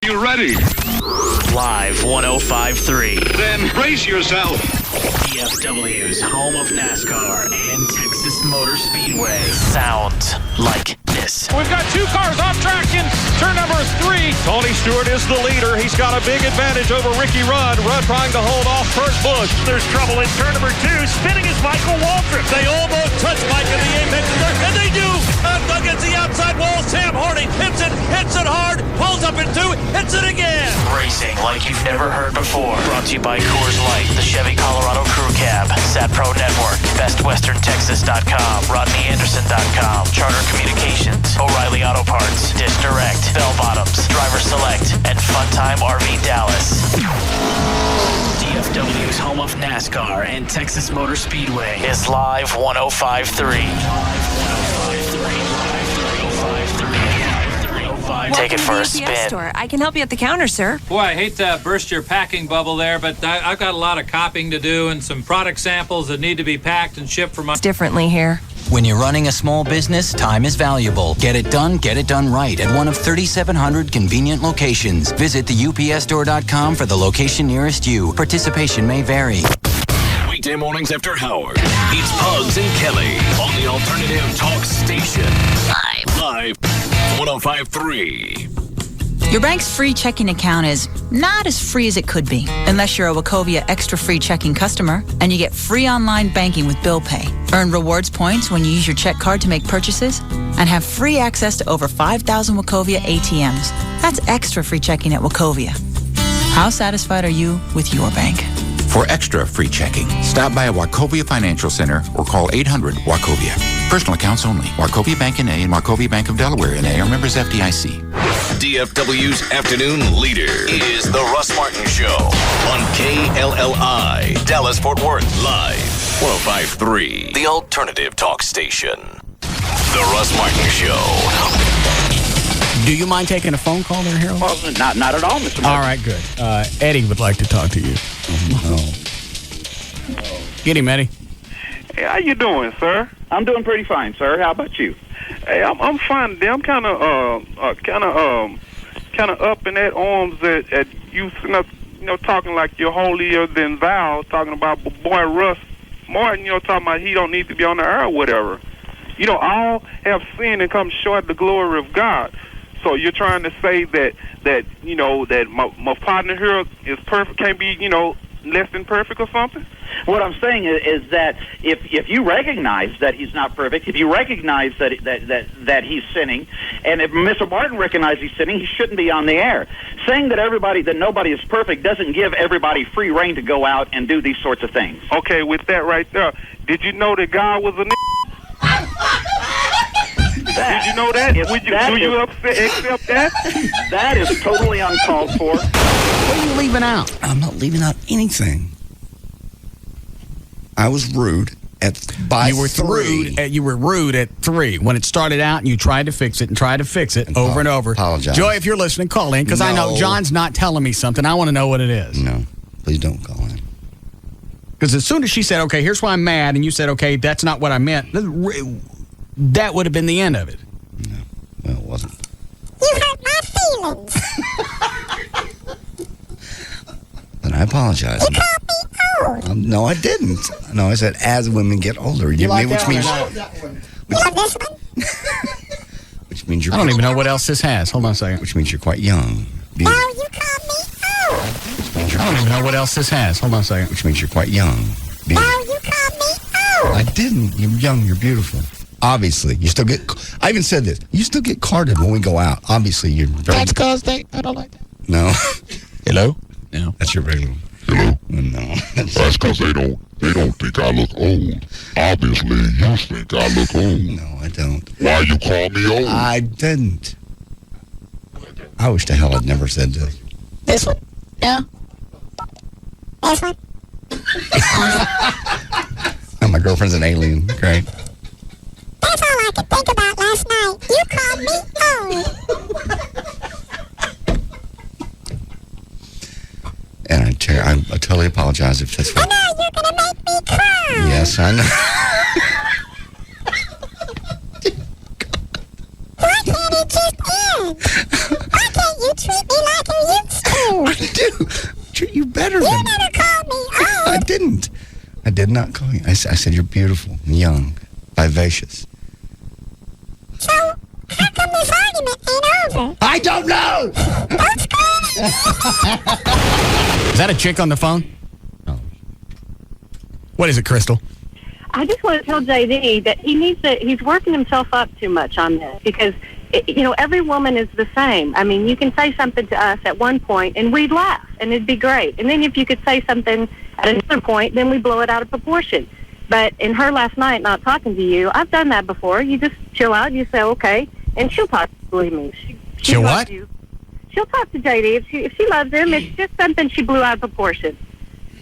you ready. Live 105.3. Then brace yourself. DFW's home of NASCAR and Texas Motor Speedway. Sound like this. We've got two cars off track in turn number 3. Tony Stewart is the leader. He's got a big advantage over Ricky Rudd. Rudd trying to hold off Kurt Busch. There's trouble in turn number 2. Spinning is Michael Waltrip. They almost touch Mike in the apex of there, and they do. Dug against the outside wall. Sam Hardy hits it hard, pulls up in 2, hits it again. Racing like you've never heard before. Brought to you by Coors Light, the Chevy Colorado Crew Cab, SatPro Network, BestWesternTexas.com, RodneyAnderson.com, Charter Communications, O'Reilly Auto Parts, Dish Direct, Bell Bottoms, Driver Select, and Funtime RV Dallas. DFW's home of NASCAR and Texas Motor Speedway is Live 105.3. Take it for a spin. Store. I can help you at the counter, sir. Boy, I hate to burst your packing bubble there, but I've got a lot of copying to do and some product samples that need to be packed and shipped for my... It's differently here. When you're running a small business, time is valuable. Get it done right at one of 3,700 convenient locations. Visit theupsstore.com for the location nearest you. Participation may vary. Weekday mornings after Howard. It's Pugs and Kelly on the Alternative Talk Station. Live 105.3. Your bank's free checking account is not as free as it could be, unless you're a Wachovia Extra Free Checking customer and you get free online banking with Bill Pay. Earn rewards points when you use your check card to make purchases and have free access to over 5,000 Wachovia ATMs. That's extra free checking at Wachovia. How satisfied are you with your bank? For extra free checking, stop by a Wachovia Financial Center or call 800-WACHOVIA. Personal accounts only. Wachovia Bank N.A. and Wachovia Bank of Delaware N.A. are members FDIC. DFW's afternoon leader is The Russ Martin Show on KLLI, Dallas-Fort Worth, Live 105.3, the Alternative Talk Station. The Russ Martin Show. Do you mind taking a phone call there, Harold? Well, not at all, Mr. Martin. All right, good. Eddie would like to talk to you. Get him, Eddie. Hey, how you doing, sir? I'm doing pretty fine, sir. How about you? Hey, I'm fine. I'm kind of up in that arms at you, talking like you're holier than thou, talking about boy Russ Martin, talking about he don't need to be on the air or whatever. All have sinned and come short of the glory of God. So you're trying to say that my partner here is perfect, can't be, less than perfect or something? What I'm saying is that if you recognize that he's not perfect, if you recognize that he's sinning, and if Mr. Martin recognizes he's sinning, he shouldn't be on the air. Saying that nobody is perfect doesn't give everybody free reign to go out and do these sorts of things. Okay, with that right there, did you know that God was a Did you know that? Do you accept that? That is totally uncalled for. What are you leaving out? I'm not leaving out anything. I was rude by 3. You were rude at 3 when it started out, and you tried to fix it over and over. Apologize. Joy, if you're listening, call in, because I know John's not telling me something. I want to know what it is. No, please don't call in. Because as soon as she said, okay, here's why I'm mad, and you said, okay, that's not what I meant, that would have been the end of it. No, well, it wasn't. You hurt my feelings. Then I apologize. You called me old. No, I didn't. No, I said as women get older. You like which that means. You like this one? Which means you're. I don't even know what else this has. Hold on a second. Which means you're quite young. No, you called me old. I don't even know what else this has. Hold on a second. Which means you're quite young. No, you called me old. I didn't. You're young. You're beautiful. Obviously, you still get. I even said this. You still get carded when we go out. Obviously, you're very. That's because I don't like that. No. Hello. No. That's your regular. Hello. No. That's because they don't think I look old. Obviously, you think I look old. No, I don't. Why you call me old? I didn't. I wish to hell I'd never said this. This one? Yeah. This one? Oh, my girlfriend's an alien. Great. That's all I could think about last night. You called me old. And I totally apologize if that's. I know you're gonna make me cry. Yes, I know. Why can't it just end? Why can't you treat me like a did not call you. I said you're beautiful, young, vivacious. So, how come this argument ain't over? I don't know! Is that a chick on the phone? No. What is it, Crystal? I just want to tell JD that he's working himself up too much on this because, every woman is the same. I mean, you can say something to us at one point and we'd laugh and it'd be great. And then if you could say something at another point, then we blow it out of proportion. But in her last night not talking to you, I've done that before. You just chill out, you say, okay, and she'll talk, believe me. She'll what? You. She'll talk to JD. If she loves him, it's just something she blew out of proportion.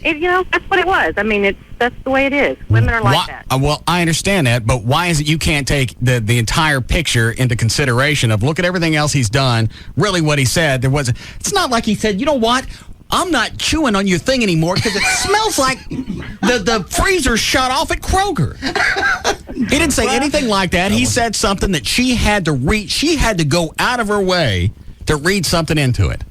That's what it was. I mean, that's the way it is. Women are like that. Well, I understand that, but why is it you can't take the entire picture into consideration of look at everything else he's done, really what he said? It's not like he said, you know what? I'm not chewing on your thing anymore because it smells like the freezer shut off at Kroger. He didn't say anything like that. He said something that she had to read. She had to go out of her way to read something into it.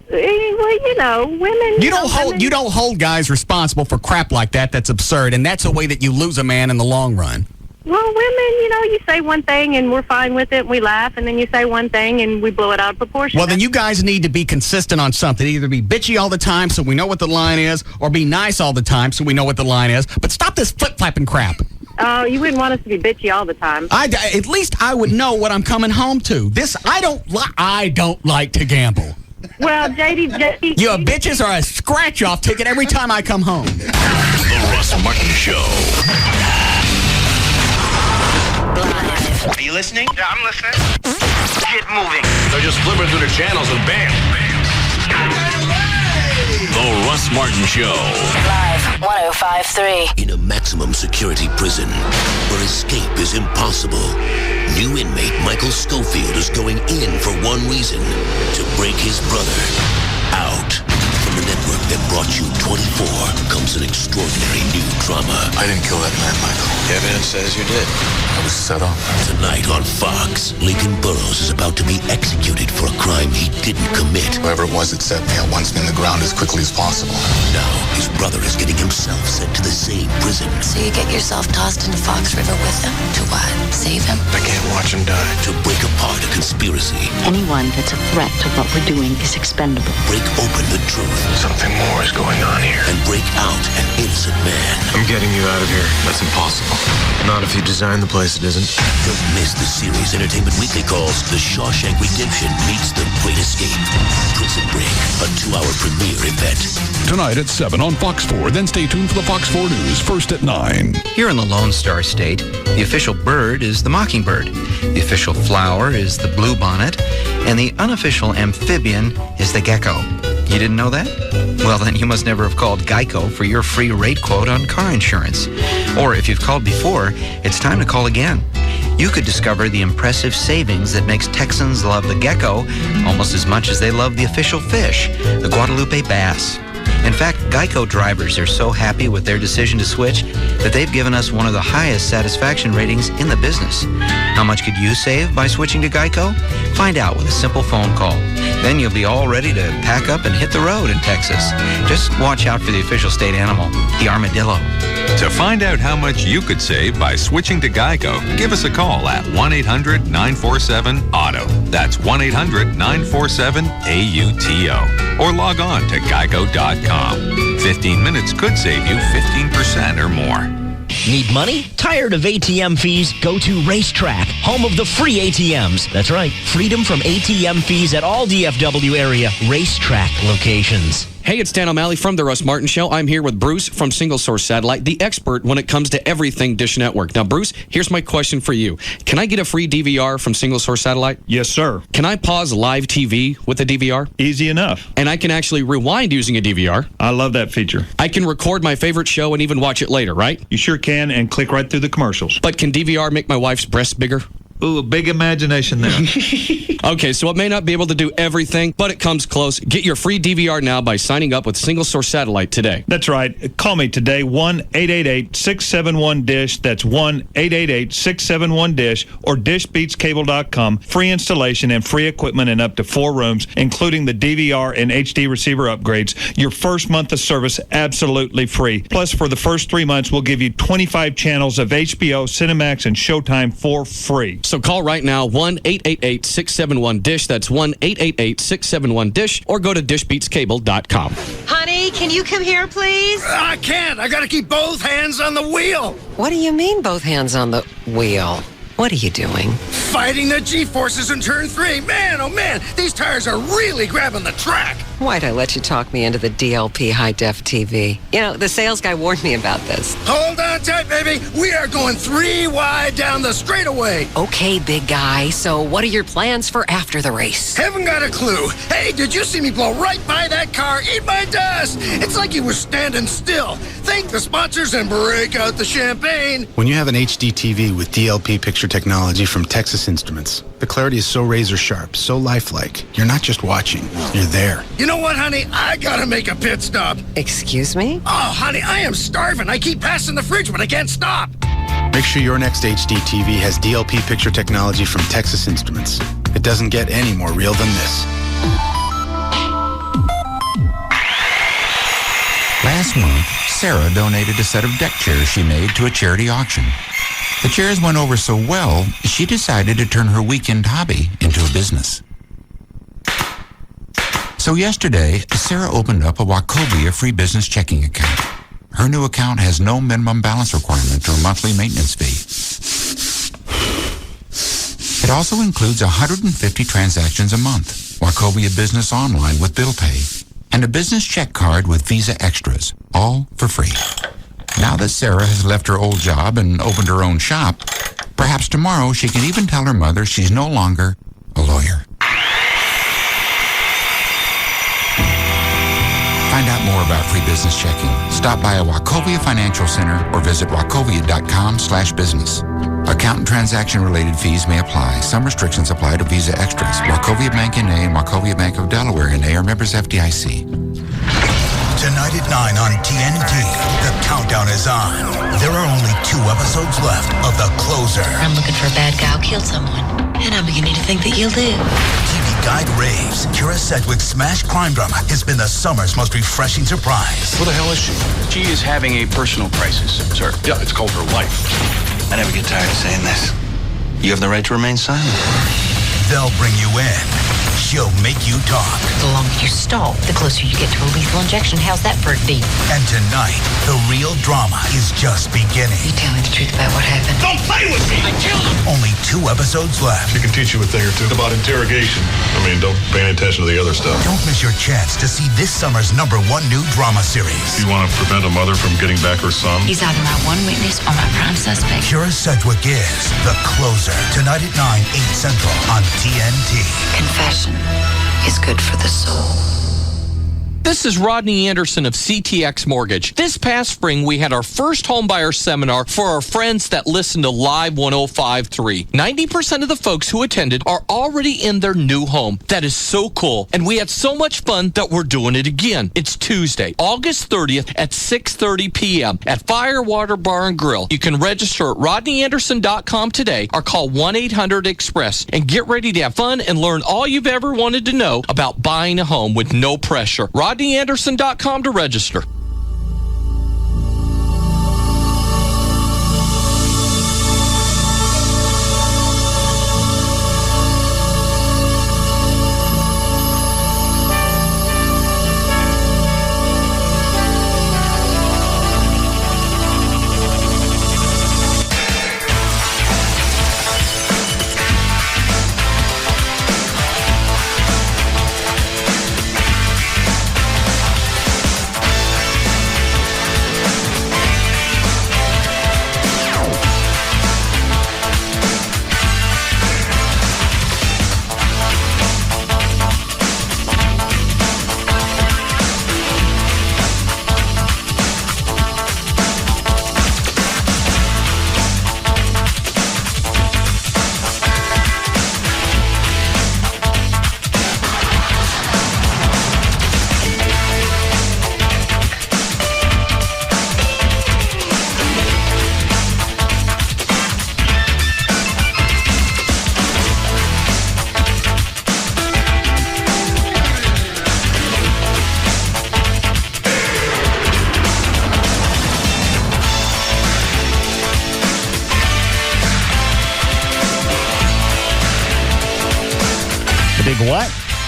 Well, women. You don't hold guys responsible for crap like that. That's absurd, and that's a way that you lose a man in the long run. Well, women, you say one thing and we're fine with it, and we laugh, and then you say one thing and we blow it out of proportion. Well, then you guys need to be consistent on something. Either be bitchy all the time so we know what the line is, or be nice all the time so we know what the line is. But stop this flip-flapping crap. Oh, you wouldn't want us to be bitchy all the time. At least I would know what I'm coming home to. I don't like to gamble. Well, JD, your bitches are a scratch-off ticket every time I come home. The Russ Martin Show. Are you listening? Yeah, I'm listening. Get moving. They're just flipping through the channels and bam. The Russ Martin Show. Live 105.3. In a maximum security prison where escape is impossible, new inmate Michael Schofield is going in for one reason: to break his brother out. From the network that brought you 24 comes an extraordinary new drama. I didn't kill that man, Michael. The evidence says you did. I was set up. Tonight on Fox, Lincoln Burrows is about to be executed for a crime he didn't commit. Whoever it was that set me, I wants me in the ground as quickly as possible. Now, his brother is getting himself sent to the same prison. So you get yourself tossed into Fox River with him? To what? Save him? I can't watch him die. To break apart a conspiracy. Anyone that's a threat to what we're doing is expendable. Break open the truth. Something more is going on here. And break out an innocent man. I'm getting you out of here. That's impossible. Not if you design the place, it isn't. Don't miss the series Entertainment Weekly calls The Shawshank Redemption meets The Great Escape. Prison Break, a 2-hour premiere event. Tonight at 7 on Fox 4. Then stay tuned for the Fox 4 News, first at 9. Here in the Lone Star State, the official bird is the mockingbird. The official flower is the bluebonnet. And the unofficial amphibian is the gecko. You didn't know that? Well, then you must never have called Geico for your free rate quote on car insurance. Or if you've called before, it's time to call again. You could discover the impressive savings that makes Texans love the gecko almost as much as they love the official fish, the Guadalupe bass. In fact, Geico drivers are so happy with their decision to switch that they've given us one of the highest satisfaction ratings in the business. How much could you save by switching to Geico? Find out with a simple phone call. Then you'll be all ready to pack up and hit the road in Texas. Just watch out for the official state animal, the armadillo. To find out how much you could save by switching to Geico, give us a call at 1-800-947-AUTO. That's 1-800-947-AUTO. Or log on to geico.com. 15 minutes could save you 15% or more. Need money? Tired of ATM fees? Go to Racetrack, home of the free ATMs. That's right, freedom from ATM fees at all DFW area Racetrack locations. Hey, it's Dan O'Malley from The Russ Martin Show. I'm here with Bruce from Single Source Satellite, the expert when it comes to everything Dish Network. Now, Bruce, here's my question for you. Can I get a free DVR from Single Source Satellite? Yes, sir. Can I pause live TV with a DVR? Easy enough. And I can actually rewind using a DVR? I love that feature. I can record my favorite show and even watch it later, right? You sure can, and click right through the commercials. But can DVR make my wife's breasts bigger? Ooh, a big imagination there. Okay, so it may not be able to do everything, but it comes close. Get your free DVR now by signing up with Single Source Satellite today. That's right. Call me today, 1-888-671-DISH. That's 1-888-671-DISH or dishbeatscable.com. Free installation and free equipment in up to 4 rooms, including the DVR and HD receiver upgrades. Your first month of service absolutely free. Plus, for the first 3 months, we'll give you 25 channels of HBO, Cinemax, and Showtime for free. So call right now, 1-888-671-DISH. That's 1-888-671-DISH, or go to dishbeatscable.com. Honey, can you come here, please? I can't. I got to keep both hands on the wheel. What do you mean, both hands on the wheel? What are you doing? Fighting the G-forces in turn 3. Man, oh man, these tires are really grabbing the track. Why'd I let you talk me into the DLP high-def TV? You know, the sales guy warned me about this. Hold on tight, baby. We are going 3 wide down the straightaway. Okay, big guy. So what are your plans for after the race? Haven't got a clue. Hey, did you see me blow right by that car? Eat my dust. It's like you were standing still. Thank the sponsors and break out the champagne. When you have an HD TV with DLP picture technology from Texas Instruments, the clarity is so razor sharp, so lifelike. You're not just watching, you're there. You know what, honey? I gotta make a pit stop. Excuse me? Oh, honey, I am starving. I keep passing the fridge, but I can't stop. Make sure your next HD TV has DLP picture technology from Texas Instruments. It doesn't get any more real than this. Last month, Sarah donated a set of deck chairs she made to a charity auction. The chairs went over so well, she decided to turn her weekend hobby into a business. So yesterday, Sarah opened up a Wachovia free business checking account. Her new account has no minimum balance requirement or monthly maintenance fee. It also includes 150 transactions a month, Wachovia Business Online with bill pay, and a business check card with Visa Extras, all for free. Now that Sarah has left her old job and opened her own shop, perhaps tomorrow she can even tell her mother she's no longer a lawyer. Find out more about free business checking. Stop by a Wachovia Financial Center or visit wachovia.com/business. Account and transaction-related fees may apply. Some restrictions apply to Visa Extras. Wachovia Bank N.A. and Wachovia Bank of Delaware N.A. are members FDIC. Tonight at 9 on TNT, the countdown is on. There are only 2 episodes left of The Closer. I'm looking for a bad guy who'll kill someone, and I'm beginning to think that you'll do. TV Guide raves. Kira Sedgwick's smash crime drama has been the summer's most refreshing surprise. Who the hell is she? She is having a personal crisis, sir. Yeah, it's called her life. I never get tired of saying this. You have the right to remain silent. They'll bring you in. She'll make you talk. The longer you stall, the closer you get to a lethal injection. How's that for a deal? And tonight, the real drama is just beginning. You tell me the truth about what happened. Don't play with me! I killed him! Only 2 episodes left. She can teach you a thing or two about interrogation. I mean, don't pay any attention to the other stuff. Don't miss your chance to see this summer's #1 new drama series. You want to prevent a mother from getting back her son? He's either my one witness or my prime suspect. Kira Sedgwick is The Closer. Tonight at 9, 8 Central on TNT. Confession is good for the soul. This is Rodney Anderson of CTX Mortgage. This past spring, we had our first homebuyer seminar for our friends that listen to Live 105.3. 90% of the folks who attended are already in their new home. That is so cool. And we had so much fun that we're doing it again. It's Tuesday, August 30th at 6:30 p.m. at Firewater Bar and Grill. You can register at rodneyanderson.com today or call 1-800-EXPRESS and get ready to have fun and learn all you've ever wanted to know about buying a home with no pressure. rodneyanderson.com to register.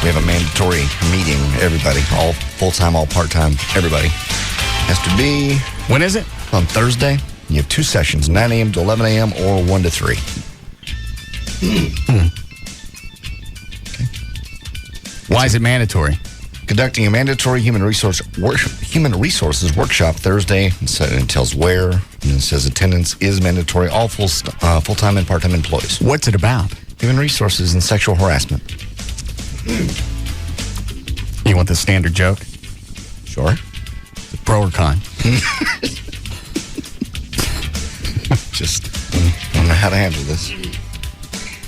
We have a mandatory meeting, everybody, all full-time, all part-time, everybody. Has to be... When is it? On Thursday. You have 2 sessions, 9 a.m. to 11 a.m. or 1 to 3. Okay. Why is it mandatory? Conducting a mandatory human resources workshop Thursday. So it tells where, and it says attendance is mandatory. All full-time and part-time employees. What's it about? Human resources and sexual harassment. You want the standard joke? Sure. Pro or con? Just don't know how to handle this.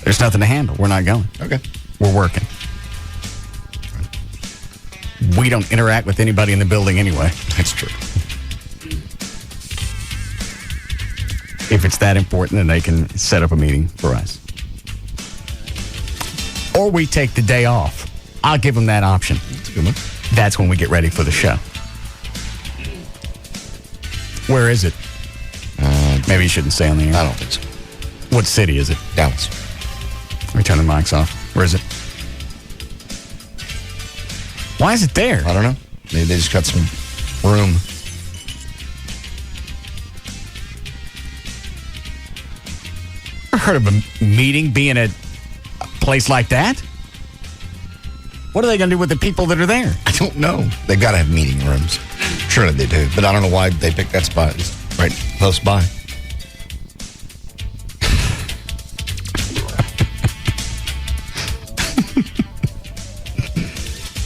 There's nothing to handle. We're not going. Okay. We're working. We don't interact with anybody in the building anyway. That's true. If it's that important, then they can set up a meeting for us. Or we take the day off. I'll give them that option. That's a good one. That's when we get ready for the show. Where is it? Maybe you shouldn't say on the air. I don't think so. What city is it? Dallas. Let me turn the mics off. Where is it? Why is it there? I don't know. Maybe they just got some room. I've heard of a meeting being at a place like that. What are they going to do with the people that are there? I don't know. They've got to have meeting rooms. Surely they do. But I don't know why they picked that spot. It's right close by.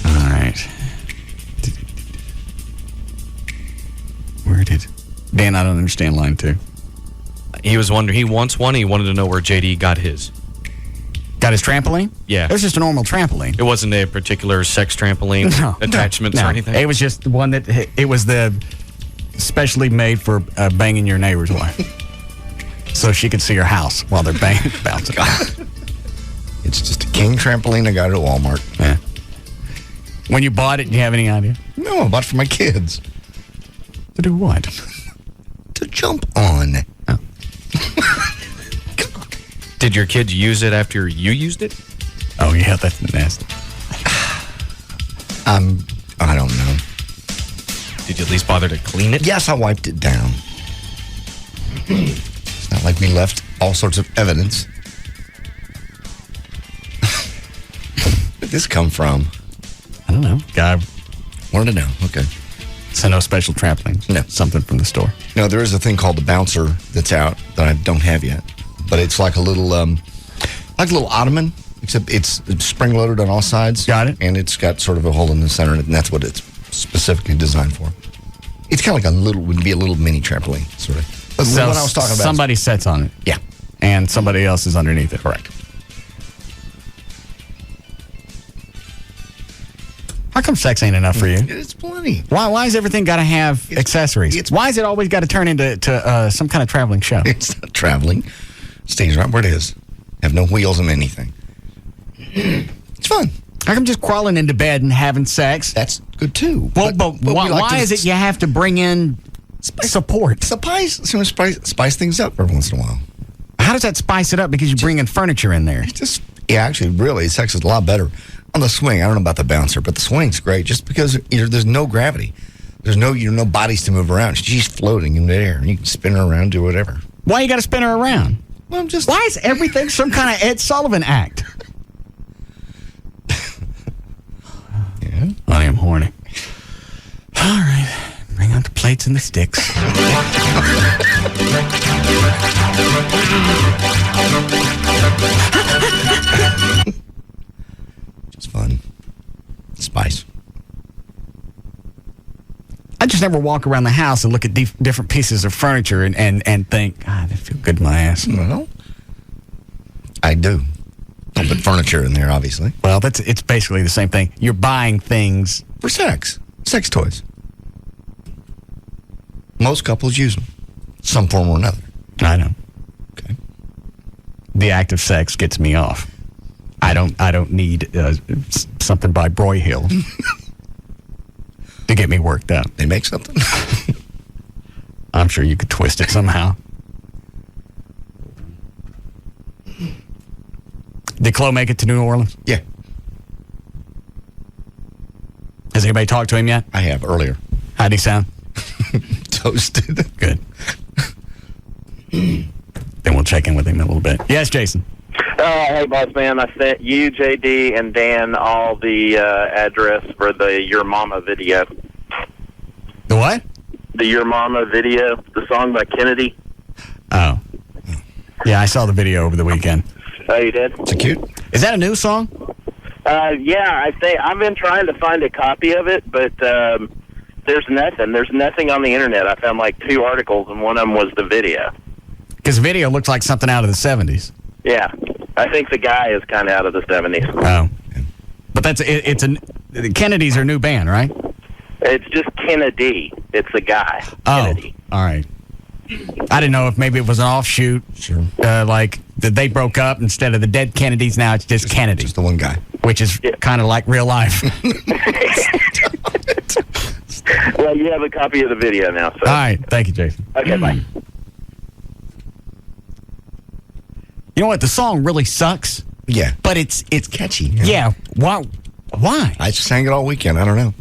All right. Where did... Dan, I don't understand line 2. He was wondering, he wants one. He wanted to know where JD got his. Got his trampoline? Yeah. It was just a normal trampoline. It wasn't a particular sex trampoline attachments or anything? It was just the one that, it was the specially made for banging your neighbor's wife. So she could see her house while they're bouncing. It's just a king trampoline I got at Walmart. Yeah. When you bought it, do you have any idea? No, I bought it for my kids. To do what? To jump on. Oh. Did your kids use it after you used it? Oh, yeah, that's nasty. I don't know. Did you at least bother to clean it? Yes, I wiped it down. It's not like we left all sorts of evidence. Where'd this come from? I don't know. Guy wanted to know. Okay. So no special trampolines? No. Something from the store? No, there is a thing called the bouncer that's out that I don't have yet. But it's like a little ottoman, except it's spring-loaded on all sides. Got it. And it's got sort of a hole in the center, and that's what it's specifically designed for. It's kind of like would be a little mini trampoline, sort of. But So what I was talking about somebody sits on it. Yeah. And somebody else is underneath it. Correct. How come sex ain't enough for you? It's plenty. Why has everything got to have accessories? Why is it always got to turn into some kind of traveling show? It's not traveling. It stays right where it is. Have no wheels on anything. It's fun. How come just crawling into bed and having sex? That's good too. Well, but why is it you have to bring in support? Spice things up every once in a while. How does that spice it up? Because you bring in furniture in there. Actually, really, sex is a lot better on the swing. I don't know about the bouncer, but the swing's great just because there's no gravity. There's no bodies to move around. She's floating in the air, and you can spin her around, do whatever. Why you got to spin her around? Well, why is everything some kind of Ed Sullivan act? Yeah. I am horny. All right. Bring out the plates and the sticks. Just fun. Spice. I just never walk around the house and look at different pieces of furniture and think, God, they feel good in my ass. Well, I do. Don't put furniture in there, obviously. Well, it's basically the same thing. You're buying things for sex. Sex toys. Most couples use them, some form or another. I know. Okay. The act of sex gets me off. I don't need something by Broyhill to get me worked up. They make something. I'm sure you could twist it somehow. Did Chloe make it to New Orleans? Yeah. Has anybody talked to him yet? I have earlier. How'd he sound? Toasted. Good. Then we'll check in with him in a little bit. Yes, Jason. Hey, boss man. I sent you, JD, and Dan all the address for the Your Mama video. The what? The Your Mama video, the song by Kennedy. Oh. Yeah, I saw the video over the weekend. Oh, you did? Is it cute? Is that a new song? Yeah, I think I've been trying to find a copy of it, but there's nothing. There's nothing on the internet. I found like 2 articles, and one of them was the video. Because the video looks like something out of the 70s. Yeah, I think the guy is kind of out of the 70s. Oh. But Kennedy's their new band, right? It's just Kennedy. It's the guy. Oh, Kennedy. all right. I didn't know if maybe it was an offshoot. Sure. Like that they broke up instead of the dead Kennedys. Now it's just Kennedy. Just the one guy. Which is kind of like real life. Well, you have a copy of the video now. So. All right. Thank you, Jason. Okay, bye. You know what? The song really sucks. Yeah. But it's catchy. Yeah. Why? I just sang it all weekend. I don't know.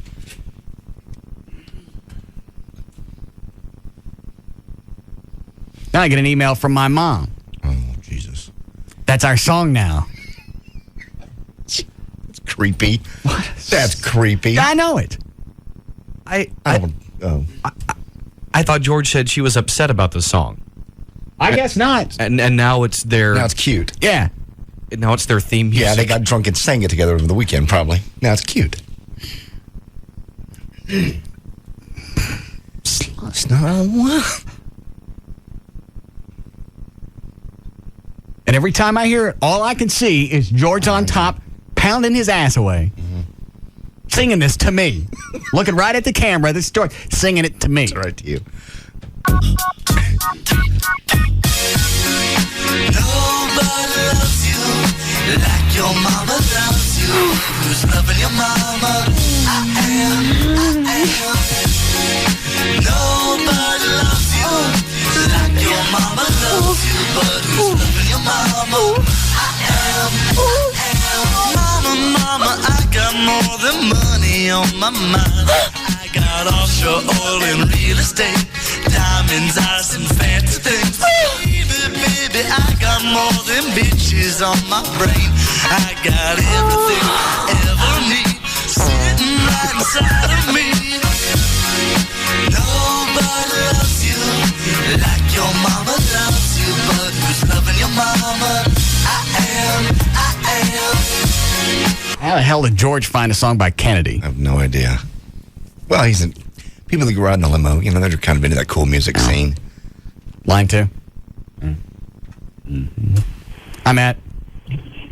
Now I get an email from my mom. Oh, Jesus. That's our song now. It's creepy. What? That's creepy. I know it. I thought George said she was upset about the song. I guess not. And now it's their... Now it's cute. Yeah. Now it's their theme music. Yeah, they got drunk and sang it together over the weekend, probably. Now it's cute. It's not what? And every time I hear it, all I can see is George on top pounding his ass away. Singing this to me. Looking right at the camera, this story, singing it to me. It's right to you. Nobody loves you like your mama loves you. Who's loving your mama? I am. Nobody loves you like your mama loves you. But who's loving your mama? I am. Mama, I got more than money on my mind. I got offshore oil and real estate, diamonds, ice, and fancy things. Baby, I got more than bitches on my brain. I got everything I ever need sitting right inside of me. Nobody loves you like your mama loves you. But who's loving your mama? I am. How the hell did George find a song by Kennedy? I have no idea. Well, people that go out in the limo, they're kind of into that cool music scene. Line 2? Mm-hmm. I'm Matt.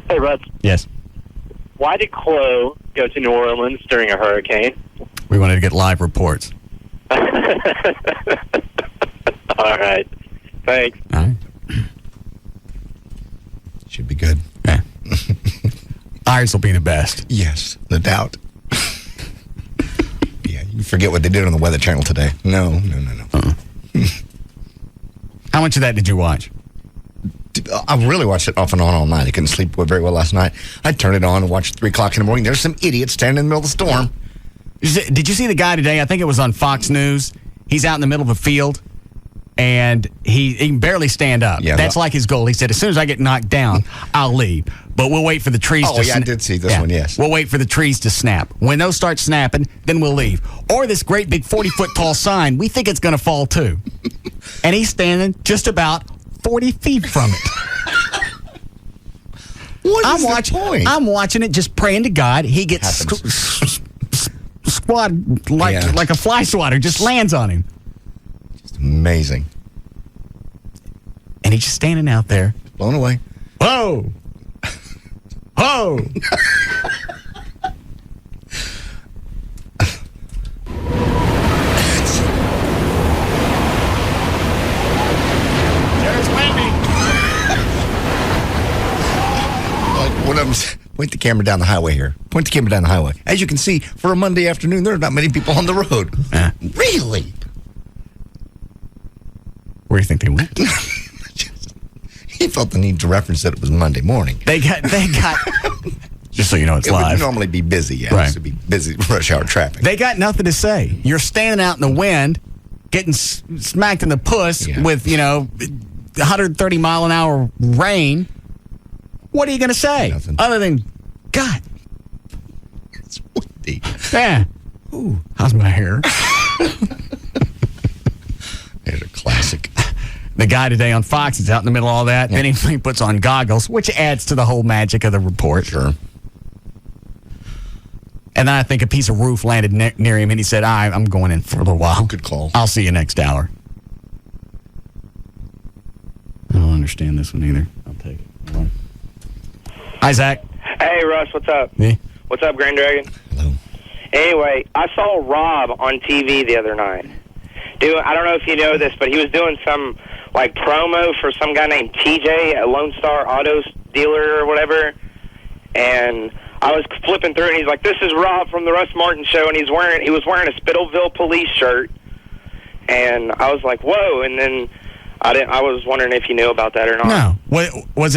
Hey, Russ. Yes. Why did Chloe go to New Orleans during a hurricane? We wanted to get live reports. All right. Thanks. All right. Should be good. Yeah. Ours will be the best. Yes, no doubt. Yeah, you forget what they did on the Weather Channel today. No. How much of that did you watch? I really watched it off and on all night. I couldn't sleep very well last night. I turned it on and watched 3 o'clock in the morning. There's some idiot standing in the middle of the storm. Did you see the guy today? I think it was on Fox News. He's out in the middle of a field, and he can barely stand up. Yeah, that's like his goal. He said, as soon as I get knocked down, I'll leave. But we'll wait for the trees to snap. Oh, yeah, I did see this one, yes. We'll wait for the trees to snap. When those start snapping, then we'll leave. Or this great big 40-foot tall sign, we think it's going to fall too. And he's standing just about 40 feet from it. What is the point? I'm watching it, just praying to God. He gets squad like a fly swatter, just lands on him. Just amazing. And he's just standing out there. Blown away. Whoa! Whoa! There's Wendy. One of them, point the camera down the highway here. Point the camera down the highway. As you can see, for a Monday afternoon, there are not many people on the road. Really? Where do you think they went? He felt the need to reference that it was Monday morning. They got Just so you know, it's it live. would normally be busy. Yeah, Right. It would be busy rush hour traffic. They got nothing to say. You're standing out in the wind, getting smacked in the puss with, 130 mile an hour rain. What are you going to say? Nothing. Other than, God. It's windy. Yeah. Ooh. How's my hair? There's a classic. The guy today on Fox is out in the middle of all that. Then he puts on goggles, which adds to the whole magic of the report. Sure. And then I think a piece of roof landed near him, and he said, I'm going in for a little while. Good call. I'll see you next hour. I don't understand this one either. I'll take it. Hold on. Hi, Zach. Hey, Russ, what's up? Me? What's up, Grand Dragon? Hello. Anyway, I saw Rob on TV the other night. Dude, I don't know if you know this, but he was doing some, promo for some guy named TJ at Lone Star Auto Dealer or whatever. And I was flipping through, and he's like, "This is Rob from the Russ Martin Show," and he was wearing a Spittleville police shirt. And I was like, "Whoa!" And then I was wondering if you knew about that or not. No. Was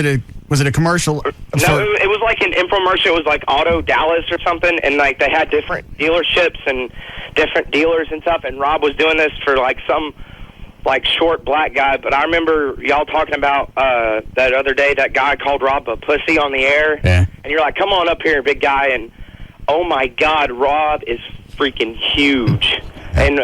it a commercial? No, it was like an infomercial. It was like Auto Dallas or something, and they had different dealerships and different dealers and stuff. And Rob was doing this for some short black guy. But I remember y'all talking about that other day, that guy called Rob a pussy on the air. Yeah. And you're like, "Come on up here, big guy." And oh my God, Rob is freaking huge. And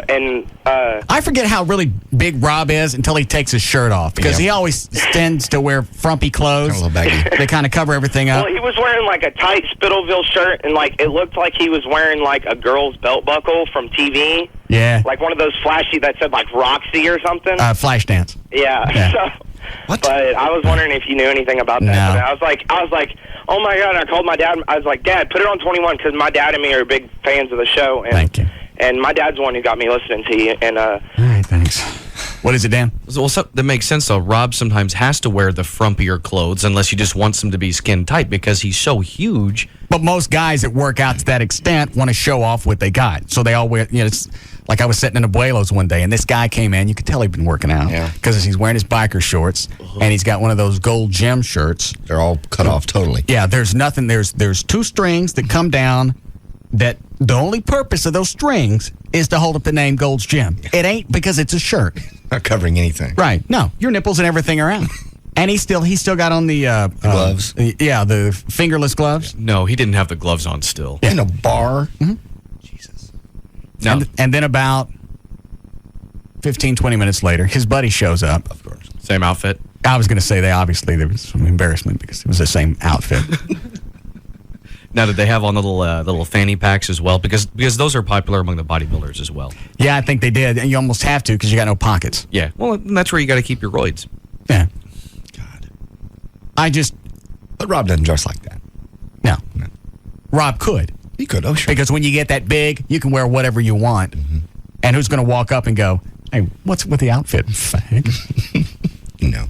I forget how really big Rob is until he takes his shirt off, because he always tends to wear frumpy clothes. Kind of a little baggy. They kind of cover everything up. well, he was wearing a tight Spittleville shirt, and it looked like he was wearing a girl's belt buckle from TV. Yeah. Like one of those flashy that said Roxy or something. Flashdance. Yeah. So, what? But I was wondering if you knew anything about that. No. But I was like, oh my God! And I called my dad. I was like, "Dad, put it on 21," because my dad and me are big fans of the show. And, Thank you. And my dad's the one who got me listening to you. And All right, thanks. What is it, Dan? Well, that makes sense, though. Rob sometimes has to wear the frumpier clothes unless he just wants them to be skin tight because he's so huge. But most guys that work out to that extent want to show off what they got. So they all wear, it's like I was sitting in Abuelo's one day, and this guy came in. You could tell he'd been working out because he's wearing his biker shorts, and he's got one of those gold gem shirts. They're all cut off totally. Yeah, there's nothing. There's two strings that come down that the only purpose of those strings is to hold up the name Gold's Gym. It ain't because it's a shirt. Not covering anything. Right. No, your nipples and everything around. And he still got on the gloves. The fingerless gloves. No, he didn't have the gloves on still. In a bar. Mm-hmm. Jesus. No. And then about 15, 20 minutes later, his buddy shows up. Of course. Same outfit. I was going to say there was some embarrassment because it was the same outfit. Now, did they have on the little fanny packs as well? Because those are popular among the bodybuilders as well. Yeah, I think they did. And you almost have to because you got no pockets. Yeah. Well, that's where you got to keep your roids. Yeah. God. But Rob doesn't dress like that. No. Rob could. He could, oh sure. Because when you get that big, you can wear whatever you want. Mm-hmm. And who's going to walk up and go, "Hey, what's with the outfit, fag?" No.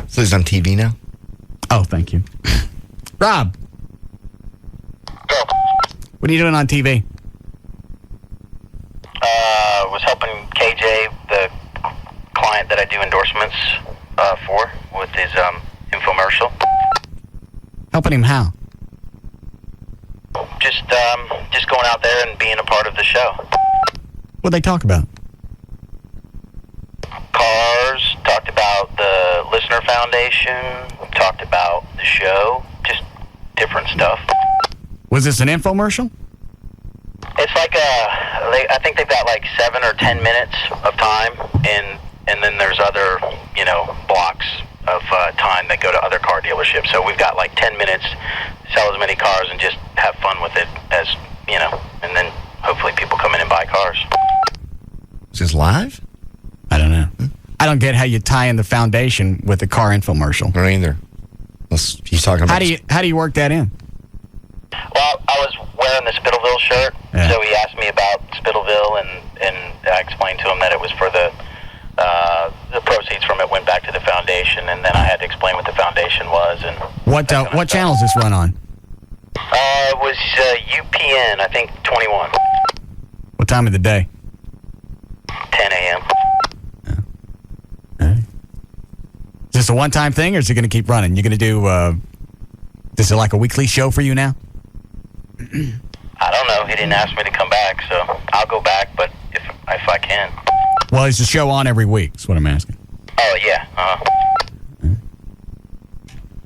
So he's on TV now? Oh, thank you. Rob. What are you doing on TV? Was helping KJ, the client that I do endorsements for, with his infomercial. Helping him how? Just going out there and being a part of the show. What'd they talk about? Cars, talked about the Listener Foundation, talked about the show, just different stuff. Was this an infomercial? It's like I think they've got 7 or 10 minutes of time, and then there's other, blocks of time that go to other car dealerships. So we've got 10 minutes, sell as many cars and just have fun with it as, and then hopefully people come in and buy cars. Is this live? I don't know. I don't get how you tie in the foundation with a car infomercial. Or either. He's talking about. How do you work that in? Well, I was wearing the Spittleville shirt, so he asked me about Spittleville, and I explained to him that it was for the proceeds from it went back to the foundation, and then I had to explain what the foundation was. And what channel does this run on? It was UPN, I think 21. What time of the day? 10 a.m. Is this a one-time thing, or is it going to keep running? You're going to do, is it like a weekly show for you now? I don't know. He didn't ask me to come back, so I'll go back, but if I can. Well, is the show on every week? That's what I'm asking. Oh, yeah.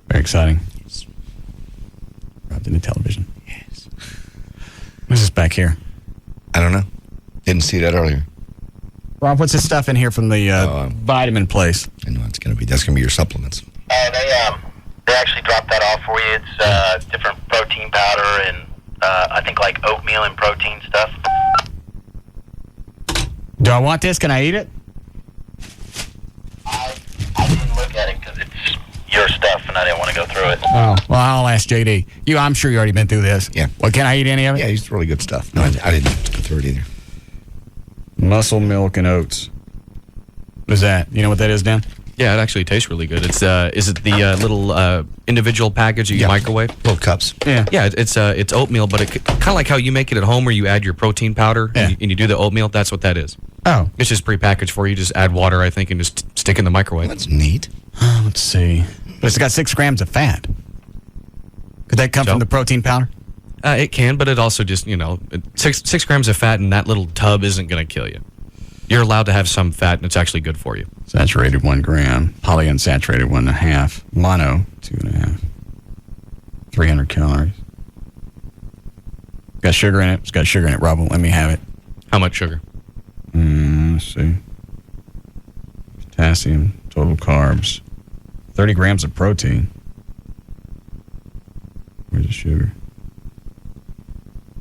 Very exciting. Robbed into television. Yes. What's this back here? I don't know. Didn't see that earlier. Rob, what's this stuff in here from the vitamin place? I know it's going to be. That's going to be your supplements. They actually dropped that off for you. It's different protein powder and I think like oatmeal and protein stuff. Do I want this? Can I eat it? I didn't look at it because it's your stuff and I didn't want to go through it. Oh, well, I'll ask JD. I'm sure you already been through this. Yeah. Well, can I eat any of it? Yeah, it's really good stuff. No, I didn't go through it either. Muscle milk and oats. What is that? You know what that is, Dan? Yeah, it actually tastes really good. It's is it the little individual package you microwave? Little cups. Yeah. Yeah, it's oatmeal, but it kind of like how you make it at home, where you add your protein powder and you do the oatmeal. That's what that is. Oh, it's just prepackaged for you. Just add water, I think, and just stick in the microwave. That's neat. Let's see. But it's got 6 grams of fat. Could that come from the protein powder? It can, but it also just 6 grams of fat in that little tub isn't going to kill you. You're allowed to have some fat, and it's actually good for you. Saturated 1 gram, polyunsaturated 1.5, mono 2.5, 300 calories. Got sugar in it. It's got sugar in it, Rob. Let me have it. How much sugar? Let's see. Potassium, total carbs, 30 grams of protein. Where's the sugar?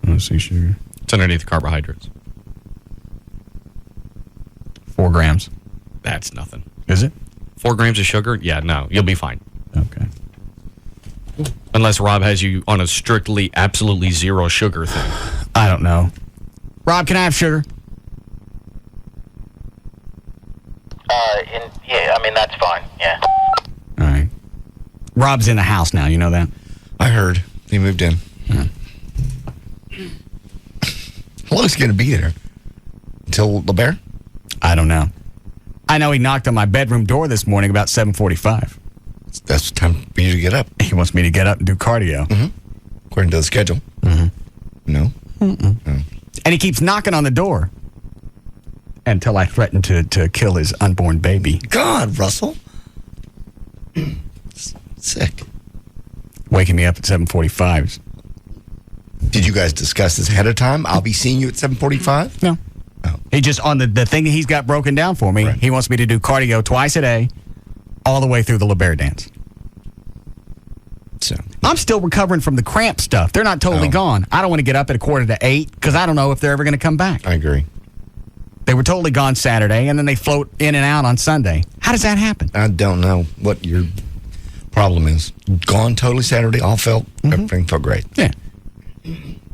I don't see sugar. It's underneath the carbohydrates. 4 grams. That's nothing. Is it? 4 grams of sugar? Yeah, no, you'll be fine. Okay. Unless Rob has you on a strictly, absolutely zero sugar thing. I don't know. Rob, can I have sugar? Yeah, I mean, that's fine, yeah. All right. Rob's in the house now, you know that? I heard. He moved in. Yeah. How long is he going to be there? Until the bear? I don't know. I know he knocked on my bedroom door this morning about 7:45. That's time for you to get up. He wants me to get up and do cardio. Mm-hmm. According to the schedule. Mm-hmm. No? Mm-mm. Oh. And he keeps knocking on the door until I threaten to kill his unborn baby. God, Russell. Sick. Waking me up at 7:45. Did you guys discuss this ahead of time? I'll be seeing you at 7:45? No. Oh. He just, on the thing that he's got broken down for me, he wants me to do cardio twice a day, all the way through the LeBaire dance. So I'm still recovering from the cramp stuff. They're not totally gone. I don't want to get up at 7:45 because I don't know if they're ever going to come back. I agree. They were totally gone Saturday, and then they float in and out on Sunday. How does that happen? I don't know what your problem is. Gone totally Saturday, all felt, everything felt great. Yeah.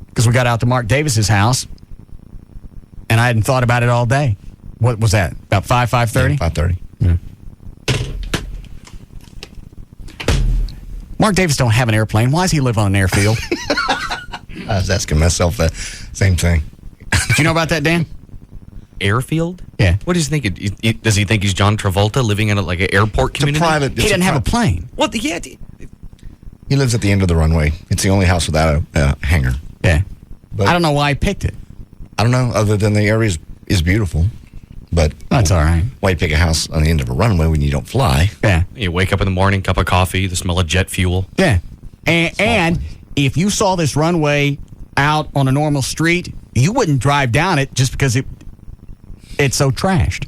Because we got out to Mark Davis's house, and I hadn't thought about it all day. What was that? About 5:30? 5:30. Yeah. Mark Davis don't have an airplane. Why does he live on an airfield? I was asking myself that same thing. Did you know about that, Dan? Airfield? Yeah. What does he think? Does he think he's John Travolta living in like an airport community? It's a private. He doesn't have a plane. Well, yeah. He lives at the end of the runway. It's the only house without a hangar. Yeah. But I don't know why he picked it. I don't know, other than the area is beautiful. But that's all right. Why you pick a house on the end of a runway when you don't fly? Yeah. You wake up in the morning, cup of coffee, the smell of jet fuel. Yeah. And if you saw this runway out on a normal street, you wouldn't drive down it just because it's so trashed.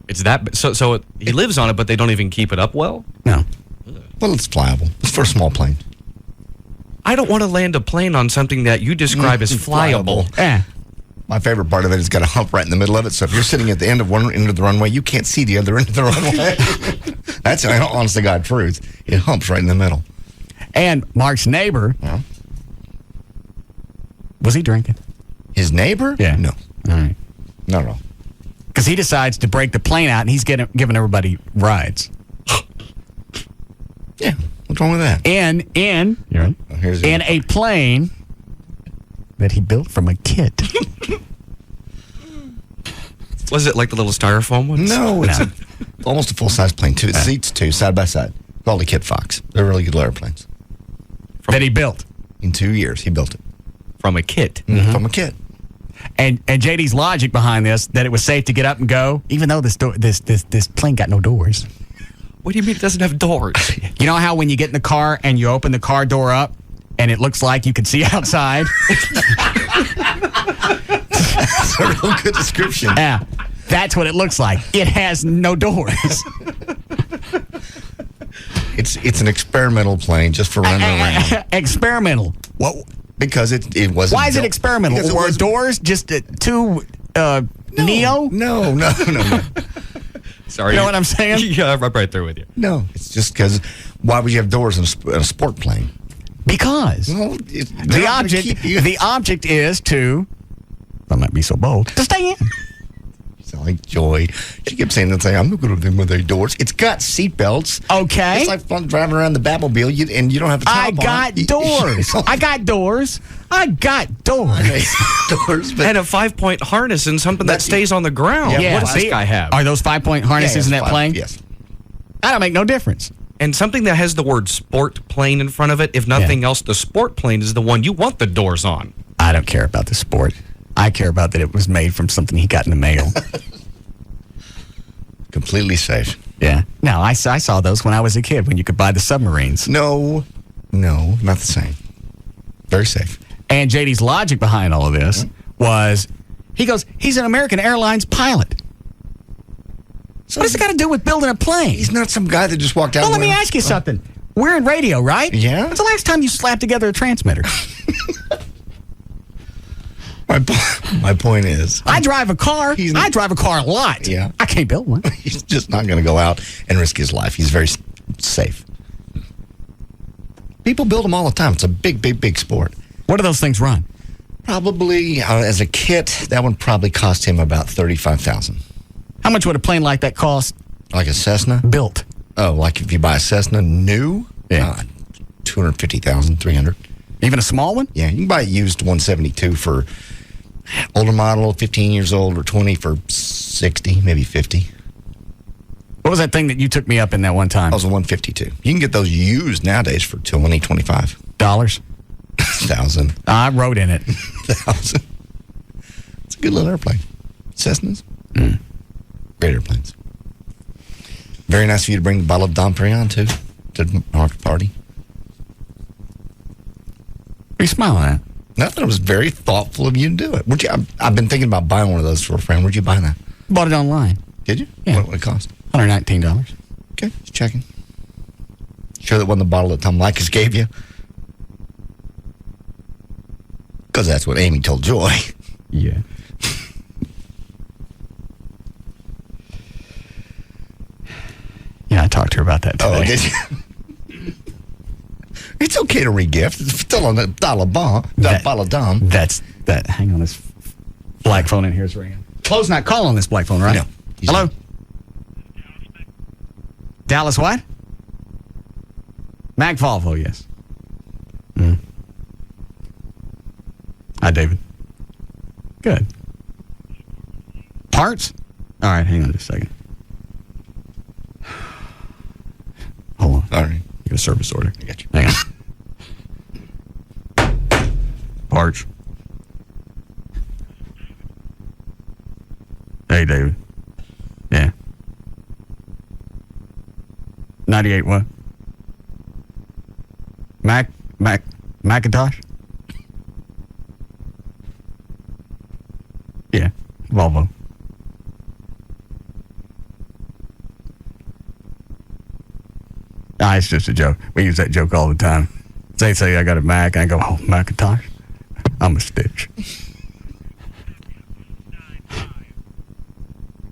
It's that so he lives on it, but they don't even keep it up well? No. Well, it's flyable. It's for a small plane. I don't want to land a plane on something that you describe as flyable. Yeah. My favorite part of it is got a hump right in the middle of it. So if you're sitting at the end of one end of the runway, you can't see the other end of the runway. That's an honest to God truth. It humps right in the middle. And Mark's neighbor, was he drinking? His neighbor? Yeah. No. All right. Not at all. Because he decides to break the plane out, and he's giving everybody rides. Yeah. What's wrong with that? In a plane that he built from a kit. Was it like the little styrofoam ones? No, it's almost a full-size plane, too. It seats two, side by side. Called a Kit Fox. They're really good airplanes. That he built. In 2 years, he built it. From a kit. Mm-hmm. From a kit. And JD's logic behind this, that it was safe to get up and go, even though this plane got no doors. What do you mean it doesn't have doors? You know how when you get in the car and you open the car door up and it looks like you can see outside? That's a real good description. Yeah, that's what it looks like. It has no doors. It's an experimental plane just for running around. Experimental. What? Because it wasn't. Why is it experimental? Because Were doors just too neo? No. Sorry. You know what I'm saying? Yeah, I'm right there with you. No, it's just because why would you have doors in a sport plane? Because the object is to, I might be so bold, to stay in. Sound like Joy. She kept saying that thing. I'm not going to them with their doors. It's got seatbelts. Okay. It's like fun driving around the Batmobile, and you don't have a top I got doors. I got doors. doors. But And a 5-point harness and something that stays on the ground. Yeah. What does this guy have? Are those 5-point harnesses in that plane? Yes. That don't make no difference. And something that has the word sport plane in front of it, if nothing else, the sport plane is the one you want the doors on. I don't care about the sport. I care about that it was made from something he got in the mail. Completely safe. Yeah. No, I saw those when I was a kid, when you could buy the submarines. No, not the same. Very safe. And JD's logic behind all of this was, he goes, he's an American Airlines pilot. So what does it got to do with building a plane? He's not some guy that just walked out. Well, let me ask you something. We're in radio, right? Yeah. When's the last time you slapped together a transmitter? My point is, I drive a car. I drive a car a lot. Yeah. I can't build one. He's just not going to go out and risk his life. He's very safe. People build them all the time. It's a big sport. What do those things run? Probably, as a kit, that one probably cost him about $35,000. How much would a plane like that cost? Like a Cessna? Built. Oh, like if you buy a Cessna new? Yeah. $250,000, $300,000. Even a small one? Yeah, you can buy a used 172 for older model, 15 years old, or 20 for 60, maybe 50. What was that thing that you took me up in that one time? That was a 152. You can get those used nowadays for $20, $25. $1,000. I rode in it. $1,000. It's a good little airplane. Cessnas. Great airplanes. Very nice of you to bring the bottle of Dom Perignon, too, to the market party. What are you smiling at? Nothing. It was very thoughtful of you to do it. I've been thinking about buying one of those for a friend. Where'd you buy that? Bought it online. Did you? Yeah. What would it cost? $119. Okay, just checking. Sure that wasn't the bottle that Tom Likas gave you? Because that's what Amy told Joy. Yeah. Yeah, I talked to her about that today. Oh, did you? It's okay to re-gift. It's still on the dollar Dom. That's that. Hang on, this black phone in here is ringing. Chloe's not calling this black phone, right? No. Hello? Not. Dallas what? Mag Volvo, yes. Hi, David. Good. Parts? All right, hang on just a second. Hold on. All right. Get a service order. I got you. Hang on. Parts. Hey, David. Yeah. 98 what? Macintosh? Yeah. Volvo. It's just a joke. We use that joke all the time. They say I got a Mac, and I go, oh, Macintosh? I'm a Stitch.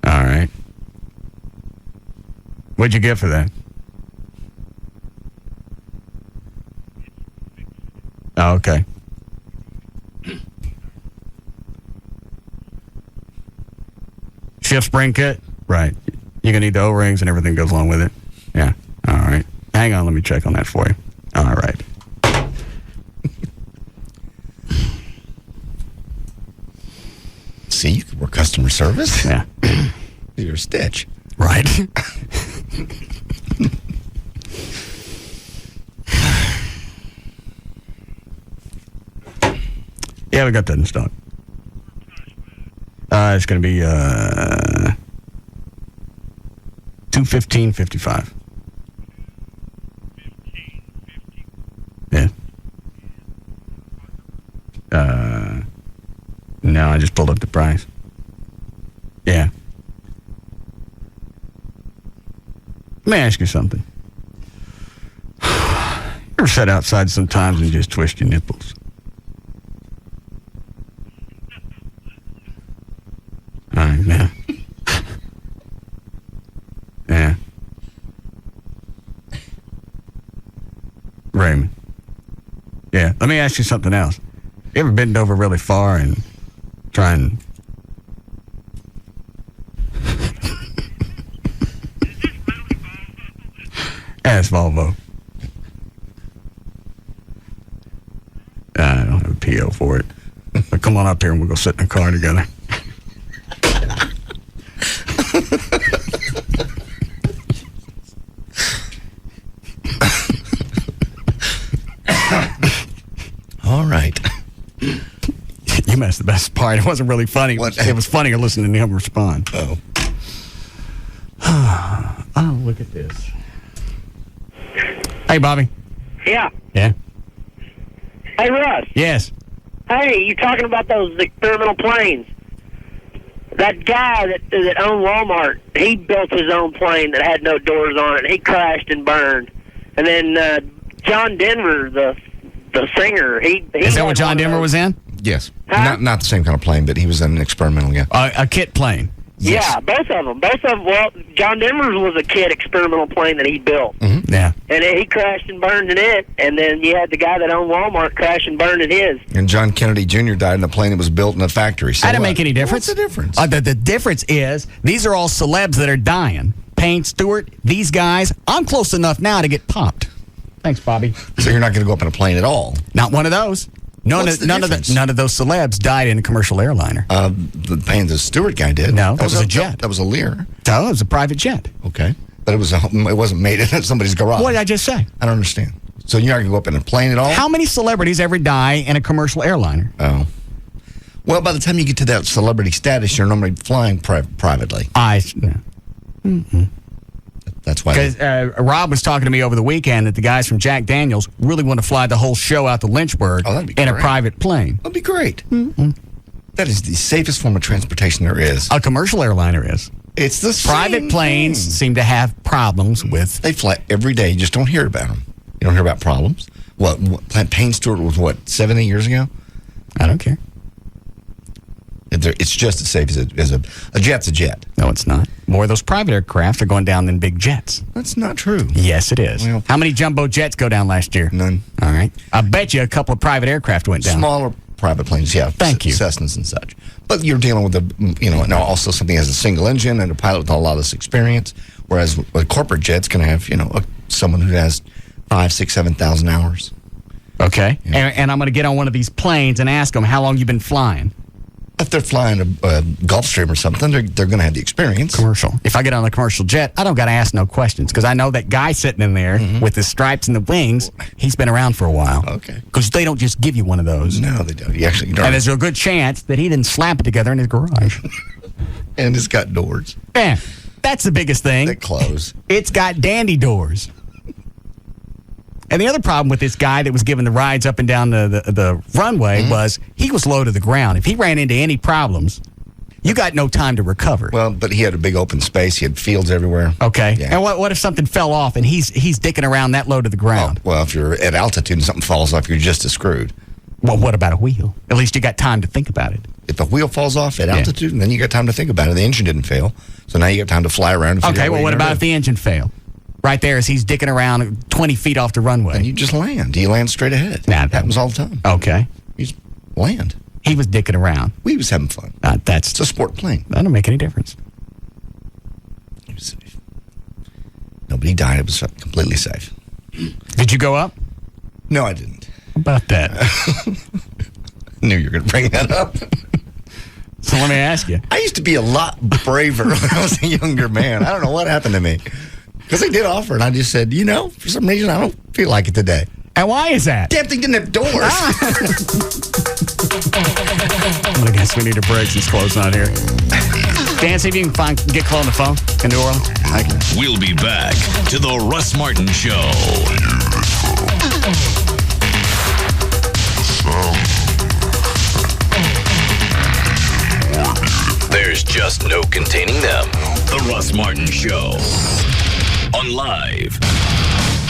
All right. What'd you get for that? Oh, okay. Shift spring kit? Right. You're going to need the O-rings and everything goes along with it. Yeah. All right. Hang on, let me check on that for you. All right. See, you could work customer service. Yeah. You're a Stitch. Right. Yeah, we got that in stock. It's going to be $215.55. Yeah. No, I just pulled up the price. Yeah. Let me ask you something. You ever sit outside sometimes and just twist your nipples? All right, yeah. Yeah. Raymond. Yeah, let me ask you something else. You ever bend over really far and try and... Yeah, it's Volvo. I don't have a PO for it. But come on up here and we'll go sit in the car together. All right. You missed the best part. It wasn't really funny. It was funnier listening to him respond. Oh. Oh, look at this. Hey, Bobby. Yeah. Yeah? Hey, Russ. Yes. Hey, you talking about those experimental planes? That guy that owned Walmart, he built his own plane that had no doors on it. He crashed and burned. And then John Denver, the singer, he Is that what John Denver was in? Yes. Not the same kind of plane, but he was in an experimental, yeah. A kit plane. Yes. Yeah, both of them. Well, John Denver's was a kit experimental plane that he built. Mm-hmm. Yeah. And he crashed and burned in it, and then you had the guy that owned Walmart crash and burn in his. And John Kennedy Jr. died in a plane that was built in a factory. So That didn't make any difference. What's the difference? The difference is these are all celebs that are dying. Payne Stewart, these guys, I'm close enough now to get popped. Thanks, Bobby. So you're not going to go up in a plane at all? Not one of those. None of those celebs died in a commercial airliner. The Payne Stewart guy did. No, that was a jet. That was a Lear. No, it was a private jet. Okay. But it wasn't made in somebody's garage. What did I just say? I don't understand. So you're not going to go up in a plane at all? How many celebrities ever die in a commercial airliner? Oh. Well, by the time you get to that celebrity status, you're normally flying privately. Mm-hmm. That's why. Because Rob was talking to me over the weekend that the guys from Jack Daniels really want to fly the whole show out to Lynchburg in a private plane. That'd be great. Mm-hmm. That is the safest form of transportation there is. A commercial airliner is. It's the same private planes thing. Seem to have problems with. They fly every day. You just don't hear about them. You don't hear about problems. What Payne Stewart was 70 years ago? I don't care. It's just as safe as a jet's a jet. No, it's not. More of those private aircraft are going down than big jets. That's not true. Yes, it is. Well, how many jumbo jets go down last year? None. All right. I bet you a couple of private aircraft went down. Smaller private planes, yeah. Thank you. Cessnas and such. But you're dealing with also something has a single engine and a pilot with a lot of this experience. Whereas a corporate jet's going to have, someone who has 5,000, 6,000, 7,000 hours. Okay. Yeah. And I'm going to get on one of these planes and ask them how long you've been flying. If they're flying a Gulfstream or something, they're going to have the experience. Commercial. If I get on a commercial jet, I don't got to ask no questions because I know that guy sitting in there with the stripes and the wings, he's been around for a while. Okay. Because they don't just give you one of those. No, they don't. You actually don't. And there's a good chance that he didn't slap it together in his garage. And it's got doors. Yeah. That's the biggest thing. They close. It's got dandy doors. And the other problem with this guy that was giving the rides up and down the runway was he was low to the ground. If he ran into any problems, you got no time to recover. Well, but he had a big open space. He had fields everywhere. Okay. Yeah. And what if something fell off and he's dicking around that low to the ground? Well, if you're at altitude and something falls off, you're just as screwed. Well, what about a wheel? At least you got time to think about it. If a wheel falls off at altitude, then you got time to think about it. The engine didn't fail. So now you got time to fly around and figure out well, what about if the engine failed? Right there as he's dicking around 20 feet off the runway. And you just land. You land straight ahead. Nah, that happens all the time. Okay. You just land. He was dicking around. We was having fun. It's a sport plane. That don't make any difference. He was safe. Nobody died. It was completely safe. Did you go up? No, I didn't. How about that? I knew you were going to bring that up. So let me ask you. I used to be a lot braver when I was a younger man. I don't know what happened to me. Because they did offer, and I just said, for some reason, I don't feel like it today. And why is that? Damn thing didn't have doors. I guess we need a break since Chloe's not here. Dan, see if you can get Chloe on the phone in New Orleans. We'll be back to the Russ Martin Show. There's just no containing them. The Russ Martin Show. On Live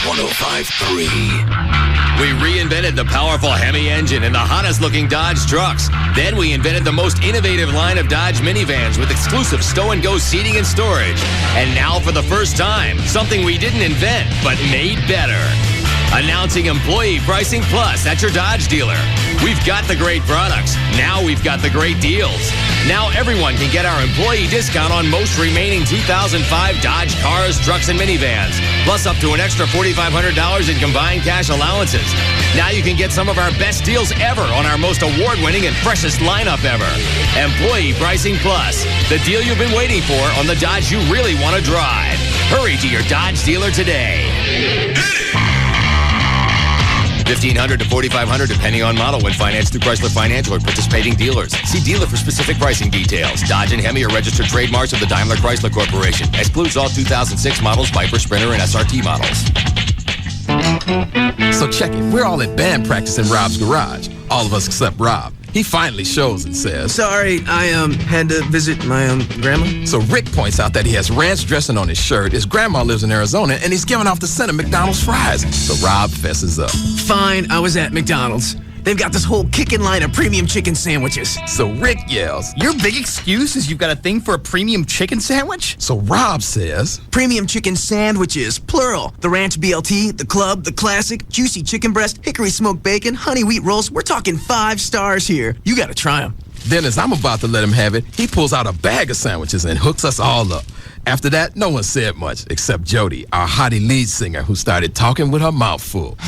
105.3. We reinvented the powerful Hemi engine in the hottest looking Dodge trucks. Then we invented the most innovative line of Dodge minivans with exclusive stow-and-go seating and storage. And now for the first time, something we didn't invent, but made better. Announcing Employee Pricing Plus at your Dodge dealer. We've got the great products. Now we've got the great deals. Now everyone can get our employee discount on most remaining 2005 Dodge cars, trucks, and minivans. Plus up to an extra $4,500 in combined cash allowances. Now you can get some of our best deals ever on our most award-winning and freshest lineup ever. Employee Pricing Plus. The deal you've been waiting for on the Dodge you really want to drive. Hurry to your Dodge dealer today. $1,500 to $4,500 depending on model when financed through Chrysler Financial or participating dealers. See dealer for specific pricing details. Dodge and Hemi are registered trademarks of the Daimler Chrysler Corporation. Excludes all 2006 models, Viper, Sprinter, and SRT models. So check it. We're all at band practice in Rob's garage. All of us except Rob. He finally shows and says, "Sorry, I had to visit my grandma." So Rick points out that he has ranch dressing on his shirt. His grandma lives in Arizona, and he's giving off the scent of McDonald's fries. So Rob fesses up. Fine, I was at McDonald's. They've got this whole kicking line of premium chicken sandwiches. So Rick yells, "Your big excuse is you've got a thing for a premium chicken sandwich?" So Rob says, "Premium chicken sandwiches, plural. The ranch BLT, the club, the classic, juicy chicken breast, hickory smoked bacon, honey wheat rolls. We're talking 5 stars here. You gotta try them." Then as I'm about to let him have it, he pulls out a bag of sandwiches and hooks us all up. After that, no one said much, except Jody, our hottie lead singer, who started talking with her mouth full.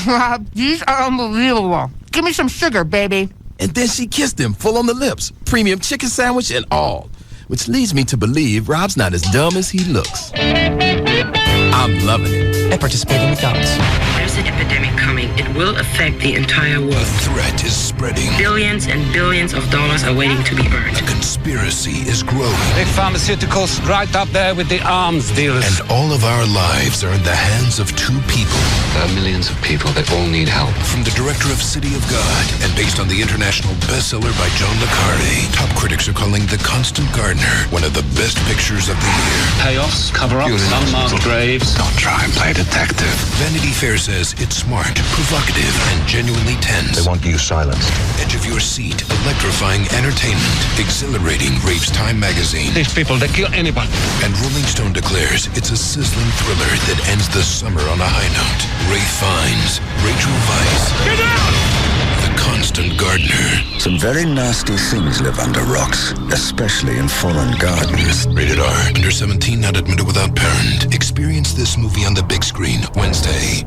"These are unbelievable. Give me some sugar, baby." And then she kissed him full on the lips, premium chicken sandwich and all. Which leads me to believe Rob's not as dumb as he looks. I'm loving it. At participating McDonald's. There's an epidemic coming. It will affect the entire world. The threat is spreading. Billions and billions of dollars are waiting to be earned. The conspiracy is growing. Big pharmaceuticals right up there with the arms dealers. And all of our lives are in the hands of 2 people. There are millions of people that all need help. From the director of City of God and based on the international bestseller by John le Carré, top critics are calling The Constant Gardener one of the best pictures of the year. Chaos, cover-ups, unmarked graves. Don't try and play detective. Vanity Fair says it's smart, provocative, and genuinely tense. They want you silenced. Edge of your seat, electrifying entertainment, exhilarating, raves Time magazine. These people, they kill anybody. And Rolling Stone declares it's a sizzling thriller that ends the summer on a high note. Ralph Fiennes, Rachel Weisz. Get out! The Constant Gardener. Some very nasty things live under rocks, especially in foreign gardens. Rated R. Under 17, not admitted without parent. Experience this movie on the big screen Wednesday.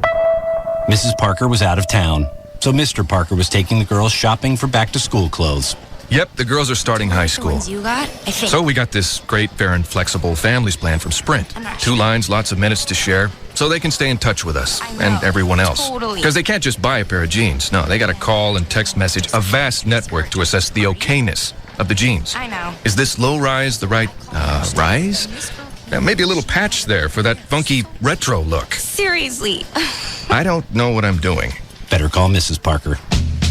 Mrs. Parker was out of town, so Mr. Parker was taking the girls shopping for back-to-school clothes. Yep, the girls are starting high school. You got? I think. So we got this great, fair, and flexible families plan from Sprint. 2 lines, lots of minutes to share, so they can stay in touch with us and everyone else. Totally. Because they can't just buy a pair of jeans. No, they got to call and text message a vast network to assess the okayness of the jeans. I know. Is this low rise the right rise? Maybe a little patch there for that funky retro look. Seriously. I don't know what I'm doing. Better call Mrs. Parker.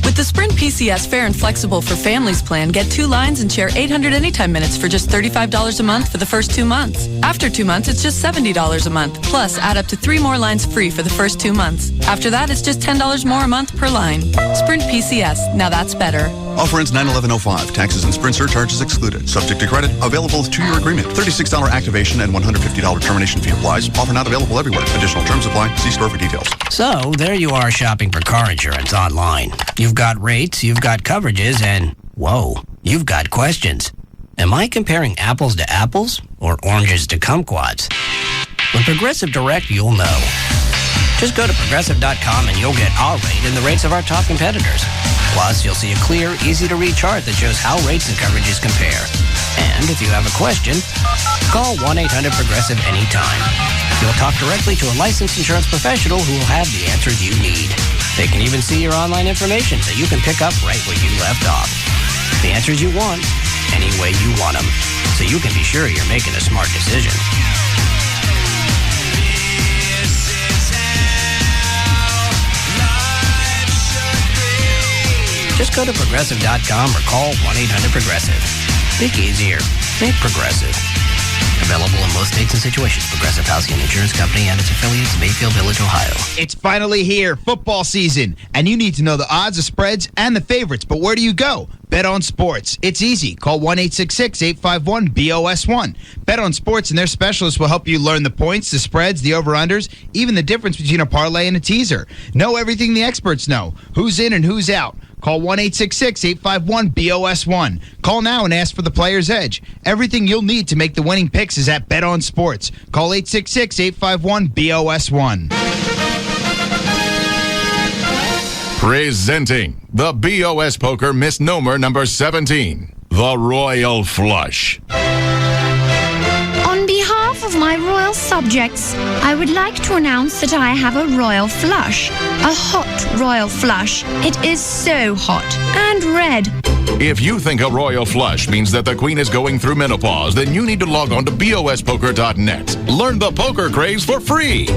With the Sprint PCS Fair and Flexible for Families plan, get 2 lines and share 800 anytime minutes for just $35 a month for the first 2 months. After 2 months, it's just $70 a month. Plus, add up to 3 more lines free for the first 2 months. After that, it's just $10 more a month per line. Sprint PCS. Now that's better. Offer ends 9/11/05. Taxes and Sprint surcharges excluded. Subject to credit. Available with 2-year agreement. $36 activation and $150 termination fee applies. Offer not available everywhere. Additional terms apply. See store for details. So, there you are shopping for car insurance online. You've got rates, you've got coverages, and whoa, you've got questions. Am I comparing apples to apples or oranges to kumquats? With Progressive Direct, you'll know. Just go to Progressive.com and you'll get our rate and the rates of our top competitors. Plus, you'll see a clear, easy-to-read chart that shows how rates and coverages compare. And if you have a question, call 1-800-PROGRESSIVE anytime. You'll talk directly to a licensed insurance professional who will have the answers you need. They can even see your online information so you can pick up right where you left off. The answers you want, any way you want them, so you can be sure you're making a smart decision. Just go to Progressive.com or call 1-800-PROGRESSIVE. Think easier. Think Progressive. Available in most states and situations. Progressive Housing and Insurance Company and its affiliates, Mayfield Village, Ohio. It's finally here, football season, and you need to know the odds, the spreads, and the favorites. But where do you go? Bet on Sports. It's easy. Call 1-866-851-BOS1. Bet on Sports, and their specialists will help you learn the points, the spreads, the over-unders, even the difference between a parlay and a teaser. Know everything the experts know. Who's in and who's out. Call 1-866-851-BOS1. Call now and ask for the Player's Edge. Everything you'll need to make the winning picks is at Bet on Sports. Call 866-851-BOS1. Presenting the BOS Poker misnomer number 17, the Royal Flush. On behalf of my royal subjects, I would like to announce that I have a royal flush. A hot royal flush. It is so hot and red. If you think a royal flush means that the queen is going through menopause, then you need to log on to bospoker.net. Learn the poker craze for free.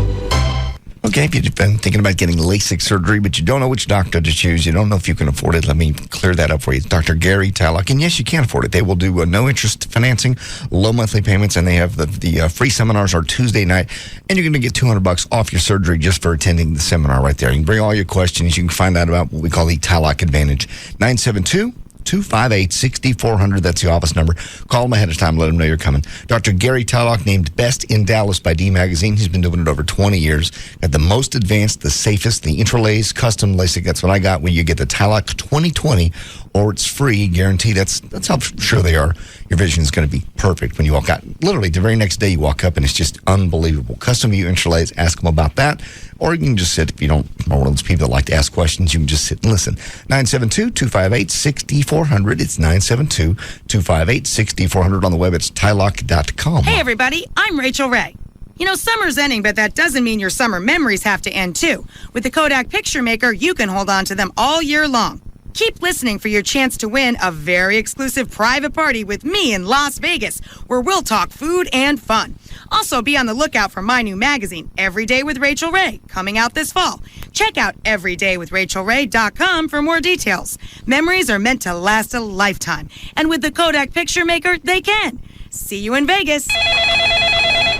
Okay, if you've been thinking about getting LASIK surgery, but you don't know which doctor to choose, you don't know if you can afford it, let me clear that up for you. It's Dr. Gary Tallock, and yes, you can afford it. They will do no-interest financing, low monthly payments, and they have the free seminars are Tuesday night, and you're going to get $200 off your surgery just for attending the seminar right there. You can bring all your questions. You can find out about what we call the Tallock Advantage. 972-258-6400. That's the office number. Call them ahead of time. Let them know you're coming. Dr. Gary Tallock, named Best in Dallas by D Magazine. He's been doing it over 20 years. Got the most advanced, the safest, the interlace, custom LASIK. That's what I got when you get the Tallock 2020, or it's free, guaranteed. That's how sure they are. Your vision is going to be perfect when you walk out. Literally, the very next day you walk up and it's just unbelievable. Custom view interlace. Ask them about that. Or you can just sit. If you don't are one of those people that like to ask questions, you can just sit and listen. 972-258-6400. It's 972-258-6400 on the web. It's Tallock.com. Hey, everybody. I'm Rachel Ray. You know, summer's ending, but that doesn't mean your summer memories have to end, too. With the Kodak Picture Maker, you can hold on to them all year long. Keep listening for your chance to win a very exclusive private party with me in Las Vegas, where we'll talk food and fun. Also, be on the lookout for my new magazine, Every Day with Rachel Ray, coming out this fall. Check out everydaywithrachelray.com for more details. Memories are meant to last a lifetime, and with the Kodak Picture Maker, they can. See you in Vegas.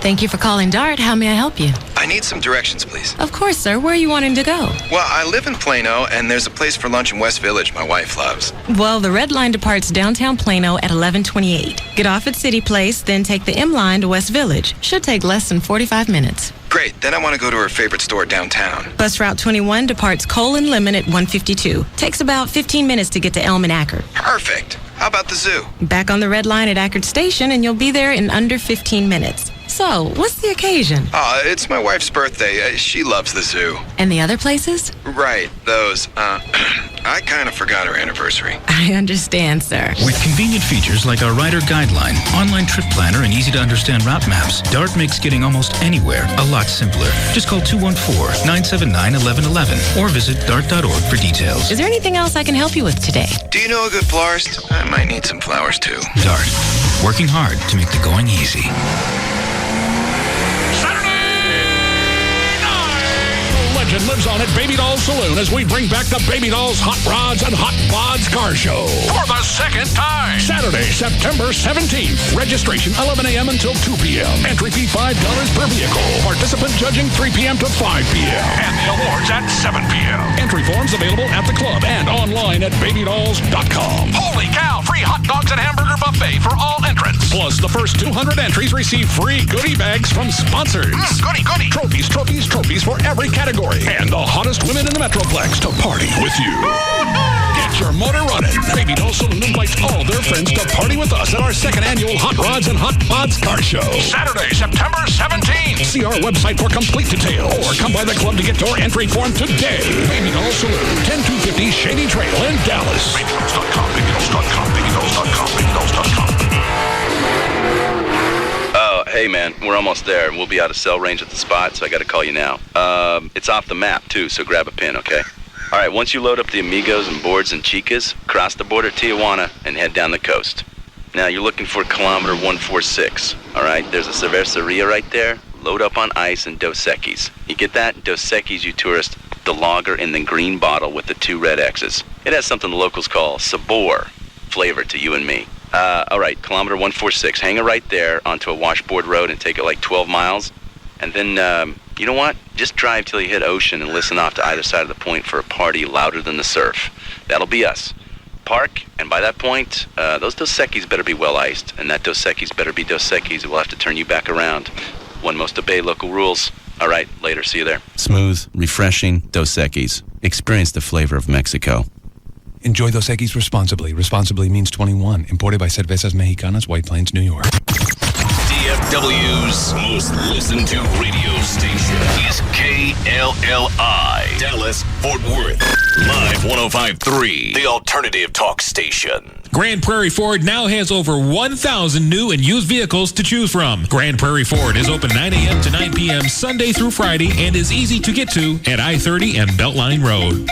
Thank you for calling DART. How may I help you? I need some directions, please. Of course, sir. Where are you wanting to go? Well, I live in Plano, and there's a place for lunch in West Village my wife loves. Well, the Red Line departs downtown Plano at 11:28. Get off at City Place, then take the M Line to West Village. Should take less than 45 minutes. Great. Then I want to go to her favorite store downtown. Bus Route 21 departs Cole and Lemon at 1:52. Takes about 15 minutes to get to Elm and Ackerd. Perfect. How about the zoo? Back on the Red Line at Ackerd Station, and you'll be there in under 15 minutes. So, what's the occasion? It's my wife's birthday. She loves the zoo. And the other places? Right, those. I kind of forgot her anniversary. I understand, sir. With convenient features like our rider guideline, online trip planner, and easy-to-understand route maps, DART makes getting almost anywhere a lot simpler. Just call 214-979-1111 or visit dart.org for details. Is there anything else I can help you with today? Do you know a good florist? I might need some flowers, too. DART. Working hard to make the going easy. Legend lives on at Baby Dolls Saloon as we bring back the Baby Dolls Hot Rods and Hot Bods Car Show for the second time. Saturday, September 17th. Registration 11 a.m. until 2 p.m. Entry fee $5 per vehicle. Participant judging 3 p.m. to 5 p.m. And the awards at 7 p.m. Entry forms available at the club and online at babydolls.com. Holy cow! Free hot dogs and hamburger buffet for all entrants. Plus, the first 200 entries receive free goodie bags from sponsors. Goodie. Trophies for every category. And the hottest women in the Metroplex to party with you. Get your motor running. Baby Doll Saloon invites all their friends to party with us us at our second annual Hot Rods and Hot Pods Car Show. Saturday, September 17th. See our website for complete details or come by the club to get your entry form today. Baby Doll Saloon, 10250 Shady Trail in Dallas. BabyDolls.com, BabyDolls.com, BabyDolls.com, BabyDolls.com. Oh, hey man, we're almost there. We'll be out of cell range at the spot, so I gotta call you now. It's off the map too, so grab a pin, okay? All right, once you load up the Amigos and Boards and Chicas, cross the border Tijuana and head down the coast. Now, you're looking for kilometer 146, all right? There's a cerveceria right there. Load up on ice and Dos Equis. You get that? Dos Equis, you tourist, the lager in the green bottle with the 2 red X's. It has something the locals call sabor, flavor to you and me. All right, kilometer 146. Hang it right there onto a washboard road and take it like 12 miles. And then, you know what? Just drive till you hit ocean and listen off to either side of the point for a party louder than the surf. That'll be us. Park, and by that point, those Dos Equis better be well iced, and that Dos Equis better be Dos Equis. We'll have to turn you back around. One must obey local rules. All right, later. See you there. Smooth, refreshing Dos Equis. Experience the flavor of Mexico. Enjoy Dos Equis responsibly. Responsibly means 21. Imported by Cervezas Mexicanas, White Plains, New York. DFW's most listened to radio station is KLLI, Dallas, Fort Worth. Live 105.3, the alternative talk station. Grand Prairie Ford now has over 1,000 new and used vehicles to choose from. Grand Prairie Ford is open 9 a.m. to 9 p.m. Sunday through Friday and is easy to get to at I-30 and Beltline Road.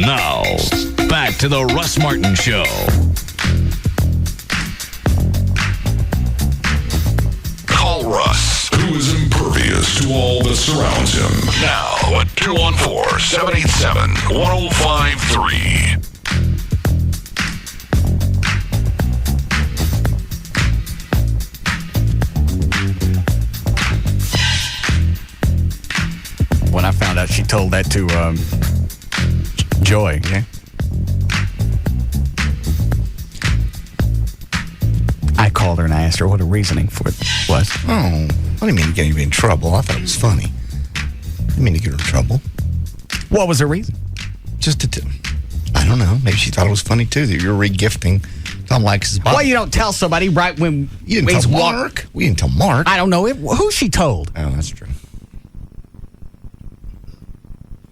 Now, back to the Russ Martin Show. Call Russ, who is impervious to all that surrounds him. Now at 214-787-1053. When I found out she told that to Joy, yeah. I called her and I asked her what her reasoning for it was. Oh, I didn't mean to get anybody in trouble. I thought it was funny. I didn't mean to get her in trouble. What was her reason? Just I don't know. Maybe she thought it was funny too that you're regifting Tom Likes' body. Well, you don't tell somebody right when you didn't tell Mark. We didn't tell Mark. I don't know who she told. Oh, that's true.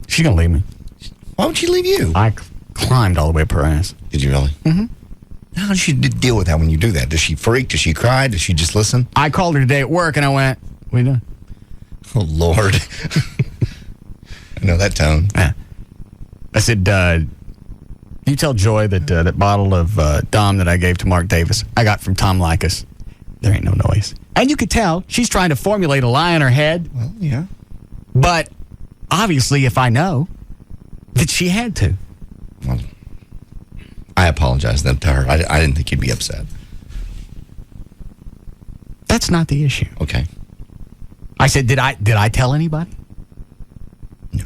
She's gonna leave me. Why would she leave you? I climbed all the way up her ass. Did you really? Mm-hmm. How does she deal with that when you do that? Does she freak? Does she cry? Does she just listen? I called her today at work and I went, what are you doing? Oh, Lord. I know that tone. Yeah. I said, you tell Joy that that bottle of Dom that I gave to Mark Davis, I got from Tom Likas. There ain't no noise. And you could tell she's trying to formulate a lie in her head. Well, yeah. But obviously, if I know, that she had to. Well, I apologize then to her. I didn't think you'd be upset. That's not the issue. Okay. I said, did I tell anybody? No.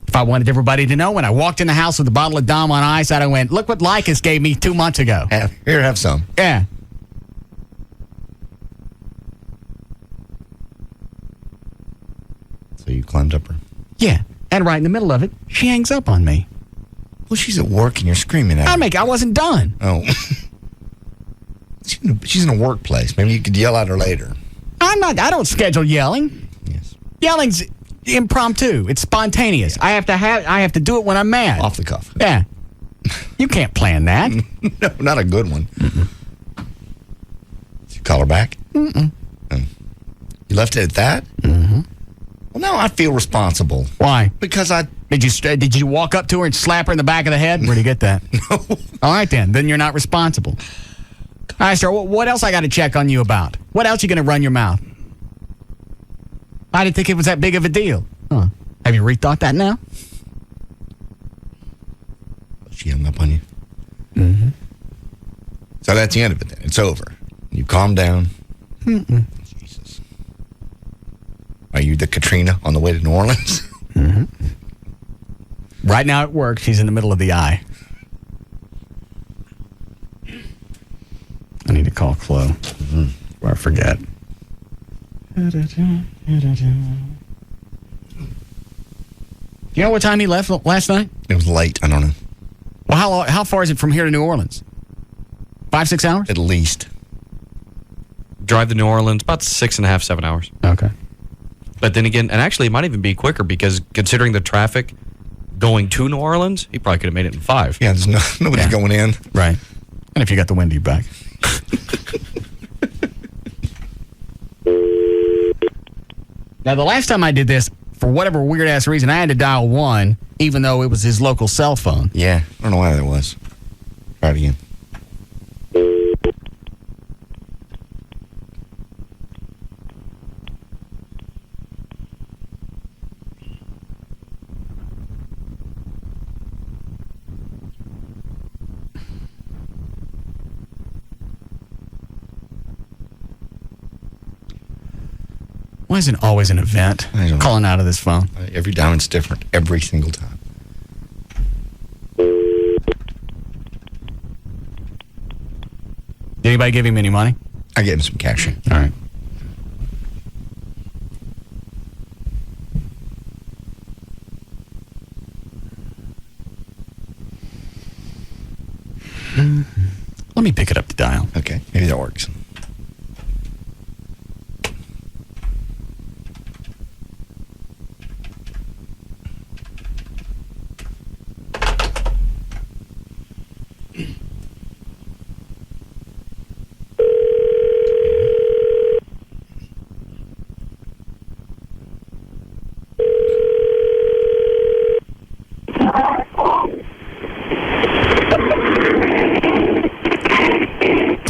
If I wanted everybody to know, when I walked in the house with a bottle of Dom on ice, I went, look what Likas gave me 2 months ago. Here, have some. Yeah. So you climbed up her? Yeah. And right in the middle of it, she hangs up on me. Well, she's at work and you're screaming at her. I wasn't done. Oh. She's in a workplace. Maybe you could yell at her later. I don't schedule yelling. Yes. Yelling's impromptu. It's spontaneous. Yeah. I have to do it when I'm mad. Off the cuff. Yeah. You can't plan that. No, not a good one. Mm-mm. Did you call her back? Mm-mm. You left it at that? Mm-hmm. Well, now I feel responsible. Why? Because Did you walk up to her and slap her in the back of the head? Where'd you get that? No. All right, then. Then you're not responsible. All right, sir. What else I got to check on you about? What else you going to run your mouth? I didn't think it was that big of a deal. Huh. Have you rethought that now? She hung up on you? Mm-hmm. So that's the end of it then. It's over. You calm down. Mm-mm. Jesus. Are you the Katrina on the way to New Orleans? Mm-hmm. Right now at work, she's in the middle of the eye. I need to call Chloe. Mm-hmm. Or I forget. You know what time he left last night? It was late. I don't know. Well, how far is it from here to New Orleans? 5-6 hours? At least. Drive to New Orleans, about 6.5, 7 hours. Okay. But then again, and actually it might even be quicker because considering the traffic going to New Orleans, he probably could have made it in 5. Yeah, there's nobody's going in. Right. And if you got the windy back. Now, the last time I did this, for whatever weird-ass reason, I had to dial 1, even though it was his local cell phone. Yeah, I don't know why that was. Try it again. Why is it always an event calling out of this phone? Every diamond's different. Every single time. Did anybody give him any money? I gave him some cash. All right. Let me pick it up to dial. Okay, maybe that works.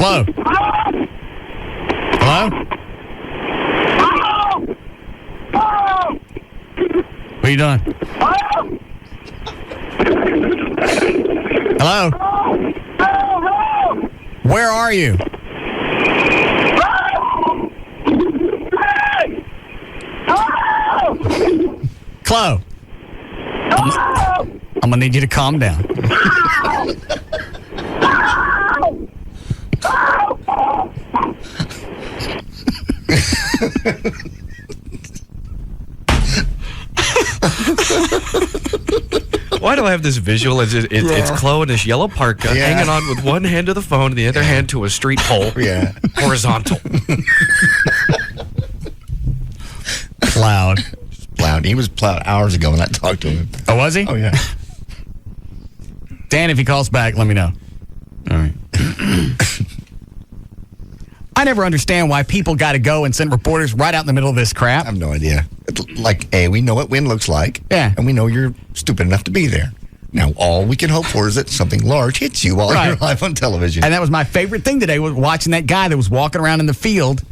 Hello? Hello? What are you doing? Hello? Where are you? Chloe. I'm gonna need you to calm down. Why do I have this visual? It's Chloe in this yellow parka, hanging on with one hand to the phone and the other hand to a street pole. Yeah. Horizontal. Plowed. Plowed. He was plowed hours ago when I talked to him. Oh, was he? Oh, yeah. Dan, if he calls back, let me know. All right. I never understand why people got to go and send reporters right out in the middle of this crap. I have no idea. Like, A, we know what wind looks like. Yeah. And we know you're stupid enough to be there. Now, all we can hope for is that something large hits you while you're live on television. And that was my favorite thing today, was watching that guy that was walking around in the field,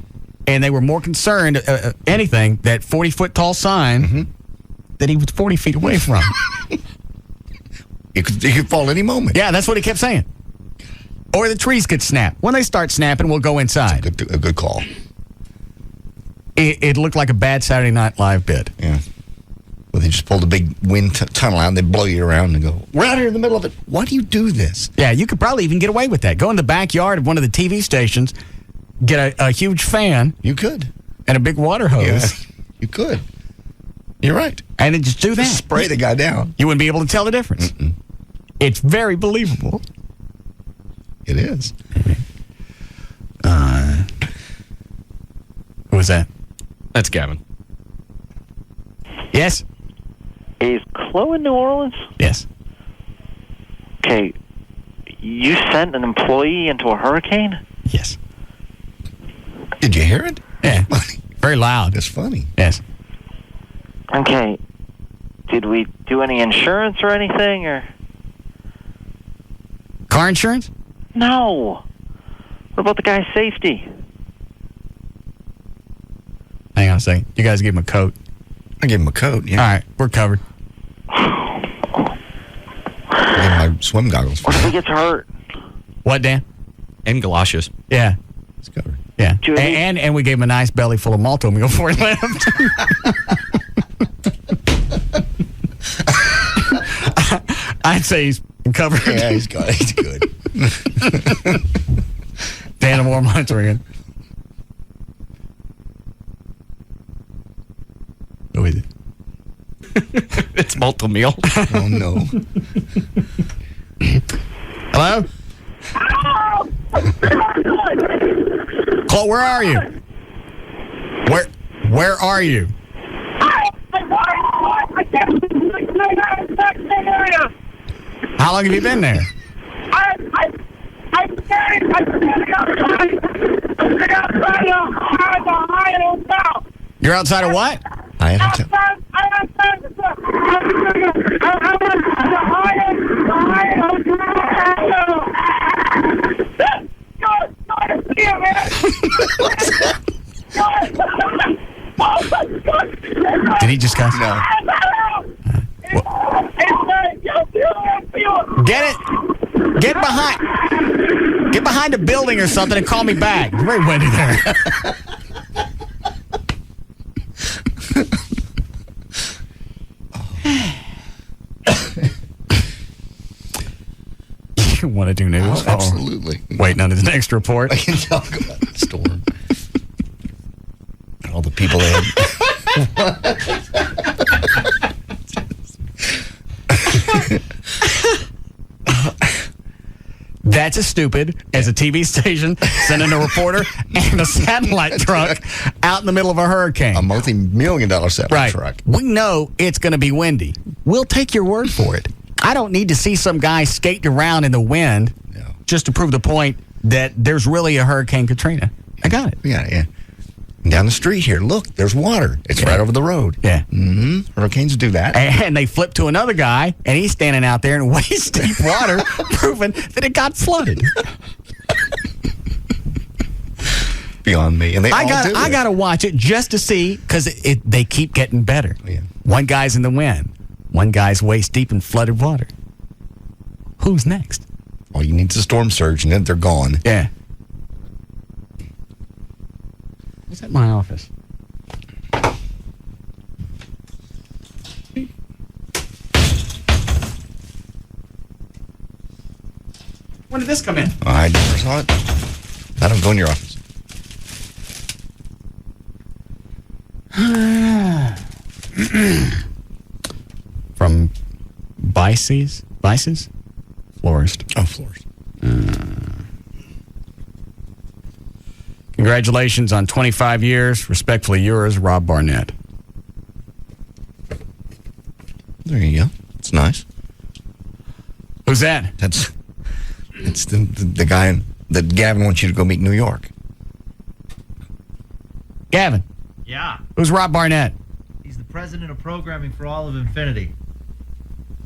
and they were more concerned, anything, that 40-foot tall sign that he was 40 feet away from. It could fall any moment. Yeah, that's what he kept saying. Or the trees could snap. When they start snapping, we'll go inside. A good call. It looked like a bad Saturday Night Live bit. Yeah. Well, they just pulled a big wind tunnel out and they blow you around and go, we're out here in the middle of it. Why do you do this? Yeah, you could probably even get away with that. Go in the backyard of one of the TV stations, get a huge fan. You could. And a big water hose. Yeah, you could. You're right. And then just do that. Just spray the guy down. You wouldn't be able to tell the difference. It's very believable. It is. Who was that? That's Gavin. Yes? Is Chloe in New Orleans? Yes. Okay. You sent an employee into a hurricane? Yes. Did you hear it? Yeah. Very loud. It's funny. Yes. Okay. Did we do any insurance or anything, or? Car insurance? No. What about the guy's safety? Hang on a second. You guys give him a coat. I gave him a coat, yeah. All right. We're covered. I gave him my swim goggles. What if he gets hurt? What, Dan? And galoshes. Yeah. It's covered. Yeah. And we gave him a nice belly full of malto meal before he left. I'd say he's covered. Yeah, he's good. He's good. Dan, the warm lights ringing. It's multi-meal. Oh, no. Hello? Cole, where are you? Where are you? How long have you been there? You're outside of what? Did he just cuss? No. Get it. Get behind a building or something and call me back. It's very windy there. You want to do news? Oh, absolutely. Waiting on his next report. I can talk about the storm. And all the people they That's as stupid as a TV station sending a reporter and a satellite truck out in the middle of a hurricane. A multi-million-dollar satellite truck. We know it's going to be windy. We'll take your word for it. I don't need to see some guy skating around in the wind just to prove the point that there's really a Hurricane Katrina. I got it. Yeah. Down the street here, look, there's water. It's right over the road. Yeah. Mm-hmm. Hurricanes do that. And they flip to another guy, and he's standing out there in waist deep water, proving that it got flooded. Beyond me. And they I got to watch it just to see, because they keep getting better. Yeah. One guy's in the wind. One guy's waist deep in flooded water. Who's next? All you need is a storm surge, and then they're gone. Yeah. What's at my office? When did this come in? I never saw it. I don't go in your office. From Bices? Florist. Oh, florist. Congratulations on 25 years. Respectfully yours, Rob Barnett. There you go. It's nice. Who's that? It's the guy that Gavin wants you to go meet in New York. Gavin. Yeah. Who's Rob Barnett? He's the president of programming for all of Infinity.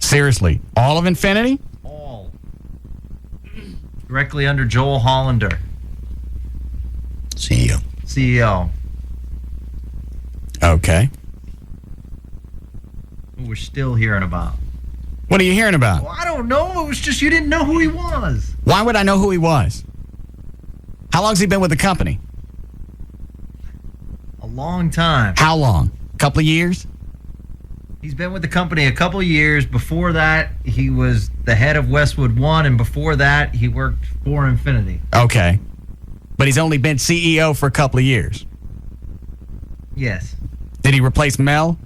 Seriously, all of Infinity? All. Directly under Joel Hollander. CEO. Okay. Who we're still hearing about. What are you hearing about? Well, I don't know. It was just you didn't know who he was. Why would I know who he was? How long's he been with the company? A long time. How long? A couple of years? He's been with the company a couple of years. Before that, he was the head of Westwood One, and before that, he worked for Infinity. Okay. But he's only been CEO for a couple of years. Yes. Did he replace Mel?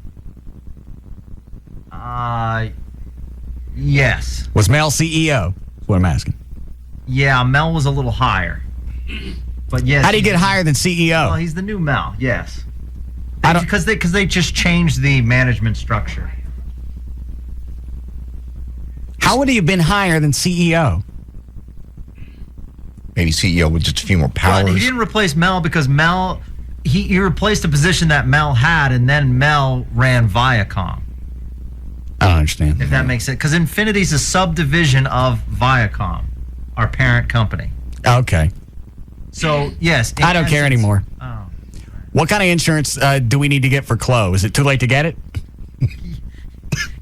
Yes. Was Mel CEO? That's what I'm asking. Yeah, Mel was a little higher. But yes. How do you get higher than CEO? Well, he's the new Mel, yes. Because they just changed the management structure. How would he have been higher than CEO? Maybe CEO with just a few more powers. Well, he didn't replace Mel because Mel, he replaced a position that Mel had, and then Mel ran Viacom. I don't understand. If that makes sense. Because Infinity's a subdivision of Viacom, our parent company. Okay. So, yes. I don't care anymore. Oh. What kind of insurance do we need to get for Chloe? Is it too late to get it?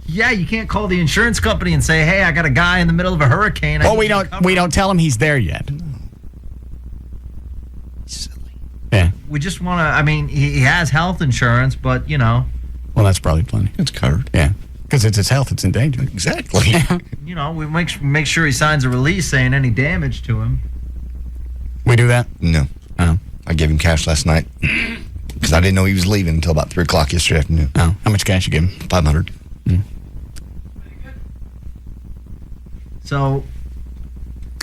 Yeah, you can't call the insurance company and say, "Hey, I got a guy in the middle of a hurricane." We don't tell him he's there yet. Silly. Yeah. We just want to. I mean, he has health insurance, but Well, that's probably plenty. It's covered. Yeah, because it's his health that's in danger. Exactly. We make sure he signs a release saying any damage to him. We do that? No. Oh. I gave him cash last night because because I didn't know he was leaving until about 3 o'clock yesterday afternoon. Oh, how much cash you give him? $500. So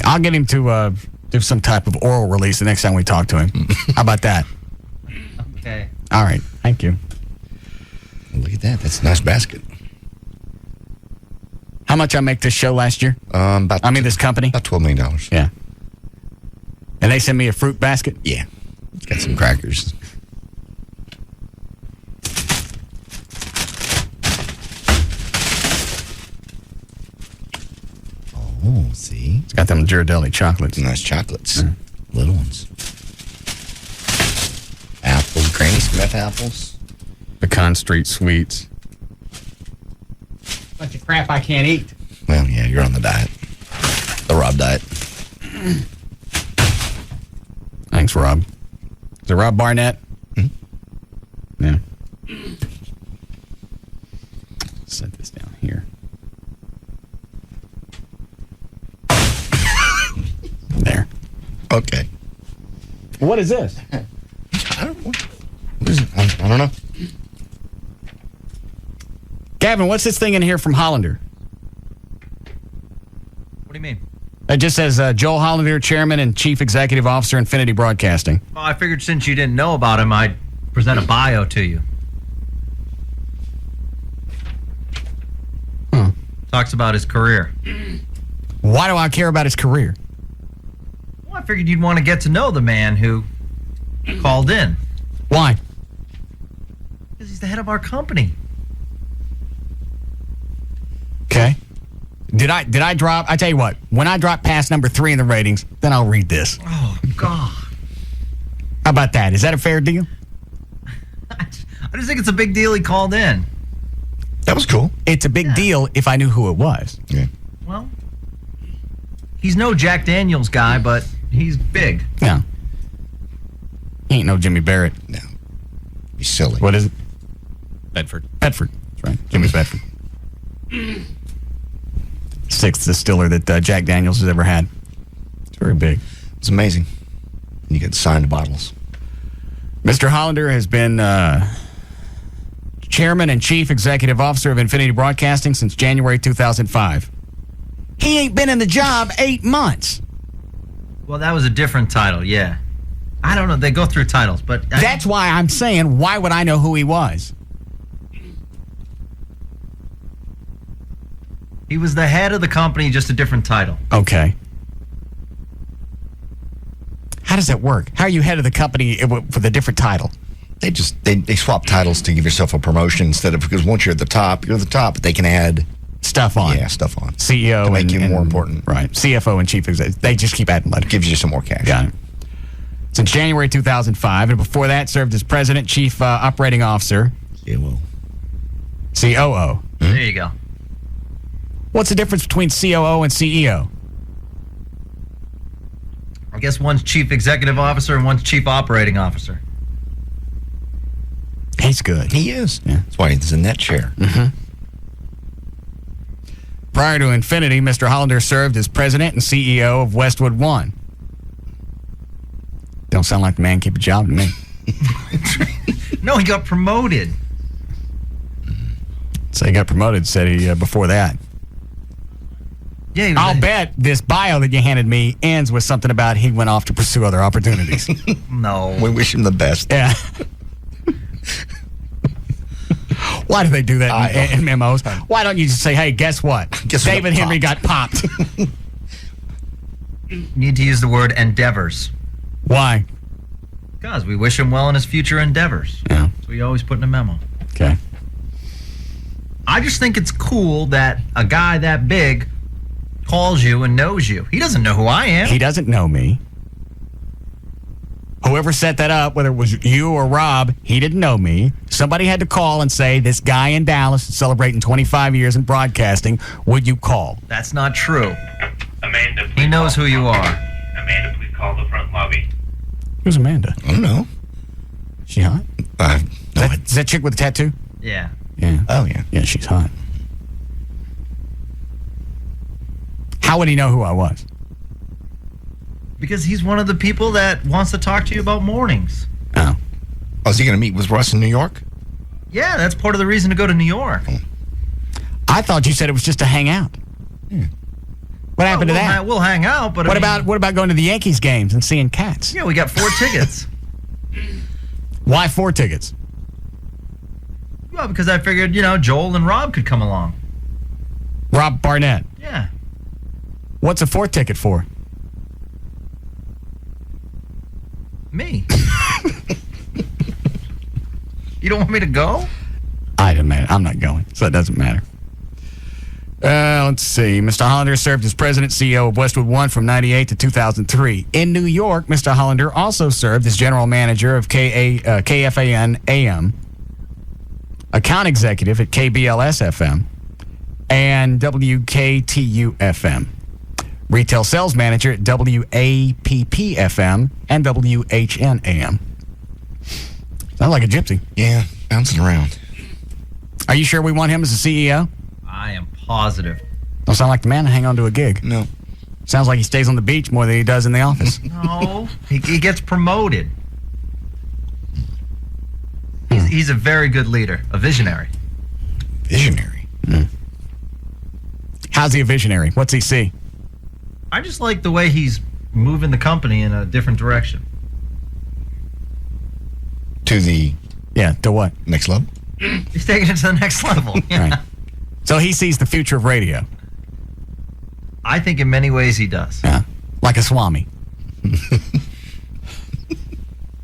I'll get him to do some type of oral release the next time we talk to him. How about that? Okay. All right. Thank you. Look at that. That's a nice basket. How much I make this show last year? This company? About $12 million. Yeah. And they send me a fruit basket? Yeah. It's got some crackers. Oh, see? It's got them Ghirardelli chocolates. Nice chocolates. Little ones. Apples. Granny Smith apples. Pecan Street sweets. Bunch of crap I can't eat. Well, yeah, you're on the diet. The Rob diet. Thanks, Rob. Is it Rob Barnett? Yeah. Set this down here. There. Okay. What is this? I don't know. What is it? I don't know. Gavin, what's this thing in here from Hollander? What do you mean? It just says Joel Hollander, Chairman and Chief Executive Officer, Infinity Broadcasting. Well, I figured since you didn't know about him, I'd present a bio to you. Talks about his career. Why do I care about his career? Well, I figured you'd want to get to know the man who called in. Why? Because he's the head of our company. Okay. Did I drop? I tell you what, when I drop past number 3 in the ratings, then I'll read this. Oh, God. How about that? Is that a fair deal? I just think it's a big deal he called in. That was cool. It's a big deal if I knew who it was. Yeah. Well, he's no Jack Daniels guy, but he's big. No. He ain't no Jimmy Barrett. No. He's silly. What is it? Bedford. Bedford. That's right. Jimmy Bedford. 6th distiller that Jack Daniels has ever had. It's very big. It's amazing. You get signed bottles. Mr. Hollander has been Chairman and Chief Executive Officer of Infinity Broadcasting since January 2005. He ain't been in the job 8 months. Well, that was a different title, yeah. I don't know. They go through titles, but... That's why I'm saying, why would I know who he was? He was the head of the company, just a different title. Okay. How does that work? How are you head of the company with a different title? They swap titles to give yourself a promotion instead of, because once you're at the top, but they can add stuff on. Yeah, stuff on. CEO to make you more important. Right. CFO and Chief Executive. They just keep adding letters. Gives you some more cash. Got it. Since January 2005, and before that served as President, Chief Operating Officer. COO. COO. There you go. What's the difference between COO and CEO? I guess one's Chief Executive Officer and one's Chief Operating Officer. He's good. He is. Yeah. That's why he's in that chair. Mm-hmm. Prior to Infinity, Mr. Hollander served as President and CEO of Westwood One. Don't sound like the man keep a job to me. No, he got promoted. So he got promoted, said he before that. Yeah, I'll bet this bio that you handed me ends with something about he went off to pursue other opportunities. No. We wish him the best. Yeah. Why do they do that in memos? Why don't you just say, hey, guess what? David Henry got popped. You need to use the word endeavors. Why? Because we wish him well in his future endeavors. Yeah. So we always put in a memo. Okay. I just think it's cool that a guy that big calls you and knows you. He doesn't know who I am. He doesn't know me. Whoever set that up, whether it was you or Rob, he didn't know me. Somebody had to call and say, this guy in Dallas is celebrating 25 years in broadcasting. Would you call? That's not true. Amanda, he knows who you are. Amanda, please call the front lobby. Who's Amanda? I don't know. She hot? Is that chick with the tattoo? Yeah. Yeah. Oh, yeah. Yeah, she's hot. How would he know who I was? Because he's one of the people that wants to talk to you about mornings. Oh. Oh, is he going to meet with Russ in New York? Yeah, that's part of the reason to go to New York. I thought you said it was just to hang out. What happened to that? We'll hang out, but what about going to the Yankees games and seeing cats? Yeah, we got 4 tickets. Why 4 tickets? Well, because I figured, Joel and Rob could come along. Rob Barnett. Yeah. What's a 4th ticket for? Me. You don't want me to go? I don't matter. I'm not going, so it doesn't matter. Let's see. Mr. Hollander served as president, CEO of Westwood One from 98 to 2003. In New York, Mr. Hollander also served as general manager of KFAN AM, account executive at KBLS FM, and WKTU FM, retail sales manager at WAPP FM and WHN AM. Sounds like a gypsy. Yeah, bouncing around. Are you sure we want him as a CEO? I am positive. Don't sound like the man to hang on to a gig. No. Sounds like he stays on the beach more than he does in the office. No, he gets promoted. He's a very good leader, a visionary. Visionary? How's he a visionary? What's he see? I just like the way he's moving the company in a different direction. To the... Yeah, to what? Next level? He's taking it to the next level. Yeah. Right. So he sees the future of radio. I think in many ways he does. Yeah. Like a Swami.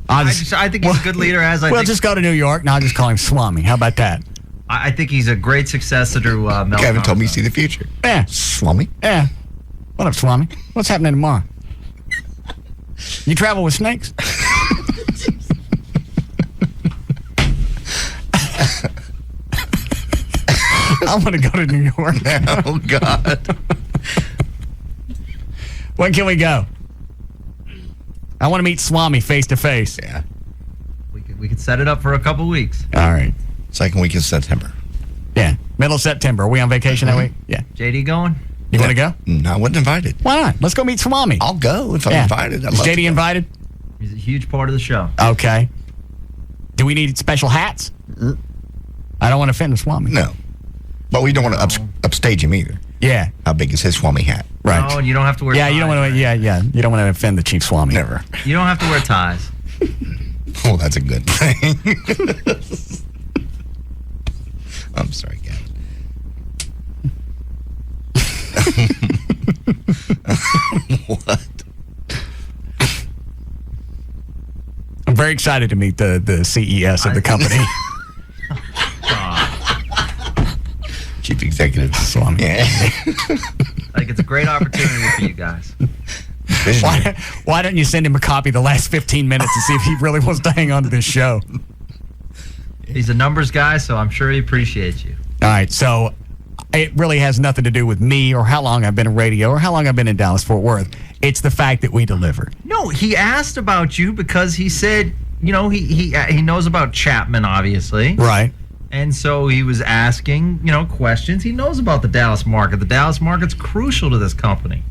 I think he's a good leader. We'll just go to New York and I'll just call him Swami. How about that? I think he's a great successor to Mel. Kevin told me you see the future. Yeah. Swami? Yeah. What up, Swami? What's happening tomorrow? You travel with snakes? I want to go to New York. Oh, God. When can we go? I want to meet Swami face to face. Yeah. We could set it up for a couple weeks. All right. Second week of September. Yeah. Middle of September. Are we on vacation that week? Yeah. JD going? You want to go? No, I wasn't invited. Why not? Let's go meet Swami. I'll go if I'm invited. Is JD invited? He's a huge part of the show. Okay. Do we need special hats? I don't want to offend the Swami. No. But we don't want to upstage him either. Yeah. How big is his Swami hat? Right. Oh, and you don't have to wear ties. You don't want to. Yeah. You don't want to offend the Chief Swami. Never. You don't have to wear ties. Oh, that's a good thing. I'm sorry, Gavin. What? I'm very excited to meet the CES of the company. Chief Executive Swami. I Yeah. think it's a great opportunity for you guys. Why don't you send him a copy the last 15 minutes and see if he really wants to hang on to this show? He's a numbers guy, so I'm sure he appreciates you. All right, so it really has nothing to do with me or how long I've been in radio or how long I've been in Dallas-Fort Worth. It's the fact that we deliver. No, he asked about you because he said, he knows about Chapman, obviously. Right. And so he was asking, questions. He knows about the Dallas market. The Dallas market's crucial to this company.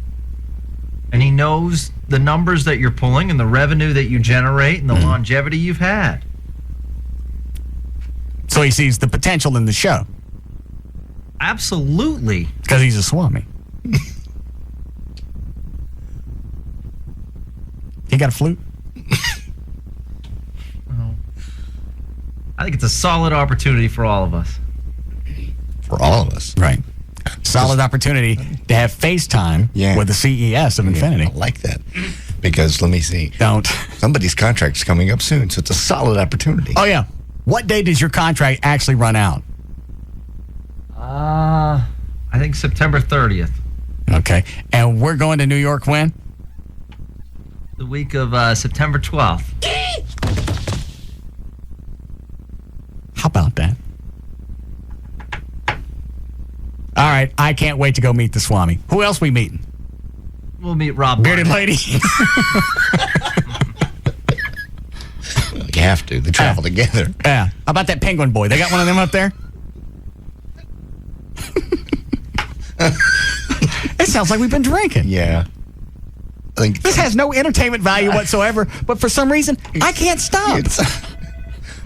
And he knows the numbers that you're pulling and the revenue that you generate and the longevity you've had. So he sees the potential in the show. Absolutely. Because he's a Swami. He got a flute? I think it's a solid opportunity for all of us. For all of us. Right. Solid opportunity to have FaceTime with the CES of Infinity. I like that. Because, let me see. Don't. Somebody's contract's coming up soon, so it's a solid opportunity. Oh, yeah. What day does your contract actually run out? I think September 30th. Okay. And we're going to New York when? The week of September 12th. How about that? All right. I can't wait to go meet the Swami. Who else we meeting? We'll meet Rob Bearded Barnett. Lady. You have to. They travel together. Yeah. How about that penguin boy? They got one of them up there? It sounds like we've been drinking. Yeah. I think this has no entertainment value whatsoever, but for some reason, I can't stop.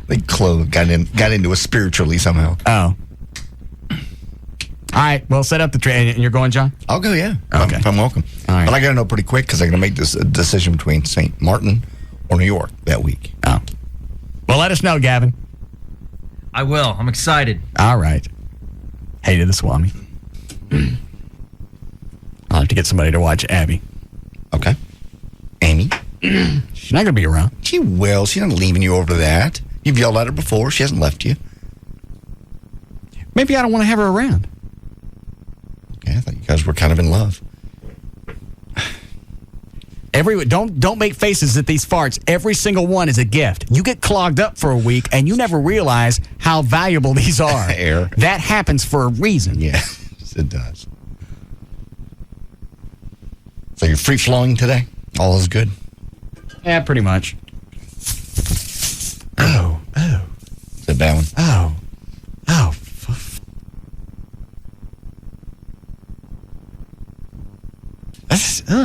think Chloe got into us spiritually somehow. Oh. All right, well, set up the train. And you're going, John? I'll go, yeah. Okay. I'm welcome. All right. But I got to know pretty quick because I got to make this decision between St. Martin or New York that week. Oh. Well, let us know, Gavin. I will. I'm excited. All right. Hey to the Swami. I'll have to get somebody to watch Abby. Okay. Amy? She's not going to be around. She will. She's not leaving you over to that. You've yelled at her before. She hasn't left you. Maybe I don't want to have her around. Okay, I thought you guys were kind of in love. Don't make faces at these farts. Every single one is a gift. You get clogged up for a week and you never realize how valuable these are. Air. That happens for a reason. Yeah, it does. So you're free flowing today? All is good? Yeah, pretty much. Oh. Is it bad one? Oh.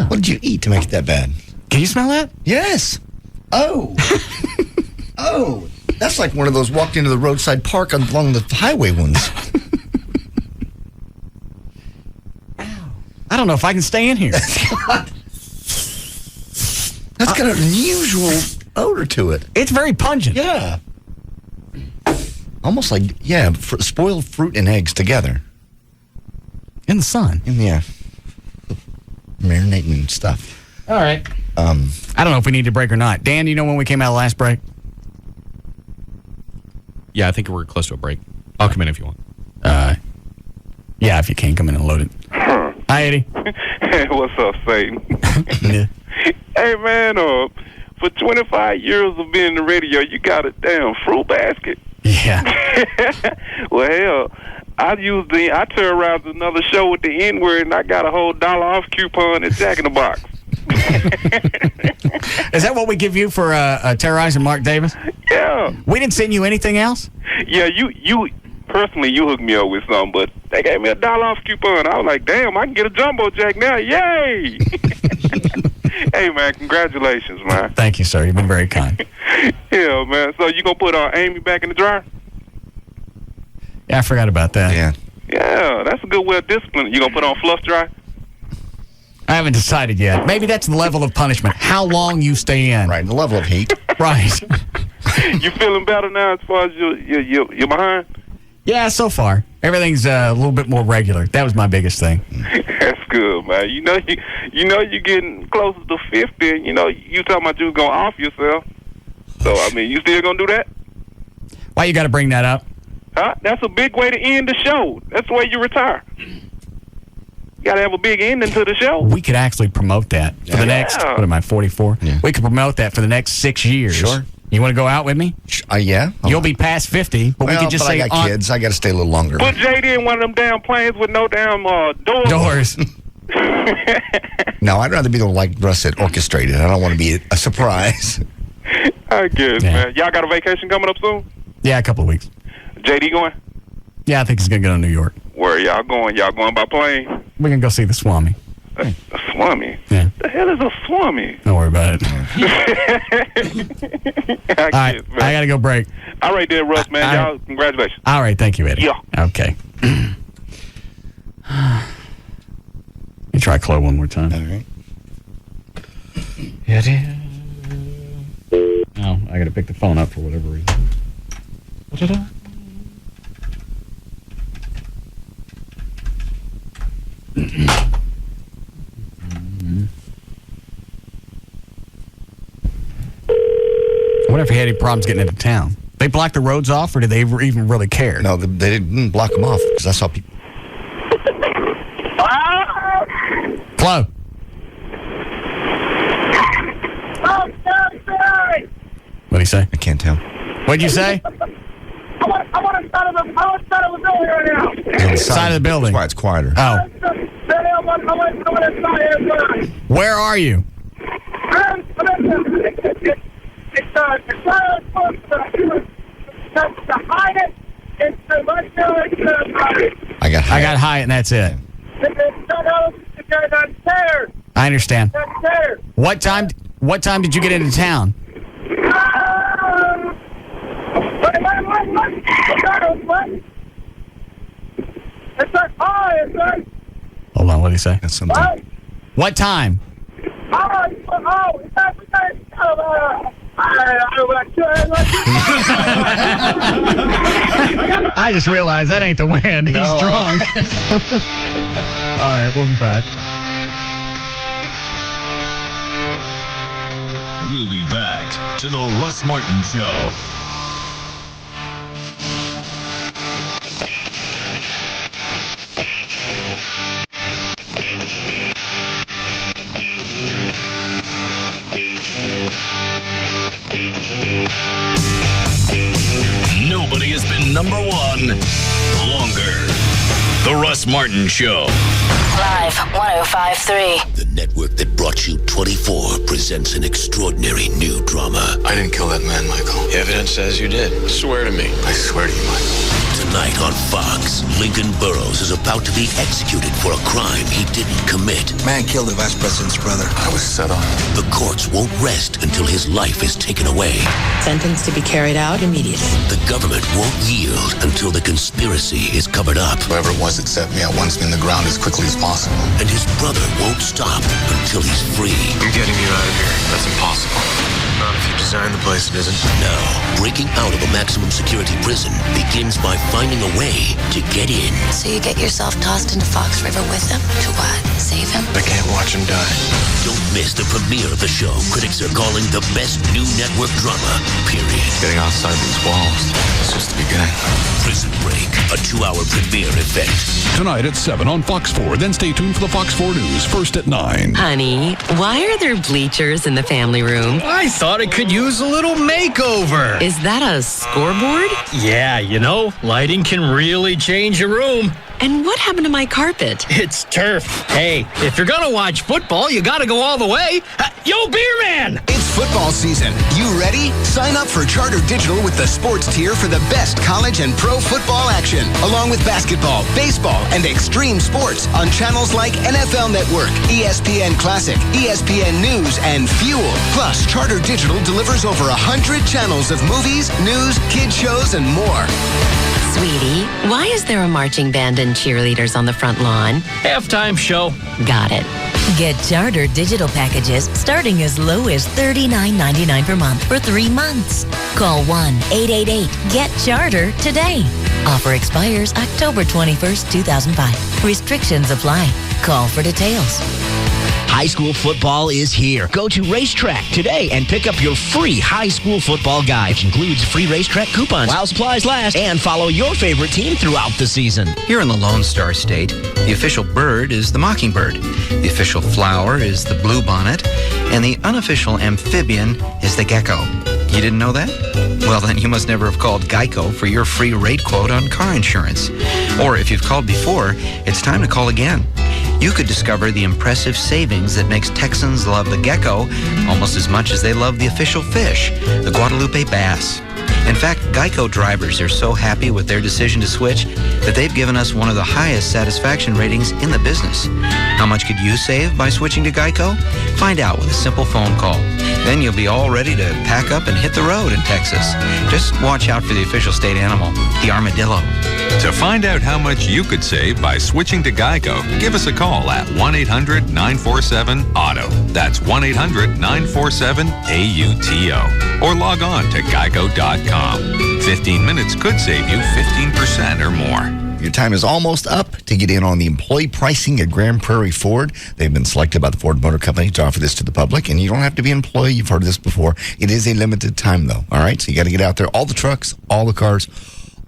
What did you eat to make it that bad? Can you smell that? Yes. Oh. Oh. That's like one of those walked into the roadside park along the highway ones. I don't know if I can stay in here. That's got an unusual odor to it. It's very pungent. Yeah. Almost like, spoiled fruit and eggs together. In the sun. Yeah. Marinating and stuff. All right. I don't know if we need to break or not. Dan, do you know when we came out of the last break? Yeah, I think we're close to a break. I'll come in if you want. Yeah, if you can, come in and load it. Hi, Eddie. Hey, what's up, Satan? Yeah. Hey, man, for 25 years of being in the radio, you got a damn fruit basket. Yeah. Well, hell, I terrorized another show with the N-word, and I got a whole $1 off coupon at Jack in the Box. Is that what we give you for terrorizing Mark Davis? Yeah. We didn't send you anything else? Yeah, you personally, you hooked me up with something, but they gave me a $1 off coupon. I was like, damn, I can get a Jumbo Jack now. Yay! Hey, man, congratulations, man. Thank you, sir. You've been very kind. Yeah, man. So you going to put Amy back in the dryer? Yeah, I forgot about that. Yeah. Yeah, that's a good way of discipline. You going to put on fluff dry? I haven't decided yet. Maybe that's the level of punishment. How long you stay in. Right, the level of heat. Right. You feeling better now as far as you're behind? Yeah, so far. Everything's a little bit more regular. That was my biggest thing. That's good, man. You know you're getting closer to 50, and you talking about you was going to off yourself. So, I mean, you still going to do that? Why you got to bring that up? Huh? That's a big way to end the show. That's the way you retire. You got to have a big ending to the show. We could actually promote that for the next, what am I, 44? Yeah. We could promote that for the next 6 years. Sure. You want to go out with me? Yeah. You'll be past 50, but we could just say... I got kids. I got to stay a little longer. Put JD in one of them damn planes with no damn doors. Doors. No, I'd rather be the one like Russ said, orchestrated. I don't want to be a surprise. I guess, man. Y'all got a vacation coming up soon? Yeah, a couple of weeks. JD going? Yeah, I think he's going to go to New York. Where y'all going? Y'all going by plane? We're going to go see the Swami. A Swami? Yeah. The hell is a Swami? Don't worry about it. All right, I got to go break. All right there, Russ, man. Y'all, congratulations. All right, thank you, Eddie. Yeah. Okay. Let me try Chloe one more time. All right. Oh, I got to pick the phone up for whatever reason. I wonder if he had any problems getting into town. They blocked the roads off, or did they even really care? No, they didn't block them off because I saw people. Chloe. What'd he say? I can't tell. What'd you say? I'm on the side of the building right now. Side of the building. That's why it's quieter. Oh. Where are you? I got Hyatt, and that's it. I understand. What time did you get into town? Hold on, what did he say? That's something. What time? I just realized that ain't the wind. He's drunk. All right, we'll be back. We'll be back to the Russ Martin Show. Nobody has been number one longer. The Russ Martin Show. Live 105.3. The network that brought you 24 presents an extraordinary new drama. I didn't kill that man, Michael. The evidence says you did. Swear to me. I swear to you, Michael. Tonight on Fox, Lincoln Burrows is about to be executed for a crime he didn't commit. Man killed the vice president's brother. I was set on it. The courts won't rest until his life is taken away. Sentence to be carried out immediately. The government won't yield until the conspiracy is covered up. Whoever it was that set me up wants me in the ground as quickly as possible. And his brother won't stop until he's free. I'm getting you out of here. That's impossible. Not if you design the place it isn't. Now, breaking out of a maximum security prison begins by finding a way to get in. So you get yourself tossed into Fox River with him? To what? Save him? I can't watch him die. Don't miss the premiere of the show critics are calling the best new network drama, period. Getting outside these walls is just the beginning. Prison Break, a 2-hour premiere event. Tonight at 7 on Fox 4. Then stay tuned for the Fox 4 News, first at 9. Honey, why are there bleachers in the family room? I thought it could use a little makeover. Is that a scoreboard? Yeah, you know, lighting can really change a room. And what happened to my carpet? It's turf. Hey, if you're gonna watch football, you gotta go all the way. Yo, Beer Man! It's football season. You ready? Sign up for Charter Digital with the sports tier for the best college and pro football action, along with basketball, baseball, and extreme sports on channels like NFL Network, ESPN Classic, ESPN News, and Fuel. Plus, Charter Digital delivers over 100 channels of movies, news, kids shows, and more. Sweetie, why is there a marching band and cheerleaders on the front lawn? Halftime show. Got it. Get Charter digital packages starting as low as $39.99 per month for 3 months. Call 1-888-GET-CHARTER today. Offer expires October 21st, 2005. Restrictions apply. Call for details. High school football is here. Go to Racetrack today and pick up your free high school football guide, which includes free racetrack coupons while supplies last, and follow your favorite team throughout the season. Here in the Lone Star State, the official bird is the mockingbird, the official flower is the bluebonnet, and the unofficial amphibian is the gecko. You didn't know that? Well, then you must never have called Geico for your free rate quote on car insurance. Or if you've called before, it's time to call again. You could discover the impressive savings that makes Texans love the gecko almost as much as they love the official fish, the Guadalupe bass. In fact, Geico drivers are so happy with their decision to switch that they've given us one of the highest satisfaction ratings in the business. How much could you save by switching to Geico? Find out with a simple phone call. Then you'll be all ready to pack up and hit the road in Texas. Just watch out for the official state animal, the armadillo. To find out how much you could save by switching to Geico, give us a call at 1-800-947-AUTO. That's 1-800-947-AUTO. Or log on to geico.com. 15 minutes could save you 15% or more. Your time is almost up to get in on the employee pricing at Grand Prairie Ford. They've been selected by the Ford Motor Company to offer this to the public, and you don't have to be an employee. You've heard this before. It is a limited time, though, all right? So you got to get out there. All the trucks, all the cars,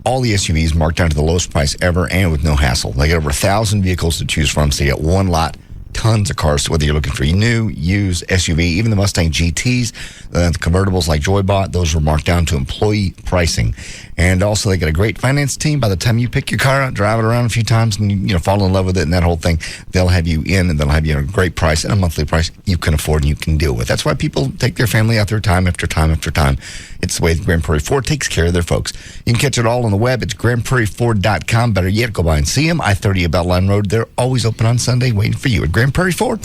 all the SUVs marked down to the lowest price ever and with no hassle. They got over 1,000 vehicles to choose from, so you get one lot. Tons of cars, whether you're looking for new, used, SUV, even the Mustang GTs, the convertibles like Joy bought, those were marked down to employee pricing. And also, they got a great finance team. By the time you pick your car out, drive it around a few times, and you fall in love with it and that whole thing, they'll have you in, and they'll have you at a great price and a monthly price you can afford and you can deal with. That's why people take their family out there time after time after time. It's the way Grand Prairie Ford takes care of their folks. You can catch it all on the web. It's grandprairieford.com. Better yet, go by and see them. I-30 at Beltline Road. They're always open on Sunday, waiting for you at Grand Prairie Ford.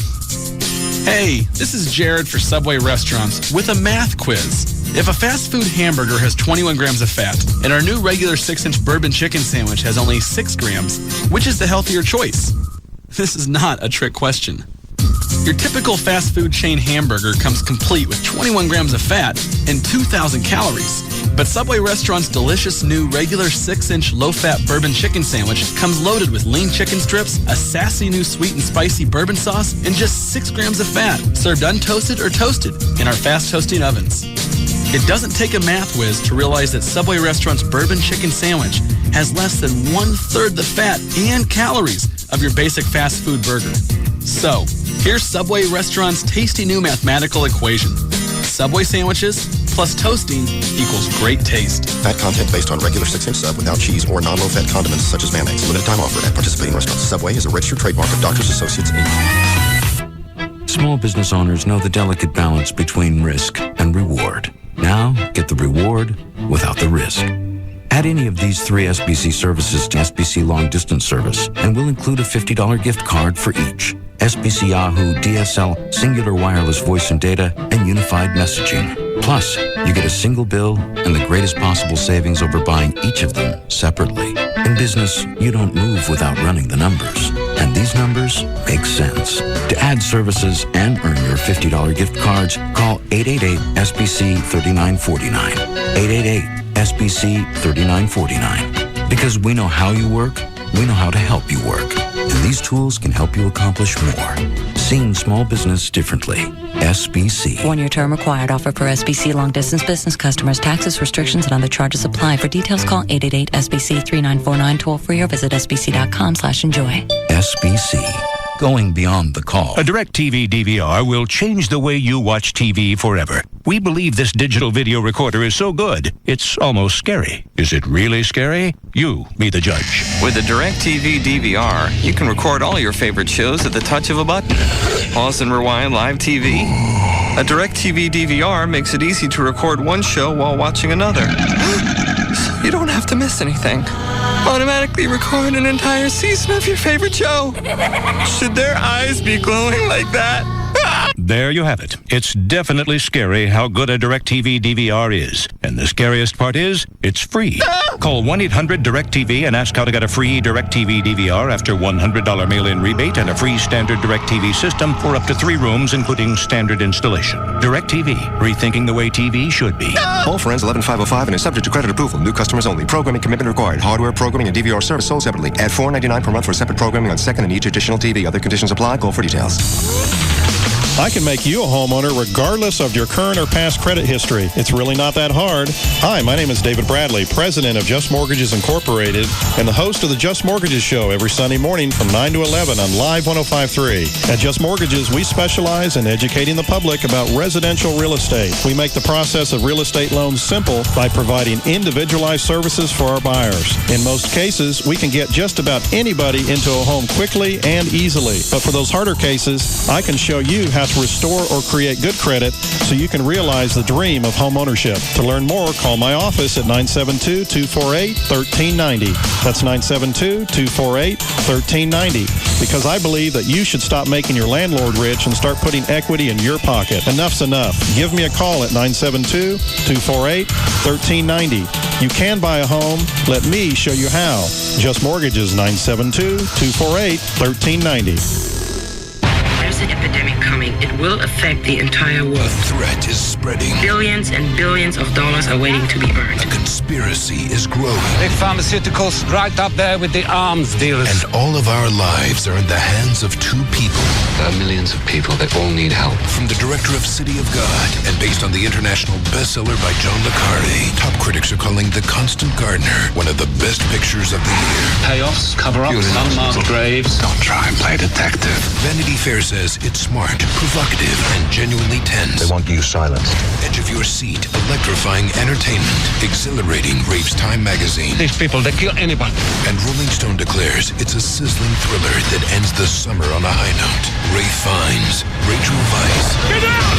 Hey, this is Jared for Subway Restaurants with a math quiz. If a fast food hamburger has 21 grams of fat and our new regular 6-inch bourbon chicken sandwich has only 6 grams, which is the healthier choice? This is not a trick question. Your typical fast food chain hamburger comes complete with 21 grams of fat and 2,000 calories. But Subway Restaurant's delicious new regular 6-inch low-fat bourbon chicken sandwich comes loaded with lean chicken strips, a sassy new sweet and spicy bourbon sauce, and just 6 grams of fat, served untoasted or toasted in our fast toasting ovens. It doesn't take a math whiz to realize that Subway Restaurant's bourbon chicken sandwich has less than 1/3 the fat and calories of your basic fast food burger. So, here's Subway Restaurant's tasty new mathematical equation. Subway sandwiches plus toasting equals great taste. Fat content based on regular 6-inch sub without cheese or non-low-fat condiments such as mayonnaise. Limited time offer at participating restaurants. Subway is a registered trademark of Doctors Associates, Inc. Small business owners know the delicate balance between risk and reward. Now, get the reward without the risk. Add any of these 3 SBC services to SBC Long Distance Service, and we'll include a $50 gift card for each. SBC Yahoo, DSL, Singular Wireless Voice and Data, and Unified Messaging. Plus, you get a single bill and the greatest possible savings over buying each of them separately. In business, you don't move without running the numbers. And these numbers make sense. To add services and earn your $50 gift cards, call 888-SBC-3949. 888-SBC-3949. Because we know how you work, we know how to help you work. And these tools can help you accomplish more. Seeing small business differently. SBC. 1-year term required. Offer for SBC long distance business customers. Taxes, restrictions, and other charges apply. For details, call 888-SBC-3949 toll free or visit sbc.com/enjoy. SBC. Going beyond the call. A DirecTV DVR will change the way you watch TV forever. We believe this digital video recorder is so good, it's almost scary. Is it really scary? You be the judge. With the DirecTV DVR, you can record all your favorite shows at the touch of a button. Pause and rewind live TV. A DirecTV DVR makes it easy to record one show while watching another. So you don't have to miss anything. Automatically record an entire season of your favorite show. Should their eyes be glowing like that? There you have it. It's definitely scary how good a DirecTV DVR is. And the scariest part is, it's free. Call 1-800-DirecTV and ask how to get a free DirecTV DVR after $100 mail-in rebate and a free standard DirecTV system for up to 3 rooms, including standard installation. DirecTV, rethinking the way TV should be. All for ends 11/5/05 and is subject to credit approval. New customers only. Programming commitment required. Hardware, programming, and DVR service sold separately. Add $4.99 per month for separate programming on second and each additional TV. Other conditions apply. Call for details. I can make you a homeowner regardless of your current or past credit history. It's really not that hard. Hi, my name is David Bradley, president of Just Mortgages Incorporated, and the host of the Just Mortgages Show every Sunday morning from 9 to 11 on Live 105.3. At Just Mortgages, we specialize in educating the public about residential real estate. We make the process of real estate loans simple by providing individualized services for our buyers. In most cases, we can get just about anybody into a home quickly and easily. But for those harder cases, I can show you how to restore or create good credit so you can realize the dream of home ownership. To learn more, call my office at 972-248-1390. That's 972-248-1390. Because I believe that you should stop making your landlord rich and start putting equity in your pocket. Enough's enough. Give me a call at 972-248-1390. You can buy a home. Let me show you how. Just Mortgages, 972-248-1390. There's an epidemic coming. It will affect the entire world. A threat is spreading. Billions and billions of dollars are waiting to be earned. A conspiracy is growing. Big pharmaceuticals right up there with the arms dealers. And all of our lives are in the hands of 2 people. There are millions of people that all need help. From the director of City of God and based on the international bestseller by John le Carré, top critics are calling The Constant Gardener one of the best pictures of the year. Payoffs, cover-ups, unmarked graves. Don't try and play detective. Vanity Fair says it's smart, provocative, and genuinely tense. They want you silenced. Edge of your seat, electrifying entertainment, exhilarating, raves Time magazine. These people, they kill anybody. And Rolling Stone declares it's a sizzling thriller that ends the summer on a high note. Ray Fiennes, Rachel Weisz. Get out!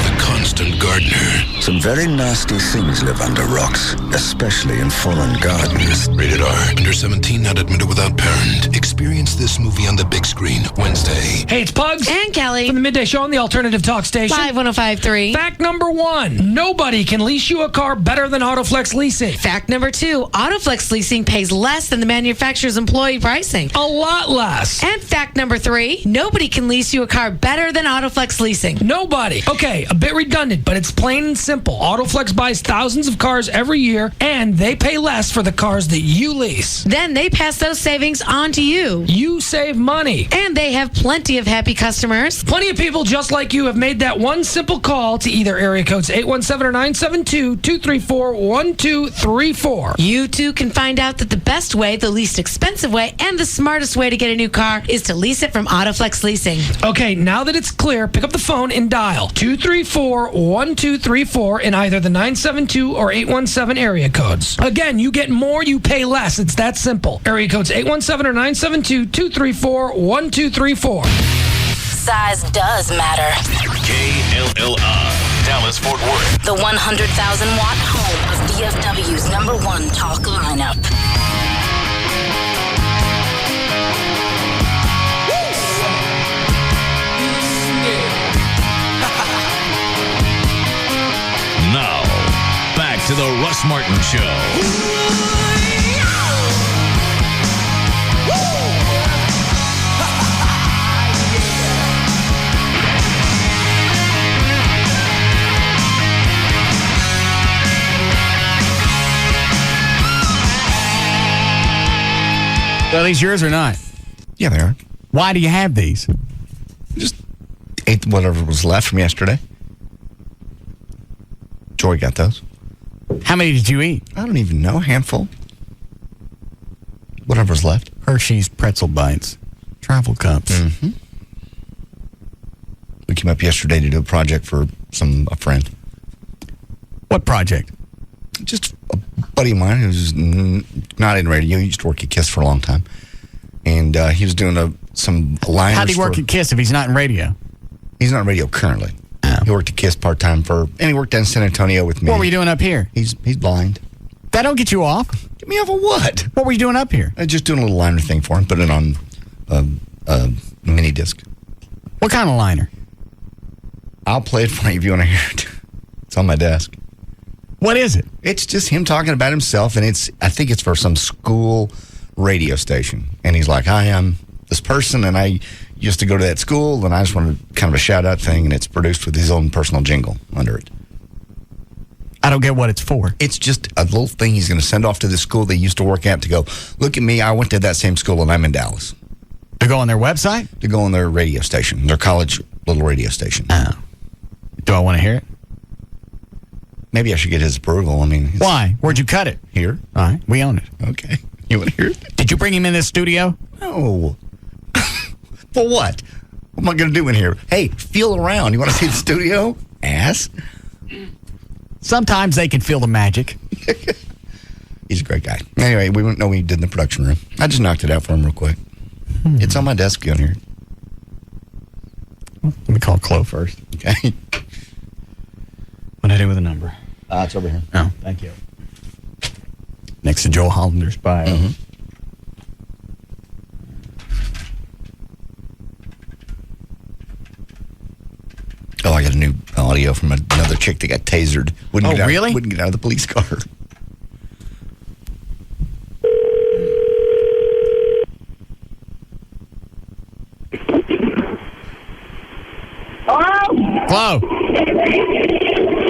The constant gardener. Some very nasty things live under rocks, especially in foreign gardens. Rated R. Under 17, not admitted without parent. Experience this movie on the big screen Wednesday. Hey, it's Pugs. And Kelly. From the Midday Show on the Alternative Talk Station. Live 105.3. Fact number 1. Nobody can lease you a car better than Autoflex Leasing. Fact number 2. Autoflex Leasing pays less than the manufacturer's employee pricing. A lot less. And fact number 3. Nobody can lease you a car better than Autoflex Leasing. Nobody. Okay, a bit redundant, but it's plain and simple. Autoflex buys thousands of cars every year, and they pay less for the cars that you lease. Then they pass those savings on to you. You save money. And they have plenty of happy customers. Plenty of people just like you have made that one simple call to either area codes 817 or 972-234-1234. You too can find out that the best way, the least expensive way, and the smartest way to get a new car is to lease it from Autoflex Leasing. Okay, now that it's clear, pick up the phone and dial 234-1234 in either the 972 or 817 area codes. Again, you get more, you pay less. It's that simple. Area codes 817 or 972-234-1234. Size does matter. KLLI, Dallas, Fort Worth. The 100,000-watt home of DFW's #1 talk lineup. Now, back to the Russ Martin Show. Are these yours or not? Yeah, they are. Why do you have these? Just ate whatever was left from yesterday. Joy got those. How many did you eat? I don't even know. A handful. Whatever's left. Hershey's Pretzel Bites. Travel cups. Mm-hmm. We came up yesterday to do a project for a friend. What project? Just a buddy of mine who's not in radio. He used to work at KISS for a long time. And he was doing some liners. How'd he work at KISS if he's not in radio? He's not in radio currently. Oh. He worked at KISS part-time and he worked down in San Antonio with me. What were you doing up here? He's blind. That don't get you off. Get me off of what? What were you doing up here? Just doing a little liner thing for him, putting it on a mini disc. What kind of liner? I'll play it for you if you want to hear it. It's on my desk. What is it? It's just him talking about himself, and I think it's for some school radio station. And he's like, I am this person, and I used to go to that school, and I just wanted kind of a shout-out thing, and it's produced with his own personal jingle under it. I don't get what it's for. It's just a little thing he's going to send off to the school they used to work at to go, look at me, I went to that same school, and I'm in Dallas. To go on their website? To go on their radio station, their college little radio station. Oh. Do I want to hear it? Maybe I should get his approval. I mean, why? Where'd you cut it? Here. All right, we own it. Okay. You want to hear it? Did you bring him in this studio? No. For what? What am I going to do in here? Hey, feel around. You want to see the studio? Ass. Sometimes they can feel the magic. He's a great guy. Anyway, we went. No, we did in the production room. I just knocked it out for him real quick. It's on my desk down here. Let me call Chloe first. Okay. What'd I do with the number? It's over here. Oh, thank you. Next to Joel Hollander's bio. Mm-hmm. Oh, I got a new audio from another chick that got tasered. Really? Wouldn't get out of the police car. Hello?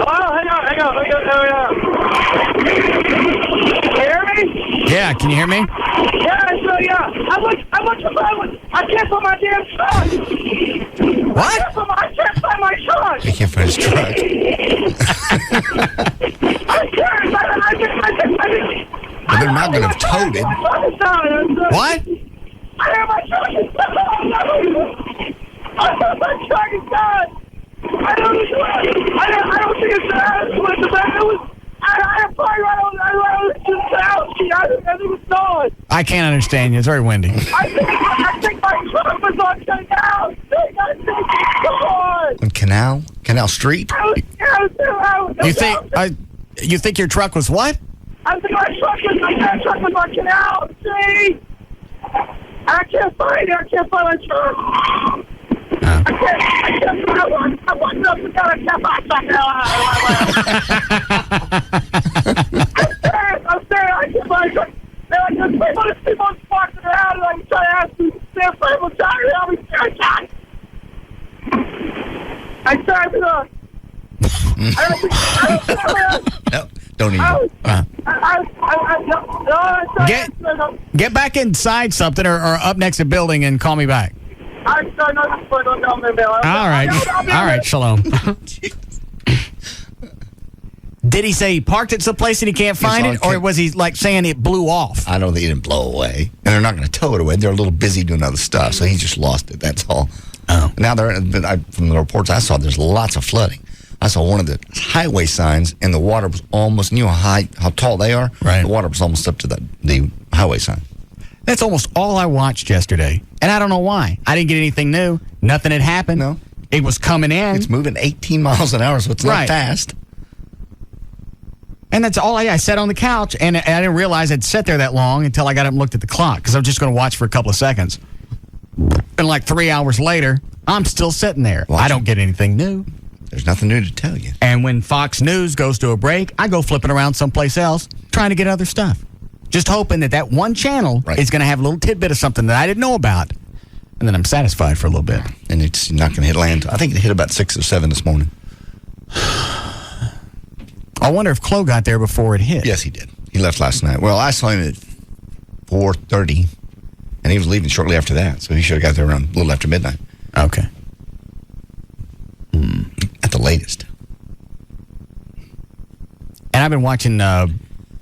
Oh, hang on. Can you hear me? Yeah, can you hear me? Yeah, sure, yeah. I can't find my damn truck. What? I can't find my truck. He can't find his truck. I'm serious. Well, they're not going to have towed it. What? I have my truck is done. My truck is done. I don't think it's I have fire right on the house. I think it's gone. I can't understand you. It's very windy. I think my truck was on Canal. Come on. On Canal Street? You think your truck was what? I think my truck was working out. See? I can't find it. I can't find my truck. I can't find one. I walked up and got a cap out. I'm saying I can't find it. They're like, there's people walking around and I'm trying to ask them to stand for him. I'm trying to help me. I tried to No, don't even. Get back inside something or up next to the building and call me back. All right, Shalom. Did he say he parked at some place and he can't find it, or was he like saying it blew off? I know they didn't blow away, and they're not going to tow it away. They're a little busy doing other stuff, so he just lost it. That's all. Oh. Now from the reports I saw, there's lots of flooding. I saw one of the highway signs, and the water was almost, you know how tall they are? Right. The water was almost up to the highway sign. That's almost all I watched yesterday, and I don't know why. I didn't get anything new. Nothing had happened. No. It was coming in. It's moving 18 miles an hour, so it's not fast. And that's all I sat on the couch, and I didn't realize I'd sat there that long until I got up and looked at the clock, because I was just going to watch for a couple of seconds. And like 3 hours later, I'm still sitting there. I don't get anything new. There's nothing new to tell you. And when Fox News goes to a break, I go flipping around someplace else, trying to get other stuff. Just hoping that one channel is going to have a little tidbit of something that I didn't know about. And then I'm satisfied for a little bit. And it's not going to hit land. I think it hit about 6 or 7 this morning. I wonder if Chloe got there before it hit. Yes, he did. He left last night. Well, I saw him at 4:30, and he was leaving shortly after that. So he should have got there around a little after midnight. Okay. At the latest. And I've been watching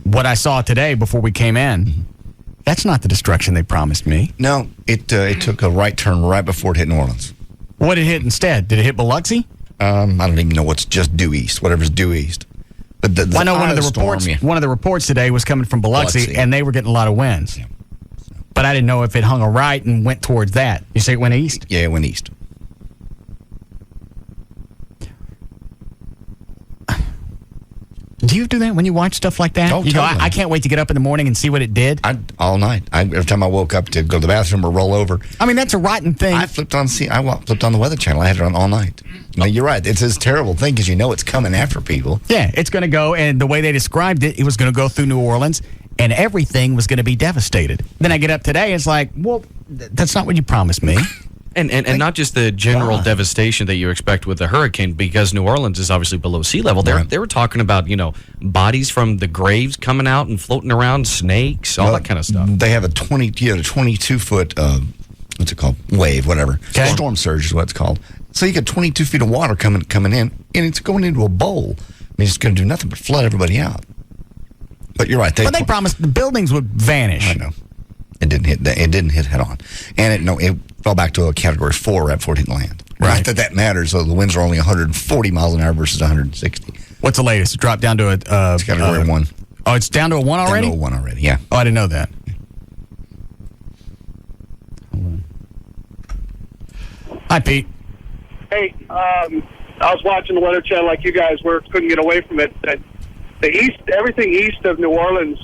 what I saw today before we came in. That's not the destruction they promised me. No, it took a right turn right before it hit New Orleans. What did it hit instead? Did it hit Biloxi? I don't even know what's just due east, whatever's due east. But I know one of the reports today was coming from Biloxi, and they were getting a lot of winds. Yeah. But I didn't know if it hung a right and went towards that. You say it went east? Yeah, it went east. Do you do that when you watch stuff like that? Oh, you totally. go, I can't wait to get up in the morning and see what it did. All night. Every time I woke up to go to the bathroom or roll over. I mean, that's a rotten thing. I flipped on the Weather Channel. I had it on all night. No, you're right. It's this terrible thing because you know it's coming after people. Yeah, it's going to go, and the way they described it, it was going to go through New Orleans, and everything was going to be devastated. Then I get up today, it's like, well, that's not what you promised me. And not just the general devastation that you expect with the hurricane, because New Orleans is obviously below sea level. They were talking about, bodies from the graves coming out and floating around, snakes, all that kind of stuff. They have a 22-foot, what's it called? Wave, whatever. Okay. Storm surge is what it's called. So you got 22 feet of water coming in, and it's going into a bowl. I mean, it's going to do nothing but flood everybody out. But you're right. They promised the buildings would vanish. I know. It didn't hit head on, and it fell back to a Category 4 right before it hit land. Right. Not that matters. So the winds are only 140 miles an hour versus 160. What's the latest? It dropped down to it's Category 1. Oh, it's down to a 1 already? Down to a 1 already. Yeah. Oh, I didn't know that. Hi, Pete. Hey, I was watching the Weather Channel like you guys were. Couldn't get away from it. Everything east of New Orleans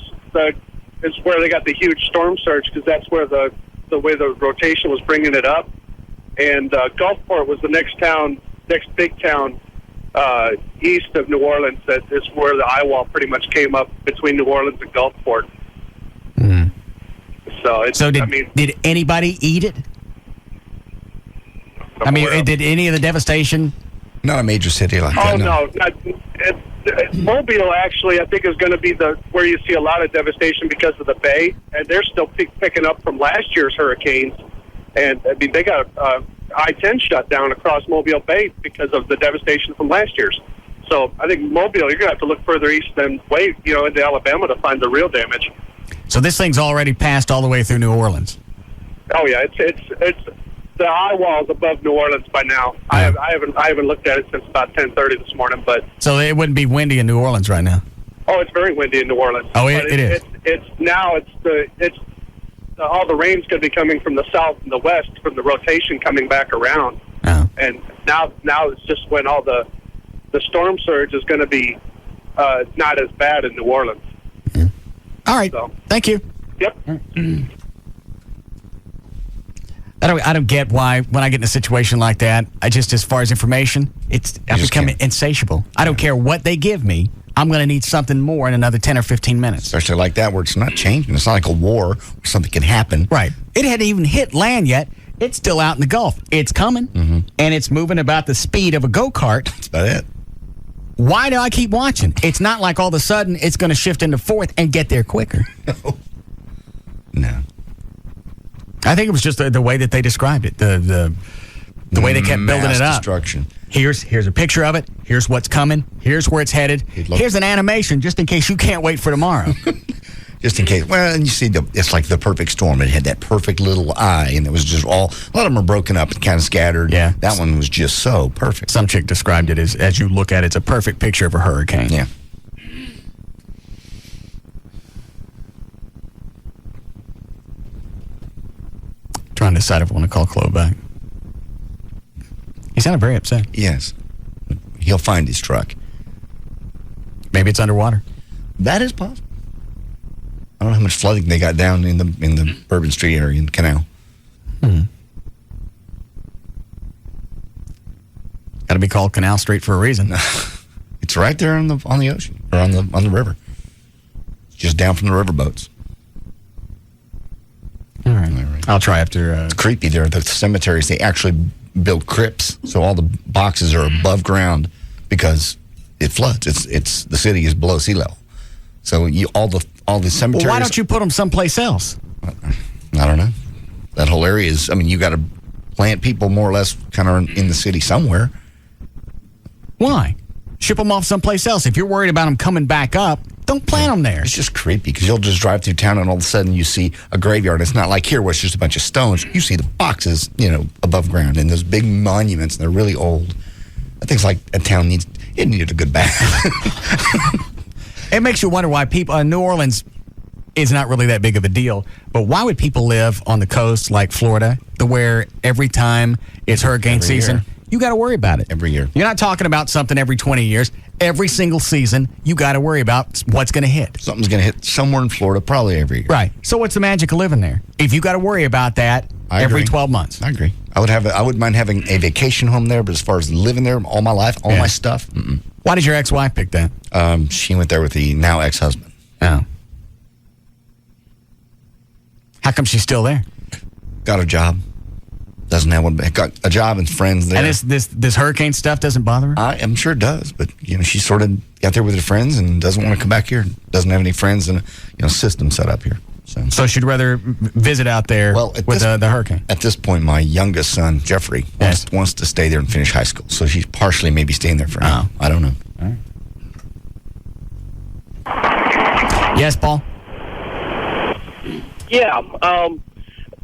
is where they got the huge storm surge, because that's where the way the rotation was bringing it up. And Gulfport was the next big town east of New Orleans. That is where the eye wall pretty much came up between New Orleans and Gulfport. Mm. So did anybody eat it? I mean, did any of the devastation? Not a major city like that. No. Mobile actually, I think, is going to be where you see a lot of devastation because of the bay, and they're still picking up from last year's hurricanes. And I mean, they got I-10 shut down across Mobile Bay because of the devastation from last year's. So I think Mobile, you're going to have to look further east than into Alabama to find the real damage. So this thing's already passed all the way through New Orleans. Oh yeah, it's the eye wall's above New Orleans by now. I haven't looked at it since about 10:30 this morning, but so it wouldn't be windy in New Orleans right now. Oh, it's very windy in New Orleans. Oh, it is. It's all the rain's going to be coming from the south and the west from the rotation coming back around. Oh. And now it's just when all the storm surge is going to be not as bad in New Orleans. All right. Thank you. Yep. I don't get why when I get in a situation like that, I just, as far as information, I become insatiable. I don't care what they give me. I'm going to need something more in another 10 or 15 minutes. Especially like that where it's not changing. It's not like a war where something can happen. Right. It hadn't even hit land yet. It's still out in the Gulf. It's coming, and it's moving about the speed of a go-kart. That's about it. Why do I keep watching? It's not like all of a sudden it's going to shift into fourth and get there quicker. No. I think it was just the way that they described it, the way they kept building it up. Destruction. Here's a picture of it. Here's what's coming. Here's where it's headed. Here's an animation just in case you can't wait for tomorrow. Just in case. Well, and you see, it's like the perfect storm. It had that perfect little eye, and it was just a lot of them are broken up and kind of scattered. Yeah. That one was just so perfect. Some chick described it as you look at it, it's a perfect picture of a hurricane. Yeah. Trying to decide if I want to call Chloe back. He sounded very upset. Yes. He'll find his truck. Maybe it's underwater. That is possible. I don't know how much flooding they got down in the Bourbon Street area in the canal. Got to be called Canal Street for a reason. It's right there on the ocean or on the river. Just down from the riverboats. All right. I'll try after. It's creepy there. The cemeteries, they actually build crypts, so all the boxes are above ground because it floods. It's the city is below sea level, so all the cemeteries. Well, why don't you put them someplace else? I don't know. That whole area is. I mean, you got to plant people more or less kind of in the city somewhere. Why? Ship them off someplace else. If you're worried about them coming back up, don't plant them there. It's just creepy because you'll just drive through town and all of a sudden you see a graveyard. It's not like here where it's just a bunch of stones. You see the boxes, above ground and those big monuments, and they're really old. I think it's like a town needed a good bath. It makes you wonder why people New Orleans is not really that big of a deal, but why would people live on the coast like Florida, where every time it's hurricane season, you got to worry about it every year? You're not talking about something every 20 years. Every single season, you got to worry about what's going to hit. Something's going to hit somewhere in Florida, probably every year. Right. So what's the magic of living there? If you got to worry about that every 12 months. I agree. I wouldn't mind having a vacation home there, but as far as living there all my life, all my stuff. Why did your ex-wife pick that? She went there with the now ex-husband. Oh. How come she's still there? Got a job. Doesn't have one. Got a job and friends there. And this hurricane stuff doesn't bother her? I'm sure it does, but she sort of got there with her friends and doesn't want to come back here. Doesn't have any friends and system set up here. So she'd rather visit out there with the hurricane. At this point, my youngest son Jeffrey wants to stay there and finish high school, so she's partially maybe staying there for now. I don't know. All right. Yes, Paul. Yeah.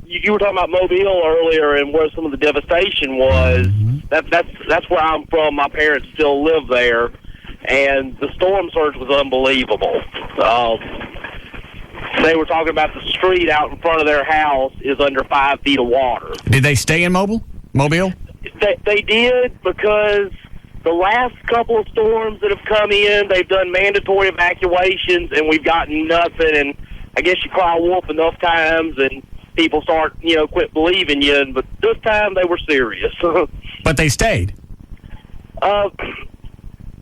You were talking about Mobile earlier and where some of the devastation was. That's where I'm from. My parents still live there, and the storm surge was unbelievable. They were talking about the street out in front of their house is under 5 feet of water. Did they stay in Mobile? They did, because the last couple of storms that have come in, they've done mandatory evacuations, and we've gotten nothing. And I guess you cry wolf enough times, and people start, quit believing you. But this time they were serious. But they stayed.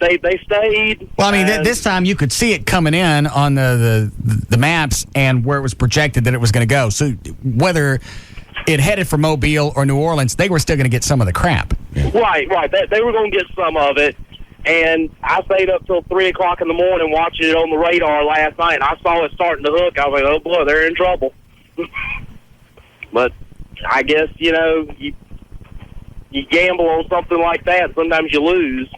They stayed. Well, I mean, this time you could see it coming in on the maps and where it was projected that it was going to go. So whether it headed for Mobile or New Orleans, they were still going to get some of the crap. Right. They were going to get some of it. And I stayed up till 3 o'clock in the morning watching it on the radar last night, and I saw it starting to hook. I was like, oh, boy, they're in trouble. But I guess, you gamble on something like that. Sometimes you lose.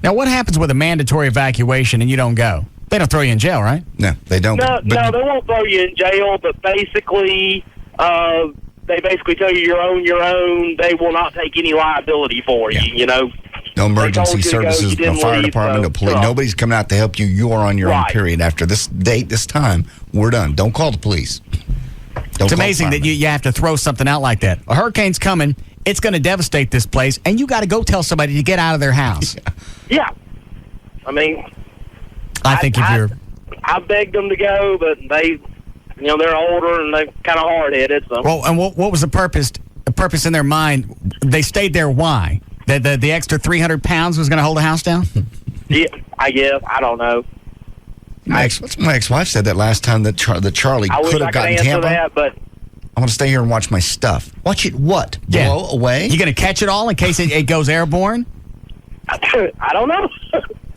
Now, what happens with a mandatory evacuation and you don't go? They don't throw you in jail, right? No, they don't. No, they won't throw you in jail, but basically, they basically tell you you're on your own. They will not take any liability for you, No emergency services, no fire department, no police. Nobody's coming out to help you. You are on your own, period. After this date, this time, we're done. Don't call the police. It's amazing that you have to throw something out like that. A hurricane's coming. It's going to devastate this place, and you got to go tell somebody to get out of their house. Yeah. I mean, I think if you're... I begged them to go, but they, they're older and they're kind of hard-headed. So. Well, and what was the purpose? The purpose in their mind, they stayed there, why? The extra 300 pounds was going to hold the house down? Yeah, I guess. I don't know. My ex-wife said that last time that Charlie could have gotten Tampa. That, but I want to stay here and watch my stuff. Watch it what? Yeah. Blow away? You going to catch it all in case it goes airborne? I don't know.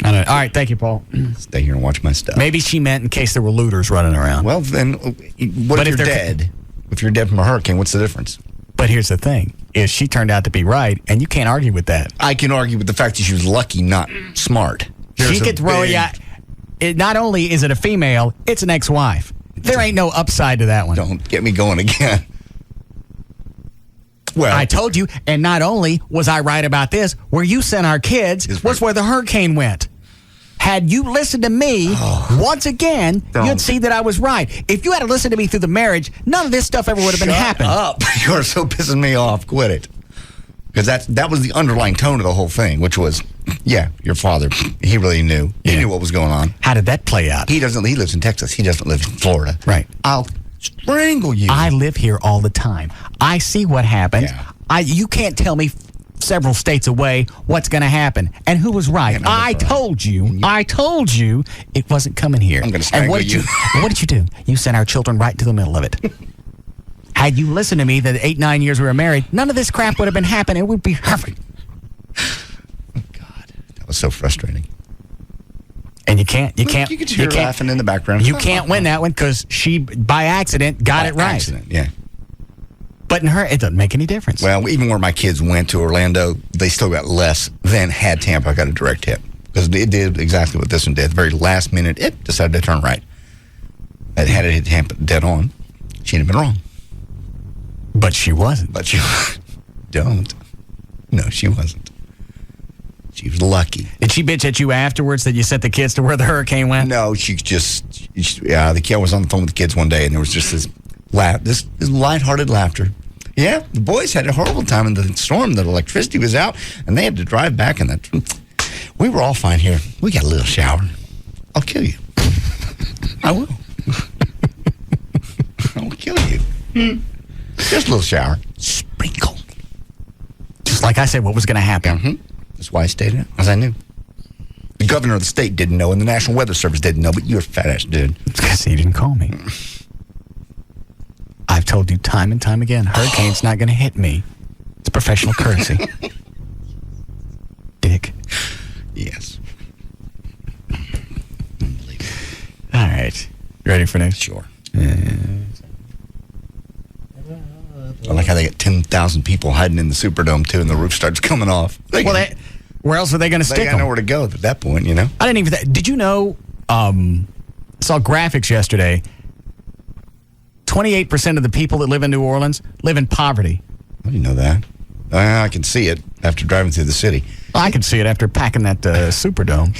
All right, thank you, Paul. Stay here and watch my stuff. Maybe she meant in case there were looters running around. Well, then, what if you're dead? If you're dead from a hurricane, what's the difference? But here's the thing, is she turned out to be right, and you can't argue with that. I can argue with the fact that she was lucky, not smart. She could throw you. Not only is it a female, it's an ex-wife. There ain't no upside to that one. Don't get me going again. Well, I told you, and not only was I right about this, where you sent our kids was where the hurricane went. Had you listened to me, once again, you'd see that I was right. If you had to listen to me through the marriage, none of this stuff ever would have been happening. Shut up. You are so pissing me off. Quit it. Because that was the underlying tone of the whole thing, which was, yeah, your father, he really knew. He knew what was going on. How did that play out? He lives in Texas. He doesn't live in Florida. Right. I'll strangle you. I live here all the time. I see what happens. Yeah. You can't tell me several states away what's going to happen. And who was right? I told you it wasn't coming here. I'm going to strangle you. What did you do? You sent our children right to the middle of it. Had you listened to me the 8-9 years we were married, none of this crap would have been happening. It would be perfect. Oh, God. That was so frustrating. And you can't. You could hear her laughing in the background. You can't win that one because she, by accident, got it right. Accident, yeah. But in her, it doesn't make any difference. Well, even where my kids went to Orlando, they still got less than had Tampa got a direct hit. Because it did exactly what this one did. The very last minute, it decided to turn right. Had it hit Tampa dead on, she'd have been wrong. But she wasn't. But she don't. No, she wasn't. She was lucky. Did she bitch at you afterwards that you sent the kids to where the hurricane went? No, the kid was on the phone with the kids one day, and there was just this lighthearted laughter. Yeah, the boys had a horrible time in the storm. The electricity was out, and they had to drive back. We were all fine here. We got a little shower. I'll kill you. I will. I will kill you. Just a little shower. Sprinkle. Just like I said, what was going to happen. Mm-hmm. That's why I stayed in it, as I knew. The governor of the state didn't know, and the National Weather Service didn't know, but you're a fat-ass dude. It's because he didn't call me. I've told you time and time again, hurricane's not going to hit me. It's professional courtesy. Dick. Yes. All right. You ready for next? Sure. I like how they get 10,000 people hiding in the Superdome, too, and the roof starts coming off. Where else are they going to stick them? They got nowhere to go at that point, you know? I didn't even... Did you know... I saw graphics yesterday. 28% of the people that live in New Orleans live in poverty. I didn't know that. I can see it after driving through the city. I can see it after packing that Superdome.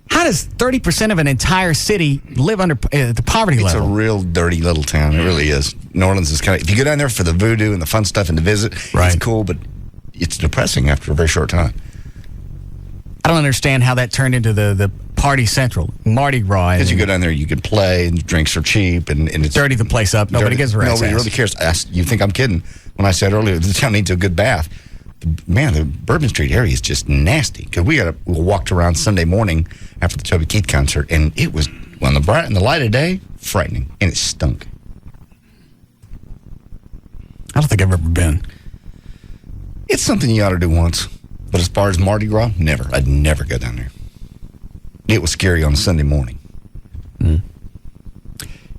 How does 30% of an entire city live under the poverty level? It's a real dirty little town. It really is. New Orleans is kind of... If you go down there for the voodoo and the fun stuff and to visit, it's cool, but it's depressing after a very short time. I don't understand how that turned into the party central, Mardi Gras. Because you go down there, you can play, and drinks are cheap, and it's... Dirty the place up. Nobody gives a rat's Nobody ass. really cares. You think I'm kidding when I said earlier the town needs a good bath. The Bourbon Street area is just nasty. Because we walked around Sunday morning after the Toby Keith concert, and it was, in the light of day, frightening, and it stunk. I don't think I've ever been. It's something you ought to do once. But as far as Mardi Gras, never. I'd never go down there. It was scary on a Sunday morning. You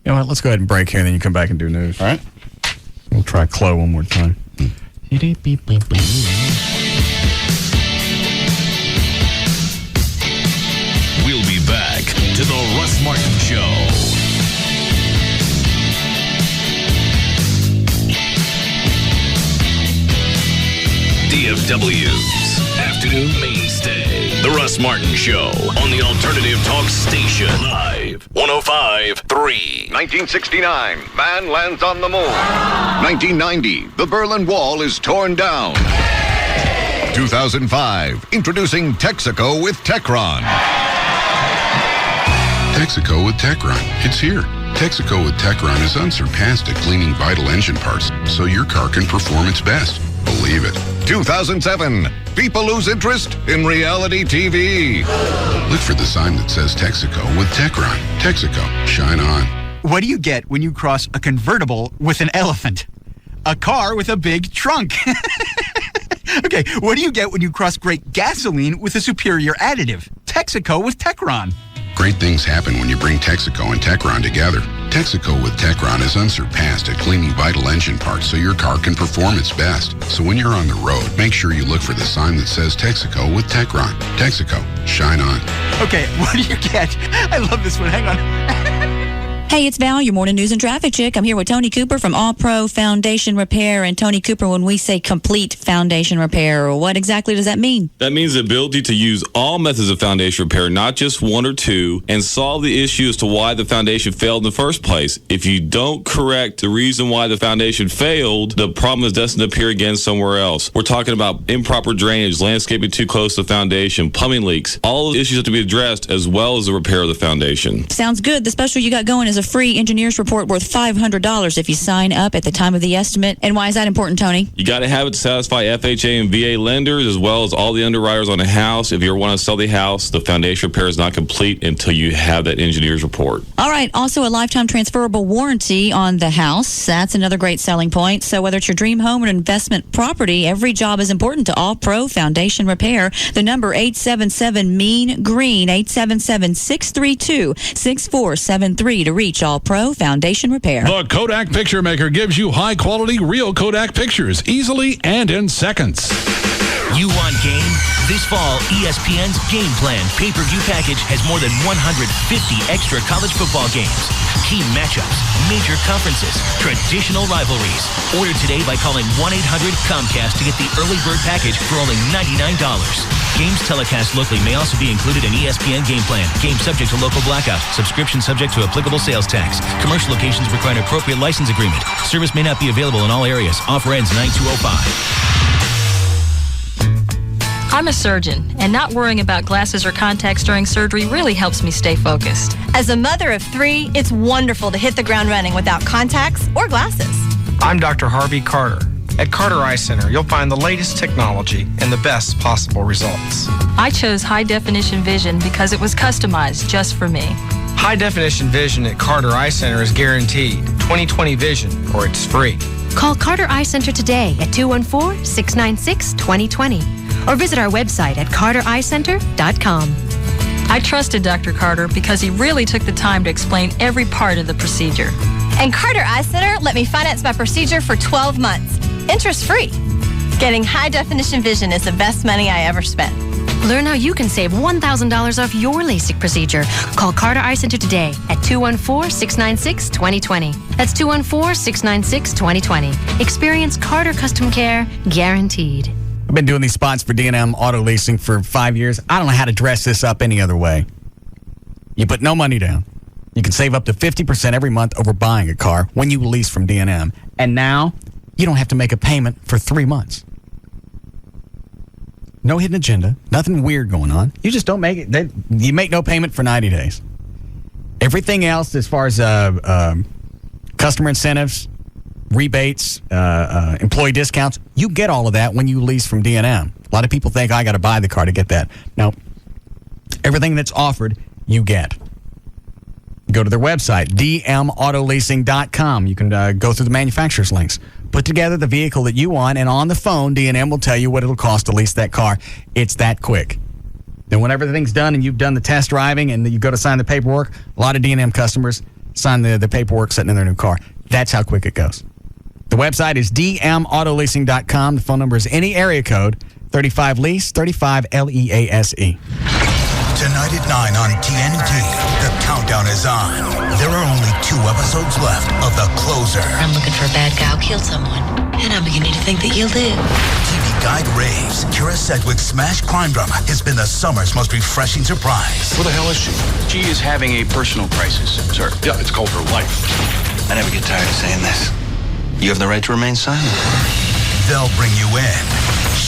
know what? Let's go ahead and break here, and then you come back and do news. All right. We'll try Chloe one more time. We'll be back to the Russ Martin Show. DFW's afternoon mainstay. The Russ Martin Show on the Alternative Talk Station. Live 105.3. 1969, man lands on the moon. 1990, the Berlin Wall is torn down. 2005, introducing Texaco with Techron. Texaco with Techron. It's here. Texaco with Techron is unsurpassed at cleaning vital engine parts so your car can perform its best. Believe it. 2007. People lose interest in reality TV. Look for the sign that says Texaco with Techron. Texaco. Shine on. What do you get when you cross a convertible with an elephant? A car with a big trunk. Okay, what do you get when you cross great gasoline with a superior additive? Texaco with Techron. Great things happen when you bring Texaco and Techron together. Texaco with Techron is unsurpassed at cleaning vital engine parts so your car can perform its best. So when you're on the road, make sure you look for the sign that says Texaco with Techron. Texaco. Shine on. Okay, what do you get? I love this one. Hang on. Hey, it's Val, your morning news and traffic chick. I'm here with Tony Cooper from All Pro Foundation Repair. And Tony Cooper, when we say complete foundation repair, what exactly does that mean? That means the ability to use all methods of foundation repair, not just one or two, and solve the issue as to why the foundation failed in the first place. If you don't correct the reason why the foundation failed, the problem is destined to appear again somewhere else. We're talking about improper drainage, landscaping too close to the foundation, plumbing leaks. All of the issues have to be addressed as well as the repair of the foundation. Sounds good. The special you got going is a free engineer's report worth $500 if you sign up at the time of the estimate. And why is that important, Tony? You got to have it to satisfy FHA and VA lenders as well as all the underwriters on a house. If you want to sell the house, the foundation repair is not complete until you have that engineer's report. All right. Also, a lifetime transferable warranty on the house. That's another great selling point. So whether it's your dream home or investment property, every job is important to All Pro Foundation Repair. The number 877-MEAN-GREEN, 877-632-6473 to reach All Pro Foundation Repair. The Kodak Picture Maker gives you high-quality, real Kodak pictures, easily and in seconds. You want game? This fall, ESPN's Game Plan pay-per-view package has more than 150 extra college football games, key matchups, major conferences, traditional rivalries. Order today by calling 1-800-COMCAST to get the early bird package for only $99. Games telecast locally may also be included in ESPN Game Plan. Game subject to local blackout. Subscription subject to applicable sales tax. Commercial locations require an appropriate license agreement. Service may not be available in all areas. Offer ends 9205. I'm a surgeon, and not worrying about glasses or contacts during surgery really helps me stay focused. As a mother of 3, it's wonderful to hit the ground running without contacts or glasses. I'm Dr. Harvey Carter. At Carter Eye Center, you'll find the latest technology and the best possible results. I chose high-definition vision because it was customized just for me. High-definition vision at Carter Eye Center is guaranteed. 20/20 vision, or it's free. Call Carter Eye Center today at 214-696-2020 or visit our website at cartereyecenter.com. I trusted Dr. Carter because he really took the time to explain every part of the procedure. And Carter Eye Center let me finance my procedure for 12 months, interest-free. Getting high-definition vision is the best money I ever spent. Learn how you can save $1,000 off your LASIK procedure. Call Carter Eye Center today at 214-696-2020. That's 214-696-2020. Experience Carter Custom Care, guaranteed. I've been doing these spots for D&M Auto Leasing for 5 years. I don't know how to dress this up any other way. You put no money down. You can save up to 50% every month over buying a car when you lease from D&M. And now, you don't have to make a payment for 3 months. No hidden agenda. Nothing weird going on. You just don't make it. You make no payment for 90 days. Everything else as far as customer incentives, rebates, employee discounts, you get all of that when you lease from D&M. A lot of people think, I got to buy the car to get that. No. Everything that's offered, you get. Go to their website, dmautoleasing.com. You can go through the manufacturer's links. Put together the vehicle that you want, and on the phone, D&M will tell you what it'll cost to lease that car. It's that quick. Then when everything's done and you've done the test driving and you go to sign the paperwork, a lot of D&M customers sign the paperwork sitting in their new car. That's how quick it goes. The website is dmautoleasing.com. The phone number is any area code, 35-LEASE, 35-LEASE. Tonight at 9 on TNT, the countdown is on. There are only 2 episodes left of The Closer. I'm looking for a bad guy who killed someone, and I'm beginning to think that you'll live. TV Guide raves Kira Sedgwick's smash crime drama has been the summer's most refreshing surprise. Who the hell is she? She is having a personal crisis, sir. Yeah, it's called her life. I never get tired of saying this. You have the right to remain silent. They'll bring you in.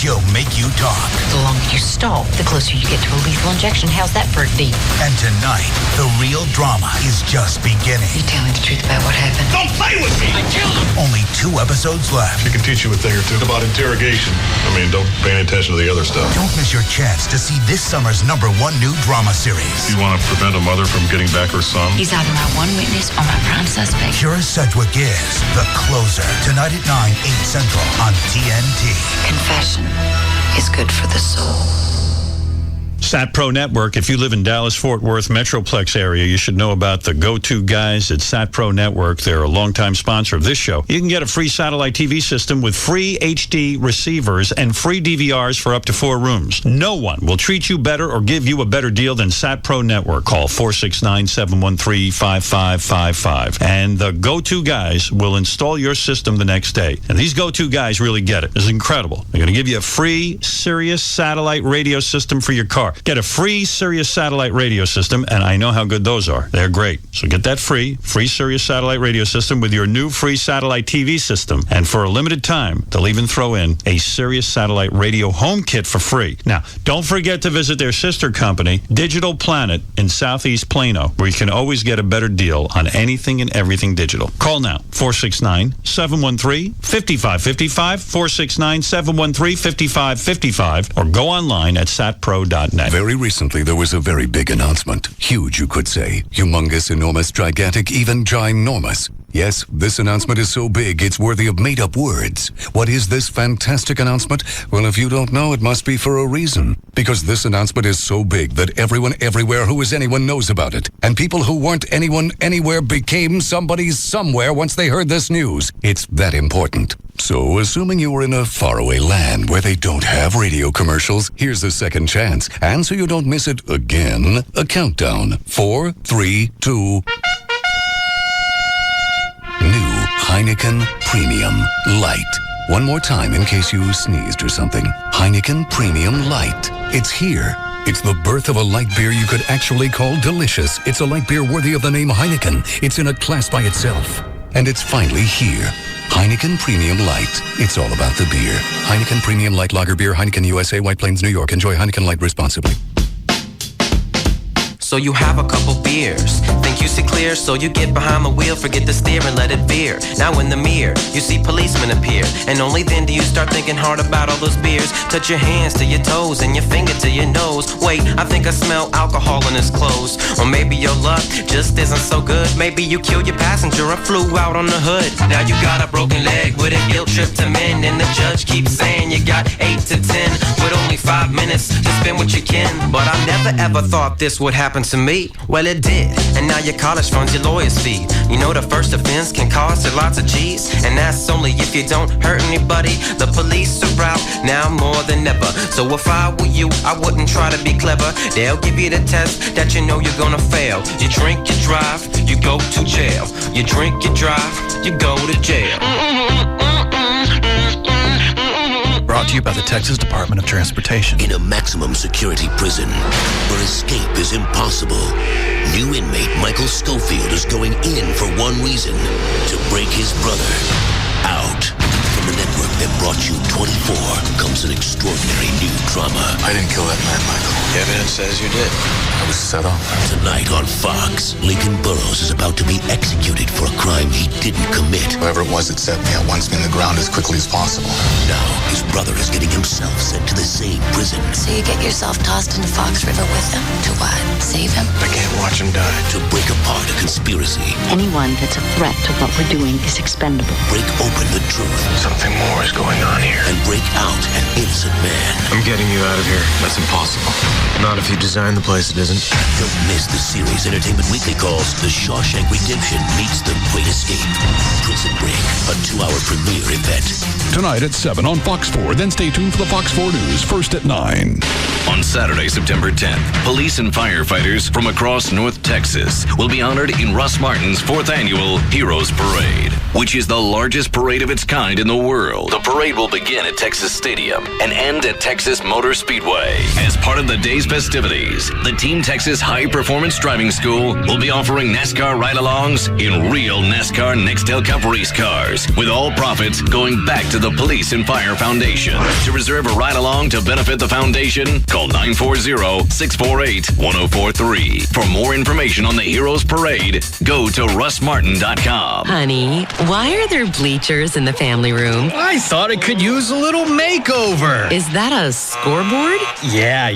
she'll make you talk. The longer you stalk, the closer you get to a lethal injection. How's that for a deal? And tonight, the real drama is just beginning. You tell me the truth about what happened. Don't play with me! I killed him! Only 2 episodes left. She can teach you a thing or two about interrogation. I mean, don't pay any attention to the other stuff. Don't miss your chance to see this summer's #1 new drama series. You want to prevent a mother from getting back her son? He's either my one witness or my prime suspect. Kira Sedgwick is The Closer. Tonight at 9, 8 Central on TNT. Confession is good for the soul. SatPro Network. If you live in Dallas-Fort Worth Metroplex area, you should know about the go-to guys at SatPro Network. They're a longtime sponsor of this show. You can get a free satellite TV system with free HD receivers and free DVRs for up to 4 rooms. No one will treat you better or give you a better deal than SatPro Network. Call 469-713-5555. And the go-to guys will install your system the next day. And these go-to guys really get it. It's incredible. They're going to give you a free Sirius satellite radio system for your car. Get a free Sirius satellite radio system, and I know how good those are. They're great. So get that free Sirius satellite radio system with your new free satellite TV system. And for a limited time, they'll even throw in a Sirius satellite radio home kit for free. Now, don't forget to visit their sister company, Digital Planet, in Southeast Plano, where you can always get a better deal on anything and everything digital. Call now, 469-713-5555, 469-713-5555, or go online at satpro.net. Very recently, there was a very big announcement. Huge, you could say. Humongous, enormous, gigantic, even ginormous. Yes, this announcement is so big, it's worthy of made-up words. What is this fantastic announcement? Well, if you don't know, it must be for a reason. Because this announcement is so big that everyone everywhere who is anyone knows about it. And people who weren't anyone anywhere became somebody's somewhere once they heard this news. It's that important. So, assuming you were in a faraway land where they don't have radio commercials, here's a second chance. And so you don't miss it again, a countdown. 4, 3, 2... New Heineken Premium Light. One more time in case you sneezed or something. Heineken Premium Light. It's here. It's the birth of a light beer you could actually call delicious. It's a light beer worthy of the name Heineken. It's in a class by itself. And it's finally here. Heineken Premium Light. It's all about the beer. Heineken Premium Light Lager Beer, Heineken USA, White Plains, New York. Enjoy Heineken Light responsibly. So you have a couple beers, think you see clear, so you get behind the wheel, forget the steer and let it veer. Now in the mirror, you see policemen appear, and only then do you start thinking hard about all those beers. Touch your hands to your toes and your finger to your nose. Wait, I think I smell alcohol in his clothes. Or maybe your luck just isn't so good. Maybe you killed your passenger or flew out on the hood. Now you got a broken leg with a guilt trip to mend, and the judge keeps saying you got 8 to 10 with only 5 minutes to spend with your kin. But I never ever thought this would happen to me. Well, it did, and now your college funds your lawyer's fee. You know the first offense can cost you lots of G's, and that's only if you don't hurt anybody. The police are out now more than ever. So if I were you, I wouldn't try to be clever. They'll give you the test that you know you're gonna fail. You drink, you drive, you go to jail. You drink, you drive, you go to jail. Brought to you by the Texas Department of Transportation. In a maximum security prison where escape is impossible, new inmate Michael Schofield is going in for one reason: to break his brother out. From the network that brought you 24 comes an extraordinary new drama. I didn't kill that man, Michael. The evidence says you did. I was set up. Tonight on Fox, Lincoln Burrows is about to be executed for a crime he didn't commit. Whoever it was that set me up wants me in the ground as quickly as possible. Now, his brother is getting himself sent to the same prison. So you get yourself tossed into Fox River with him? To what? Save him? I can't watch him die. To break apart a conspiracy. Anyone that's a threat to what we're doing is expendable. Break open the truth. Something more is going on here. And break out an innocent man. I'm getting you out of here. That's impossible. Not if you design the place it isn't. Don't miss the series Entertainment Weekly calls The Shawshank Redemption Meets The Great Escape. Prison Break, a 2-hour premiere event. Tonight at 7 on Fox 4. Then stay tuned for the Fox 4 News, first at 9. On Saturday, September 10th, police and firefighters from across North Texas will be honored in Russ Martin's 4th annual Heroes Parade, which is the largest parade of its kind in the world. The parade will begin begin at Texas Stadium and end at Texas Motor Speedway. As part of the day's festivities, the Team Texas High Performance Driving School will be offering NASCAR ride-alongs in real NASCAR Nextel Cup race cars, with all profits going back to the Police and Fire Foundation. To reserve a ride-along to benefit the foundation, call 940-648-1043. For more information on the Heroes Parade, go to russmartin.com. Honey, why are there bleachers in the family room? I thought it could use a little makeover. Is that a scoreboard? Yeah,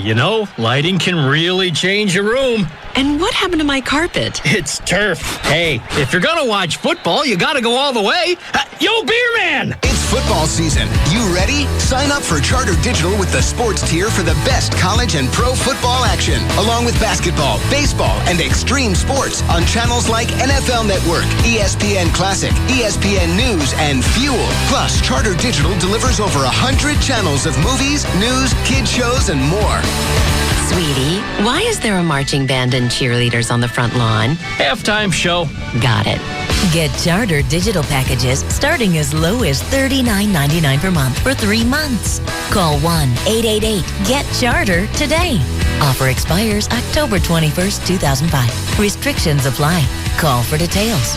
lighting can really change a room. And what happened to my carpet? It's turf. Hey, if you're gonna watch football, you gotta go all the way. Yo, Beer Man! It's football season. You ready? Sign up for Charter Digital with the sports tier for the best college and pro football action, along with basketball, baseball, and extreme sports on channels like NFL Network, ESPN Classic, ESPN News, and Fuel. Plus, Charter Digital delivers over 100 channels of movies, news, kids shows, and more. Sweetie, why is there a marching band and cheerleaders on the front lawn? Halftime show. Got it. Get Charter digital packages starting as low as $39.99 per month for 3 months. Call 1-888-GET-CHARTER today. Offer expires October 21st, 2005. Restrictions apply. Call for details.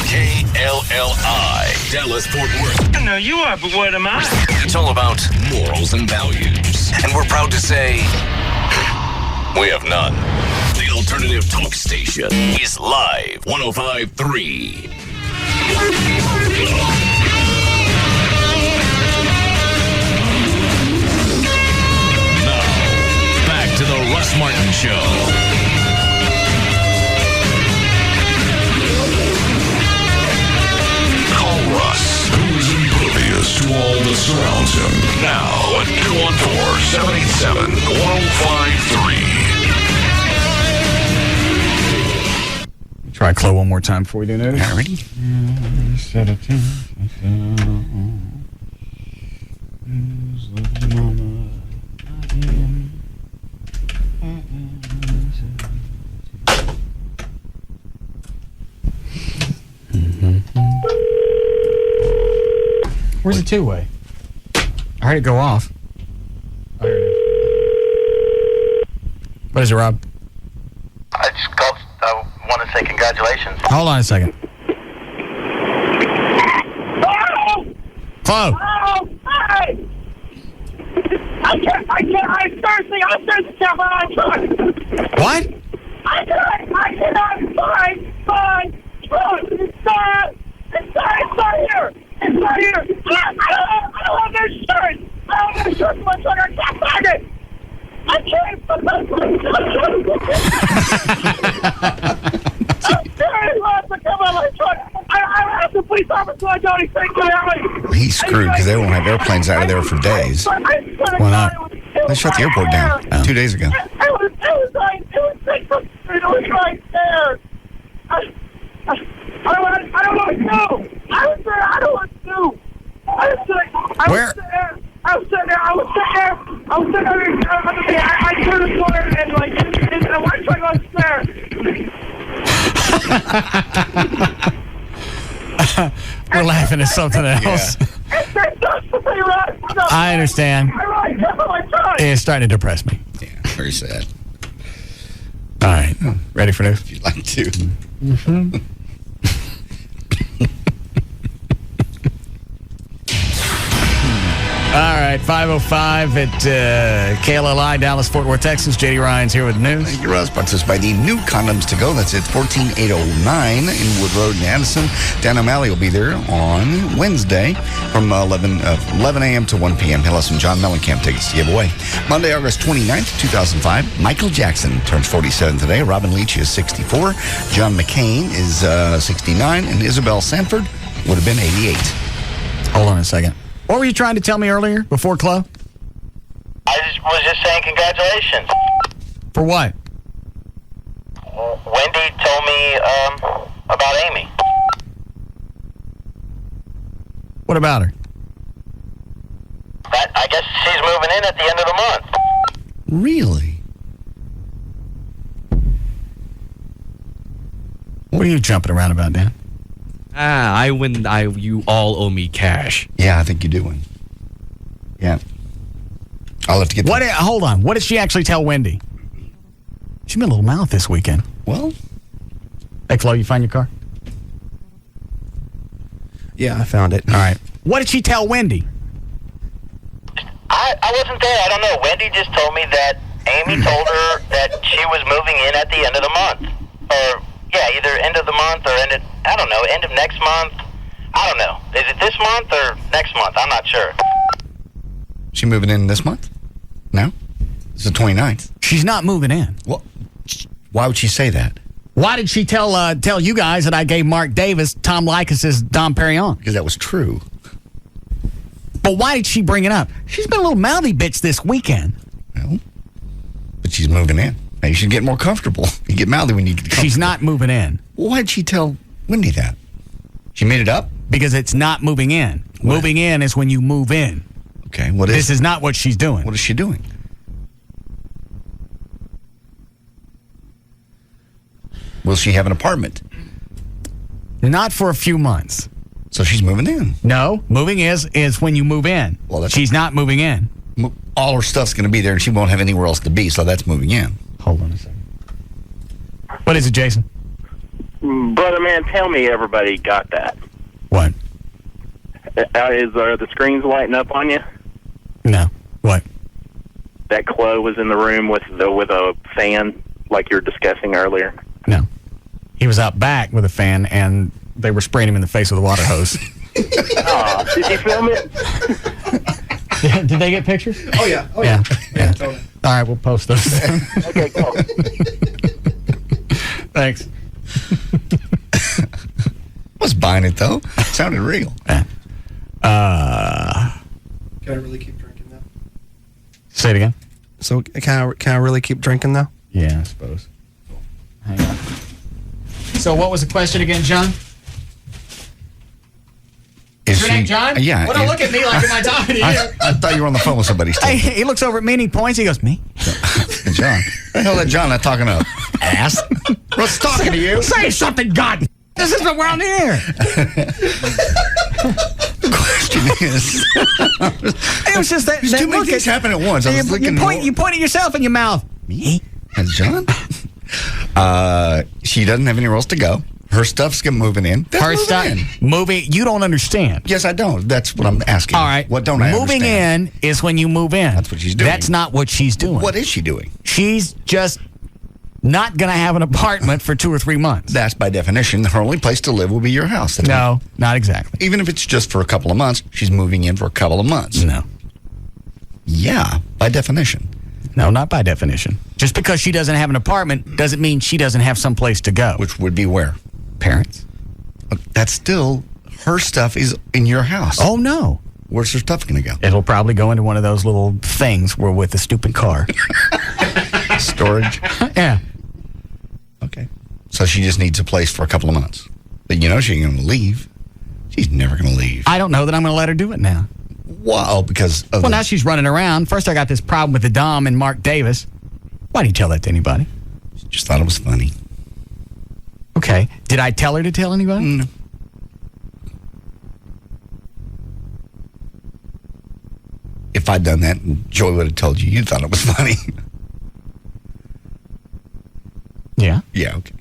KLLI, Dallas-Fort Worth. I know you are, but what am I? It's all about morals and values. And we're proud to say, we have none. The alternative talk station is live 105.3. Now, back to the Russ Martin Show. Russ, who's impervious to all that surrounds him. Now at 214-787-1053. Try Chloe one more time before we do news. All ready? Where's the two-way? I heard it go off. Oh, here it is. What is it, Rob? I just called. I want to say congratulations. Hold on a second. Chloe. Oh, hey! I'm thirsty can't find What? I cannot find food. It's not here. It's not here. I don't have their shirt. I don't have their shirt in my truck. I can't find it. I can't find it. I'm very lost to come on my truck. I asked the police officer, I don't think to help me. He's screwed because they won't have airplanes out of there for days. Why not? They shut the airport down 2 days ago. It was right there. I don't know what to do. I don't know what to do. I was sitting there. I turned the corner and I went to go upstairs. We're laughing at something else. I understand. It's starting to depress me. Yeah, very sad. All right. Ready for news? If you'd like to. Mm-hmm. All right, 5:05 at KLLI, Dallas, Fort Worth, Texas. J.D. Ryan's here with the news. Thank you, Russ. Brought to us by the new Condoms to Go. That's at 14809 in Wood Road in Addison. Dan O'Malley will be there on Wednesday from 11 a.m. to 1 p.m. He'll have some John Mellencamp tickets to give away. Monday, August 29th, 2005, Michael Jackson turns 47 today. Robin Leach is 64. John McCain is 69. And Isabel Sanford would have been 88. Hold on a second. What were you trying to tell me earlier before Chloe? I was just saying congratulations. For what? Wendy told me about Amy. What about her? I guess she's moving in at the end of the month. Really? What are you jumping around about, Dan? I win. You all owe me cash. Yeah, I think you do win. Yeah. I'll have to get Hold on. What did she actually tell Wendy? She's been a little mouth this weekend. Well. Hey, Flo, you find your car? Yeah, I found it. All right. What did she tell Wendy? I wasn't there. I don't know. Wendy just told me that Amy told her that she was moving in at the end of the month. Or, yeah, either end of the month or end of next month. I don't know. Is it this month or next month? I'm not sure. She moving in this month? No? It's the 29th. She's not moving in. Well, why would she say that? Why did she tell you guys that I gave Mark Davis Tom Leykis' Dom Perignon? Because that was true. But why did she bring it up? She's been a little mouthy bitch this weekend. Well, but she's moving in. Now you should get more comfortable. You get mouthy when you get comfortable. She's not moving in. Well, why did she tell Wendy that? She made it up? Because it's not moving in. What? Moving in is when you move in. Okay, This is not what she's doing. What is she doing? Will she have an apartment? Not for a few months. So she's moving in. No, moving is when you move in. Well, she's not moving in. All her stuff's going to be there, and she won't have anywhere else to be, so that's moving in. Hold on a second. What is it, Jason? Brother man, tell me everybody got that. What? Are the screens lighting up on you? No. What? That Chloe was in the room with a fan, like you were discussing earlier. No. He was out back with a fan, and they were spraying him in the face with a water hose. Did you film it? Did they get pictures? Oh, yeah. Yeah. Totally. All right, we'll post those. Okay, cool. Thanks. Was buying it, though. It sounded real. Can I really keep drinking now? Say it again. So can I really keep drinking now? Yeah, I suppose. Hang on. So what was the question again, John? Is your name John? Yeah. Well, don't look at me like am I talking to you. I thought you were on the phone with somebody still. Hey, he looks over at me and he points. He goes, me? John. The hell that John not talking to? Ass. What's talking to you? Say something, God. This is what we're on the air. The question is... It was just that... There's too many things happen at once. I was looking you point at yourself in your mouth. Me? That's John? She doesn't have anywhere else to go. Her stuff's moving in. Her stuff moving. You don't understand. Yes, I don't. That's what I'm asking. All right. What don't I Moving understand? in is when you move in. That's what she's doing. That's not what she's doing. What is she doing? She's just not going to have an apartment for 2 or 3 months. That's by definition. Her only place to live will be your house. No, not exactly. Even if it's just for a couple of months, she's moving in for a couple of months. No. Yeah, by definition. No, not by definition. Just because she doesn't have an apartment doesn't mean she doesn't have some place to go. Which would be where? Parents. That's still, her stuff is in your house. Oh, no. Where's her stuff going to go? It'll probably go into one of those little things where with the stupid car. Storage? Yeah. Okay. So she just needs a place for a couple of months. But you know she ain't going to leave. She's never going to leave. I don't know that I'm going to let her do it now. Wow, because of now she's running around. First I got this problem with the Dom and Mark Davis. Why did you tell that to anybody? Just thought it was funny. Okay. Did I tell her to tell anybody? No. If I'd done that, Joy would have told you. You thought it was funny. Yeah. Yeah, okay.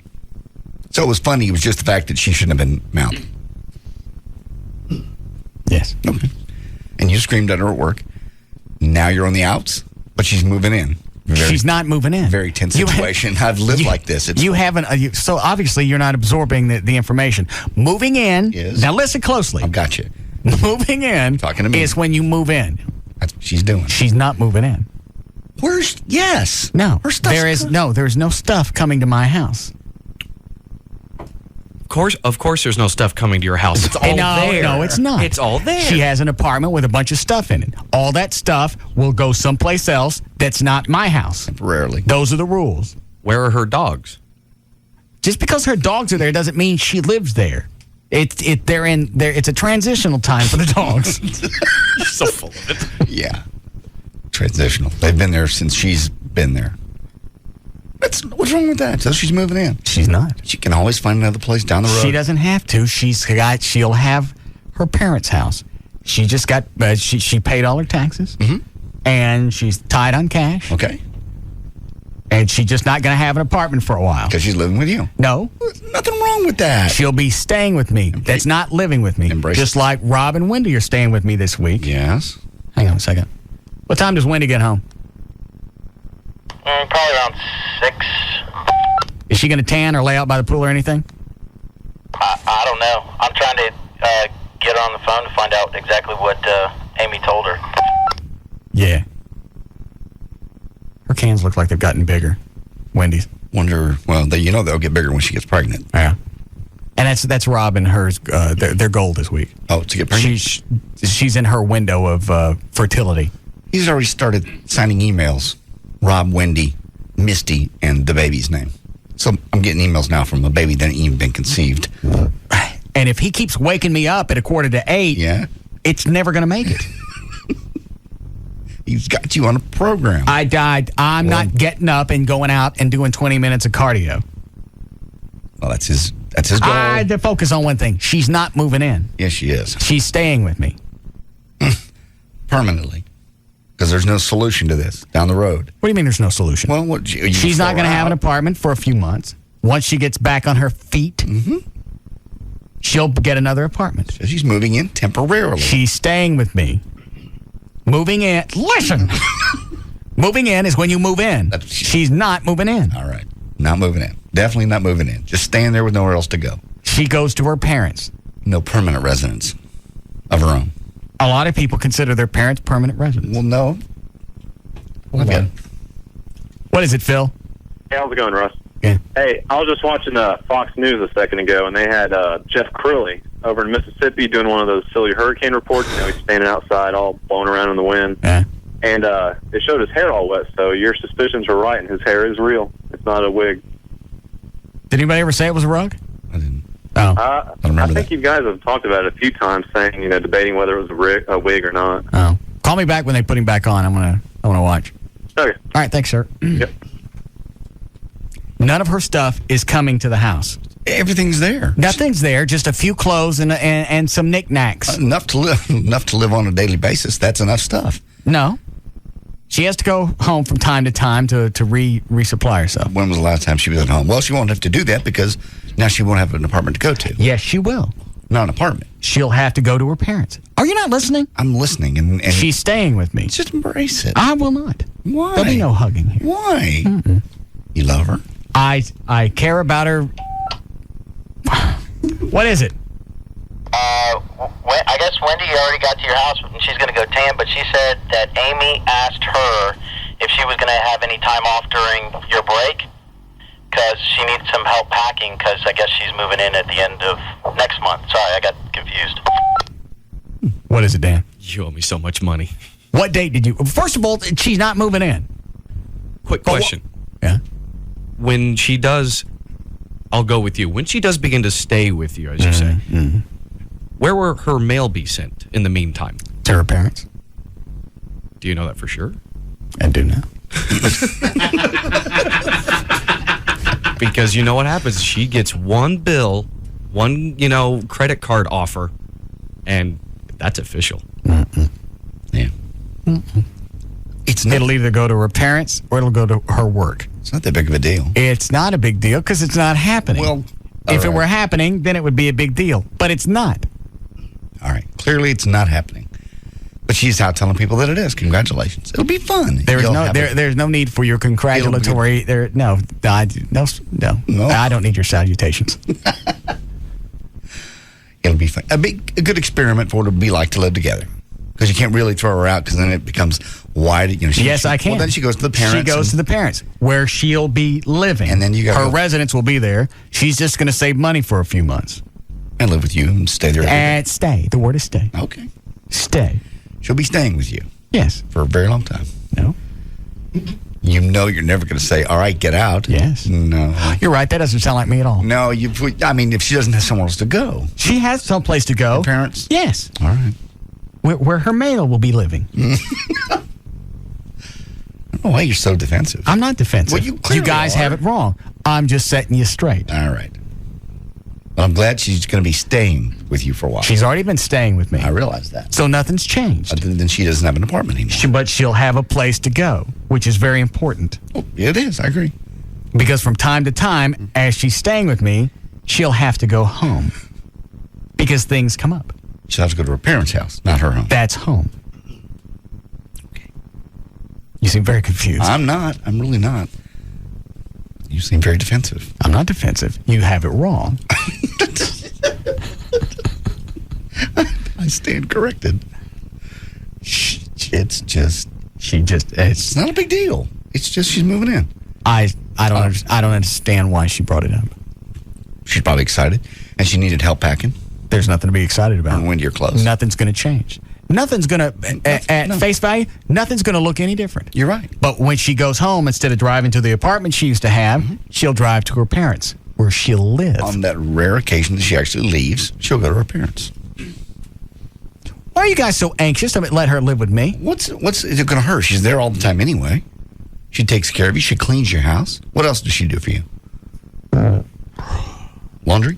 So it was funny. It was just the fact that she shouldn't have been mouthy. Yes. Okay. And you screamed at her at work. Now you're on the outs, but she's moving in. She's not moving in. Very tense situation. I've lived like this. You haven't. So obviously you're not absorbing the information. Moving in. Is. Now listen closely. I've got you. Moving in. Talking to me. Is when you move in. That's what she's doing. She's not moving in. Yes. No. Her stuff's there's no stuff coming to my house. Of course there's no stuff coming to your house. It's all there. No, it's not. It's all there. She has an apartment with a bunch of stuff in it. All that stuff will go someplace else that's not my house. Temporarily. Those are the rules. Where are her dogs? Just because her dogs are there doesn't mean she lives there. It's a transitional time for the dogs. You're so full of it. Yeah. Transitional. They've been there since she's been there. What's wrong with that? So she's moving in. She's not. She can always find another place down the road. She doesn't have to. She'll have her parents' house. She just got, she paid all her taxes, and she's tight on cash. Okay. And she's just not going to have an apartment for a while. Because she's living with you. No. There's nothing wrong with that. She'll be staying with me. That's not living with me. Just like Rob and Wendy are staying with me this week. Yes. Hang on a second. What time does Wendy get home? Probably around 6. Is she going to tan or lay out by the pool or anything? I don't know. I'm trying to get her on the phone to find out exactly what Amy told her. Yeah. Her cans look like they've gotten bigger. Wendy's. Wonder, well, they'll get bigger when she gets pregnant. Yeah. And that's Rob and hers, their goal this week. Oh, to get pregnant? She's in her window of fertility. He's already started signing emails. Rob, Wendy, Misty, and the baby's name. So I'm getting emails now from a baby that ain't even been conceived. And if he keeps waking me up at 7:45, it's never going to make it. He's got you on a program. I died. I'm not getting up and going out and doing 20 minutes of cardio. Well, that's his goal. I had to focus on one thing. She's not moving in. Yes, she is. She's staying with me. Permanently. Because there's no solution to this down the road. What do you mean there's no solution? Well, she's not going to have an apartment for a few months. Once she gets back on her feet, she'll get another apartment. So she's moving in temporarily. She's staying with me. Moving in. Listen. Moving in is when you move in. She's not moving in. All right. Not moving in. Definitely not moving in. Just staying there with nowhere else to go. She goes to her parents. No permanent residence of her own. A lot of people consider their parents permanent residents. Well, no. Okay. What is it, Phil? Hey, how's it going, Russ? Yeah. Hey, I was just watching Fox News a second ago, and they had Jeff Crilley over in Mississippi doing one of those silly hurricane reports. He's standing outside all blowing around in the wind. Yeah. And they showed his hair all wet, so your suspicions were right, and his hair is real. It's not a wig. Did anybody ever say it was a rug? I didn't. Oh. I think you guys have talked about it a few times, saying, debating whether it was a wig or not. Oh. Call me back when they put him back on. I want to watch. Okay. All right, thanks, sir. Yep. None of her stuff is coming to the house. Everything's there. Nothing's there. Just a few clothes and some knickknacks. Enough to live on a daily basis. That's enough stuff. No. She has to go home from time to time to resupply herself. When was the last time she was at home? Well, she won't have to do that because now she won't have an apartment to go to. Yes, she will. Not an apartment. She'll have to go to her parents. Are you not listening? I'm listening. And she's staying with me. Just embrace it. I will not. Why? There'll be no hugging here. Why? Mm-mm. You love her? I care about her. What is it? I guess Wendy already got to your house and she's going to go tan, but she said that Amy asked her if she was going to have any time off during your break because she needs some help packing because I guess she's moving in at the end of next month. Sorry, I got confused. What is it, Dan? You owe me so much money. What date did you... First of all, she's not moving in. Quick question. Yeah? When she does... I'll go with you. When she does begin to stay with you, as you say, where will her mail be sent in the meantime? To her parents. Do you know that for sure? I do know. Because you know what happens? She gets one bill, one, credit card offer, and that's official. Yeah. It'll either go to her parents or it'll go to her work. It's not that big of a deal. It's not a big deal because it's not happening. Well, if it were happening, then it would be a big deal. But it's not. All right. Clearly, it's not happening. But she's out telling people that it is. Congratulations. It'll be fun. There's no need for your congratulatory. No. I don't need your salutations. It'll be fun. A good experiment for what it would be like to live together. Because you can't really throw her out because then it becomes wide. Yes, I can. Well, then she goes to the parents. She goes to the parents where she'll be living. And then her residence will be there. She's just going to save money for a few months. And live with you and stay there. And stay. The word is stay. Okay. Stay. She'll be staying with you. Yes. For a very long time. No. You know you're never going to say, all right, get out. Yes. No. You're right. That doesn't sound like me at all. No. If she doesn't have somewhere else to go. She has someplace to go. Her parents? Yes. All right. Where her mail will be living. I don't know why you're so defensive. I'm not defensive. Well, you guys have it wrong. I'm just setting you straight. All right. But I'm glad she's going to be staying with you for a while. She's already been staying with me. I realize that. So nothing's changed. Then she doesn't have an apartment anymore. But she'll have a place to go, which is very important. Oh, it is. I agree. Because from time to time, as she's staying with me, she'll have to go home. Because things come up. She'll have to go to her parents' house, not her home. That's home. Okay. You seem very confused. I'm not. I'm really not. You seem very defensive. I'm not defensive. You have it wrong. I stand corrected. It's not a big deal. It's just she's moving in. I don't understand why she brought it up. She's probably excited, and she needed help packing. There's nothing to be excited about. When you're close. Nothing's going to change. Nothing's going to, at face value, nothing's going to look any different. You're right. But when she goes home, instead of driving to the apartment she used to have, she'll drive to her parents, where she'll live. On that rare occasion that she actually leaves, she'll go to her parents. Why are you guys so anxious to let her live with me? What's it going to hurt? She's there all the time anyway. She takes care of you. She cleans your house. What else does she do for you? Laundry?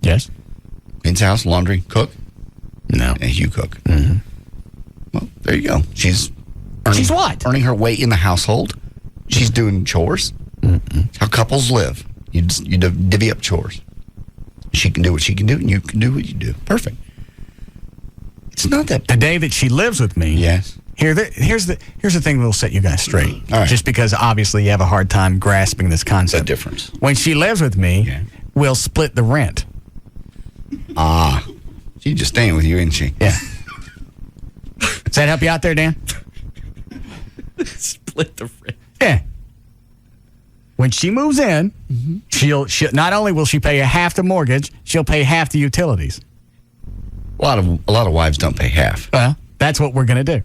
Yes. Cleans the house, laundry, cook? No. And you cook. Mm-hmm. Well, there you go. She's earning her weight in the household. She's doing chores. Mm-mm. How couples live. You divvy up chores. She can do what she can do, and you can do what you do. Perfect. It's not that. The day that she lives with me. Yes. Here's the thing that'll set you guys straight. All right. Just because obviously you have a hard time grasping this concept. The difference. When she lives with me, we'll split the rent. She's just staying with you, isn't she? Yeah. Does that help you out there, Dan? Split the rent. Yeah. When she moves in, she'll not only will she pay half the mortgage, she'll pay half the utilities. A lot of wives don't pay half. Well, that's what we're gonna do.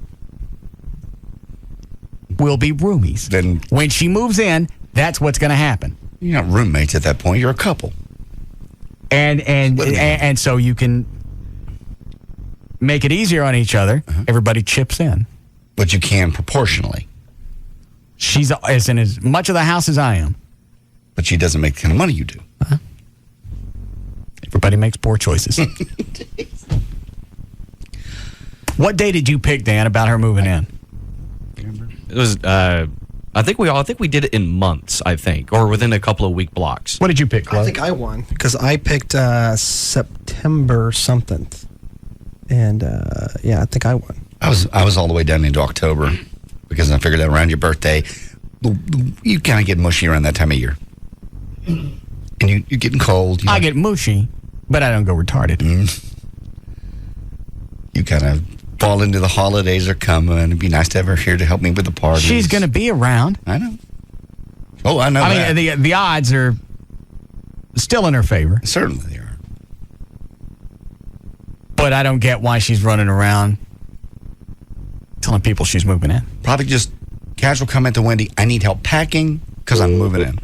We'll be roomies. Then when she moves in, that's what's gonna happen. You're not roommates at that point. You're a couple. And so you can make it easier on each other. Everybody chips in. But you can proportionally. She's in as much of the house as I am. But she doesn't make the kind of money you do. Everybody makes poor choices. What day did you pick, Dan, about her moving in? It was, I think we did it in months, I think, or within a couple of week blocks. What did you pick, Chloe? I think I won because I picked September something. And, I think I won. I was all the way down into October because I figured that around your birthday, you kind of get mushy around that time of year. And you're getting cold. I get mushy, but I don't go retarded. You kind of fall into the holidays are coming. It'd be nice to have her here to help me with the parties. She's going to be around. I know. Oh, I know that. I mean, the odds are still in her favor. Certainly they are. But I don't get why she's running around telling people she's moving in. Probably just casual comment to Wendy, I need help packing because I'm moving in.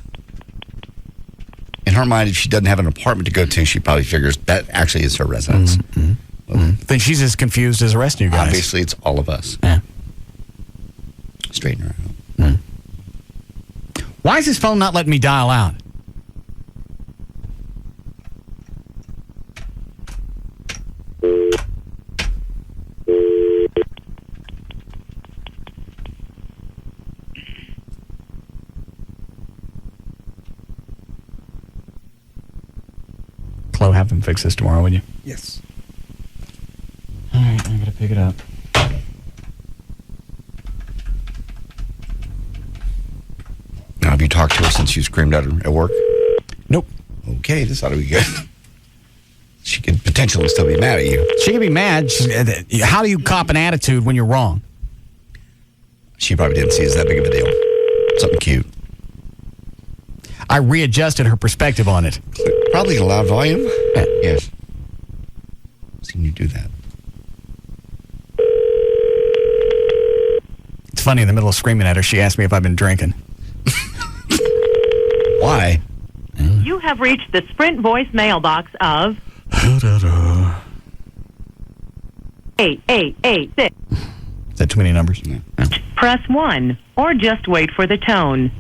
In her mind, if she doesn't have an apartment to go to, she probably figures that actually is her residence. Then she's as confused as the rest of you guys. Obviously, it's all of us. Yeah. Straighten her out. Why is his phone not letting me dial out? Chloe, have him fix this tomorrow, would you? Yes. All right, I'm going to pick it up. Now, have you talked to her since you screamed at her at work? Nope. Okay, this ought to be good. She could potentially still be mad at you. She could be mad. How do you cop an attitude when you're wrong? She probably didn't see it as that big of a deal. Something cute. I readjusted her perspective on it. Probably a loud volume. Yeah. Yes. I've seen you do that. It's funny, in the middle of screaming at her, she asked me if I've been drinking. Why? You have reached the Sprint voice mailbox of 8886. Is that too many numbers? Yeah. Press 1 or just wait for the tone.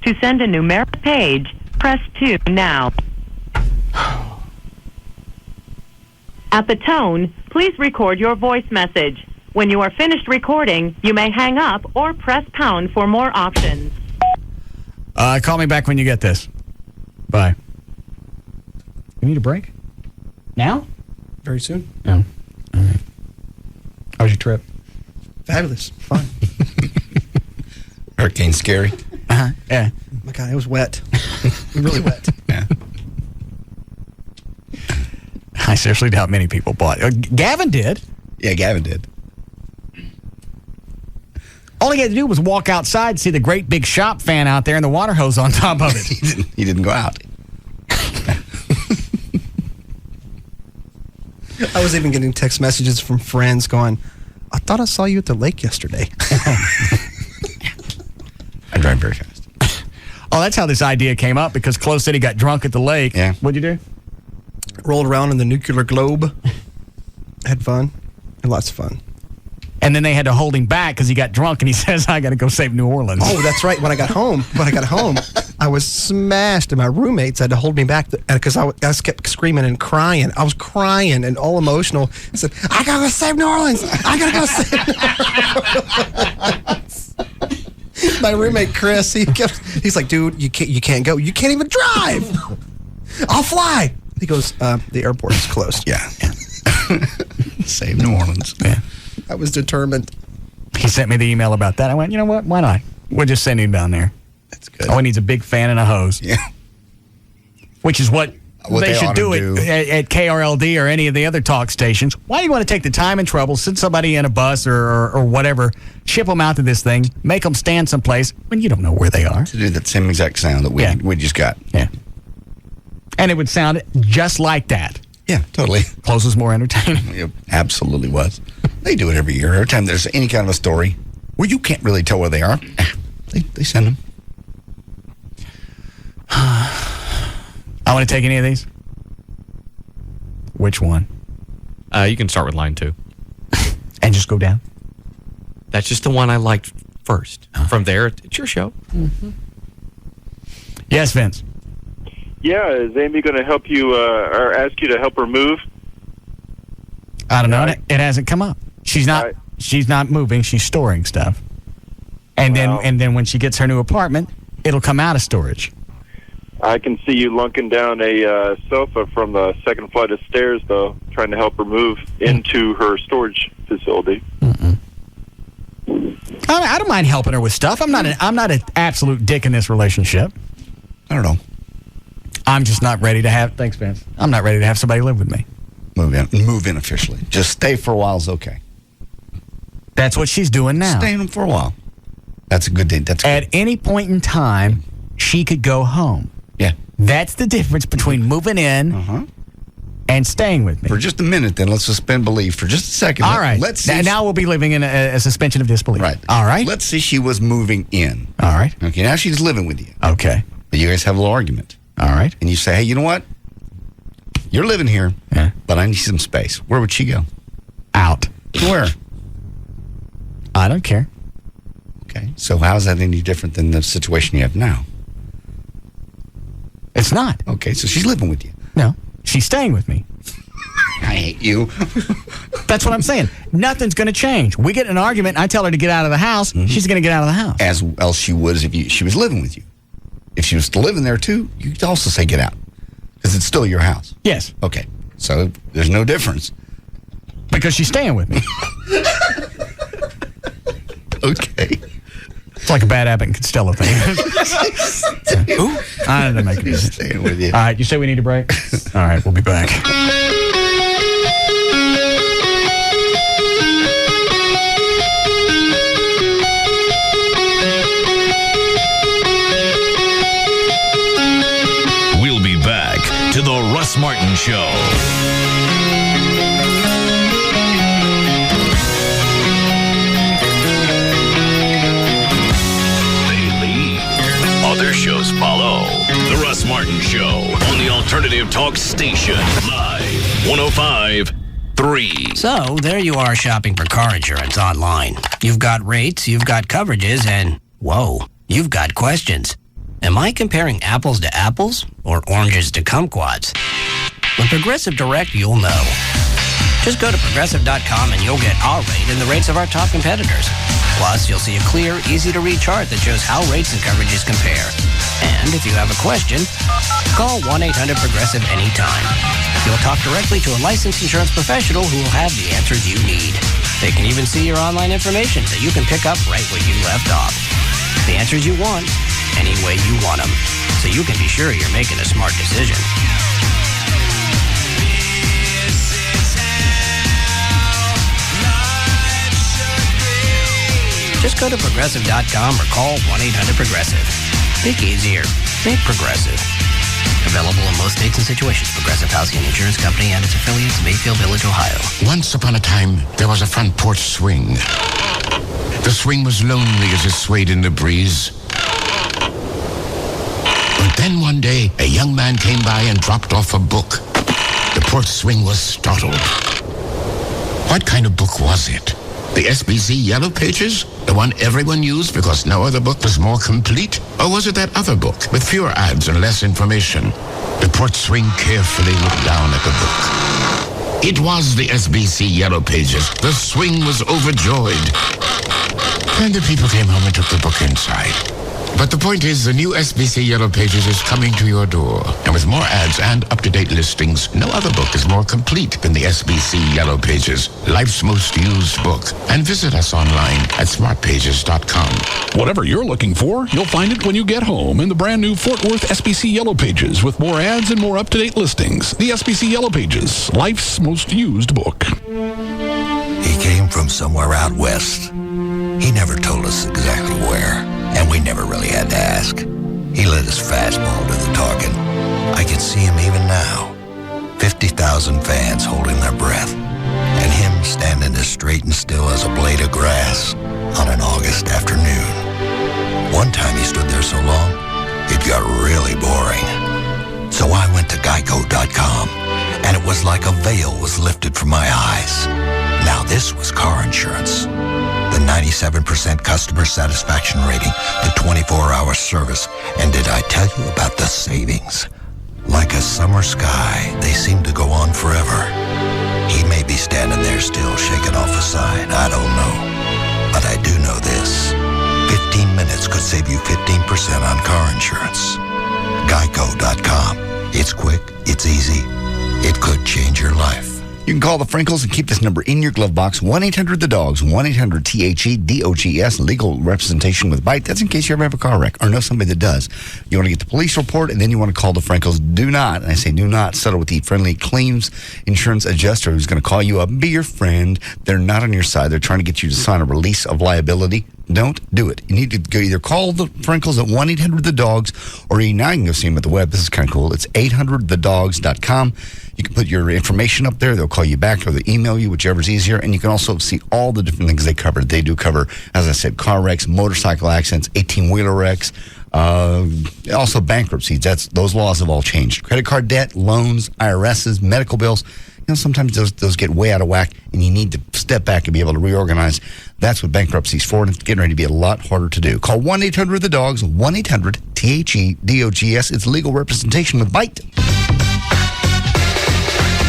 To send a numeric page, press 2 now. At the tone, please record your voice message. When you are finished recording, you may hang up or press pound for more options. Call me back when you get this. Bye. You need a break? Now? Very soon. No. All right. How was your trip? Fabulous. Fun. Hurricane scary. Uh-huh. Yeah. Oh my God, it was wet. Really wet. Yeah. I seriously doubt many people bought it. Gavin did. Yeah, Gavin did. All he had to do was walk outside and see the great big shop fan out there and the water hose on top of it. He didn't go out. I was even getting text messages from friends going, I thought I saw you at the lake yesterday. I drive very fast. Oh, that's how this idea came up, because Close said he got drunk at the lake. Yeah. What'd you do? Rolled around in the nuclear globe. Had fun. Had lots of fun. And then they had to hold him back because he got drunk, and he says, I got to go save New Orleans. Oh, that's right. When I got home, I was smashed, and my roommates had to hold me back because I just kept screaming and crying. I was crying and all emotional. I said, I got to go save New Orleans. I got to go save New Orleans. My roommate, Chris, he's like, dude, you can't go. You can't even drive. I'll fly. He goes, the airport is closed. Yeah. Save New Orleans. Yeah. I was determined. He sent me the email about that. I went, you know what? Why not? We'll just send him down there. That's good. All he needs a big fan and a hose. Yeah. Which is what they should do at KRLD or any of the other talk stations. Why do you want to take the time and trouble, send somebody in a bus or whatever, ship them out to this thing, make them stand someplace when you don't know where they are? To do that same exact sound that we just got. Yeah. And it would sound just like that. Yeah, totally. Close was more entertaining. It absolutely was. They do it every year. Every time there's any kind of a story where you can't really tell where they are, they send them. I want to take any of these. Which one? You can start with line 2. And just go down? That's just the one I liked first. From there, it's your show. Mm-hmm. Yes, Vince. Yeah, is Amy going to help you or ask you to help her move? I don't know. It hasn't come up. She's not moving. She's storing stuff. And then when she gets her new apartment, it'll come out of storage. I can see you lunking down a sofa from the second flight of stairs, though, trying to help her move into her storage facility. Mm-mm. I don't mind helping her with stuff. I'm not an absolute dick in this relationship. I don't know. I'm just not ready to have. Thanks, Vince. I'm not ready to have somebody live with me. Move in officially. Just stay for a while is okay. That's what she's doing now. Stay in for a while. That's a good day. At any point in time, she could go home. Yeah. That's the difference between moving in and staying with me. For just a minute, then let's suspend belief for just a second. All right. Let's see. Now we'll be living in a suspension of disbelief. Right. All right. Let's say she was moving in. All right. Okay. Now she's living with you. Okay. But you guys have a little argument. All right. And you say, hey, you know what? You're living here, but I need some space. Where would she go? Out. Where? I don't care. Okay. So how is that any different than the situation you have now? It's not. Okay. So she's living with you. No. She's staying with me. I hate you. That's what I'm saying. Nothing's going to change. We get in an argument, and I tell her to get out of the house. She's going to get out of the house. As else she would if she was living with you. If she was still living there, too, you could also say get out. Because it's still your house. Yes. Okay. So there's no difference. Because she's staying with me. Okay. It's like a bad Abbott and Costello thing. Ooh, I don't know. Make it staying with you. All right. You say we need a break? All right. We'll be back. We'll be back to the Russ Martin Show. Other shows follow. The Russ Martin Show on the Alternative Talk Station. Live 105.3. So, there you are shopping for car insurance online. You've got rates, you've got coverages, and whoa, you've got questions. Am I comparing apples to apples or oranges to kumquats? With Progressive Direct, you'll know. Just go to Progressive.com and you'll get our rate and the rates of our top competitors. Plus, you'll see a clear, easy-to-read chart that shows how rates and coverages compare. And if you have a question, call 1-800-PROGRESSIVE anytime. You'll talk directly to a licensed insurance professional who will have the answers you need. They can even see your online information so you can pick up right where you left off. The answers you want, any way you want them, so you can be sure you're making a smart decision. Just go to Progressive.com or call 1-800-PROGRESSIVE. Think easier. Think Progressive. Available in most states and situations. Progressive Housing and Insurance Company and its affiliates, Mayfield Village, Ohio. Once upon a time, there was a front porch swing. The swing was lonely as it swayed in the breeze. But then one day, a young man came by and dropped off a book. The porch swing was startled. What kind of book was it? The SBC Yellow Pages? The one everyone used because no other book was more complete? Or was it that other book with fewer ads and less information? The porch swing carefully looked down at the book. It was the SBC Yellow Pages. The swing was overjoyed. And the people came home and took the book inside. But the point is, the new SBC Yellow Pages is coming to your door. And with more ads and up-to-date listings, no other book is more complete than the SBC Yellow Pages, life's most used book. And visit us online at smartpages.com. Whatever you're looking for, you'll find it when you get home in the brand new Fort Worth SBC Yellow Pages with more ads and more up-to-date listings. The SBC Yellow Pages, life's most used book. He came from somewhere out west. He never told us exactly where, and we never really had to ask. He let his fastball do the talking. I can see him even now. 50,000 fans holding their breath, and him standing as straight and still as a blade of grass on an August afternoon. One time he stood there so long, it got really boring. So I went to Geico.com, and it was like a veil was lifted from my eyes. Now this was car insurance. The 97% customer satisfaction rating, the 24-hour service, and did I tell you about the savings? Like a summer sky, they seem to go on forever. He may be standing there still shaking off a sign, I don't know. But I do know this. 15 minutes could save you 15% on car insurance. Geico.com. It's quick, it's easy, it could change your life. You can call the Frinkles and keep this number in your glove box, 1-800-THE-DOGS, 1-800-THE-DOGS, legal representation with Bite. That's in case you ever have a car wreck or know somebody that does. You want to get the police report, and then you want to call the Frinkles. Do not, and I say do not, settle with the friendly claims insurance adjuster who's going to call you up and be your friend. They're not on your side. They're trying to get you to sign a release of liability. Don't do it. You need to go either call the Frinkles at 1-800-THE-DOGS, or now you can go see them at the web. This is kind of cool. It's 800thedogs.com. You can put your information up there. They'll call you back or they'll email you, whichever's easier. And you can also see all the different things they cover. They do cover, as I said, car wrecks, motorcycle accidents, 18-wheeler wrecks, also bankruptcies. Those laws have all changed. Credit card debt, loans, IRSs, medical bills. You know, sometimes those get way out of whack, and you need to step back and be able to reorganize. That's what bankruptcy's for, and it's getting ready to be a lot harder to do. Call 1-800-THE-DOGS, 1-800-THE-DOGS. It's legal representation with Bite.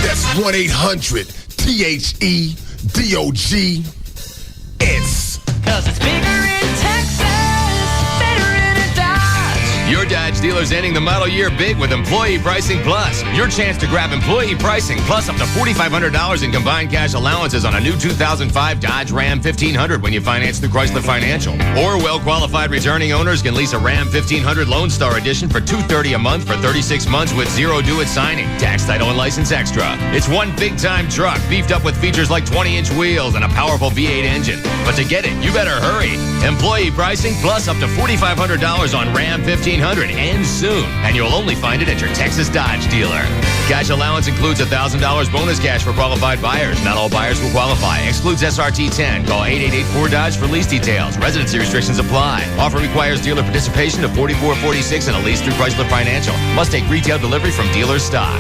That's 1-800-THE-DOGS. 'Cause it's bigger in Texas, better in a Dodge. Your Dodge dealer's ending the model year big with Employee Pricing Plus. Your chance to grab employee pricing plus up to $4,500 in combined cash allowances on a new 2005 Dodge Ram 1500 when you finance through Chrysler Financial. Or well-qualified returning owners can lease a Ram 1500 Lone Star Edition for $230 a month for 36 months with zero due at signing. Tax, title, and license extra. It's one big-time truck beefed up with features like 20-inch wheels and a powerful V8 engine. But to get it, you better hurry. Employee pricing plus up to $4,500 on Ram 1500 and soon. And you'll only find it at your Texas Dodge dealer. Cash allowance includes $1,000 bonus cash for qualified buyers. Not all buyers will qualify. Excludes SRT 10. Call 888-4DODGE for lease details. Residency restrictions apply. Offer requires dealer participation of 4446 and a lease through Chrysler Financial. Must take retail delivery from dealer stock.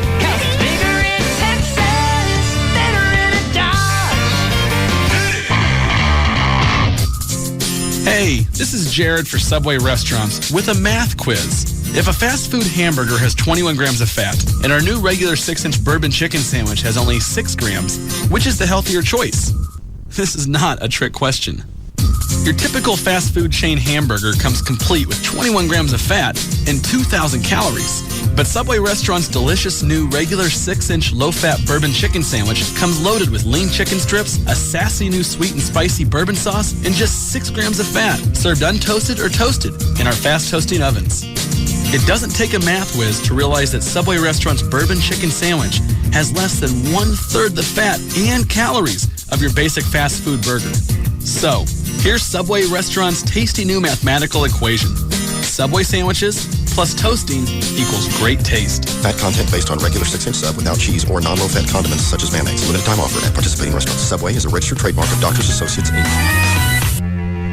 Hey, this is Jared for Subway Restaurants with a math quiz. If a fast food hamburger has 21 grams of fat and our new regular 6-inch bourbon chicken sandwich has only 6 grams, which is the healthier choice? This is not a trick question. Your typical fast food chain hamburger comes complete with 21 grams of fat and 2,000 calories. But Subway Restaurant's delicious new regular 6-inch low-fat bourbon chicken sandwich comes loaded with lean chicken strips, a sassy new sweet and spicy bourbon sauce, and just 6 grams of fat, served untoasted or toasted in our fast toasting ovens. It doesn't take a math whiz to realize that Subway Restaurant's bourbon chicken sandwich has less than 1/3 the fat and calories of your basic fast food burger. So, here's Subway Restaurant's tasty new mathematical equation. Subway sandwiches plus toasting equals great taste. Fat content based on regular 6-inch sub without cheese or non-low-fat condiments such as mayonnaise. Limited time offer at participating restaurants. Subway is a registered trademark of Doctors Associates, Inc.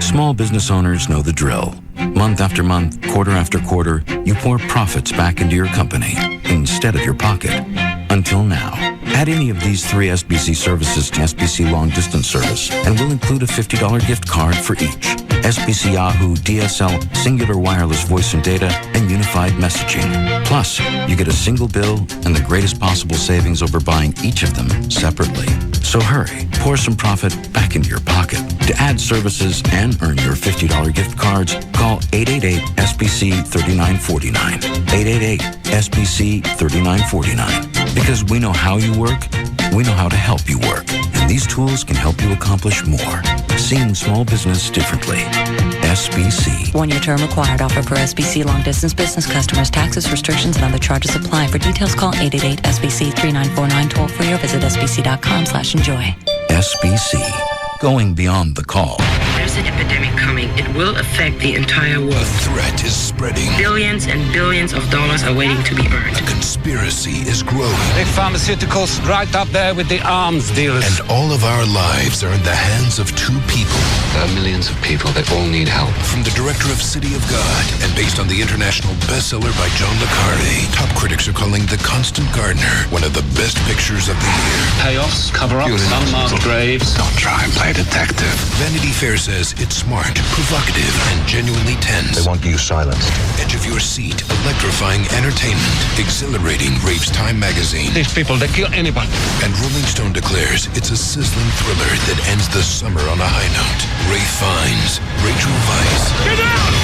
Small business owners know the drill. Month after month, quarter after quarter, you pour profits back into your company instead of your pocket. Until now. Add any of these 3 SBC services to SBC Long Distance Service, and we'll include a $50 gift card for each. SBC Yahoo, DSL, Singular Wireless Voice and Data, and Unified Messaging. Plus, you get a single bill and the greatest possible savings over buying each of them separately. So hurry, pour some profit back into your pocket. To add services and earn your $50 gift cards, call 888-SBC-3949. 888-SBC-3949. Because we know how you work, we know how to help you work. And these tools can help you accomplish more. Seeing small business differently. SBC. 1-year term required. Offer per SBC long distance business customers. Taxes, restrictions, and other charges apply. For details, call 888-SBC-3949 toll free or visit sbc.com/enjoy. SBC. Going beyond the call. There's an epidemic coming. It will affect the entire world. The threat is spreading. Billions and billions of dollars are waiting to be earned. The conspiracy is growing. Big pharmaceuticals right up there with the arms dealers. And all of our lives are in the hands of 2 people. There are millions of people that all need help. From the director of City of God and based on the international bestseller by John le Carré, top critics are calling The Constant Gardener one of the best pictures of the year. Payoffs, cover-ups, unmarked graves. Don't try and play detective. Vanity Fair says it's smart, provocative, and genuinely tense. They want you silenced. Edge of your seat, electrifying entertainment, exhilarating, raves Time magazine. These people, they kill anybody. And Rolling Stone declares it's a sizzling thriller that ends the summer on a high note. Ralph Fiennes, Rachel Weisz. Get out!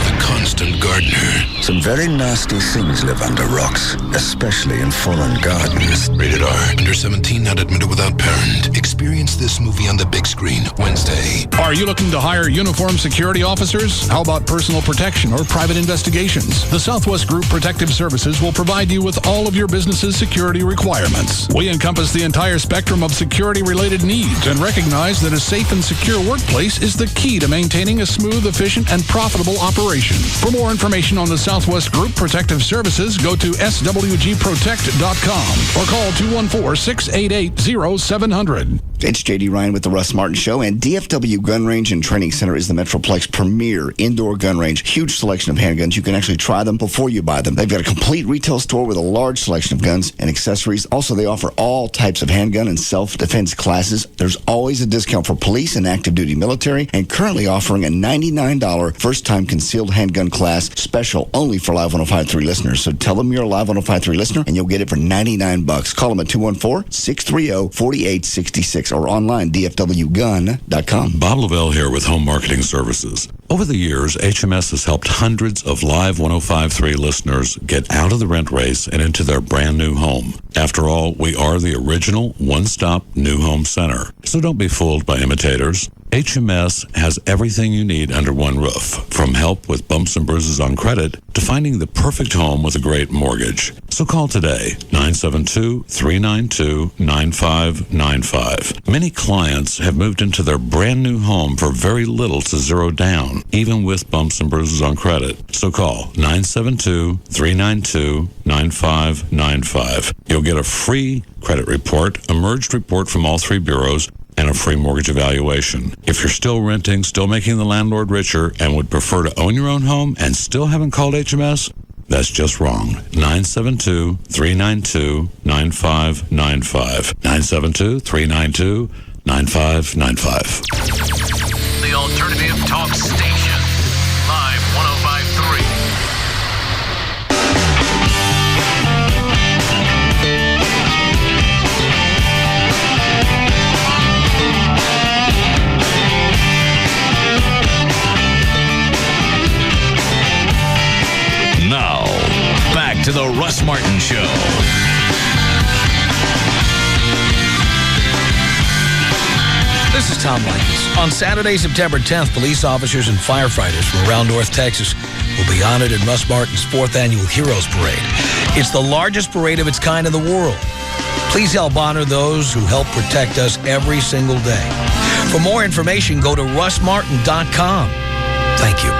The Constant Gardener. Some very nasty things live under rocks, especially in fallen gardens. Rated R. Under 17, not admitted without parent. Experience this movie on the big screen Wednesday. Are you looking to hire uniformed security officers? How about personal protection or private investigations? The Southwest Group Protective Services will provide you with all of your business's security requirements. We encompass the entire spectrum of security-related needs and recognize that a safe and secure workplace is the key to maintaining a smooth, efficient, and profitable operation. For more information on the Southwest Group Protective Services, go to swgprotect.com or call 214-688-0700. It's J.D. Ryan with the Russ Martin Show, and DFW Gun Range and Training Center is the Metroplex premier indoor gun range. Huge selection of handguns. You can actually try them before you buy them. They've got a complete retail store with a large selection of guns and accessories. Also, they offer all types of handgun and self-defense classes. There's always a discount for police and active duty military, and currently offering a $99 first-time concealed handgun class special only for Live 105.3 listeners. So tell them you're a Live 105.3 listener, and you'll get it for $99. Call them at 214-630-4866 or online, dfwgun.com. Bob Lavelle here with Home Marketing Services. Over the years, HMS has helped hundreds of Live 105.3 listeners get out of the rent race and into their brand new home. After all, we are the original one-stop new home center. So don't be fooled by imitators. HMS has everything you need under one roof, from help with bumps and bruises on credit to finding the perfect home with a great mortgage. So call today, 972-392-9595. Many clients have moved into their brand new home for very little to zero down, even with bumps and bruises on credit. So call 972-392-9595. You'll get a free credit report, a merged report from all 3 bureaus, and a free mortgage evaluation. If you're still renting, still making the landlord richer, and would prefer to own your own home and still haven't called HMS, that's just wrong. 972-392-9595. 972-392-9595. The alternative talk station. Live 105.3. Russ Martin Show. This is Tom Likas. On Saturday, September 10th, police officers and firefighters from around North Texas will be honored in Russ Martin's 4th Annual Heroes Parade. It's the largest parade of its kind in the world. Please help honor those who help protect us every single day. For more information, go to russmartin.com. Thank you.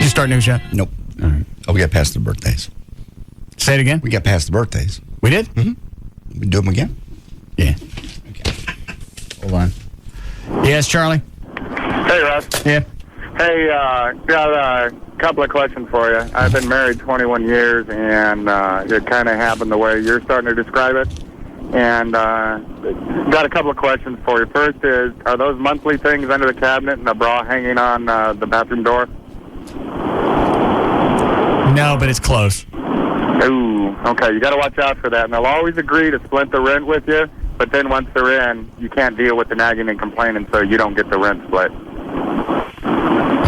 You start news yet? Nope. All right. Oh, we got past the birthdays. Say it again? We got past the birthdays. We did? Mm-hmm. We do them again? Yeah. Okay. Hold on. Yes, Charlie? Hey, Russ. Yeah. Hey, got a couple of questions for you. I've been married 21 years, and it kind of happened the way you're starting to describe it. And got a couple of questions for you. First is, are those monthly things under the cabinet and the bra hanging on the bathroom door? No, but it's close. Ooh, okay. You got to watch out for that. And they'll always agree to split the rent with you, but then once they're in, you can't deal with the nagging and complaining, so you don't get the rent split.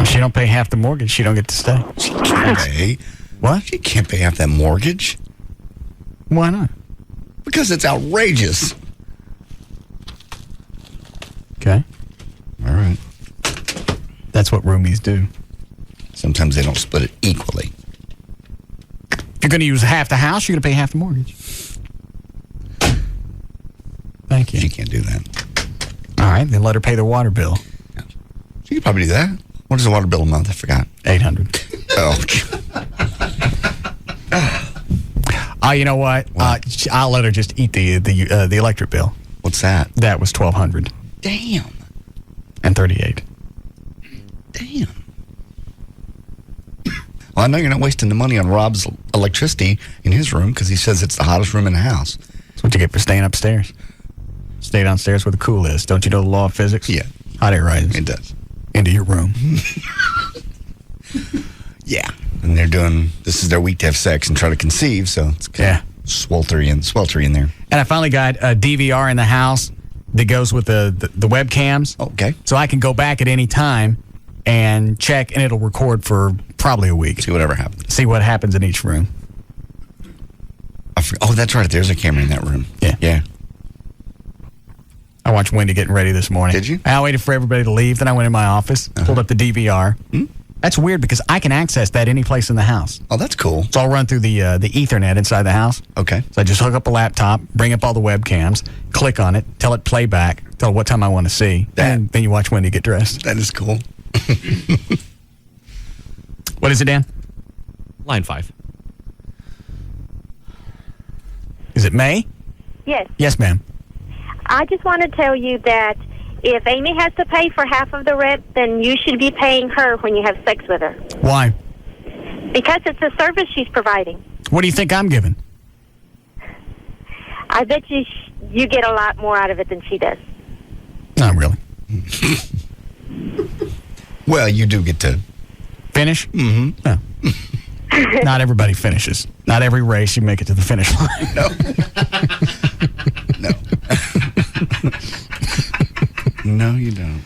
If she don't pay half the mortgage, she don't get to stay. She can't pay. What? She can't pay half that mortgage. Why not? Because it's outrageous. Okay. All right. That's what roomies do. Sometimes they don't split it equally. If you're going to use half the house, you're going to pay half the mortgage. Thank you. She can't do that. All right, then let her pay the water bill. She could probably do that. What is the water bill a month? I forgot. $800. Oh. You know what? I'll let her just eat the electric bill. What's that? That was $1,200. Damn. And $38. Damn. Well, I know you're not wasting the money on Rob's electricity in his room because he says it's the hottest room in the house. That's what you get for staying upstairs. Stay downstairs where the cool is. Don't you know the law of physics? Yeah. Hot air rises. It does. Into your room. Yeah. And they're doing, this is their week to have sex and try to conceive, so it's kind of sweltery in there. And I finally got a DVR in the house that goes with the webcams. Okay. So I can go back at any time and check, and it'll record for probably a week. See whatever happens. See what happens in each room. Oh, that's right. There's a camera in that room. Yeah. Yeah. I watched Wendy getting ready this morning. Did you? I waited for everybody to leave. Then I went in my office, pulled up the DVR. That's weird because I can access that any place in the house. Oh, that's cool. So I'll run through the Ethernet inside the house. Okay. So I just hook up a laptop, bring up all the webcams, click on it, tell it playback, tell it what time I want to see, and then you watch Wendy get dressed. That is cool. What is it, Dan? Line 5. Is it May? Yes. Yes, ma'am. I just want to tell you that if Amy has to pay for half of the rent, then you should be paying her when you have sex with her. Why? Because it's a service she's providing. What do you think I'm giving? I bet you get a lot more out of it than she does. Not really. Well, you do get to finish? Mm-hmm. No. Not everybody finishes. Not every race you make it to the finish line. No. No, you don't.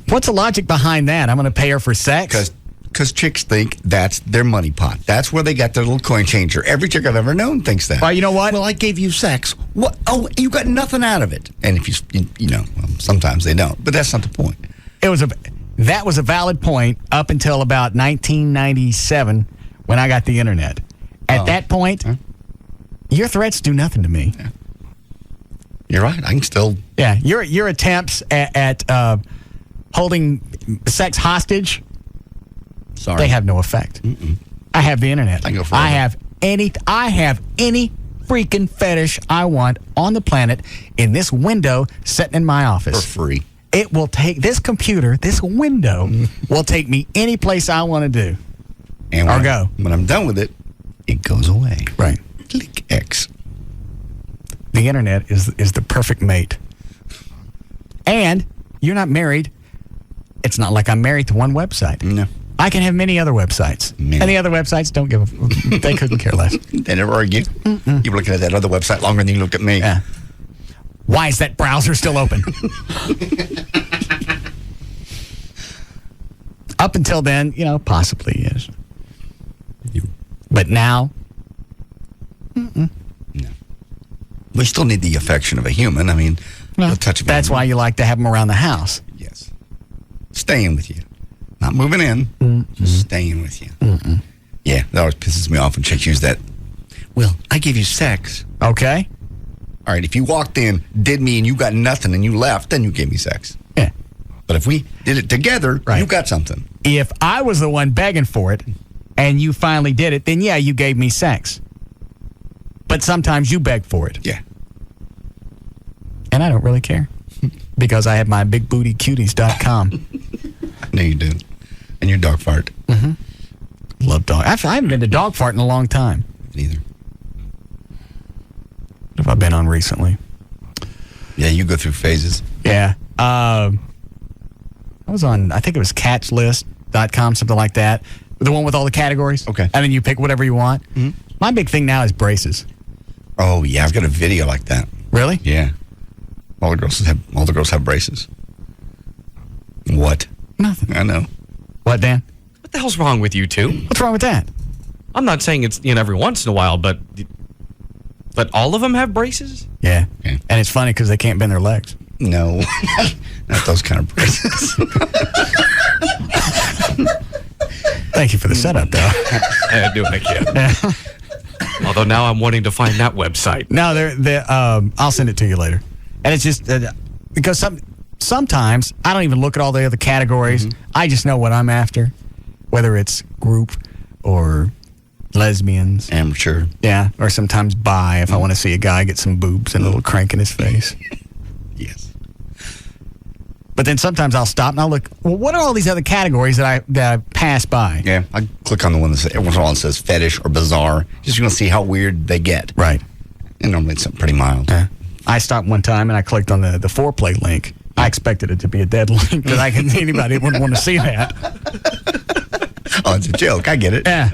What's the logic behind that? I'm going to pay her for sex? Because chicks think that's their money pot. That's where they got their little coin changer. Every chick I've ever known thinks that. Well, you know what? Well, I gave you sex. What? Oh, you got nothing out of it. And if you know, well, sometimes they don't. But that's not the point. That was a valid point up until about 1997 when I got the internet. At that point, your threats do nothing to me. Yeah. You're right. I can still. Yeah, your attempts at holding sex hostage. Sorry, they have no effect. I have the internet. I have any freaking fetish I want on the planet in this window sitting in my office for free. It will take this window will take me any place I want to do, and go. When I'm done with it, it goes away. Right. Click X. The internet is the perfect mate. And you're not married. It's not like I'm married to one website. No. I can have many other websites. And the other websites don't give a... They couldn't care less. They never argue. You were looking at that other website longer than you looked at me. Yeah. Why is that browser still open? Up until then, possibly, yes. But now, no. We still need the affection of a human. I mean, well, the touch of that's why you like to have them around the house. Yes. Staying with you. Not moving in, just staying with you. Yeah, that always pisses me off when chicks use that. Well, I gave you sex. Okay. All right, if you walked in, did me, and you got nothing, and you left, then you gave me sex. Yeah. But if we did it together, you got something. If I was the one begging for it, and you finally did it, then yeah, you gave me sex. But sometimes you beg for it. Yeah. And I don't really care. Because I have my bigbootycuties.com. No, you do. And your dog fart. Love dog. I haven't been to dog fart in a long time. Neither. What have I been on recently? Yeah, you go through phases. Yeah. I was on, I think it was catchlist.com, something like that. The one with all the categories. Okay. And then you pick whatever you want. My big thing now is braces. Oh, yeah, I've got a video like that. Really? Yeah. All the girls have braces. What? Nothing. I know. What, Dan? What the hell's wrong with you two? What's wrong with that? I'm not saying it's every once in a while, but all of them have braces? Yeah. And it's funny because they can't bend their legs. No. Not those kind of braces. Thank you for the setup, though. I do what I can. Although now I'm wanting to find that website. No, I'll send it to you later. And it's just because sometimes I don't even look at all the other categories. I just know what I'm after, whether it's group or lesbians. Amateur. Yeah, or sometimes bi if I want to see a guy get some boobs and a little crank in his face. Yes. But then sometimes I'll stop and I'll look, well, what are all these other categories that I pass by? Yeah, I click on the one that says, every once in a while it says fetish or bizarre. Just want to see how weird they get. Right. And normally it's something pretty mild. Yeah. I stopped one time and I clicked on the foreplay link. I expected it to be a dead link because I can see anybody wouldn't want to see that. Oh, it's a joke. I get it. Yeah.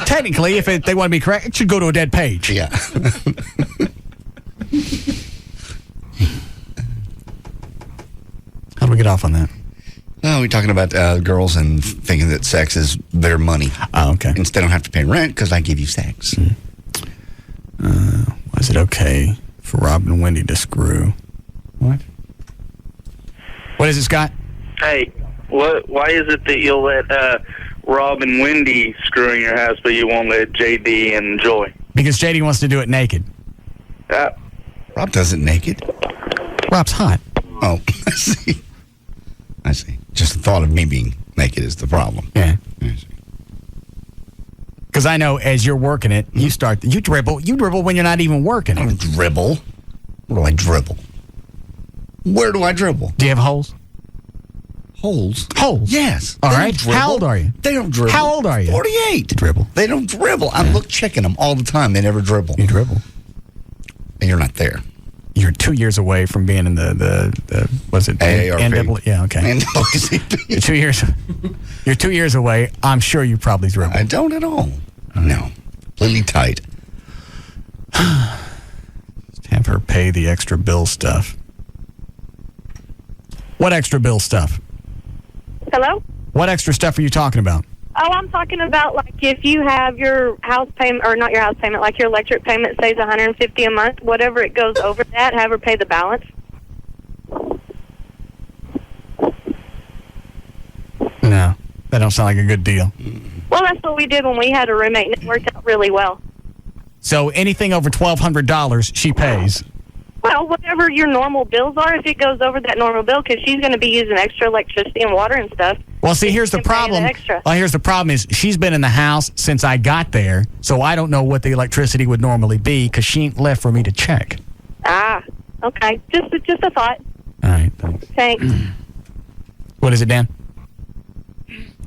Technically, if they want to be correct, it should go to a dead page. Yeah. How do we get off on that? No, we're talking about girls and thinking that sex is their money. Oh, okay. Instead, they don't have to pay rent because I give you sex. Was it okay for Rob and Wendy to screw? What? What is it, Scott? Hey, why is it that you'll let Rob and Wendy screw in your house, but you won't let JD and Joy? Because JD wants to do it naked. Rob does it naked. Rob's hot. Oh, I see. Just the thought of me being naked is the problem. Yeah. Because I know as you're working it, you dribble. You dribble when you're not even working it. I don't dribble. Where do I dribble? Where do I dribble? Do you have holes? Holes? Holes. Yes. All right. How old are you? They don't dribble. How old are you? 48. Dribble. They don't dribble. I look checking them all the time. They never dribble. You dribble. And you're not there. You're 2 years away from being in the was it AARP? Yeah, okay. NAACP. 2 years. You're 2 years away. I'm sure you probably dribble. I don't at all. No. Completely tight. Just have her pay the extra bill stuff. What extra bill stuff? Hello? What extra stuff are you talking about? Oh, I'm talking about, like, if you have your house payment, or not your house payment, like your electric payment says $150 a month, whatever it goes over that, have her pay the balance. No, that don't sound like a good deal. Well, that's what we did when we had a roommate, and it worked out really well. So anything over $1,200, she pays. Well, whatever your normal bills are, if it goes over that normal bill, because she's going to be using extra electricity and water and stuff. Well, see, here's the problem. Well, here's the problem is she's been in the house since I got there, so I don't know what the electricity would normally be because she ain't left for me to check. Ah, okay. Just a thought. All right, thanks. Thanks. What is it, Dan?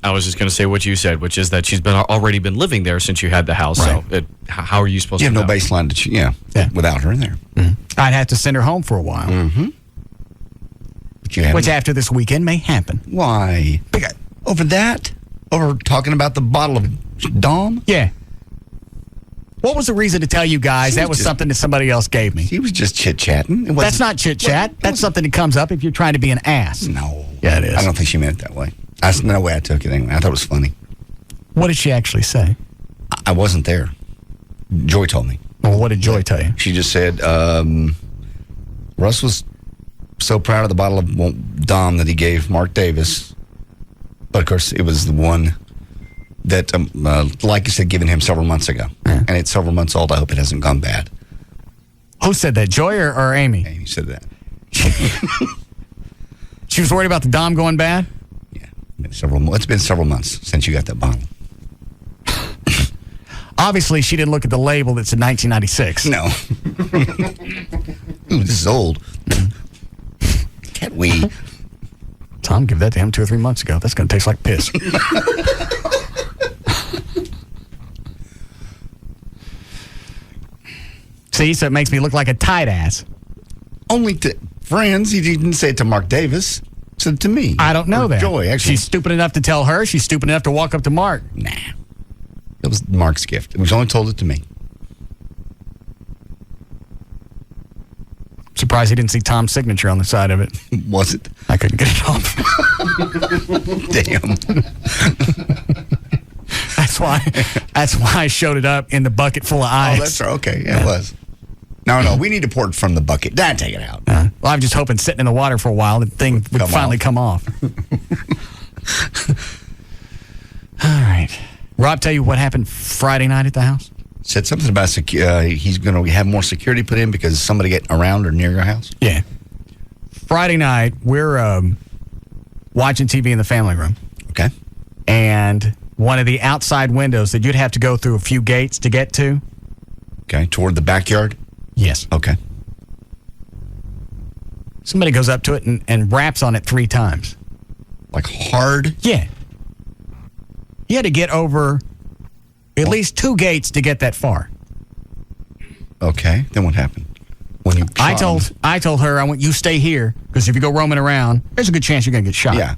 I was just going to say what you said, which is that she's already been living there since you had the house. Right. So how are you supposed to You know? have no baseline to without her in there. I'd have to send her home for a while. Which after this weekend may happen. Why? Over that? Over talking about the bottle of Dom? Yeah. What was the reason to tell you guys that was something that somebody else gave me? He was just chit-chatting. That's not chit-chat. That's something that comes up if you're trying to be an ass. No. Yeah, it is. I don't think she meant it that way. That's no way I took it anyway. I thought it was funny. What did she actually say? I wasn't there. Joy told me. Well, what did Joy tell you? She just said Russ was so proud of the bottle of Dom that he gave Mark Davis. But, of course, it was the one that, like you said, given him several months ago. Yeah. And it's several months old. I hope it hasn't gone bad. Who said that, Joy or Amy? Amy said that. She was worried about the Dom going bad? Yeah. It's been several months since you got that bottle. Obviously, she didn't look at the label that said 1996. No. Ooh, this is old. Can't we? Tom, give that to him 2 or 3 months ago. That's going to taste like piss. See, so it makes me look like a tight ass. Only to friends. He didn't say it to Mark Davis. He said it to me. I don't know that. Joy, actually. She's stupid enough to tell her. She's stupid enough to walk up to Mark. Nah. It was Mark's gift. It was only told it to me. Surprised he didn't see Tom's signature on the side of it. Was it? I couldn't get it off. Damn. That's why I showed it up in the bucket full of ice. Oh, that's right. Okay, yeah, it was. No, we need to pour it from the bucket. Dad, take it out. Well, I'm just hoping sitting in the water for a while, the thing would finally come off. All right. Rob, tell you what happened Friday night at the house? Said something about he's going to have more security put in because somebody getting around or near your house? Yeah. Friday night, we're watching TV in the family room. Okay. And one of the outside windows that you'd have to go through a few gates to get to. Okay, toward the backyard? Yes. Okay. Somebody goes up to it and raps on it 3 times. Like hard? Yeah. You had to get over at least 2 gates to get that far. Okay. Then what happened? When you I told her, I want you stay here, because if you go roaming around, there's a good chance you're going to get shot. Yeah.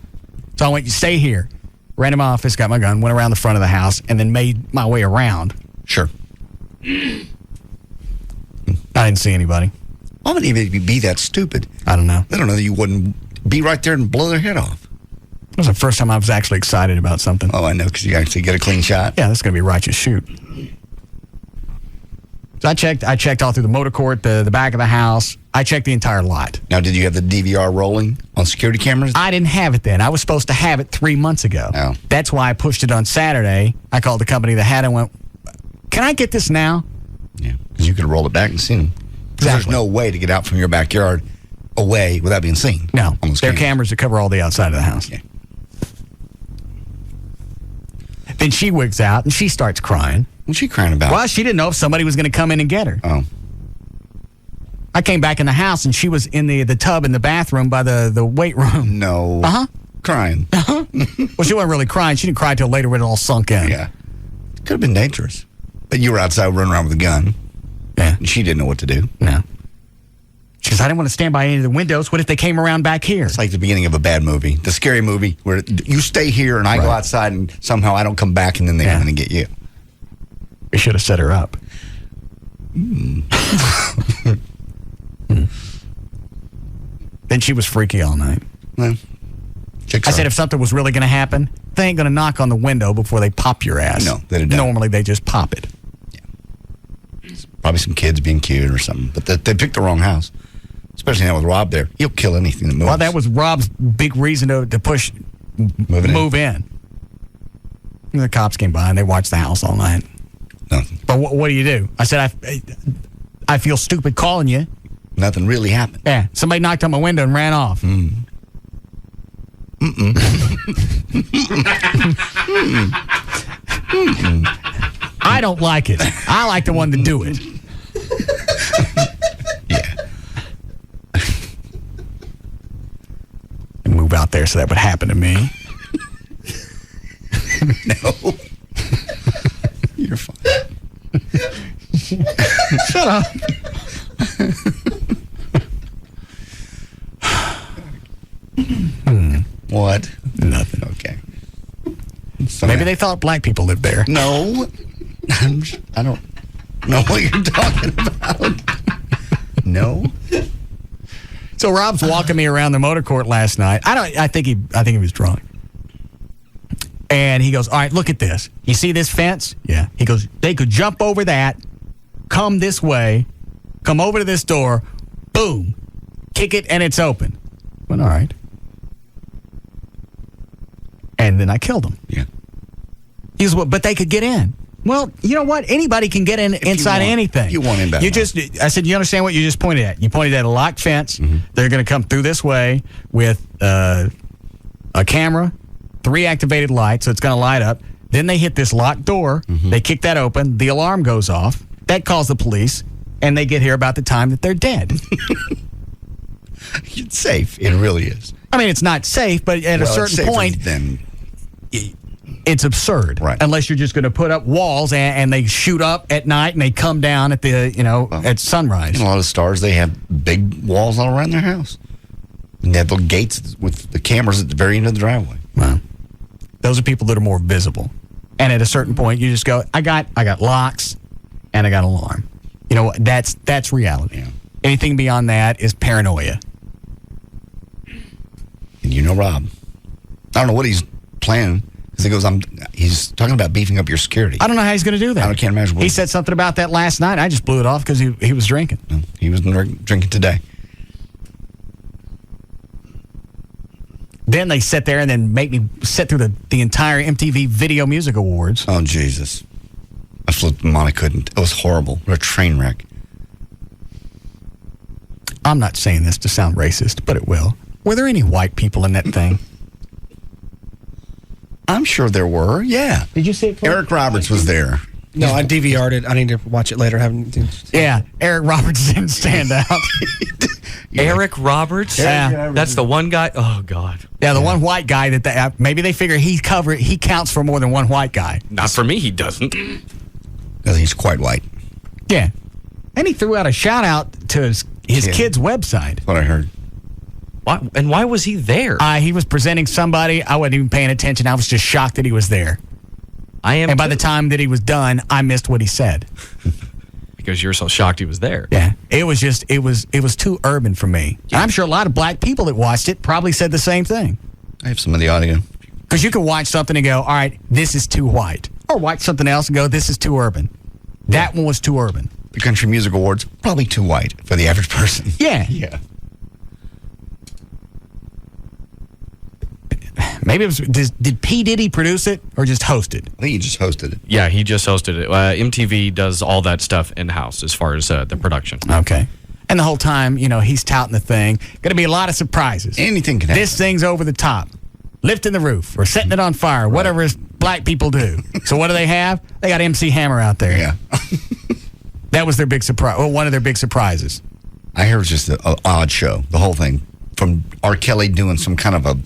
So I want you to stay here. Ran in my office, got my gun, went around the front of the house, and then made my way around. Sure. I didn't see anybody. Why would anybody be that stupid? I don't know. I don't know that you wouldn't be right there and blow their head off. It was the first time I was actually excited about something. Oh, I know, because you actually get a clean shot. Yeah, that's going to be a righteous shoot. So I checked all through the motor court, the back of the house. I checked the entire lot. Now, did you have the DVR rolling on security cameras? I didn't have it then. I was supposed to have it 3 months ago. Oh. That's why I pushed it on Saturday. I called the company that had it and went, can I get this now? Yeah, because you could have rolled it back and seen them. Because there's no way to get out from your backyard away without being seen. No, there are cameras that cover all the outside of the house. Yeah. Then she wigs out and she starts crying. What's she crying about? Well, she didn't know if somebody was going to come in and get her. Oh. I came back in the house and she was in the tub in the bathroom by the weight room. No. Uh-huh. Crying. Uh-huh. Well, she wasn't really crying. She didn't cry till later when it all sunk in. Yeah. Could have been dangerous. But you were outside running around with a gun. Yeah. And she didn't know what to do. No. She goes, I didn't want to stand by any of the windows. What if they came around back here? It's like the beginning of a bad movie. The scary movie where you stay here and I go outside and somehow I don't come back and then they come in and get you. We should have set her up. Then she was freaky all night. Well, I said if something was really going to happen, they ain't going to knock on the window before they pop your ass. No, they don't. Normally they just pop it. Yeah. Probably some kids being cute or something. But they picked the wrong house. Especially now with Rob there. He'll kill anything that moves. Well, that was Rob's big reason to push, move in. And the cops came by and they watched the house all night. Nothing. But what do you do? I said, I feel stupid calling you. Nothing really happened. Yeah. Somebody knocked on my window and ran off. I don't like it. I like the one to do it. Yeah. And move out there so that would happen to me. No. You're fine. Shut up. What? Nothing. Okay. So maybe they thought black people lived there. No. I don't know what you're talking about. No. So Rob's walking me around the motor court last night. I think he was drunk. And he goes, all right, look at this. You see this fence? Yeah. He goes, they could jump over that, come this way, come over to this door, boom, kick it, and it's open. Well, all right. And then I killed him. Yeah. He goes, well, but they could get in. Well, you know what? Anybody can get in inside anything. You want in back. I said, you understand what you just pointed at? You pointed at a locked fence. Mm-hmm. They're going to come through this way with a camera, 3 activated lights, so it's going to light up. Then they hit this locked door. Mm-hmm. They kick that open. The alarm goes off. That calls the police, and they get here about the time that they're dead. It's safe. It really is. I mean, it's not safe, but at a certain point, then it's absurd. Right. Unless you're just going to put up walls and they shoot up at night and they come down at at sunrise. A lot of stars, they have big walls all around their house. And they have little gates with the cameras at the very end of the driveway. Wow. Those are people that are more visible. And at a certain point, you just go, I got locks and I got an alarm. You know what? That's reality. Yeah. Anything beyond that is paranoia. And you know Rob. I don't know what he's planning. Because he's talking about beefing up your security. I don't know how he's going to do that. I can't imagine. He said something about that last night. I just blew it off because he was drinking. No, he was drinking today. Then they sit there and then make me sit through the entire MTV Video Music Awards. Oh, Jesus. I flipped them on. I couldn't. It was horrible. What a train wreck. I'm not saying this to sound racist, but it will. Were there any white people in that thing? I'm sure there were, yeah. Did you see it? Eric Roberts was there. No, I DVR'd it. I need to watch it later. Yeah, Eric Roberts didn't stand out. Eric Roberts? Yeah. That's the one guy? Oh, God. Yeah, the one white guy that maybe they figure he counts for more than one white guy. Not for me, he doesn't. Because he's quite white. Yeah. And he threw out a shout out to his kid's website. That's what I heard. Why was he there? He was presenting somebody. I wasn't even paying attention. I was just shocked that he was there. And by the time that he was done, I missed what he said. Because you're so shocked he was there. Yeah. It was too urban for me. Yeah. And I'm sure a lot of black people that watched it probably said the same thing. I have some of the audio. Because you can watch something and go, all right, this is too white. Or watch something else and go, this is too urban. That one was too urban. The Country Music Awards, probably too white for the average person. Yeah. Yeah. Maybe it was. Did P. Diddy produce it or just host it? I think he just hosted it. Yeah, he just hosted it. MTV does all that stuff in-house as far as the production. Okay. And the whole time, he's touting the thing. Going to be a lot of surprises. Anything can happen. This thing's over the top. Lifting the roof or setting it on fire, whatever black people do. So what do they have? They got MC Hammer out there. Yeah. That was their big surprise. Well, one of their big surprises. I heard it was just an odd show, the whole thing. From R. Kelly doing some kind of a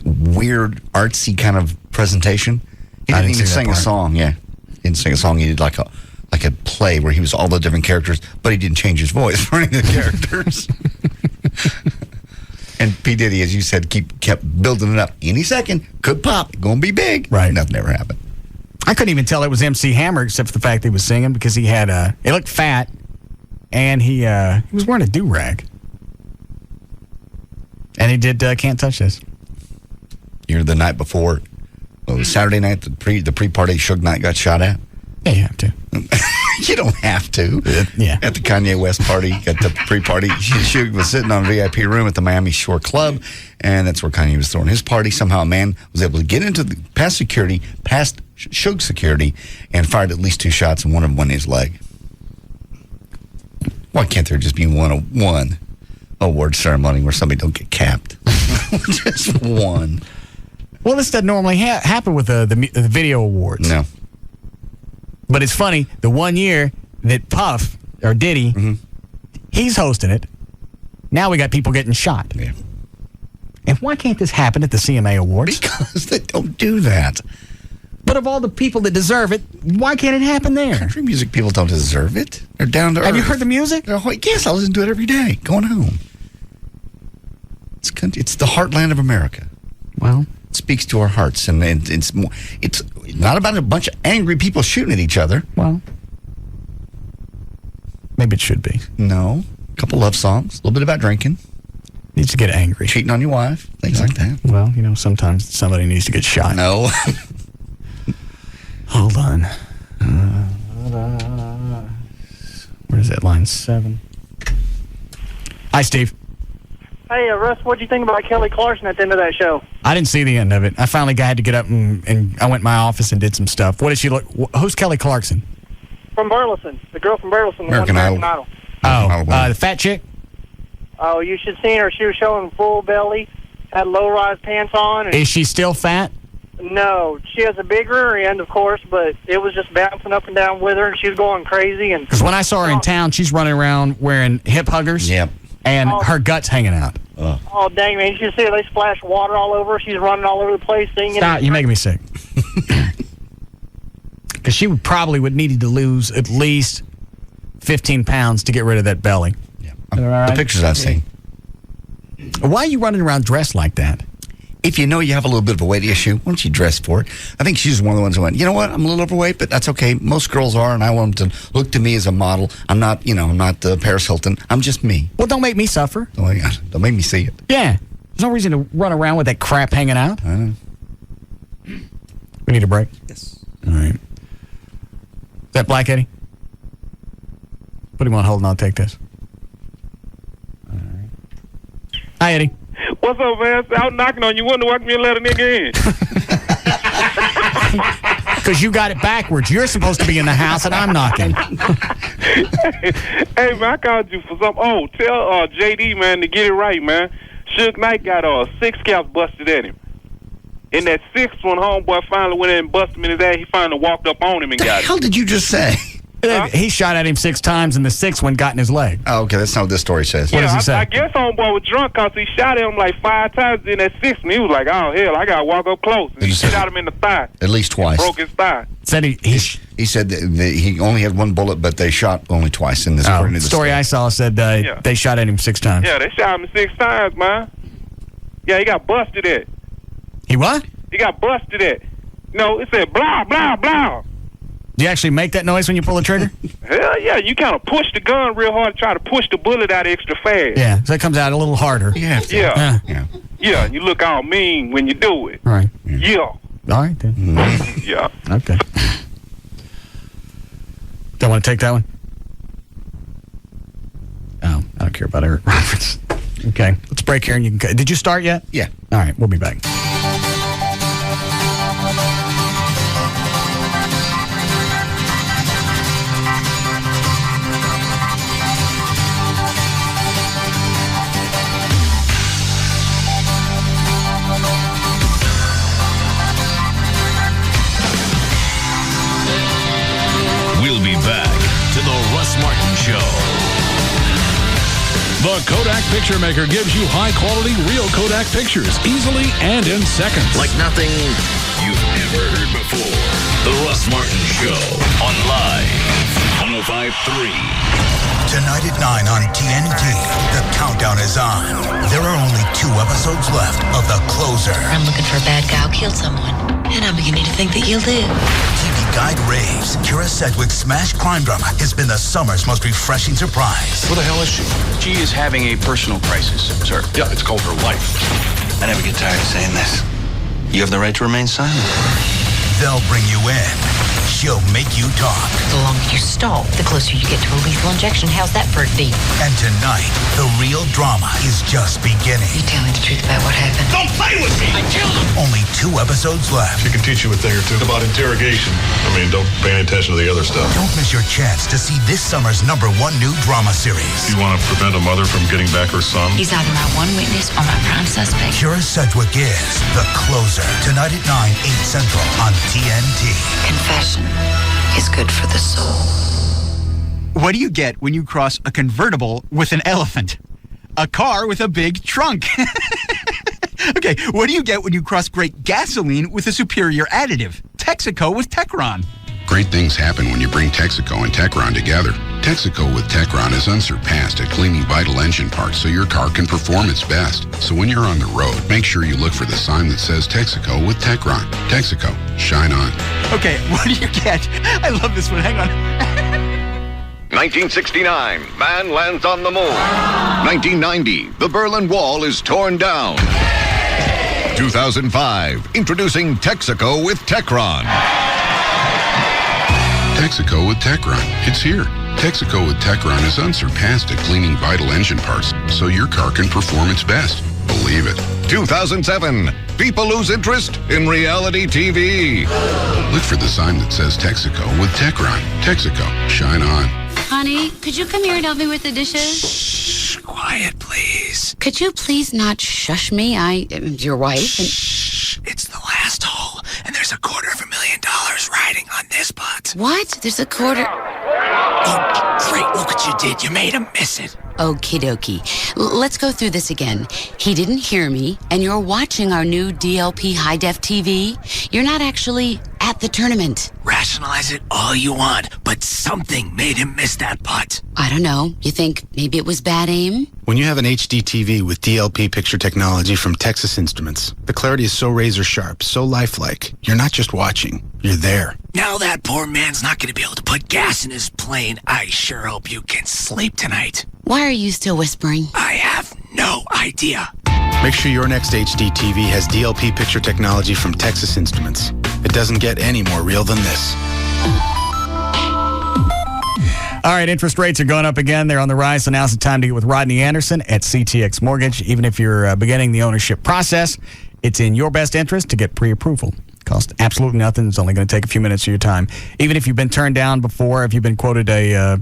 weird, artsy kind of presentation. He didn't even sing a song, yeah. He didn't sing a song. He did like a play where he was all the different characters, but he didn't change his voice for any of the characters. And P. Diddy, as you said, kept building it up. Any second, could pop, gonna be big. Right. Nothing ever happened. I couldn't even tell it was MC Hammer except for the fact that he was singing because he had he looked fat and he was wearing a do-rag. And he did Can't Touch This. You're the night before. Well, it was Saturday night, the pre-party Suge Knight got shot at. Yeah, you have to. You don't have to. Yeah. At the Kanye West party, at the pre-party, Suge was sitting on a VIP room at the Miami Shore Club, and that's where Kanye was throwing his party. Somehow a man was able to get into past Suge's security, and fired at least 2 shots, and one of them went in his leg. Why can't there just be one award ceremony where somebody don't get capped? Just one. Well, this doesn't normally happen with the video awards. No. But it's funny, the one year that Puff, or Diddy, he's hosting it, now we got people getting shot. Yeah. And why can't this happen at the CMA Awards? Because they don't do that. But of all the people that deserve it, why can't it happen there? Country music people don't deserve it. They're down to earth. Have you heard the music? Yes, I listen to it every day, going home. It's the heartland of America. Well, it speaks to our hearts, and it's not about a bunch of angry people shooting at each other. Well, maybe it should be. No. A couple love songs, a little bit about drinking. Needs to get angry. Cheating on your wife, things like that. Well, sometimes somebody needs to get shot. No. on. Where is that? Line 7. Hi, Steve. Hey, Russ, what'd you think about Kelly Clarkson at the end of that show? I didn't see the end of it. I finally had to get up and I went to my office and did some stuff. What did she look? Who's Kelly Clarkson? From Burleson. The girl from Burleson. American Idol. The fat chick? Oh, you should see her. She was showing full belly, had low-rise pants on. And Is she still fat? No, she has a big rear end, of course, but it was just bouncing up and down with her, and she was going crazy. And Because when I saw her in town, she's running around wearing hip huggers. Yep. And her gut's hanging out. Oh, dang, man. You should see her. They splash water all over her. She's running all over the place singing. Stop, you're making me sick. Because she would need to lose at least 15 pounds to get rid of that belly. Yeah. The pictures I've seen. Why are you running around dressed like that? If you know you have a little bit of a weight issue, why don't you dress for it? I think she's one of the ones who went, you know what, I'm a little overweight, but that's okay. Most girls are, and I want them to look to me as a model. I'm not, I'm not Paris Hilton. I'm just me. Well, don't make me suffer. Oh, my God. Don't make me see it. Yeah. There's no reason to run around with that crap hanging out. I know. We need a break? Yes. All right. Is that Black Eddie? Put him on hold and I'll take this. All right. Hi, Eddie. What's up, man? Out knocking on you. Wonder why you let a nigga in. Because you got it backwards. You're supposed to be in the house and I'm knocking. Hey, man, I called you for something. Oh, tell JD, man, to get it right, man. Suge Knight got 6 caps busted at him. In that 6th one, homeboy finally went in and busted him in his ass. He finally walked up on him and got him. What the hell did you just say? He shot at him 6 times, and the 6th one got in his leg. Oh, okay. That's not what this story says. What does he say? I guess homeboy was drunk because he shot at him like 5 times in that 6th, and he was like, oh, hell, I got to walk up close. And he shot him in the thigh. At least twice. Broke his thigh. Said he said that he only had 1 bullet, but they shot only twice in this. The story I saw said they shot at him 6 times. Yeah, they shot him 6 times, man. Yeah, he got busted at. He what? He got busted at. No, it said blah, blah, blah. Do you actually make that noise when you pull the trigger? Hell yeah, you kind of push the gun real hard, try to push the bullet out extra fast. Yeah, so it comes out a little harder. Yeah, and you look all mean when you do it. All right. Yeah. All right, then. Yeah. Okay. Don't want to take that one? Oh, I don't care about Eric Roberts. Okay, let's break here and you can... Did you start yet? Yeah. All right, we'll be back. We'll be back to the Russ Martin Show. The Kodak Picture Maker gives you high-quality, real Kodak pictures, easily and in seconds. Like nothing you've ever heard before. The Russ Martin Show on Live 105.3. Tonight at 9 on TNT, the countdown is on. There are only 2 episodes left of The Closer. I'm looking for a bad guy who killed someone, and I'm beginning to think that you live. TV Guide raves Kira Sedgwick's smash crime drama has been the summer's most refreshing surprise. Who the hell is she? She is having a personal crisis, sir. Yeah, it's called her life. I never get tired of saying this. You have the right to remain silent. They'll bring you in. She'll make you talk. The longer you stall, the closer you get to a lethal injection. How's that for a deal? And tonight, the real drama is just beginning. You tell me the truth about what happened. Don't play with me! I killed him! Only 2 episodes left. She can teach you a thing or two about interrogation. I mean, don't pay any attention to the other stuff. Don't miss your chance to see this summer's #1 new drama series. You want to prevent a mother from getting back her son? He's either my one witness or my prime suspect. Kira Sedgwick is The Closer. Tonight at 9, 8 Central on TNT. Confession is good for the soul. What do you get when you cross a convertible with an elephant? A car with a big trunk. Okay, what do you get when you cross great gasoline with a superior additive? Texaco with Techron. Great things happen when you bring Texaco and Techron together. Texaco with Techron is unsurpassed at cleaning vital engine parts so your car can perform its best. So when you're on the road, make sure you look for the sign that says Texaco with Techron. Texaco, shine on. Okay, what do you get? I love this one. Hang on. 1969, man lands on the moon. 1990, the Berlin Wall is torn down. 2005, introducing Texaco with Techron. Texaco with Techron. It's here. Texaco with Techron is unsurpassed at cleaning vital engine parts, so your car can perform its best. Believe it. 2007. People lose interest in reality TV. Look for the sign that says Texaco with Techron. Texaco. Shine on. Honey, could you come here and help me with the dishes? Shh, quiet, please. Could you please not shush me? I am your wife. Shh, it's the last hole, and there's $250,000 riding on this putt. What? There's a quarter. Oh, great, look what you did. You made him miss it. Okie dokie. Let's go through this again. He didn't hear me, and you're watching our new DLP high-def TV. You're not actually at the tournament. Rationalize it all you want, but something made him miss that putt. I don't know. You think maybe it was bad aim? When you have an HD TV with DLP picture technology from Texas Instruments, the clarity is so razor sharp, so lifelike. You're not just watching, you're there. Now that poor man's not going to be able to put gas in his plane. I sure hope you can sleep tonight. Why are you still whispering? I have no idea. Make sure your next HD TV has DLP picture technology from Texas Instruments. It doesn't get any more real than this. All right, interest rates are going up again. They're on the rise, so now's the time to get with Rodney Anderson at CTX Mortgage. Even if you're beginning the ownership process, it's in your best interest to get pre-approval. Costs absolutely nothing. It's only going to take a few minutes of your time. Even if you've been turned down before, if you've been quoted a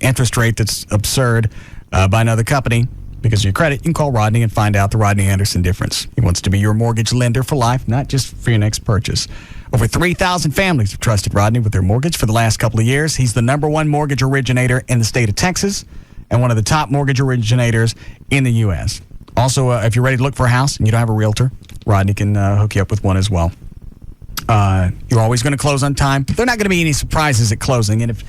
interest rate that's absurd by another company because of your credit, you can call Rodney and find out the Rodney Anderson difference. He wants to be your mortgage lender for life, not just for your next purchase. Over 3,000 families have trusted Rodney with their mortgage for the last couple of years. He's the #1 mortgage originator in the state of Texas and one of the top mortgage originators in the U.S. Also, if you're ready to look for a house and you don't have a realtor, Rodney can hook you up with one as well. You're always going to close on time. There are not going to be any surprises at closing. And if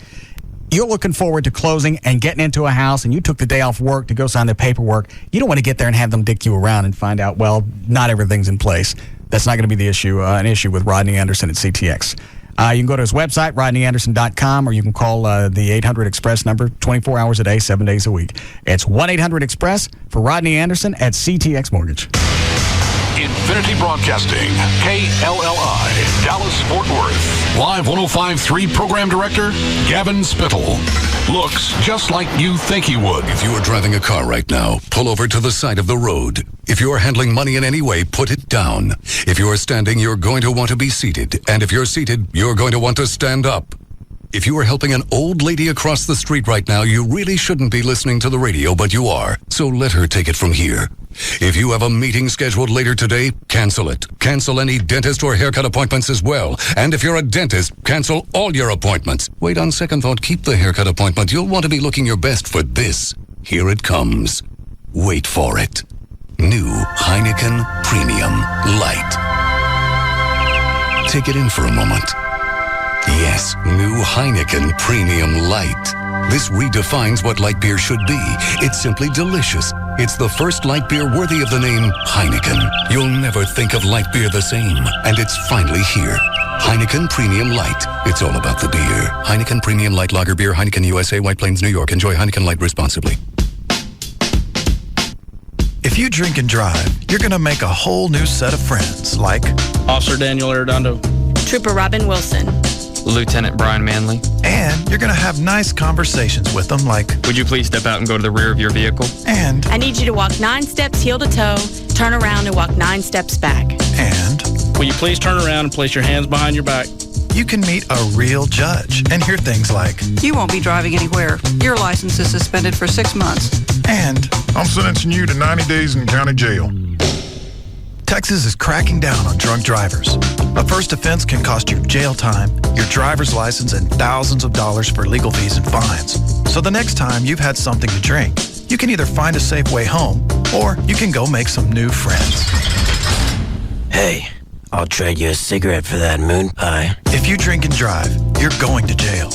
you're looking forward to closing and getting into a house and you took the day off work to go sign the paperwork, you don't want to get there and have them dick you around and find out, well, not everything's in place. That's not going to be the issue, an issue with Rodney Anderson at CTX. You can go to his website, rodneyanderson.com, or you can call the 800 Express number 24 hours a day, 7 days a week. It's 1-800-EXPRESS for Rodney Anderson at CTX Mortgage. Infinity Broadcasting, KLLI, Dallas-Fort Worth. Live 105.3 Program Director, Gavin Spittle. Looks just like you think he would. If you are driving a car right now, pull over to the side of the road. If you are handling money in any way, put it down. If you are standing, you're going to want to be seated. And if you're seated, you're going to want to stand up. If you are helping an old lady across the street right now, you really shouldn't be listening to the radio, but you are. So let her take it from here. If you have a meeting scheduled later today, cancel it. Cancel any dentist or haircut appointments as well. And if you're a dentist, cancel all your appointments. Wait, on second thought, keep the haircut appointment. You'll want to be looking your best for this. Here it comes. Wait for it. New Heineken Premium Light. Take it in for a moment. Yes, new Heineken Premium Light. This redefines what light beer should be. It's simply delicious. It's the first light beer worthy of the name Heineken. You'll never think of light beer the same. And it's finally here. Heineken Premium Light. It's all about the beer. Heineken Premium Light Lager Beer, Heineken USA, White Plains, New York. Enjoy Heineken Light responsibly. If you drink and drive, you're going to make a whole new set of friends, like Officer Daniel Arredondo, Trooper Robin Wilson, Lieutenant Brian Manley. And you're going to have nice conversations with them, like, would you please step out and go to the rear of your vehicle? And I need you to walk 9 steps heel to toe, turn around and walk 9 steps back. And will you please turn around and place your hands behind your back? You can meet a real judge and hear things like, you won't be driving anywhere. Your license is suspended for 6 months. And I'm sentencing you to 90 days in county jail. Texas is cracking down on drunk drivers. A first offense can cost you jail time, your driver's license, and thousands of dollars for legal fees and fines. So the next time you've had something to drink, you can either find a safe way home, or you can go make some new friends. Hey, I'll trade you a cigarette for that moon pie. If you drink and drive, you're going to jail.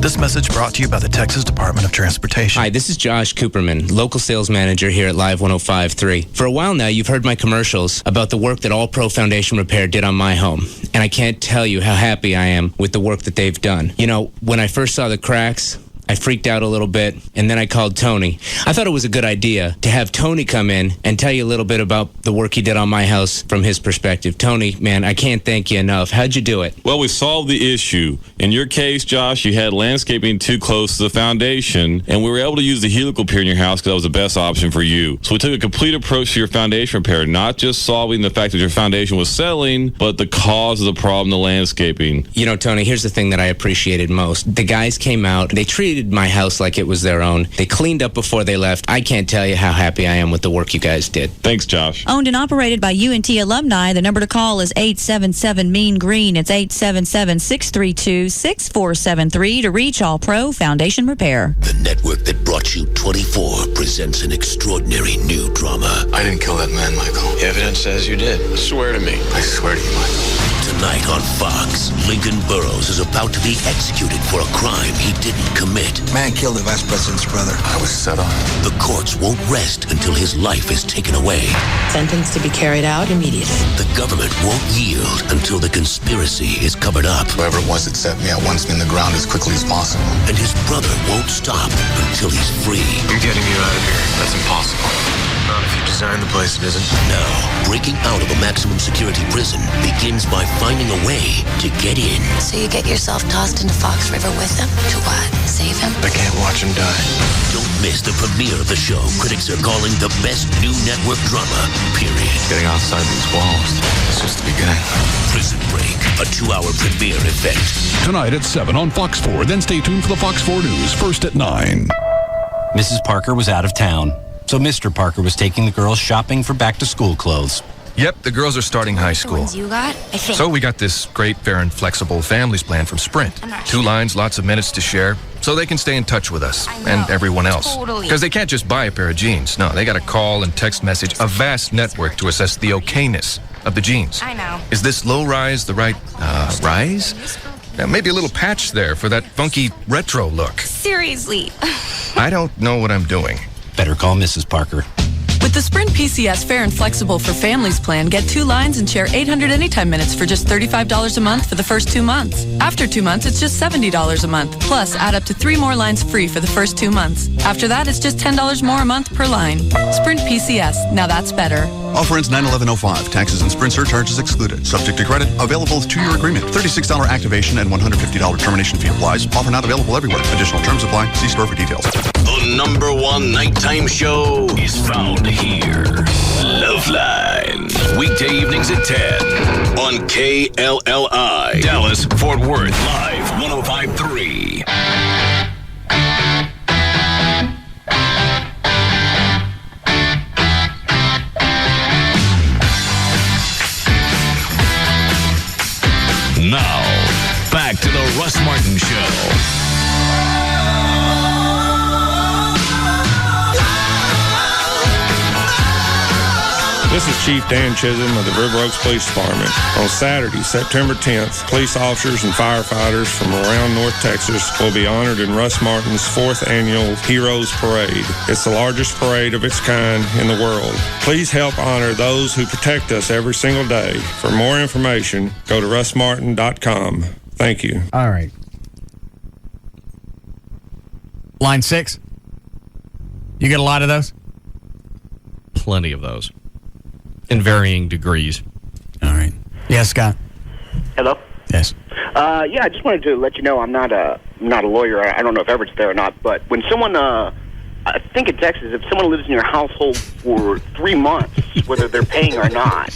This message brought to you by the Texas Department of Transportation. Hi, this is Josh Cooperman, local sales manager here at Live 105.3. For a while now, you've heard my commercials about the work that All Pro Foundation Repair did on my home. And I can't tell you how happy I am with the work that they've done. You know, when I first saw the cracks, I freaked out a little bit, and then I called Tony. I thought it was a good idea to have Tony come in and tell you a little bit about the work he did on my house from his perspective. Tony, man, I can't thank you enough. How'd you do it? Well, we solved the issue. In your case, Josh, you had landscaping too close to the foundation, and we were able to use the helical pier in your house because that was the best option for you. So we took a complete approach to your foundation repair, not just solving the fact that your foundation was settling, but the cause of the problem, the landscaping. You know, Tony, here's the thing that I appreciated most. The guys came out, they treated my house like it was their own. They cleaned up before they left. I can't tell you how happy I am with the work you guys did. Thanks, Josh. Owned and operated by UNT alumni. The number to call is 877-MEAN-GREEN. It's 877-632-6473 to reach All Pro Foundation Repair. The network that brought you 24 presents an extraordinary new drama. I didn't kill that man, Michael. The evidence says you did. Swear to me. I swear to you, Michael. Tonight on Fox, Lincoln Burrows is about to be executed for a crime he didn't commit. Man killed the vice president's brother. I was set on it. The courts won't rest until his life is taken away. Sentence to be carried out immediately. The government won't yield until the conspiracy is covered up. Whoever it was that set me, wants me in the ground as quickly as possible. And his brother won't stop until he's free. I'm getting you out of here. That's impossible. Not if you design the place, it isn't. Now, breaking out of a maximum security prison begins by finding a way to get in. So you get yourself tossed into Fox River with him? To what? Save him? I can't watch him die. Don't miss the premiere of the show critics are calling the best new network drama, period. Getting outside these walls, it's just the beginning. Prison Break, a 2-hour premiere event. Tonight at 7 on Fox 4. Then stay tuned for the Fox 4 News, first at 9. Mrs. Parker was out of town, so Mr. Parker was taking the girls shopping for back-to-school clothes. Yep, the girls are starting high school. The ones you got? I think. So we got this great, fair, and flexible families plan from Sprint. 2 lines, lots of minutes to share, so they can stay in touch with us and everyone else. Totally. Because they can't just buy a pair of jeans. No, they got to call and text message a vast network to assess the okayness of the jeans. I know. Is this low rise the right rise? Maybe a little patch there for that funky retro look. Seriously. I don't know what I'm doing. Better call Mrs. Parker. With the Sprint PCS Fair and Flexible for Families plan, get 2 lines and share 800 anytime minutes for just $35 a month for the first 2 months. After 2 months, it's just $70 a month. Plus, add up to 3 more lines free for the first 2 months. After that, it's just $10 more a month per line. Sprint PCS. Now that's better. Offer ends 9/11/05. Taxes and Sprint surcharges excluded. Subject to credit. Available with 2-year agreement. $36 activation and $150 termination fee applies. Offer not available everywhere. Additional terms apply. See store for details. The #1 nighttime show is found here. Loveline. Weekday evenings at 10 on KLLI. Dallas, Fort Worth. Live 105.3. Now, back to the Russ Martin Show. This is Chief Dan Chisholm of the River Oaks Police Department. On Saturday, September 10th, police officers and firefighters from around North Texas will be honored in Russ Martin's 4th annual Heroes Parade. It's the largest parade of its kind in the world. Please help honor those who protect us every single day. For more information, go to russmartin.com. Thank you. All right. Line 6. You get a lot of those? Plenty of those. In varying degrees. All right. Yes, Scott. Hello? Yes. Yeah, I just wanted to let you know I'm not a lawyer. I don't know if Everett's there or not, but when someone, I think in Texas, if someone lives in your household for 3 months, whether they're paying or not,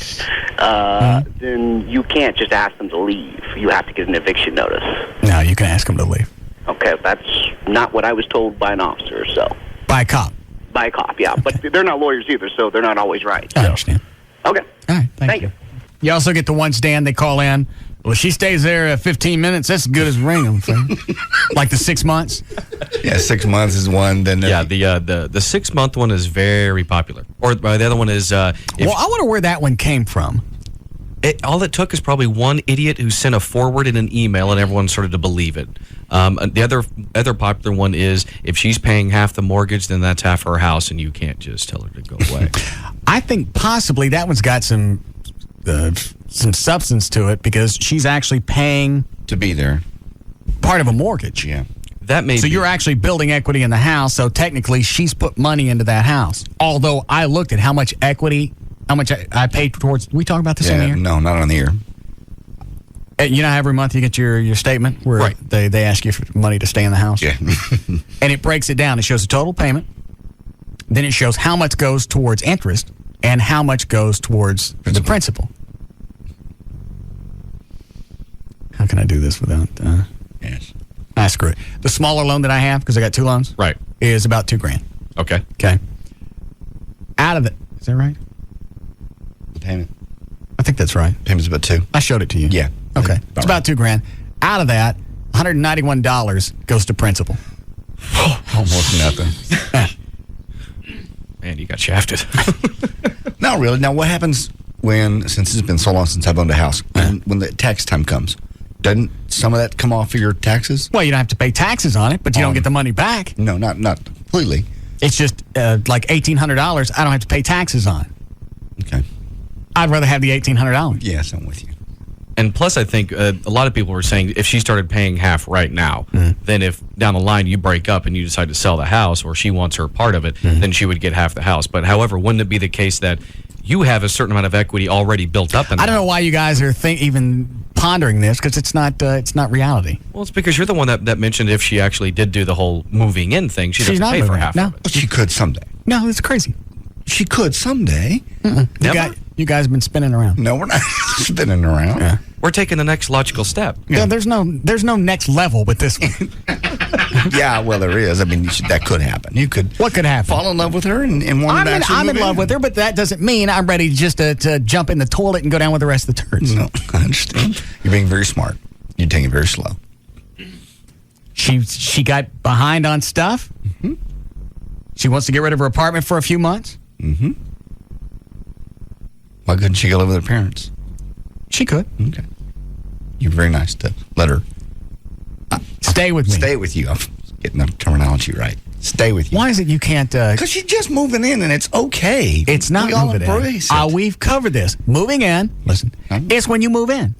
then you can't just ask them to leave. You have to get an eviction notice. No, you can ask them to leave. Okay, that's not what I was told by an officer, so. By a cop? By a cop, yeah. But they're not lawyers either, so they're not always right. I understand. Okay. All right, thank you. You also get the ones, Dan, they call in. Well, she stays there 15 minutes. That's as good as ring them. Like the 6 months? Yeah, 6 months is one. Then yeah, the 6-month one is very popular. Or the other one is... well, I wonder where that one came from. All it took is probably one idiot who sent a forward in an email and everyone started to believe it. The other popular one is if she's paying half the mortgage, then that's half her house, and you can't just tell her to go away. I think possibly that one's got some substance to it because she's actually paying to be there. Part of a mortgage. Yeah. That may So be. you're actually building equity in the house, so technically she's put money into that house. Although I looked at how much equity, how much I paid towards, we talk about this on the air? No, not on the air. You know how every month you get your statement where they ask you for money to stay in the house? Yeah. And it breaks it down. It shows the total payment. Then it shows how much goes towards interest and how much goes towards the principal. How can I do this without... yes. Screw it. The smaller loan that I have, because I got 2 loans, is about $2,000. Okay. Okay. Out of it, is that right? The payment. I think that's right. Payment's about 2. I showed it to you. Yeah. Okay. It's about $2,000. Out of that, $191 goes to principal. Almost nothing. Man, you got shafted. Not really. Now, what happens since it's been so long since I've owned a house, when the tax time comes? Doesn't some of that come off of your taxes? Well, you don't have to pay taxes on it, but you don't get the money back. No, not completely. It's just like $1,800 I don't have to pay taxes on. Okay. I'd rather have the $1,800. Yes, I'm with you. And plus, I think a lot of people were saying if she started paying half right now, then if down the line you break up and you decide to sell the house or she wants her part of it, then she would get half the house. But however, wouldn't it be the case that you have a certain amount of equity already built up in the I don't know why you guys are even pondering this, because it's not reality. Well, it's because you're the one that mentioned if she actually did do the whole moving in thing, she'd have to pay for half of it. But she could someday. No, it's crazy. She could someday. You guys have been spinning around. No, we're not spinning around. Yeah. We're taking the next logical step. Yeah. There's no next level with this one. Yeah, well, there is. I mean, that could happen. You could. What could happen? Fall in love with her and want to actually I'm in move love with her, but that doesn't mean I'm ready just to jump in the toilet and go down with the rest of the turds. No, I understand. You're being very smart. You're taking it very slow. She got behind on stuff. Mm-hmm. She wants to get rid of her apartment for a few months. Mm-hmm. Why couldn't she go live with her parents? She could. Okay. You're very nice to let her stay with me. Stay with you. I'm getting the terminology right. Stay with you. Why is it you can't? Because she's just moving in and it's okay. It's not moving in. We've covered this. Moving in. Listen, it's when you move in.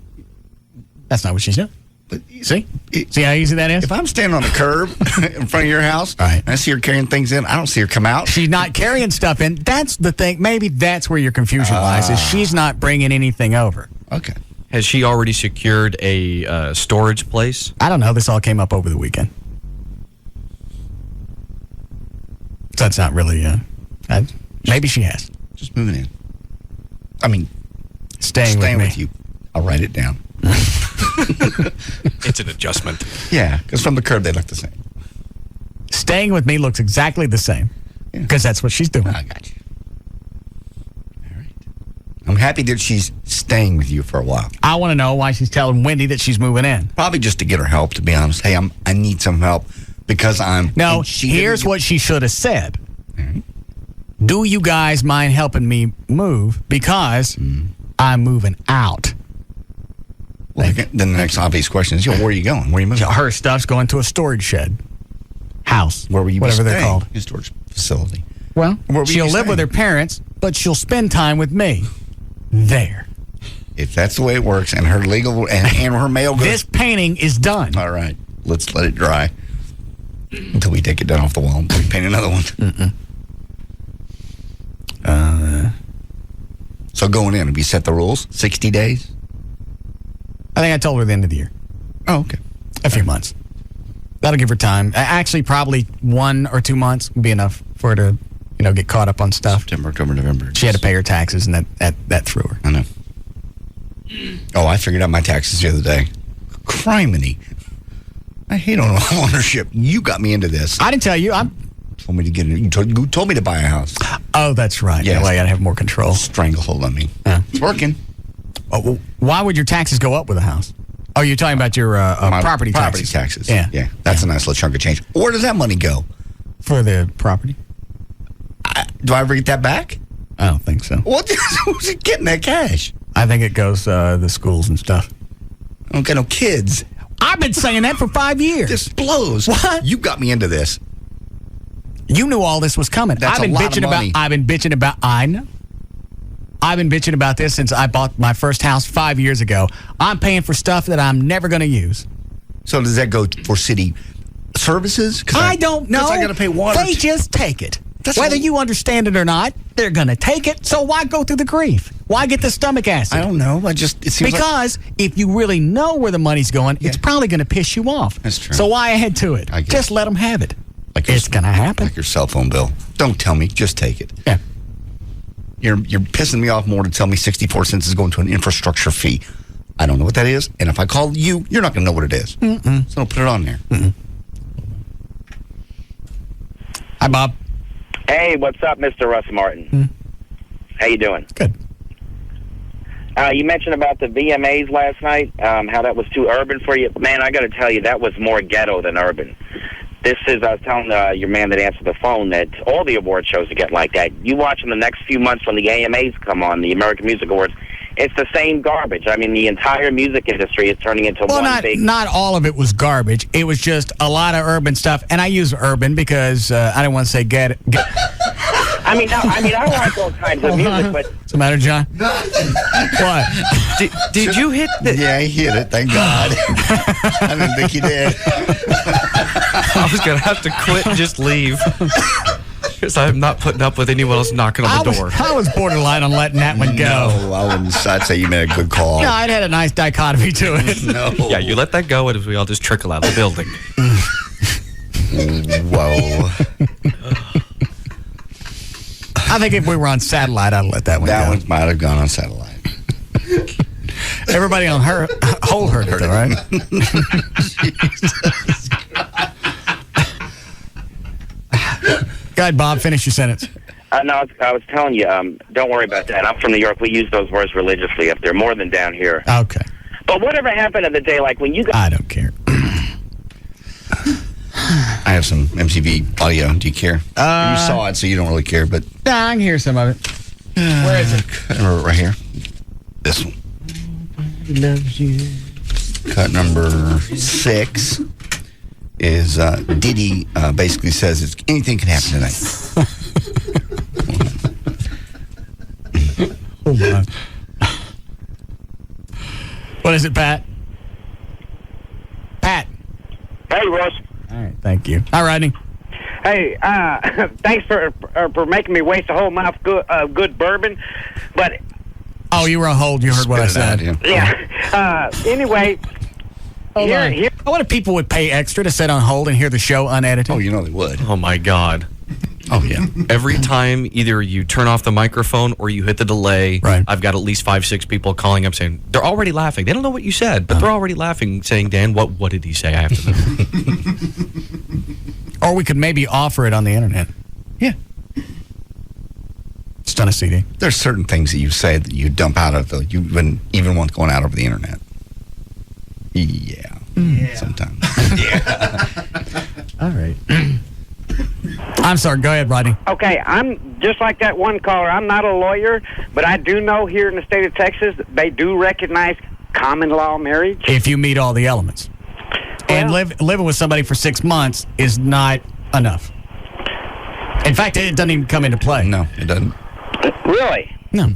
That's not what she's doing. But see how easy that is? If I'm standing on the curb in front of your house, and I see her carrying things in, I don't see her come out. She's not carrying stuff in. That's the thing. Maybe that's where your confusion lies, is she's not bringing anything over. Okay. Has she already secured a storage place? I don't know. This all came up over the weekend. So that's not really, maybe she has. Just moving in. I mean, staying with you. I'll write it down. It's an adjustment. Yeah, because from the curb they look the same. Staying with me looks exactly the same. Because that's what she's doing. I got you. All right. I'm happy that she's staying with you for a while. I want to know why she's telling Wendy that she's moving in. Probably just to get her help, to be honest. Hey, I need some help because I'm... No, here's what she should have said. Mm-hmm. Do you guys mind helping me move? Because I'm moving out. Well, then the next obvious question is, where are you going? Where are you moving? Her stuff's going to a storage shed. House. Where will you whatever be they're called. A storage facility. Well, she'll live with her parents, but she'll spend time with me. There. If that's the way it works, and her legal and her mail goes... This painting is done. All right. Let's let it dry until we take it down off the wall and we paint another one. So going in, have you set the rules? 60 days? I think I told her the end of the year. Oh, okay. A few months. That'll give her time. Actually, probably 1 or 2 months would be enough for her to, get caught up on stuff. September, October, November. She had to pay her taxes, and that threw her. I know. Oh, I figured out my taxes the other day. Criminy. I hate ownership. You got me into this. I didn't tell you. Told me to get it. You told me to buy a house. Oh, that's right. Yes. That way I'd have more control. Stranglehold on me. Yeah. It's working. Oh, well, why would your taxes go up with a house? Oh, you're talking about your property taxes. Property taxes. Yeah. That's a nice little chunk of change. Where does that money go? For the property. Do I ever get that back? I don't think so. Who's getting that cash? I think it goes the schools and stuff. I don't get no kids. I've been saying that for 5 years. This blows. What? You got me into this. You knew all this was coming. That's a lot of money. I've been bitching about. I know. I've been bitching about this since I bought my first house 5 years ago. I'm paying for stuff that I'm never going to use. So does that go for city services? I don't know. Because I got to pay water. They just take it. That's Whether all- you understand it or not, they're going to take it. So why go through the grief? Why get the stomach acid? I don't know. It seems because if you really know where the money's going, it's probably going to piss you off. That's true. So why ahead to it? Just let them have it. It's going to happen. Like your cell phone bill. Don't tell me. Just take it. Yeah. You're pissing me off more to tell me 64 cents is going to an infrastructure fee. I don't know what that is, and if I call you, you're not going to know what it is. So don't put it on there. Hi, Bob. Hey, what's up, Mr. Russ Martin? How you doing? Good. You mentioned about the VMAs last night, how that was too urban for you. Man, I got to tell you, that was more ghetto than urban. I was telling your man that answered the phone that all the award shows are getting like that. You watch in the next few months when the AMAs come on, the American Music Awards, it's the same garbage. I mean, the entire music industry is turning into one big... Not all of it was garbage. It was just a lot of urban stuff. And I use urban because I don't want to say get. I like all kinds of music, but... What's the matter, John? What? Did you hit the... Yeah, he hit it. Thank God. I didn't think he did. I was going to have to quit and just leave. Because I'm not putting up with anyone else knocking on the door. I was borderline on letting that one go. No, I wouldn't. I'd say you made a good call. No, it had a nice dichotomy to it. No. Yeah, you let that go and we all just trickle out of the building. Whoa. I think if we were on satellite, I'd let that one go. That one might have gone on satellite. Everybody on her whole heard it, though, right? Jesus. Go ahead, Bob. Finish your sentence. No, I was telling you, don't worry about that. I'm from New York. We use those words religiously up there, more than down here. Okay. But whatever happened in the day, like when you got... I don't care. I have some MTV audio. Do you care? You saw it, so you don't really care, but... Nah, I can hear some of it. Where is it? Right here. This one. Loves you. Cut number 6 is Diddy basically says anything can happen tonight. Hold on. What is it, Pat? Pat. Hey, Russ. All right, thank you. Hi, Rodney. Hey, thanks for making me waste a whole mouth good bourbon, but... Oh, you were on hold. You heard what I said. Yeah. Anyway... I wonder if people would pay extra to sit on hold and hear the show unedited. Oh, you know they would. Oh, my God. Oh, yeah. Every time either you turn off the microphone or you hit the delay, right. I've got at least 5-6 people calling up saying, they're already laughing. They don't know what you said, but they're already laughing, saying, Dan, what did he say? I have to know. Or we could maybe offer it on the internet. Yeah. It's on a CD. There's certain things that you say that you dump out of, you wouldn't even want going out over the internet. Yeah. Sometimes. Yeah. All right. I'm sorry. Go ahead, Rodney. Okay, I'm just like that one caller. I'm not a lawyer, but I do know here in the state of Texas, they do recognize common law marriage. If you meet all the elements. And living with somebody for 6 months is not enough. In fact, it doesn't even come into play. No, it doesn't. Really? No.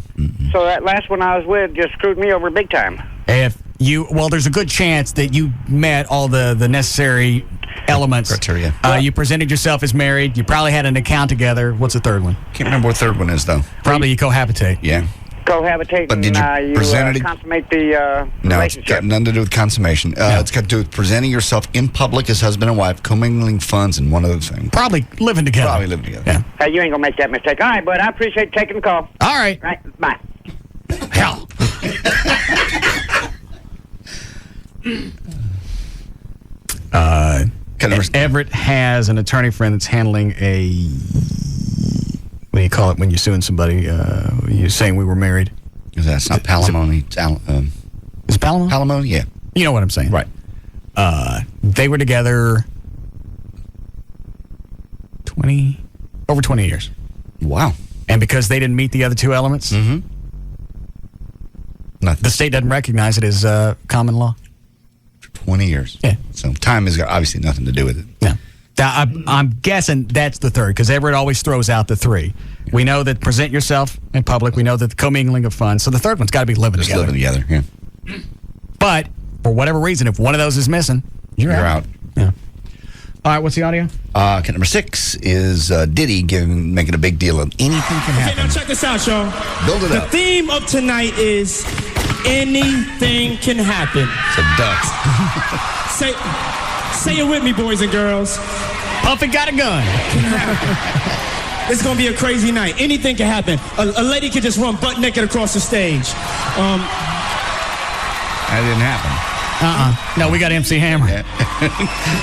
So that last one I was with just screwed me over big time. There's a good chance that you met all the necessary elements. Criteria. You presented yourself as married. You probably had an account together. What's the third one? Can't remember what the third one is, though. Probably you cohabitate. Yeah. Cohabitate, but did you present it? Consummate the No, relationship. it's got nothing to do with consummation. It's got to do with presenting yourself in public as husband and wife, commingling funds, and one other thing. Probably living together. Yeah. Hey, you ain't going to make that mistake. All right, bud, I appreciate taking the call. All right. All right, bye. Hell. Everett has an attorney friend that's handling a... What do you call it when you're suing somebody? You're saying we were married. That's not palimony. Is it palimony? Palimony, yeah. You know what I'm saying. Right. They were together over 20 years. Wow. And because they didn't meet the other two elements, the state doesn't recognize it as common law. For 20 years. Yeah. So time has got obviously nothing to do with it. Yeah. Now, I'm guessing that's the third, because Everett always throws out the three. Yeah. We know that present yourself in public. We know that the commingling of funds. So the third one's got to be living together. Living together, yeah. But for whatever reason, if one of those is missing, you're out. Yeah. All right, what's the audio? Cut number 6 is Diddy making a big deal of anything can happen. Okay, now check this out, y'all. Build it the up. The theme of tonight is anything can happen. It's a duck. Say it with me, boys and girls. Puffy got a gun. It's going to be a crazy night. Anything can happen. A lady could just run butt naked across the stage. That didn't happen. No, we got MC Hammer. Yeah.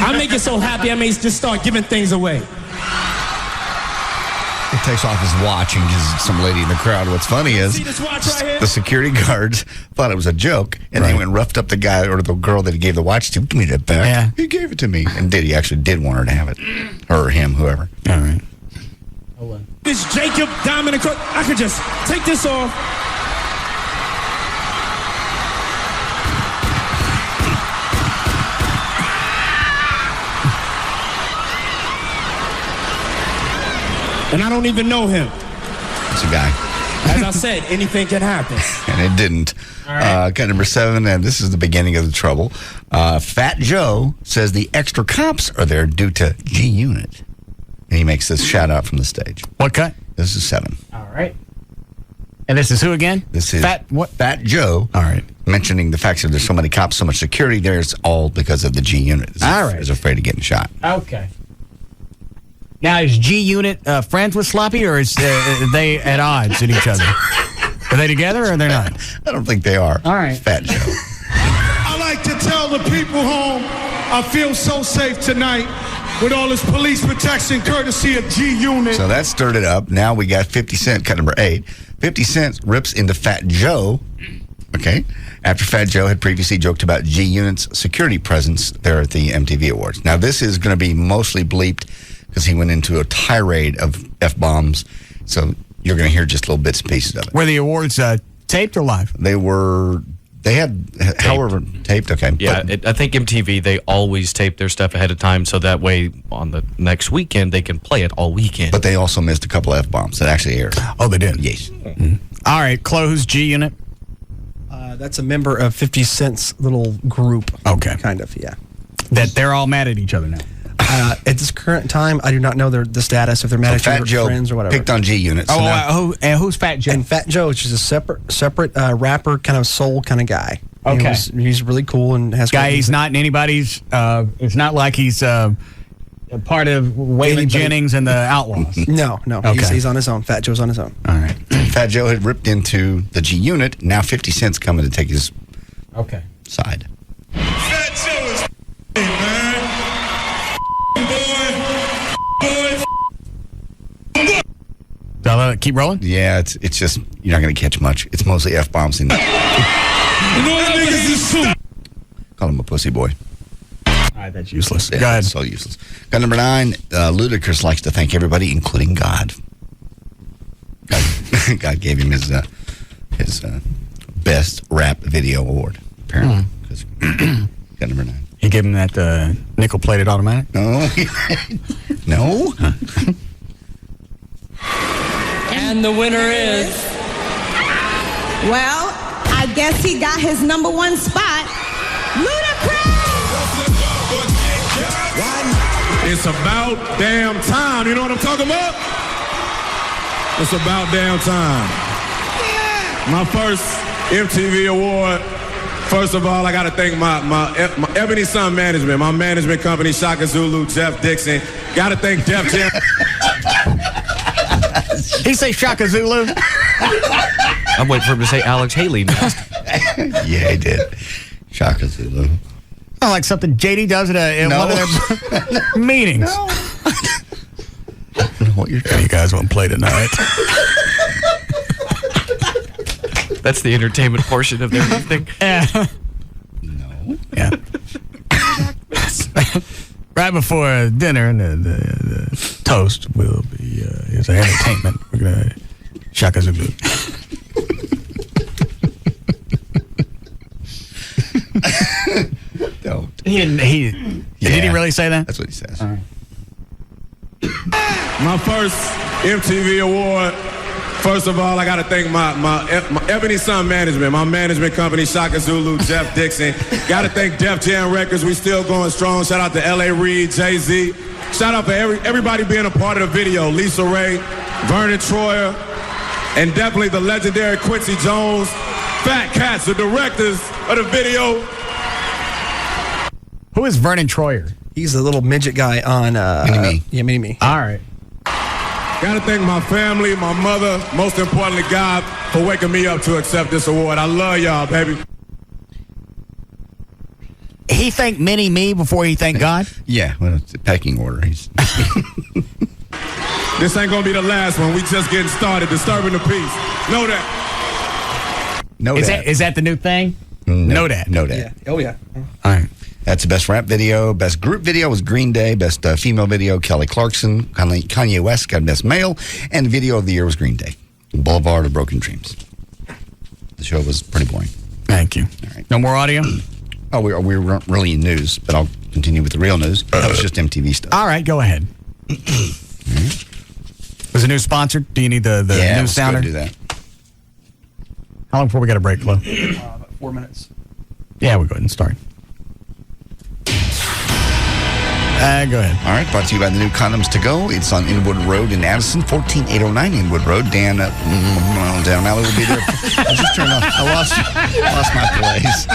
I make it so happy I may just start giving things away. He takes off his watch and gives some lady in the crowd. What's funny is See this watch right here? the security guards thought it was a joke, and they went and roughed up the guy or the girl that he gave the watch to. Give me that back. Yeah. He gave it to me. And Diddy actually did want her to have it. Her or him, whoever. All right. This Jacob Diamond and Crook, I could just take this off. And I don't even know him. It's a guy. As I said, anything can happen. And it didn't. Right. Cut number 7, and this is the beginning of the trouble. Fat Joe says the extra cops are there due to G-Unit. And he makes this shout out from the stage. What cut? This is 7. All right. And this is who again? This is Fat Joe. All right. Mentioning the fact that there's so many cops, so much security there, it's all because of the G-Unit. All right. Is afraid of getting shot. Okay. Now, is G-Unit friends with Sloppy, or is they at odds with each other? Are they together, or they're not? I don't think they are. All right. Fat Joe. I like to tell the people home, I feel so safe tonight with all this police protection courtesy of G-Unit. So that stirred it up. Now we got 50 Cent, cut number 8. 50 Cent rips into Fat Joe, okay, after Fat Joe had previously joked about G-Unit's security presence there at the MTV Awards. Now this is going to be mostly bleeped because he went into a tirade of F-bombs. So you're going to hear just little bits and pieces of it. Were the awards taped or live? They had, however, taped, okay. Yeah, I think MTV, they always tape their stuff ahead of time so that way on the next weekend they can play it all weekend. But they also missed a couple of F-bombs that actually aired. Oh, they did? Yes. Mm-hmm. All right, Chloe, who's G-Unit? That's a member of 50 Cent's little group. Okay. Kind of, yeah. That they're all mad at each other now. At this current time, I do not know the status, if they're mad at Fat each Joe other, friends or whatever. picked on G-Unit. And who's Fat Joe? And Fat Joe is just a separate rapper, kind of soul kind of guy. Okay. He's really cool and has... He's not in anybody's... it's not like he's a part of Waylon Jennings and the Outlaws. No. Okay. He's on his own. Fat Joe's on his own. All right. Fat Joe had ripped into the G-Unit. Now 50 Cent's coming to take his side. Fat Joe is man. So I'll let it keep rolling? Yeah, it's just, you're not going to catch much. It's mostly F-bombs in there. You know what niggas is true. Call him a pussy boy. All right, that's useless. Yeah, Go ahead. that's so useless. Got number 9, Ludacris likes to thank everybody, including God. God gave him his best rap video award, apparently. Got number 9. He gave him that nickel-plated automatic? No. No? And the winner is... Well, I guess he got his number 1 spot. Ludacris! It's about damn time. You know what I'm talking about? It's about damn time. My first MTV award. First of all, I got to thank my Ebony Sun Management, my management company, Shaka Zulu, Jeff Dixon. Got to thank Def Jam. He say Shaka Zulu? I'm waiting for him to say Alex Haley next. Yeah, he did. Shaka Zulu. Oh, like something JD does at one of their meetings. No. I don't know what you're doing. You guys won't play tonight. That's the entertainment portion of their evening. Yeah. No. Yeah. Right before dinner, the toast will be is entertainment. We're gonna Shaka Zulu. Don't. Did he really say that? That's what he says. My first MTV award. First of all, I got to thank my Ebony Sun Management, my management company, Shaka Zulu, Jeff Dixon. Got to thank Def Jam Records. We still going strong. Shout out to L.A. Reid, Jay-Z. Shout out for everybody being a part of the video. Lisa Ray, Vernon Troyer, and definitely the legendary Quincy Jones, Fat Cats, the directors of the video. Who is Vernon Troyer? He's the little midget guy on Mini-Me. Yeah, Mini-Me. All right. Got to thank my family, my mother, most importantly, God, for waking me up to accept this award. I love y'all, baby. He thanked Mini-Me before he thanked God? Yeah, well, it's a pecking order. This ain't going to be the last one. We just getting started, disturbing the peace. Know that. Is that the new thing? Know that. Yeah. Oh, yeah. All right. That's the best rap video. Best group video was Green Day. Best female video, Kelly Clarkson. Kanye West got best male. And the video of the year was Green Day. Boulevard of Broken Dreams. The show was pretty boring. Thank you. All right. No more audio? Oh, we weren't really in news, but I'll continue with the real news. That was just MTV stuff. All right, go ahead. Was the news sponsored? Do you need the news sounder? Yeah, do that. How long before we got a break, Flo? About 4 minutes. Yeah, we'll go ahead and start. Go ahead. All right, brought to you by the new Condoms to Go. It's on Inwood Road in Addison, 14809 Inwood Road. Dan O'Malley will be there. I just turned off. I lost my place.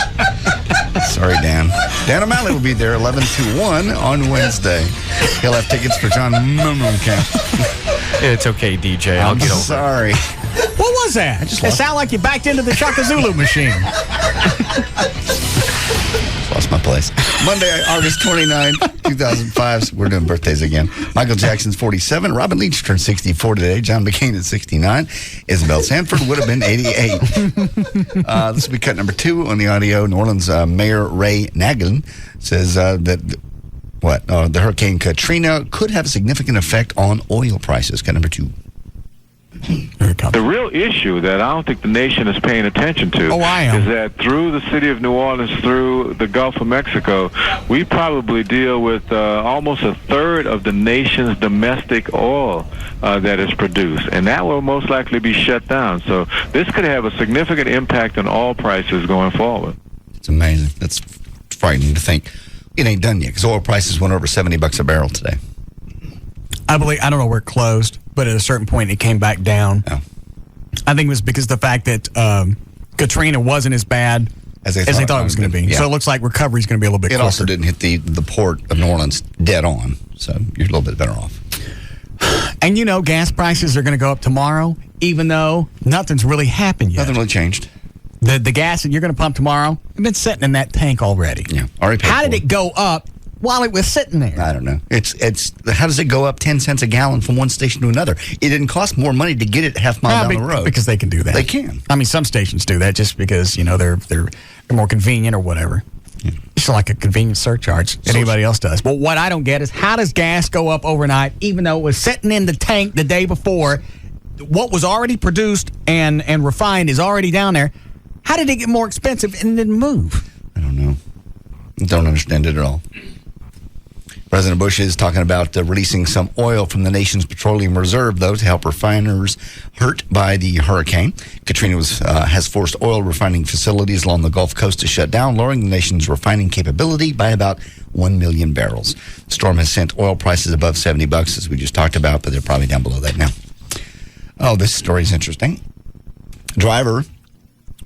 Sorry, Dan. Dan O'Malley will be there 11 to 1 on Wednesday. He'll have tickets for John Camp. It's okay, DJ. I'll get over it. Sorry. What was that? It sounded like you backed into the Shaka Zulu machine. Lost my place. Monday, August 29, 2005. So we're doing birthdays again. Michael Jackson's 47. Robin Leach turned 64 today. John McCain is 69. Isabel Sanford would have been 88. This will be cut number 2 on the audio. New Orleans Mayor Ray Nagin says that the Hurricane Katrina could have a significant effect on oil prices. Cut number 2. The real issue that I don't think the nation is paying attention to is that through the city of New Orleans, through the Gulf of Mexico, we probably deal with almost a third of the nation's domestic oil that is produced, and that will most likely be shut down. So this could have a significant impact on oil prices going forward. It's amazing. That's frightening to think. It ain't done yet because oil prices went over $70 a barrel today. I don't know where it closed, but at a certain point it came back down. Oh. I think it was because of the fact that Katrina wasn't as bad as they thought it was going to be. Yeah. So it looks like recovery is going to be a little bit quicker. It also didn't hit the port of New Orleans dead on, so you're a little bit better off. And gas prices are going to go up tomorrow, even though nothing's really happened yet. Nothing really changed. The gas that you're going to pump tomorrow, it's been sitting in that tank already. Yeah, already paid How for did it go up while it was sitting there? I don't know. It's how does it go up 10 cents a gallon from one station to another? It didn't cost more money to get it half mile down the road. Because they can do that. They can. I mean, some stations do that just because they're more convenient or whatever. Yeah. It's like a convenience surcharge that anybody else does. But what I don't get is how does gas go up overnight even though it was sitting in the tank the day before? What was already produced and refined is already down there. How did it get more expensive and then move? I don't know. Don't understand it at all. President Bush is talking about releasing some oil from the nation's petroleum reserve, though, to help refiners hurt by the hurricane. Katrina has forced oil refining facilities along the Gulf Coast to shut down, lowering the nation's refining capability by about 1 million barrels. The storm has sent oil prices above $70, as we just talked about, but they're probably down below that now. Oh, this story is interesting. Driver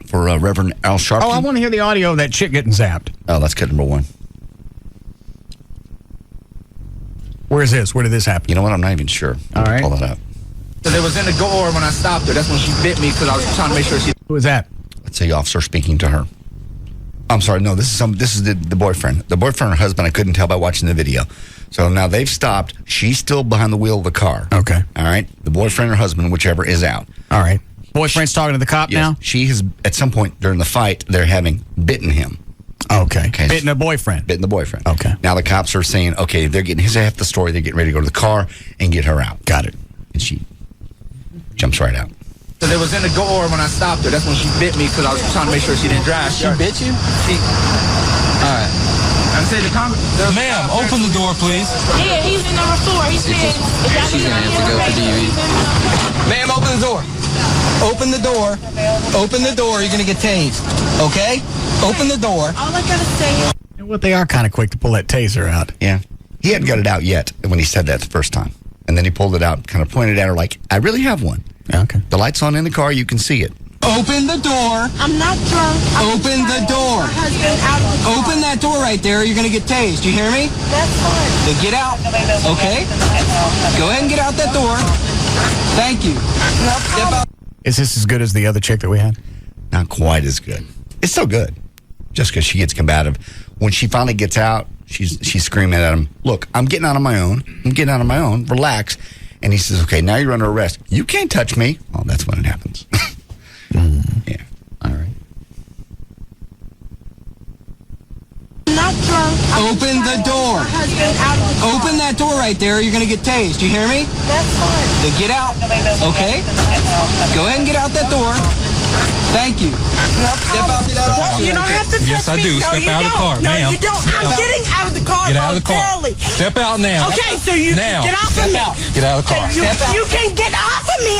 for Reverend Al Sharpton. Oh, I want to hear the audio of that chick getting zapped. Oh, that's cut number 1. Where is this? Where did this happen? You know what? I'm not even sure. All right. Pull that up. So it was in the door when I stopped her. That's when she bit me because I was trying to make sure she... Who was that? Let's say officer speaking to her. I'm sorry. No, this is the boyfriend. The boyfriend or husband, I couldn't tell by watching the video. So now they've stopped. She's still behind the wheel of the car. Okay. All right. The boyfriend or husband, whichever, is out. All right. Boyfriend's talking to the cop now? She has, at some point during the fight, they're having bitten him. Okay. Bitten the boyfriend. Bitten the boyfriend. Okay. Now the cops are saying, okay, they're getting his half the story. They're getting ready to go to the car and get her out. Got it. And she jumps right out. So it was in the door when I stopped her. That's when she bit me because I was trying to make sure she didn't drive. She bit you? All right. I said the comment. Ma'am, open the door, please. Yeah, he's in number 4. He said... She's going to have to go for DV. Ma'am, open the door. Open the door. Open the door. You're going to get tased. Okay? Open the door. All I gotta say is... You know what? They are kind of quick to pull that taser out. Yeah. He hadn't got it out yet when he said that the first time. And then he pulled it out, kind of pointed at her like, I really have one. Okay. The light's on in the car. You can see it. Open the door. I'm not drunk. Open the door. My husband out of the car. Open that door right there. You're going to get tased. You hear me? That's fine. Then get out. Okay? Go ahead and get out that door. Thank you. No problem. Is this as good as the other chick that we had? Not quite as good. It's still good. Just because she gets combative. When she finally gets out, she's screaming at him, look, I'm getting out on my own. Relax. And he says, okay, now you're under arrest. You can't touch me. Oh, that's when it happens. Yeah. All right. I'm not drunk. Open the door. My husband out of the car. Open that door right there. You're going to get tased. You hear me? That's fine. Then get out. Okay? Go ahead and get out that door. Thank you. No problem. Step out. Well, you don't have to touch Yes, I do. me. No, Step you out of the don't. car, No, ma'am. you don't. I'm getting out of the car Get out of the car. voluntarily. Step out now. Okay, so you now. get off of me. Get out of the car. You can get off of me.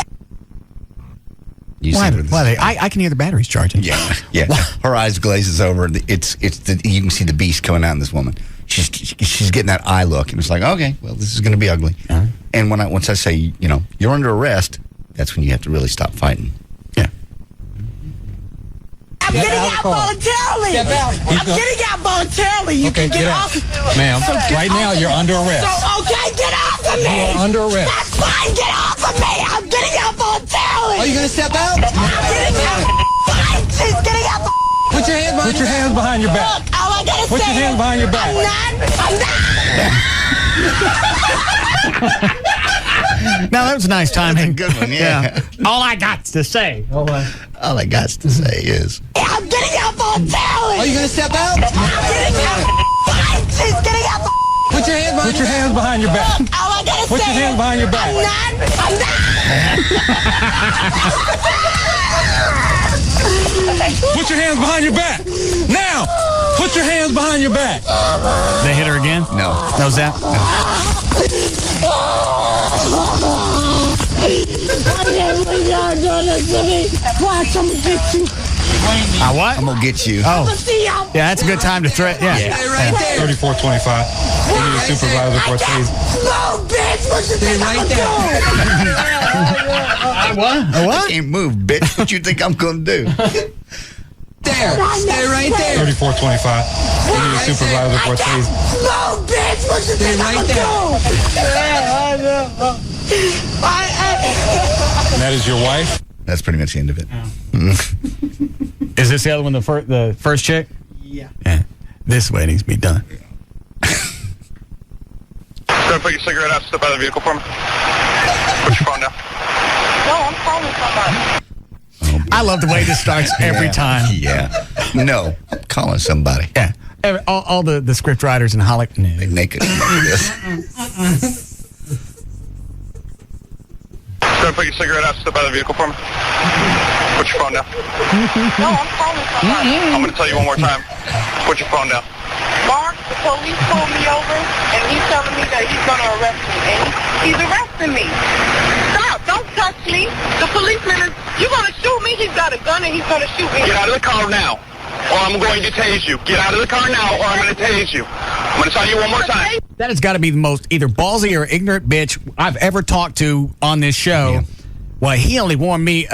I can hear the batteries charging. Yeah. Her eyes glazes over. You can see the beast coming out in this woman. She's getting that eye look, and it's like, okay, well, this is going to be ugly. And once I say, you're under arrest, that's when you have to really stop fighting. Yeah. I'm getting out voluntarily. Step out. I'm getting out voluntarily. You can get off. Ma'am, So get right now off. you're under arrest. So, okay, get off of me. You are under arrest. That's fine. Get off of me. I'm getting out voluntarily. Are you going to step out? I'm getting out. Fine. She's getting out. Put your hands behind your back. Put your hands behind your back. Look, all I gotta Put say your hands is, behind your back. I'm not. Now, that was a nice timing. Good one, yeah. All I got to say. All I got to say is... I'm getting out voluntarily. Are you going to step out? I'm getting out. Fine. She's getting out. Put your hands behind your back. Look, all I gotta Put say your hands is, behind your back. I'm not. Put your hands behind your back. Now, put your hands behind your back. They hit her again? No. That was that? Watch, I'm gonna get you. What? I'm going to get you. Oh. See y'all. Yeah, that's a good time to threat. Yeah. Stay right there. 3425. We need a supervisor for a taser. No, bitch. What you think right I'm there. doing? What? I can't move, bitch. What you think I'm going to do? There. Stay right there. 3425. We need a supervisor for a taser. No, bitch. What you think right I'm there. doing? And that is your wife? That's pretty much the end of it. Is this the other one, the first chick? Yeah. This way needs to be done. Don't put your cigarette out. Step out of the vehicle for me. Put your phone down. No, I'm calling somebody. I love the way this starts every time. Yeah. No. I'm calling somebody. Yeah. All the script writers and Hollywood. No. They naked like this. Don't put your cigarette out. Step out of the vehicle for me. Put your phone down. No, I'm calling somebody. I'm going to tell you one more time. Put your phone down. Mark, the police pulled me over, and he's telling me that he's going to arrest me. And he's arresting me. Stop. Don't touch me. The policeman is... You're going to shoot me? He's got a gun, and he's going to shoot me. Get out of the car now, or I'm going to tase you. Get out of the car now, or I'm going to tase you. I'm going to tell you one more time. That has got to be the most either ballsy or ignorant bitch I've ever talked to on this show. Yeah. Well, he only warned me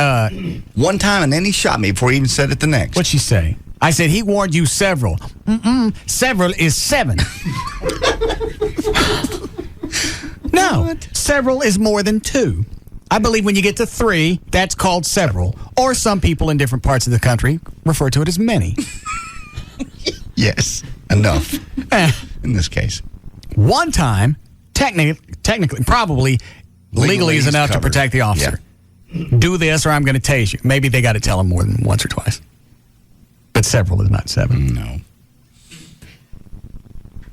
one time, and then he shot me before he even said it the next. What'd she say? I said, he warned you several. Several is 7. No, what? Several is more than 2. I believe when you get to 3, that's called several. Or some people in different parts of the country refer to it as many. Yes, enough. In this case. One time, technically, probably legally is enough covered to protect the officer. Yeah. Do this or I'm going to tase you. Maybe they got to tell him more than once or twice. But several is not 7. No.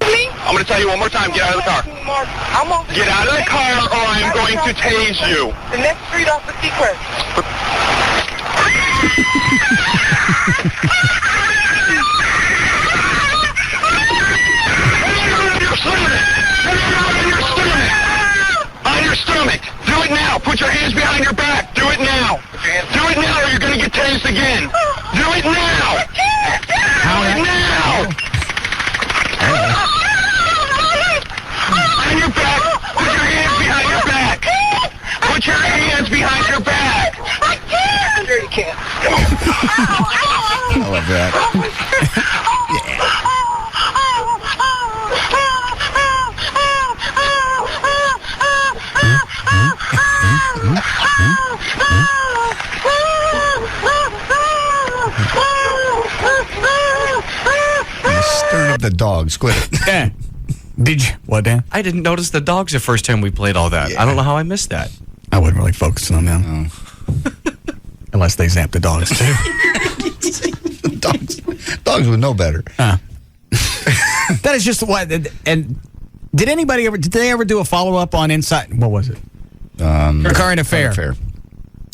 I'm going to tell you one more time. Get out of the car. Get out of the car or I'm going to tase you. The next street off the Secret. On your stomach. Do it now. Put your hands behind your back. Do it now. Do it now or you're going to get tased again. Do it now. Do it now. On your back. Put your hands behind your back. Put your hands behind your back. I can't. Sure you can. I love that. Stirring up the dogs. Quit it. Yeah. Did you? What, Dan? I didn't notice the dogs the first time we played all that. Yeah. I don't know how I missed that. I wasn't really focusing on them. Unless they zap the dogs, too. Dogs would know better. That is just what. And did they ever do a follow-up on Inside? What was it? Current Affair.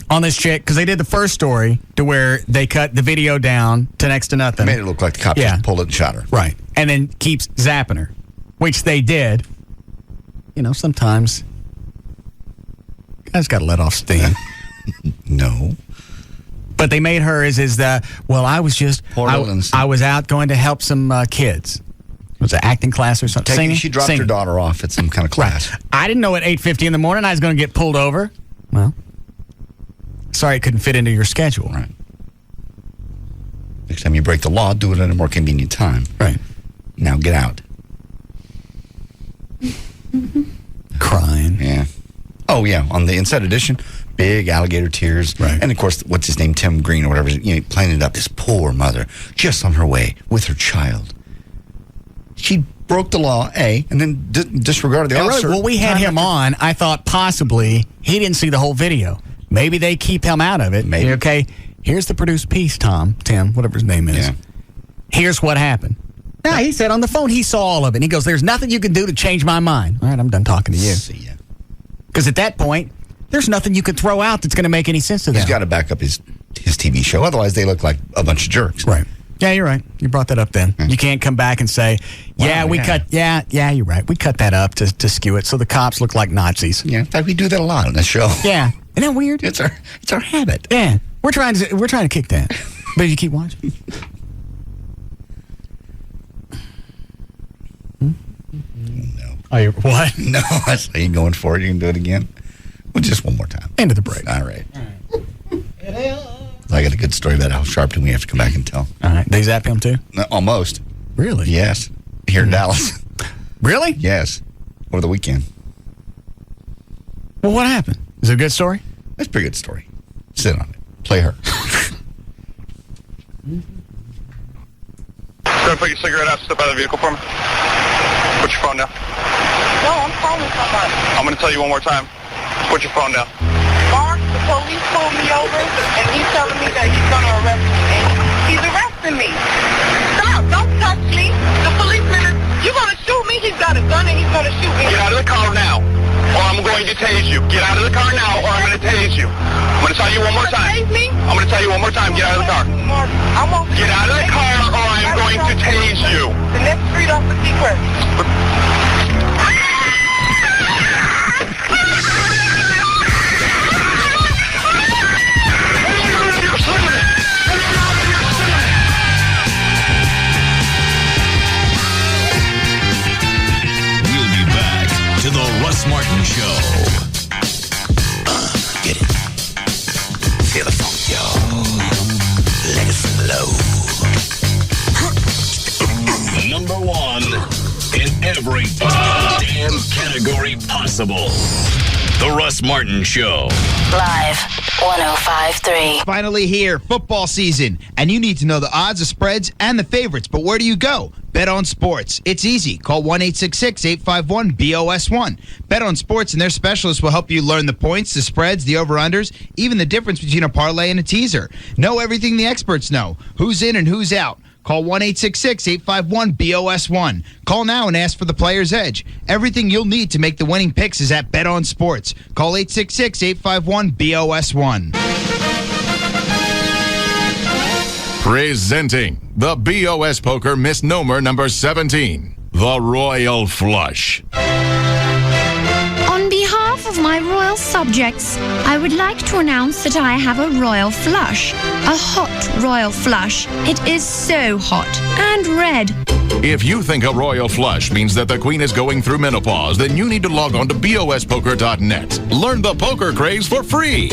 On this chick, because they did the first story to where they cut the video down to next to nothing. Made it look like the cop just pulled it and shot her. Right. And then keeps zapping her, which they did. You know, sometimes guys got to let off steam. No. But they made her I was out going to help some kids. Was it acting class or something? Singing? She dropped her daughter off at some kind of class. Right. I didn't know at 8:50 in the morning I was going to get pulled over. Well, sorry it couldn't fit into your schedule. Right. Next time you break the law, do it at a more convenient time. Right. Now get out. Crying. Yeah. Oh, yeah. On the Inside Edition, big alligator tears. Right. And, of course, what's his name? Tim Green or whatever. Playing it up. This poor mother, just on her way with her child. She broke the law, and then disregarded the officer. Really, we had him on. I thought possibly he didn't see the whole video. Maybe they keep him out of it. Maybe. Okay, here's the produced piece, Tim, whatever his name is. Yeah. Here's what happened. Now, he said on the phone he saw all of it. And he goes, there's nothing you can do to change my mind. All right, I'm done talking to you. See ya. Because at that point, there's nothing you could throw out that's going to make any sense to them. He's got to back up his TV show. Otherwise, they look like a bunch of jerks. Right. Yeah, you're right. You brought that up then. You can't come back and say, you're right. We cut that up to skew it so the cops look like Nazis. Yeah, in fact, we do that a lot on this show. Yeah. Isn't that weird? It's our habit. Yeah. We're trying to kick that. But you keep watching. No. Oh, you what? No, I say you going for it. You can do it again. Well, just one more time. End of the break. All right. I got a good story about how Sharpton we have to come back and tell. All right. They zap him too? Almost. Really? Yes. Here in Dallas. Really? Yes. Over the weekend. Well, what happened? Is it a good story? That's a pretty good story. Sit on it. Play her. Go put your cigarette out. Step out of the vehicle for me. Put your phone down. No, I'm calling somebody. I'm going to tell you one more time. Put your phone down. Mark, the police pulled me over, and he's telling me that he's going to arrest me. And he's arresting me. Stop. Don't touch me. The policeman you're going to shoot me? He's got a gun, and he's going to shoot me. Get out of the car now, or I'm going to tase you. Get out of the car now, or I'm going to tase you. I'm going to tell you one more time. Tase me? I'm going to tell you one more time. Get out of the car. Get out of the car, or I'm going to tase you. The next street off the secret. To the Russ Martin Show. Get it. Feel the funk, yo. Let it flow. Number one in every damn category possible. The Russ Martin Show. Live 105.3. Finally here, football season, and you need to know the odds, the spreads, and the favorites. But where do you go? Bet on Sports. It's easy. Call 1-866-851-BOS1. Bet on Sports, and their specialists will help you learn the points, the spreads, the over-unders, even the difference between a parlay and a teaser. Know everything the experts know. Who's in and who's out. Call 1-866-851-BOS1. Call now and ask for the player's edge. Everything you'll need to make the winning picks is at Bet on Sports. Call 866-851-BOS1. Presenting the BOS Poker misnomer number 17, the Royal Flush. On behalf behalf of my royal subjects, I would like to announce that I have a royal flush. A hot royal flush. It is so hot and red. If you think a royal flush means that the Queen is going through menopause, then you need to log on to BOSpoker.net. Learn the poker craze for free.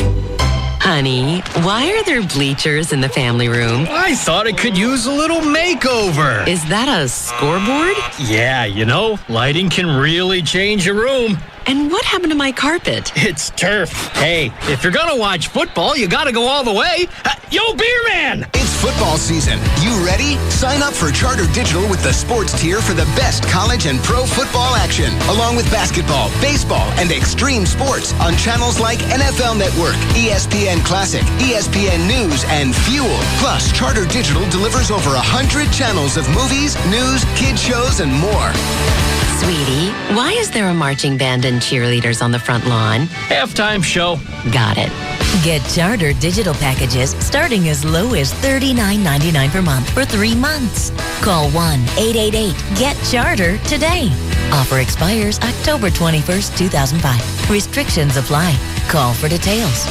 Honey, why are there bleachers in the family room? I thought it could use a little makeover. Is that a scoreboard? Yeah, you know, lighting can really change a room. And what happened to my carpet? It's turf. Hey, if you're gonna watch football, you gotta go all the way. Yo, Beer Man! It's football season. You ready? Sign up for Charter Digital with the sports tier for the best college and pro football action, along with basketball, baseball, and extreme sports on channels like NFL Network, ESPN Classic, ESPN News, and Fuel. Plus, Charter Digital delivers over 100 channels of movies, news, kids shows, and more. Sweetie, why is there a marching band and cheerleaders on the front lawn? Halftime show. Got it. Get Charter digital packages starting as low as $39.99 per month for 3 months. Call 1-888-GET-CHARTER today. Offer expires October 21st, 2005. Restrictions apply. Call for details.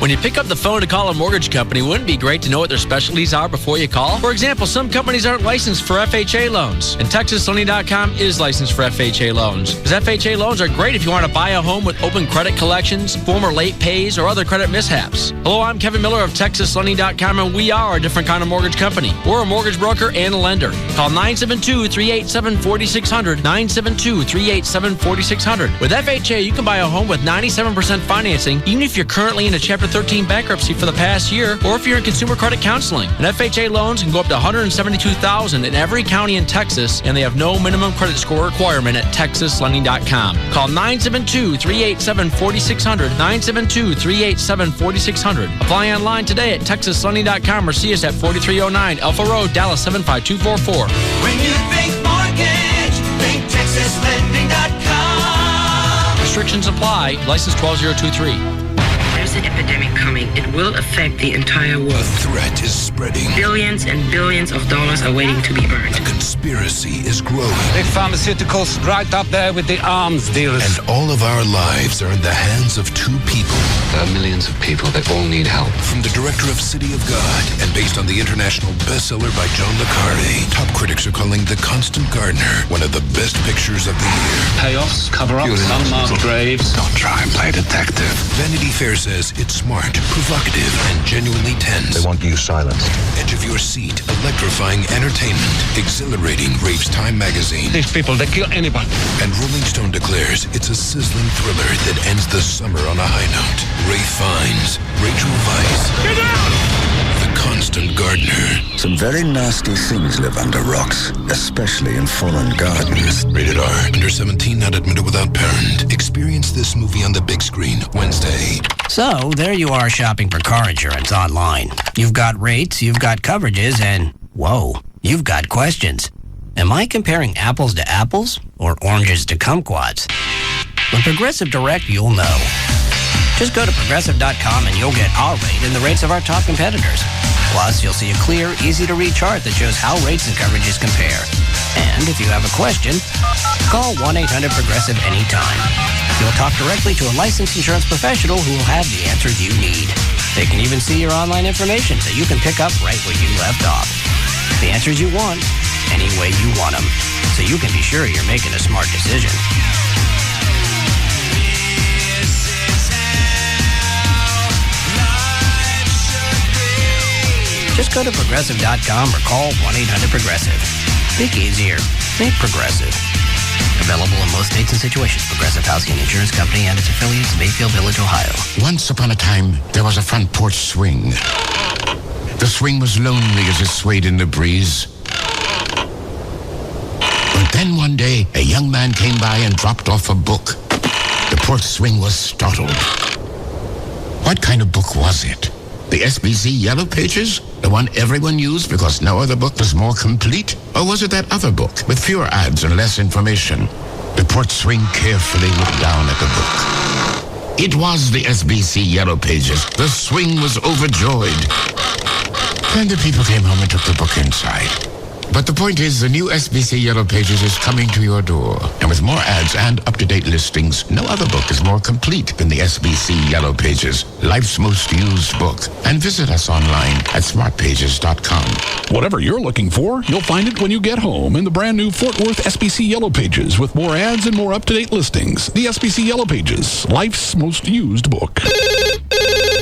When you pick up the phone to call a mortgage company, wouldn't it be great to know what their specialties are before you call? For example, some companies aren't licensed for FHA loans, and TexasLending.com is licensed for FHA loans. Because FHA loans are great if you want to buy a home with open credit collections, former late pays, or other credit mishaps. Hello, I'm Kevin Miller of TexasLending.com, and we are a different kind of mortgage company. We're a mortgage broker and a lender. Call 972-387-4600, 972-387-4600. With FHA, you can buy a home with 97% financing, even if you're currently in a Chapter 13 bankruptcy for the past year, or if you're in consumer credit counseling. And FHA loans can go up to $172,000 in every county in Texas, and they have no minimum credit score requirement at TexasLending.com. Call 972-387-4600, 972-387-4600. Apply online today at TexasLending.com or see us at 4309 Alpha Road, Dallas 75244. When you think mortgage, think TexasLending.com. Restrictions apply. License 12023. There's an epidemic coming. It will affect the entire world. A threat is spreading. Billions and billions of dollars are waiting to be earned. A conspiracy is growing. Big pharmaceuticals right up there with the arms dealers. And all of our lives are in the hands of two people. There are millions of people that all need help. From the director of City of God and based on the international bestseller by John le Carré, top critics are calling The Constant Gardener one of the best pictures of the year. Payoffs, cover-ups, unmarked graves. Don't try and play detective. Vanity Fair says it's smart, provocative, and genuinely tense. They want you silenced. Edge of your seat, electrifying entertainment, exhilarating, raves Time magazine. These people, they kill anybody. And Rolling Stone declares it's a sizzling thriller that ends the summer on a high note. Ralph Fiennes, Rachel Weisz. Get down! The Constant Gardener. Some very nasty things live under rocks, especially in foreign gardens. Rated R. Under 17, not admitted without parent. Experience this movie on the big screen Wednesday. So, there you are shopping for car insurance online. You've got rates, you've got coverages, and whoa, you've got questions. Am I comparing apples to apples or oranges to kumquats? With Progressive Direct, you'll know. Just go to Progressive.com and you'll get our rate and the rates of our top competitors. Plus, you'll see a clear, easy-to-read chart that shows how rates and coverages compare. And if you have a question, call 1-800-PROGRESSIVE anytime. You'll talk directly to a licensed insurance professional who will have the answers you need. They can even see your online information so you can pick up right where you left off. The answers you want, any way you want them, so you can be sure you're making a smart decision. Just go to Progressive.com or call 1-800-PROGRESSIVE. Think easier. Think Progressive. Available in most states and situations. Progressive Housing and Insurance Company and its affiliates, Mayfield Village, Ohio. Once upon a time, there was a front porch swing. The swing was lonely as it swayed in the breeze. But then one day, a young man came by and dropped off a book. The porch swing was startled. What kind of book was it? The SBC Yellow Pages? The one everyone used because no other book was more complete? Or was it that other book with fewer ads and less information? The porch swing carefully looked down at the book. It was the SBC Yellow Pages. The swing was overjoyed. Then the people came home and took the book inside. But the point is, the new SBC Yellow Pages is coming to your door. And with more ads and up-to-date listings, no other book is more complete than the SBC Yellow Pages, life's most used book. And visit us online at smartpages.com. Whatever you're looking for, you'll find it when you get home in the brand new Fort Worth SBC Yellow Pages with more ads and more up-to-date listings. The SBC Yellow Pages, life's most used book.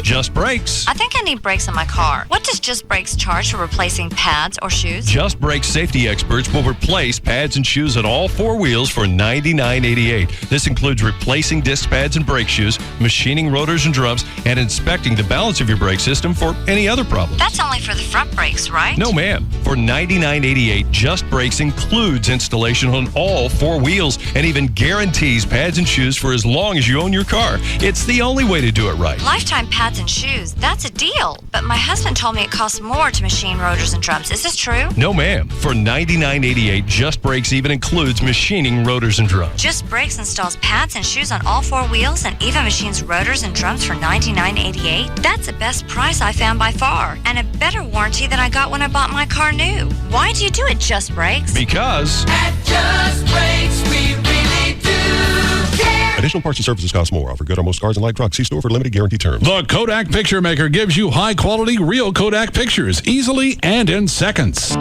Just Brakes. I think I need brakes on my car. What does Just Brakes charge for replacing pads or shoes? Just Brakes safety experts will replace pads and shoes on all four wheels for $99.88. This includes replacing disc pads and brake shoes, machining rotors and drums, and inspecting the balance of your brake system for any other problems. That's only for the front brakes, right? No, ma'am. For $99.88, Just Brakes includes installation on all four wheels and even guarantees pads and shoes for as long as you own your car. It's the only way to do it right. Lifetime pads and shoes. That's a deal. But my husband told me it costs more to machine rotors and drums. Is this true? No, ma'am. For $99.88, Just Brakes even includes machining rotors and drums. Just Brakes installs pads and shoes on all four wheels and even machines rotors and drums for $99.88. That's the best price I found by far, and a better warranty than I got when I bought my car new. Why do you do it, Just Brakes? Because at Just Brakes, we really do care. Additional parts and services cost more. Offer good on most cars and light trucks. See store for limited guarantee terms. The Kodak Picture Maker gives you high-quality, real Kodak pictures, easily and in seconds.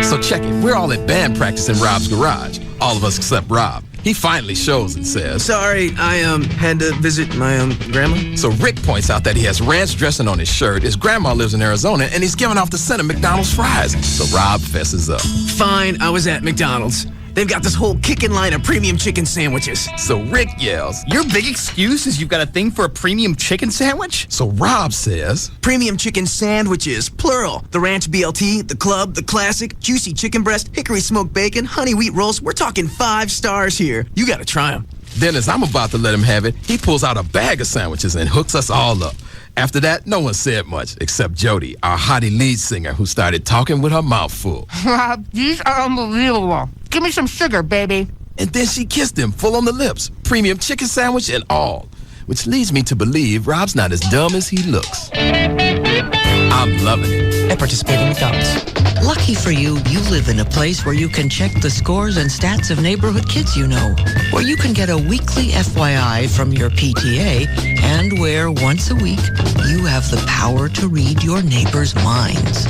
So check it. We're all at band practice in Rob's garage. All of us except Rob. He finally shows and says, "Sorry, I had to visit my grandma." So Rick points out that he has ranch dressing on his shirt. His grandma lives in Arizona, and he's giving off the scent of McDonald's fries. So Rob fesses up. Fine, I was at McDonald's. They've got this whole kicking line of premium chicken sandwiches. So Rick yells, "Your big excuse is you've got a thing for a premium chicken sandwich?" So Rob says, "Premium chicken sandwiches, plural. The ranch BLT, the club, the classic, juicy chicken breast, hickory smoked bacon, honey wheat rolls. We're talking 5 stars here. You gotta try them." Then as I'm about to let him have it, he pulls out a bag of sandwiches and hooks us all up. After that, no one said much, except Jody, our hottie lead singer, who started talking with her mouth full. Rob, these are unbelievable. Give me some sugar, baby. And then she kissed him full on the lips, premium chicken sandwich and all. Which leads me to believe Rob's not as dumb as he looks. I'm loving it. At participating McDonald's. Lucky for you, you live in a place where you can check the scores and stats of neighborhood kids you know, where you can get a weekly FYI from your PTA, and where once a week you have the power to read your neighbors' minds.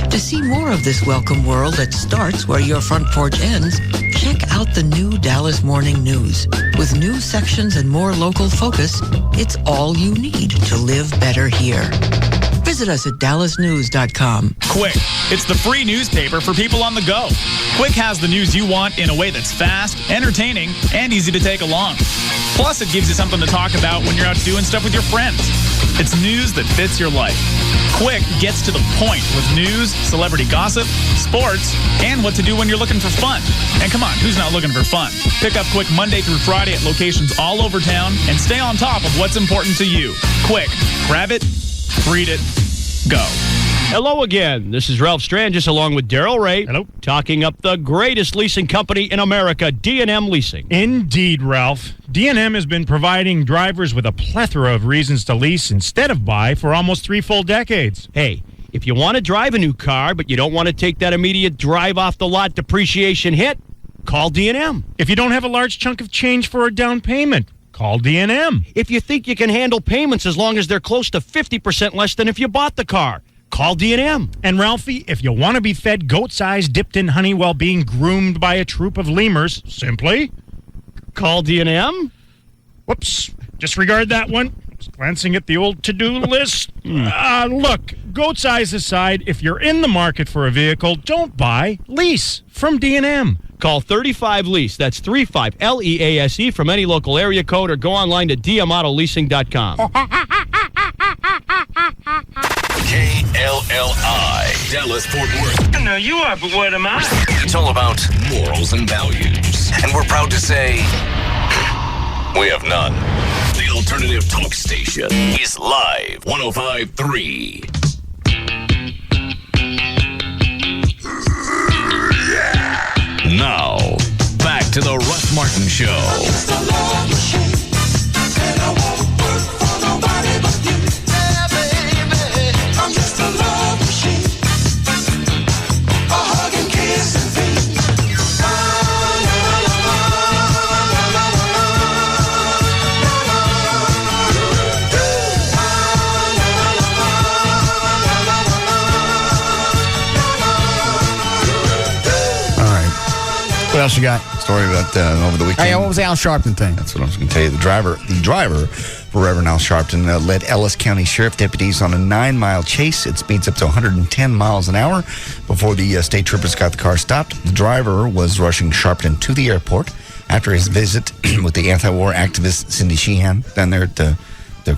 To see more of this welcome world that starts where your front porch ends, check out the new Dallas Morning News. With news sections and more local focus, it's all you need to live better here. Visit us at dallasnews.com. Quick, it's the free newspaper for people on the go. Quick has the news you want in a way that's fast, entertaining, and easy to take along. Plus, it gives you something to talk about when you're out doing stuff with your friends. It's news that fits your life. Quick gets to the point with news, celebrity gossip, sports, and what to do when you're looking for fun. And come on, who's not looking for fun? Pick up Quick Monday through Friday at locations all over town and stay on top of what's important to you. Quick, grab it, read it, go. Hello again. This is Ralph Strangis along with Daryl Ray. Hello. Talking up the greatest leasing company in America, D&M Leasing. Indeed, Ralph. D&M has been providing drivers with a plethora of reasons to lease instead of buy for almost 3 full decades. Hey, if you want to drive a new car, but you don't want to take that immediate drive off the lot depreciation hit, call D&M. If you don't have a large chunk of change for a down payment, call D&M. If you think you can handle payments as long as they're close to 50% less than if you bought the car, call D&M. And Ralphie, if you want to be fed goat's eyes dipped in honey while being groomed by a troop of lemurs, simply call D&M. Whoops, disregard that one. I was glancing at the old to-do list. Look, goat's eyes aside, if you're in the market for a vehicle, don't buy, lease from D&M. Call 35-LEASE. That's 35-LEASE from any local area code, or go online to dmautoleasing.com. KLLI, Dallas, Fort Worth. No, you are, but what am I? It's all about morals and values. And we're proud to say, we have none. The alternative talk station is live 105.3. Now, back to the Russ Martin Show. I'm just a love machine. A hugging else you got? Story about over the weekend. Hey, what was the Al Sharpton thing? That's what I was going to tell you. The driver for Reverend Al Sharpton led Ellis County Sheriff deputies on a 9-mile chase. It speeds up to 110 miles an hour before the state troopers got the car stopped. The driver was rushing Sharpton to the airport after his visit with the anti-war activist Cindy Sheehan down there at the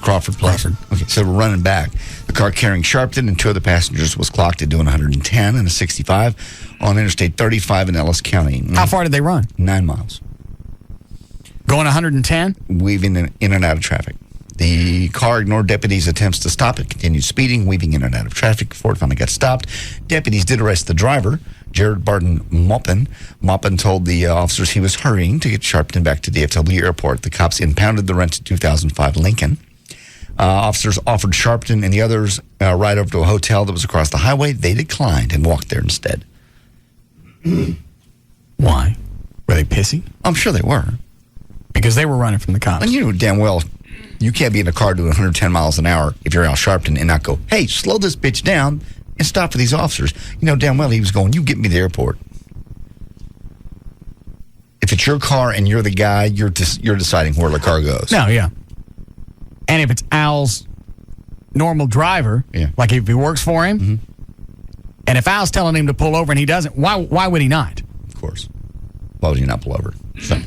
Crawford place. Okay, so we're running back. The car carrying Sharpton and 2 other passengers was clocked at doing 110 and a 65 on Interstate 35 in Ellis County. How far did they run? 9 miles. Going 110? Weaving in and out of traffic. The car ignored deputies' attempts to stop it, continued speeding, weaving in and out of traffic before it finally got stopped. Deputies did arrest the driver, Jared Barton Maupin. Maupin told the officers he was hurrying to get Sharpton back to DFW Airport. The cops impounded the rented 2005 Lincoln. Officers offered Sharpton and the others a ride over to a hotel that was across the highway. They declined and walked there instead. Why? Were they pissy? I'm sure they were. Because they were running from the cops. And you know damn well you can't be in a car doing 110 miles an hour if you're Al Sharpton and not go, hey, slow this bitch down and stop for these officers. You know damn well he was going, you get me to the airport. If it's your car and you're the guy, you're deciding where the car goes. No, yeah. And if it's Al's normal driver, like if he works for him, and if Al's telling him to pull over and he doesn't, why would he not? Of course. Why would he not pull over? So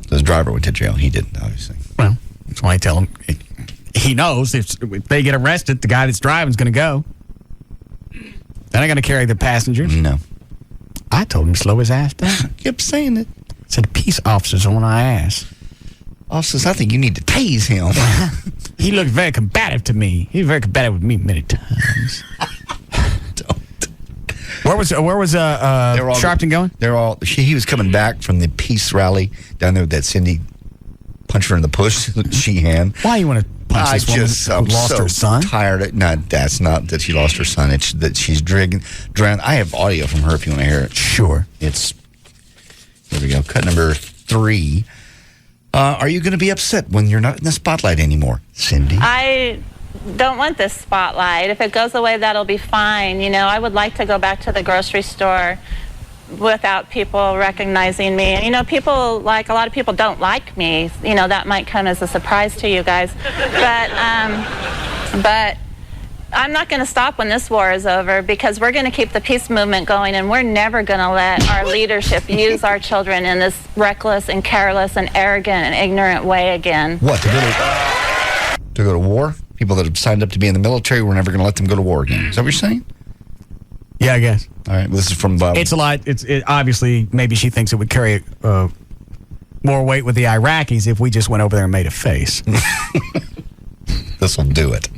his driver went to jail. He didn't, obviously. Well, that's why I tell him. He knows if they get arrested, the guy that's driving is going to go. They're not going to carry the passengers. No. I told him to slow his ass down. Kept saying it. Said, peace officers on my ass. Officers, I think you need to tase him. He looked very combative to me. He was very combative with me many times. Don't. Where was Sharpton going? He was coming back from the peace rally down there with that Cindy punched her in the push, Sheehan. Why you want to punch this woman who lost her son? Tired. No, that's not that she lost her son. It's that she's drowned. I have audio from her if you want to hear it. Sure. Here we go. Cut number 3. Are you going to be upset when you're not in the spotlight anymore, Cindy? I don't want this spotlight. If it goes away, that'll be fine. You know, I would like to go back to the grocery store without people recognizing me. And, you know, a lot of people don't like me. You know, that might come as a surprise to you guys. But I'm not going to stop when this war is over, because we're going to keep the peace movement going, and we're never going to let our leadership use our children in this reckless and careless and arrogant and ignorant way again. What, to go to war? People that have signed up to be in the military, we're never going to let them go to war again. Is that what you're saying? Yeah, I guess. All right, this is from... it's a lot. Obviously, maybe she thinks it would carry more weight with the Iraqis if we just went over there and made a face. This will do it.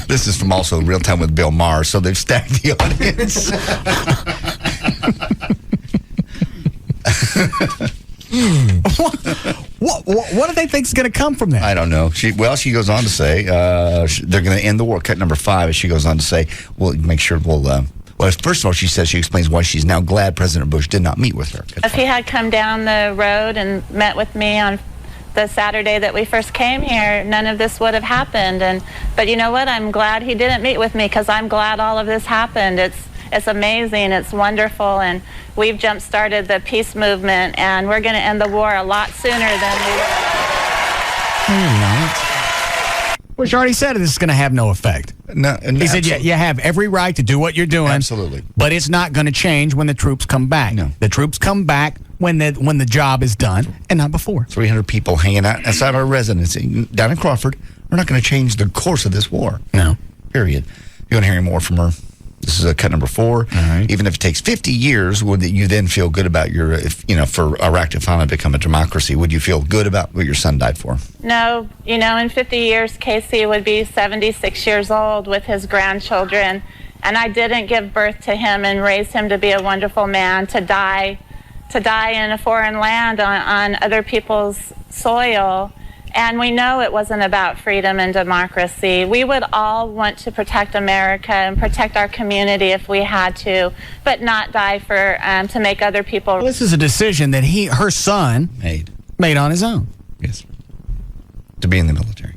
This is from also Real Time with Bill Maher, so they've stacked the audience. What do they think is going to come from that? I don't know. She goes on to say they're going to end the war. Cut number 5, as she goes on to say, we'll make sure well, first of all, she explains why she's now glad President Bush did not meet with her. If he had come down the road and met with me on the Saturday that we first came here, none of this would have happened. But you know what? I'm glad he didn't meet with me, because I'm glad all of this happened. It's amazing. It's wonderful. And we've jump-started the peace movement, and we're going to end the war a lot sooner than we... Bush already said this is going to have no effect. No, he said, you have every right to do what you're doing. Absolutely. But it's not going to change when the troops come back. No. The troops come back when the job is done, and not before. 300 people hanging out outside our residence down in Crawford are not going to change the course of this war. No. Period. You want to hear any more from her? This is cut number 4. All right. Even if it takes 50 years, would you then feel good about for Iraq to finally become a democracy, would you feel good about what your son died for? No. You know, in 50 years, Casey would be 76 years old with his grandchildren. And I didn't give birth to him and raise him to be a wonderful man, to die in a foreign land on other people's soil. And we know it wasn't about freedom and democracy. We would all want to protect America and protect our community if we had to, but not die to make other people... Well, this is a decision that her son made on his own. Yes. To be in the military.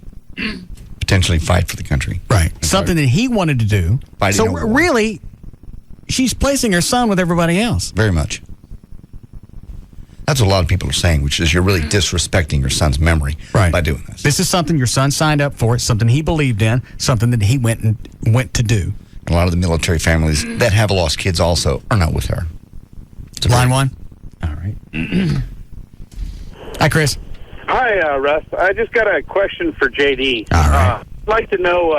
Potentially fight for the country. Right. Something that he wanted to do. So really, she's placing her son with everybody else. Very much. That's what a lot of people are saying, which is you're really disrespecting your son's memory by doing this. This is something your son signed up for. It's something he believed in. Something that he went to do. And a lot of the military families that have lost kids also are not with her. Line one. All right. Hi, Chris. Hi, Russ. I just got a question for JD. All right. I'd like to know,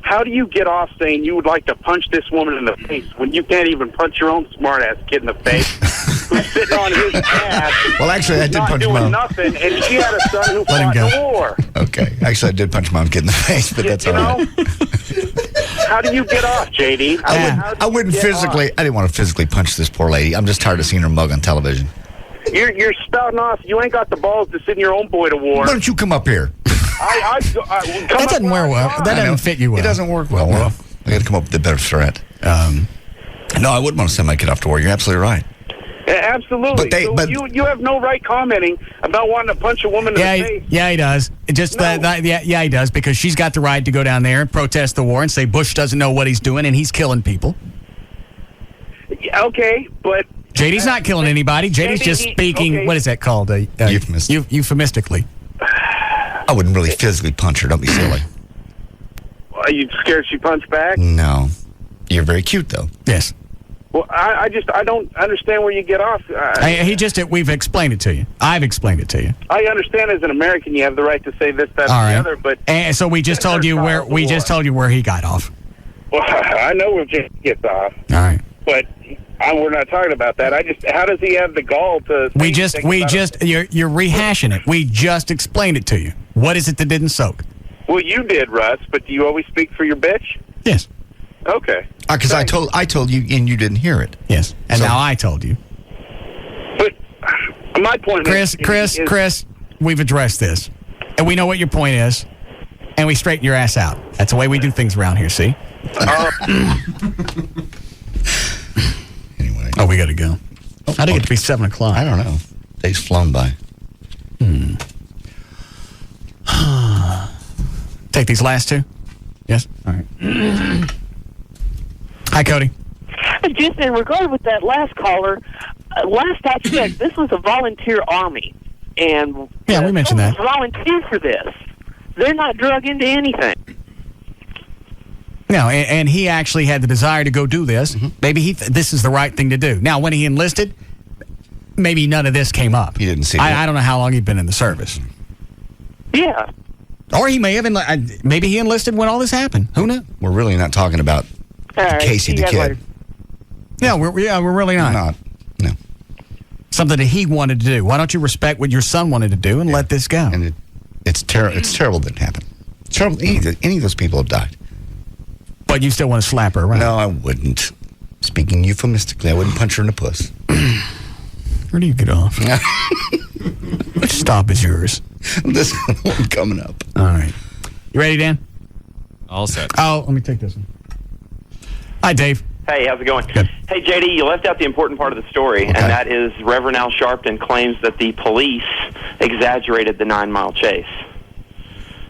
how do you get off saying you would like to punch this woman in the face when you can't even punch your own smart-ass kid in the face who's sitting on his ass? Well, actually, I did punch Mom. Mom. Nothing, and she had a son who Let him fought go. in the war. Okay. Actually, I did punch Mom kid in the face, but that's all right. How do you get off, JD? I wouldn't physically. I didn't want to physically punch this poor lady. I'm just tired of seeing her mug on television. You're spouting off. You ain't got the balls to send your own boy to war. Why don't you come up here? That doesn't wear well. That doesn't fit you well. It doesn't work well. Well, I got to come up with a better threat. No, I wouldn't want to send my kid off to war. You're absolutely right. Yeah, absolutely. But you have no right commenting about wanting to punch a woman in the face. Yeah, he does. Yeah, he does, because she's got the right to go down there and protest the war and say Bush doesn't know what he's doing and he's killing people. Yeah, okay, but JD's not killing anybody. JD's just speaking. What is that called? Euphemistically. I wouldn't really physically punch her. Don't be silly. Are you scared she punched back? No. You're very cute, though. Yes. Well, I don't understand where you get off. We've explained it to you. I've explained it to you. I understand as an American you have the right to say this, that, All and right. the other, but And so we just told you where he got off. well, I know where Jim gets off. All right. But we're not talking about that. How does he have the gall to? You're rehashing it. We just explained it to you. What is it that didn't soak? Well, you did, Russ. But do you always speak for your bitch? Yes. Okay. Because I told you and you didn't hear it. Yes. And now I told you. But my point, Chris, we've addressed this, and we know what your point is, and we straighten your ass out. That's the way we do things around here. See. Anyway. Oh, we got to go. How did it get to be 7 o'clock? I don't know. Day's flown by. Take these last two? Yes? All right. Hi, Cody. Just in regard with that last caller, last I checked, this was a volunteer army. And yeah, we mentioned that. Volunteer for this. They're not drug into anything. No, and he actually had the desire to go do this. Mm-hmm. Maybe this is the right thing to do. Now, when he enlisted, maybe none of this came up. He didn't see it. I don't know how long he'd been in the service. Yeah. Or he may have, maybe he enlisted when all this happened. Who knows? We're really not talking about Casey the kid. Yeah, we're really not. No. Something that he wanted to do. Why don't you respect what your son wanted to do and let this go? And it's terrible that it happened. It's terrible. Any of those people have died. But you still want to slap her around? No, I wouldn't. Speaking euphemistically, I wouldn't punch her in the puss. Where do you get off? Which stop is yours? This one coming up. All right. You ready, Dan? All set. Oh, let me take this one. Hi, Dave. Hey, how's it going? Good. Hey, JD, you left out the important part of the story, and that is Reverend Al Sharpton claims that the police exaggerated the 9-mile chase.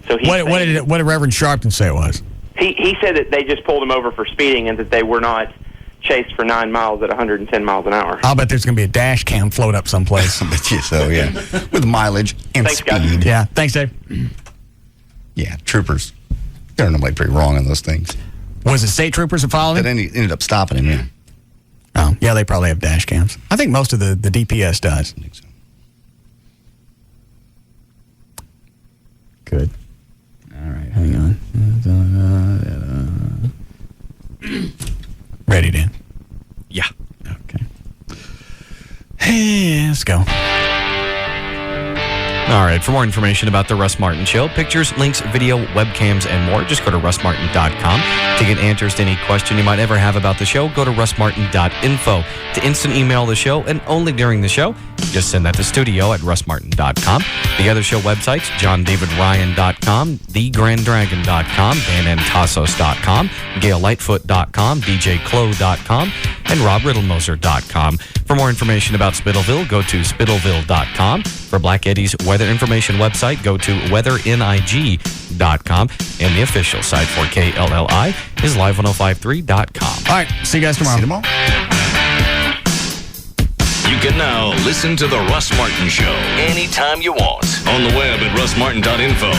So what did Reverend Sharpton say it was? He said that they just pulled him over for speeding and that they were not chased for 9 miles at 110 miles an hour. I'll bet there's going to be a dash cam float up someplace. I bet you so, yeah. With mileage and speed. Guys. Yeah. Thanks, Dave. Yeah, troopers. They're normally pretty wrong on those things. Was it state troopers that followed him? That ended up stopping him, yeah. Oh, yeah, they probably have dash cams. I think most of the DPS does. I think so. Good. All right, hang on. Ready, Dan? Yeah. Okay. Hey, let's go. All right, for more information about the Russ Martin Show, pictures, links, video, webcams, and more, just go to russmartin.com. To get answers to any question you might ever have about the show, go to russmartin.info. To instant email the show, and only during the show, just send that to studio@russmartin.com. The other show websites, johndavidryan.com, thegranddragon.com, danantasos.com, gaillightfoot.com, djclo.com, and RobRiddlemoser.com. For more information about Spittleville, go to spittleville.com. For Black Eddie's weather information website, go to weathering.com. And the official site for KLLI is live1053.com. All right, see you guys tomorrow. See you tomorrow. You can now listen to The Russ Martin Show anytime you want on the web at russmartin.info.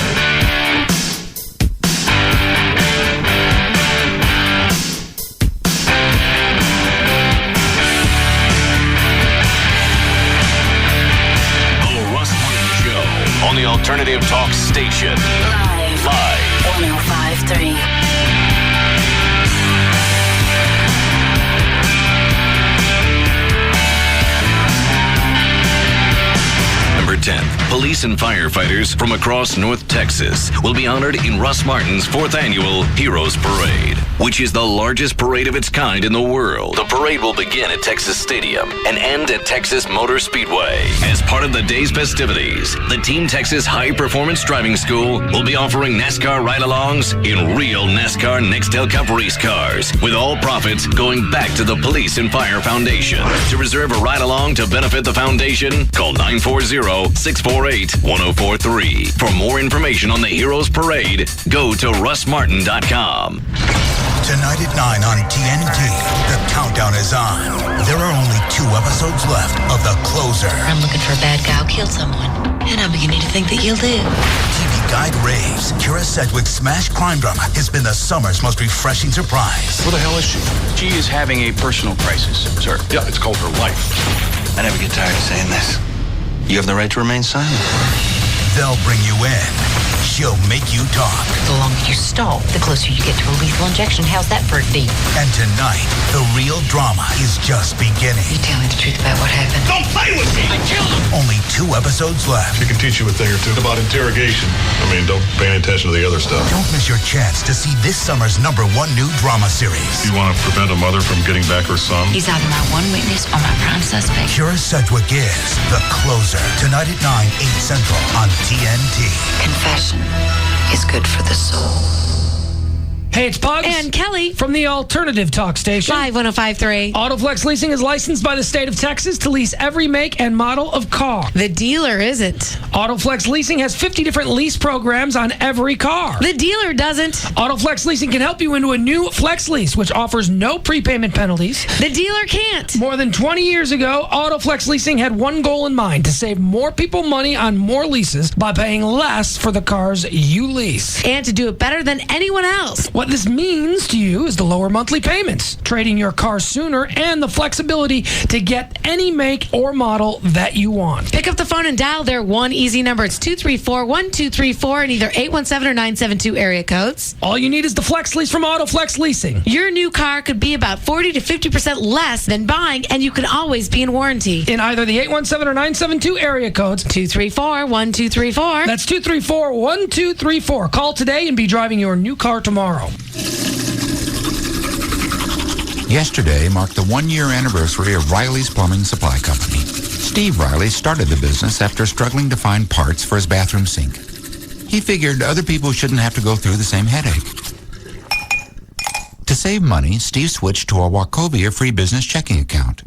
The Russ Martin Show on the Alternative Talk Station. Live. 1053. November 10th, police and firefighters from across North Texas will be honored in Russ Martin's 4th annual Heroes Parade, which is the largest parade of its kind in the world. The parade will begin at Texas Stadium and end at Texas Motor Speedway. As part of the day's festivities, the Team Texas High Performance Driving School will be offering NASCAR ride-alongs in real NASCAR Nextel Cup race cars, with all profits going back to the Police and Fire Foundation. To reserve a ride-along to benefit the foundation, call 940-648-1043. For more information on the Heroes Parade, go to russmartin.com. Tonight at 9 on TNT, the countdown is on. There are only 2 episodes left of The Closer. I'm looking for a bad guy who'll kill someone, and I'm beginning to think that you'll live. TV Guide raves Kira Sedgwick's smash crime drama has been the summer's most refreshing surprise. Who the hell is she? She is having a personal crisis, sir. Yeah, it's called her life. I never get tired of saying this. You have the right to remain silent. They'll bring you in. She'll make you talk. The longer you stall, the closer you get to a lethal injection. How's that for a deal? And tonight, the real drama is just beginning. You tell me the truth about what happened. Don't play with me! I killed him! Only 2 episodes left. She can teach you a thing or two about interrogation. I mean, don't pay any attention to the other stuff. Don't miss your chance to see this summer's #1 new drama series. You want to prevent a mother from getting back her son? He's either my one witness or my prime suspect. Kira Sedgwick is The Closer. Tonight at 9, 8 Central on TNT. Confession is good for the soul. Hey, it's Pugs. And Kelly. From the Alternative Talk Station. Live 1053. Autoflex Leasing is licensed by the state of Texas to lease every make and model of car. The dealer isn't. Autoflex Leasing has 50 different lease programs on every car. The dealer doesn't. Autoflex Leasing can help you into a new flex lease, which offers no prepayment penalties. The dealer can't. More than 20 years ago, Autoflex Leasing had one goal in mind: to save more people money on more leases by paying less for the cars you lease. And to do it better than anyone else. What this means to you is the lower monthly payments, trading your car sooner, and the flexibility to get any make or model that you want. Pick up the phone and dial their one easy number. It's 234-1234 in either 817 or 972 area codes. All you need is the flex lease from Autoflex Leasing. Your new car could be about 40 to 50% less than buying, and you can always be in warranty. In either the 817 or 972 area codes. 234-1234. That's 234-1234. Call today and be driving your new car tomorrow. Yesterday marked the 1-year anniversary of Riley's Plumbing Supply Company. Steve Riley started the business after struggling to find parts for his bathroom sink. He figured other people shouldn't have to go through the same headache. To save money, Steve switched to a Wachovia free business checking account.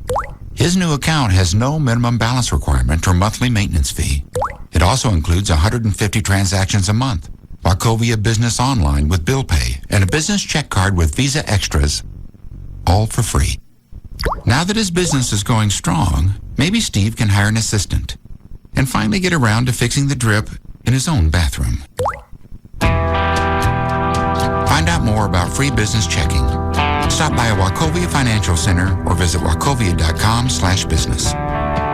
His new account has no minimum balance requirement or monthly maintenance fee. It also includes 150 transactions a month, Wachovia Business Online with bill pay, and a business check card with Visa Extras, all for free. Now that his business is going strong, maybe Steve can hire an assistant and finally get around to fixing the drip in his own bathroom. Find out more about free business checking. Stop by a Wachovia Financial Center or visit wachovia.com/business.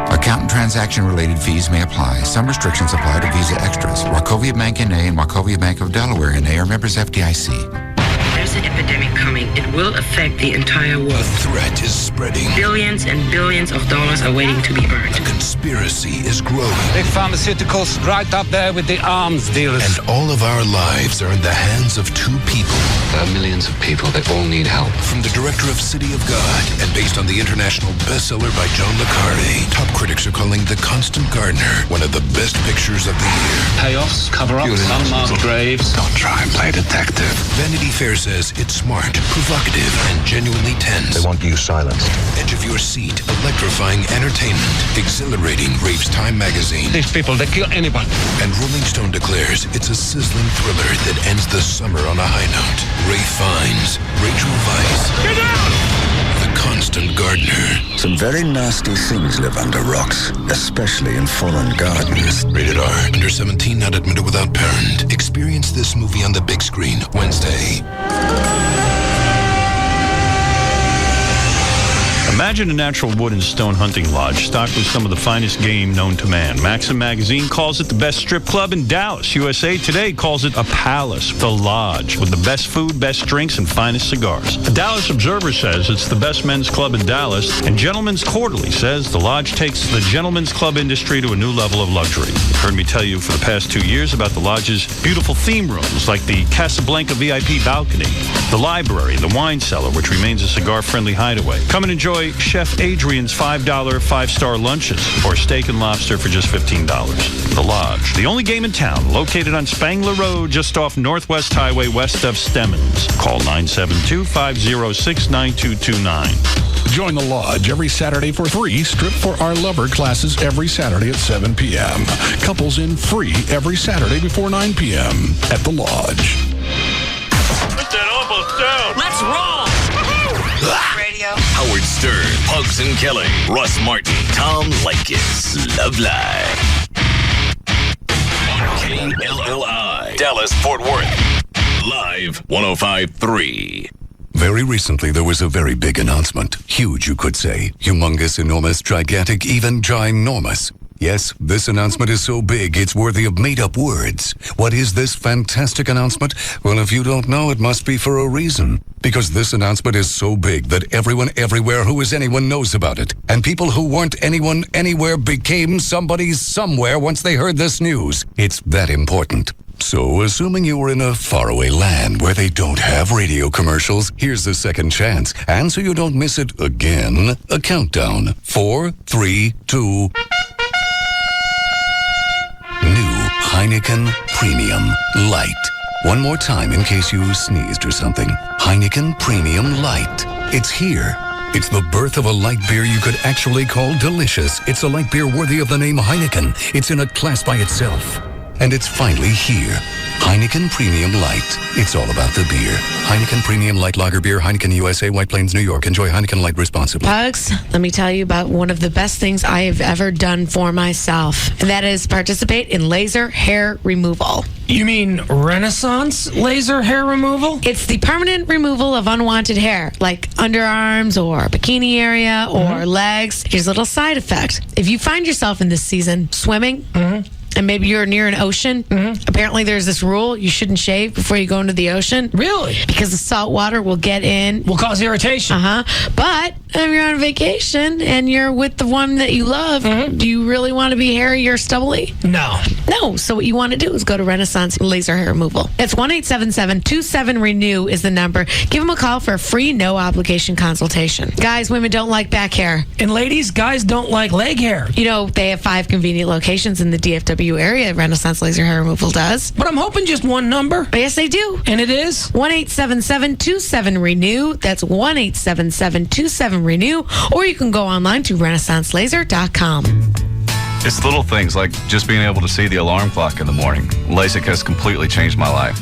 Account and transaction-related fees may apply. Some restrictions apply to Visa Extras. Wachovia Bank N.A. and Wachovia Bank of Delaware N.A. are members FDIC. There's an epidemic coming. It will affect the entire world. A threat is spreading. Billions and billions of dollars are waiting to be earned. A conspiracy is growing. Big pharmaceuticals right up there with the arms dealers. And all of our lives are in the hands of 2 people. There are millions of people that all need help. From the director of City of God and based on the international bestseller by John le Carré, top critics are calling The Constant Gardener one of the best pictures of the year. Payoffs, cover-ups, unmarked graves. Don't try and play detective. Vanity Fair says it's smart, provocative, and genuinely tense. They want you silenced. Edge of your seat, electrifying entertainment, exhilarating, raves Time magazine. These people, they kill anybody. And Rolling Stone declares it's a sizzling thriller that ends the summer on a high note. Ray Fiennes, Rachel Weisz. Get out! The Constant Gardener. Some very nasty things live under rocks, especially in fallen gardens. Rated R. Under 17, not admitted without parent. Experience this movie on the big screen Wednesday. Imagine a natural wood and stone hunting lodge stocked with some of the finest game known to man. Maxim Magazine calls it the best strip club in Dallas. USA Today calls it a palace, the lodge, with the best food, best drinks, and finest cigars. The Dallas Observer says it's the best men's club in Dallas, and Gentleman's Quarterly says the lodge takes the gentlemen's club industry to a new level of luxury. You've heard me tell you for the past 2 years about the lodge's beautiful theme rooms, like the Casablanca VIP balcony, the library, the wine cellar, which remains a cigar-friendly hideaway. Come and enjoy Chef Adrian's $5 five-star lunches or steak and lobster for just $15. The Lodge, the only game in town, located on Spangler Road, just off Northwest Highway west of Stemmons. Call 972-506-9229. Join the Lodge every Saturday for 3 Strip for Our Lover classes every Saturday at 7 p.m. Couples in free every Saturday before 9 p.m. at the Lodge. Put that almost down. Let's roll. Radio. Howard Stern, Pugs and Kelly, Russ Martin, Tom Leykis, Love Live. On KLLI, Dallas, Fort Worth. Live 105.3. Very recently, there was a very big announcement. Huge, you could say. Humongous, enormous, gigantic, even ginormous. Yes, this announcement is so big, it's worthy of made-up words. What is this fantastic announcement? Well, if you don't know, it must be for a reason. Because this announcement is so big that everyone everywhere who is anyone knows about it. And people who weren't anyone anywhere became somebody somewhere once they heard this news. It's that important. So, assuming you were in a faraway land where they don't have radio commercials, here's a second chance. And so you don't miss it again, a countdown. 4, 3, 2... New Heineken Premium Light. One more time in case you sneezed or something. Heineken Premium Light. It's here. It's the birth of a light beer you could actually call delicious. It's a light beer worthy of the name Heineken. It's in a class by itself. And it's finally here. Heineken Premium Light. It's all about the beer. Heineken Premium Light Lager Beer, Heineken USA, White Plains, New York. Enjoy Heineken Light responsibly. Pugs, let me tell you about one of the best things I have ever done for myself. And that is participate in laser hair removal. You mean Renaissance laser hair removal? It's the permanent removal of unwanted hair, like underarms or bikini area or legs. Here's a little side effect. If you find yourself in this season swimming, and maybe you're near an ocean. Apparently there's this rule, you shouldn't shave before you go into the ocean. Really? Because the salt water will get in. Will cause irritation. But if you're on vacation and you're with the one that you love, do you really want to be hairy or stubbly? No. No. So what you want to do is go to Renaissance Laser Hair Removal. It's 1-877-27-RENEW is the number. Give them a call for a free, no-obligation consultation. Guys, women don't like back hair. And ladies, guys don't like leg hair. You know, they have 5 convenient locations in the DFW area. Renaissance Laser Hair Removal does. But I'm hoping just one number. Yes, they do. And it is? 1-877-27-RENEW. That's 1-877-27-RENEW. Or you can go online to renaissancelaser.com. It's little things like just being able to see the alarm clock in the morning. LASIK has completely changed my life.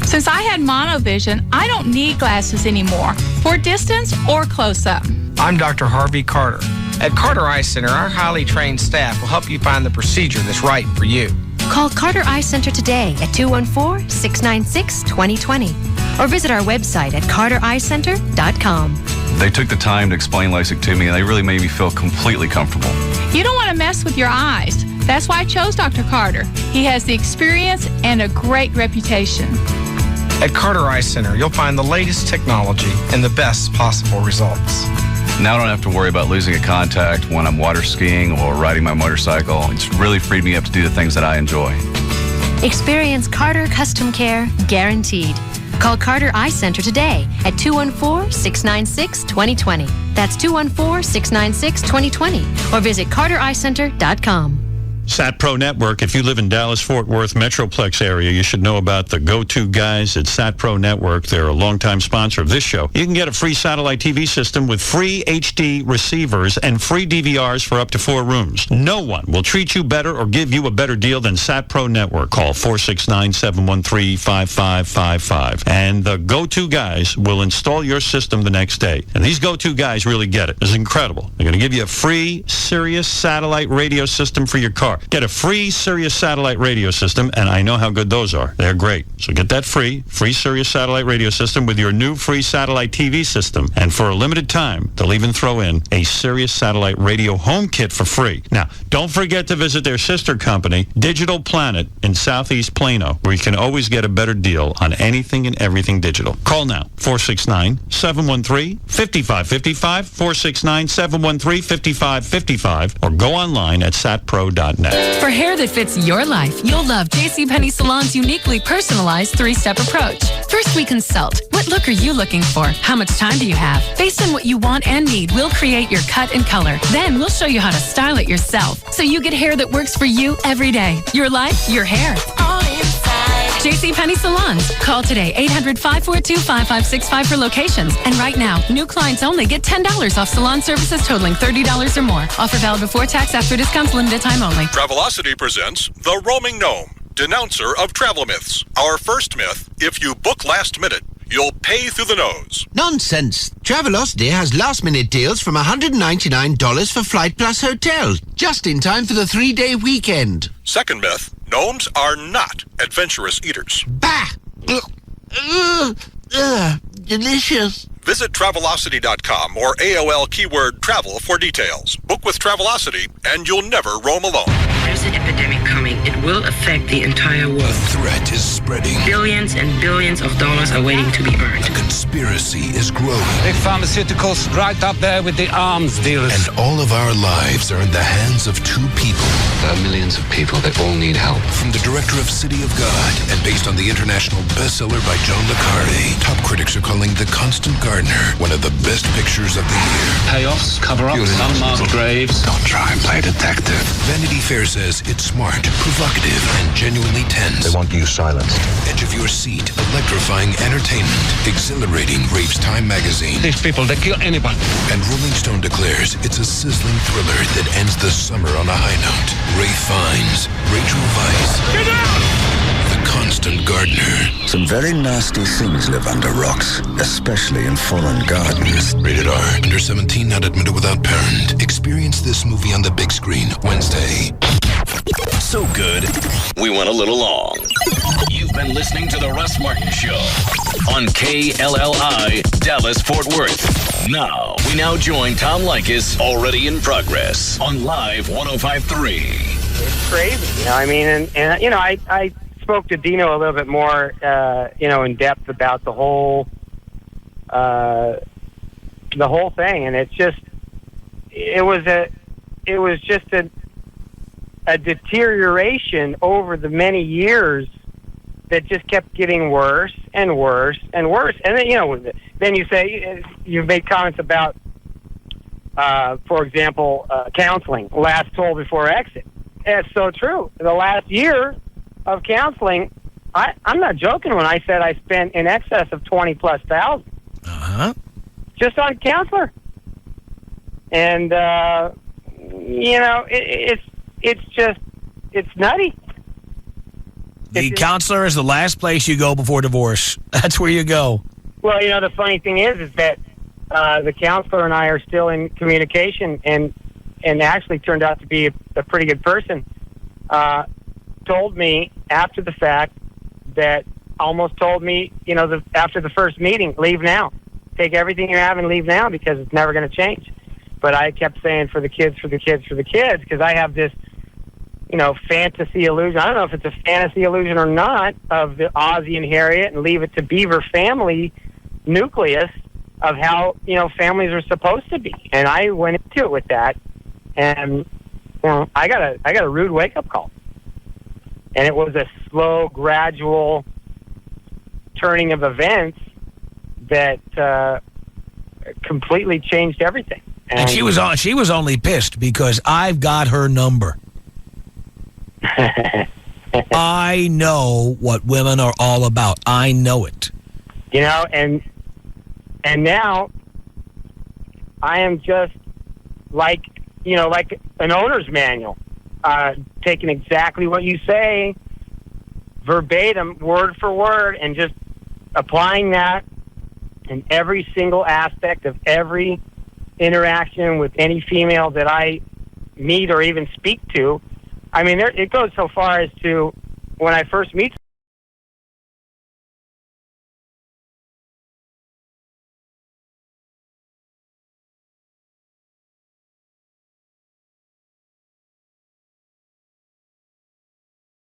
Since I had monovision, I don't need glasses anymore for distance or close-up. I'm Dr. Harvey Carter. At Carter Eye Center, our highly trained staff will help you find the procedure that's right for you. Call Carter Eye Center today at 214-696-2020 or visit our website at cartereyecenter.com. They took the time to explain LASIK to me, and they really made me feel completely comfortable. You don't want to mess with your eyes. That's why I chose Dr. Carter. He has the experience and a great reputation. At Carter Eye Center, you'll find the latest technology and the best possible results. Now I don't have to worry about losing a contact when I'm water skiing or riding my motorcycle. It's really freed me up to do the things that I enjoy. Experience Carter Custom Care guaranteed. Call Carter Eye Center today at 214-696-2020. That's 214-696-2020. Or visit cartereyecenter.com. SatPro Network. If you live in Dallas-Fort Worth Metroplex area, you should know about the go-to guys at SatPro Network. They're a longtime sponsor of this show. You can get a free satellite TV system with free HD receivers and free DVRs for up to 4 rooms. No one will treat you better or give you a better deal than SatPro Network. Call 469-713-5555. And the go-to guys will install your system the next day. And these go-to guys really get it. It's incredible. They're going to give you a free Sirius satellite radio system for your car. Get a free Sirius satellite radio system, and I know how good those are. They're great. So get that free Sirius satellite radio system with your new free satellite TV system. And for a limited time, they'll even throw in a Sirius satellite radio home kit for free. Now, don't forget to visit their sister company, Digital Planet, in Southeast Plano, where you can always get a better deal on anything and everything digital. Call now, 469-713-5555, 469-713-5555, or go online at satpro.net. For hair that fits your life, you'll love JCPenney Salon's uniquely personalized 3-step approach. First, we consult. What look are you looking for? How much time do you have? Based on what you want and need, we'll create your cut and color. Then we'll show you how to style it yourself, so you get hair that works for you every day. Your life, your hair. All inside. JCPenney Salons. Call today, 800-542-5565 for locations. And right now, new clients only get $10 off salon services totaling $30 or more. Offer valid before tax, after discounts, limited time only. Travelocity presents The Roaming Gnome, denouncer of travel myths. Our first myth, if you book last minute, you'll pay through the nose. Nonsense. Travelocity has last-minute deals from $199 for Flight Plus Hotel, just in time for the 3-day weekend. Second myth, gnomes are not adventurous eaters. Bah! Delicious. Visit Travelocity.com or AOL keyword travel for details. Book with Travelocity and you'll never roam alone. There's an epidemic coming. It will affect the entire world. The threat is spreading. Billions and billions of dollars are waiting to be earned. The conspiracy is growing. Big pharmaceuticals right up there with the arms dealers. And all of our lives are in the hands of 2 people. There are millions of people that all need help. From the director of City of God and based on the international bestseller by John le Carre, top critics are calling The Constant Gardener one of the best pictures of the year. Payoffs, cover-ups, unmarked graves. Don't try and play detective. Vanity Fair says it's smart, provocative, and genuinely tense. They want you silenced. Edge of your seat, electrifying entertainment, exhilarating, raves Time magazine. These people, they kill anybody. And Rolling Stone declares it's a sizzling thriller that ends the summer on a high note. Ralph Fiennes, Rachel Weisz. Get out! The Constant Gardener. Some very nasty things live under rocks, especially in fallen gardens. Rated R. Under 17, not admitted without parent. Experience this movie on the big screen Wednesday. So good, we went a little long. You've been listening to The Russ Martin Show on KLLI, Dallas-Fort Worth. Now, we join Tom Likas, already in progress, on Live 105.3. It's crazy, you know, I mean, and you know, I spoke to Dino a little bit more, you know, in depth about the whole thing, and it's just, it was just a deterioration over the many years that just kept getting worse and worse and worse. And then, you know, then you say, you've made comments about, for example, counseling, last toll before exit. It's so true. The last year of counseling, I'm not joking when I said I spent in excess of $20,000+ just on counselor. And, you know, it's nutty. The counselor is the last place you go before divorce. That's where you go. Well, you know, the funny thing is that the counselor and I are still in communication, and actually turned out to be a pretty good person. Told me after the fact that almost told me, you know, after the first meeting, leave now. Take everything you have and leave now because it's never going to change. But I kept saying for the kids, because I have this, you know, fantasy illusion. I don't know if it's a fantasy illusion or not of the Ozzie and Harriet and Leave It to Beaver family nucleus of how, you know, families are supposed to be. And I went into it with that, and you know, I got a rude wake up call. And it was a slow, gradual turning of events that completely changed everything. And she was only pissed because I've got her number. I know what women are all about. I know it. You know, and now I am just like an owner's manual, taking exactly what you say, verbatim, word for word, and just applying that in every single aspect of every interaction with any female that I meet or even speak to. I mean, it goes so far as to when I first meet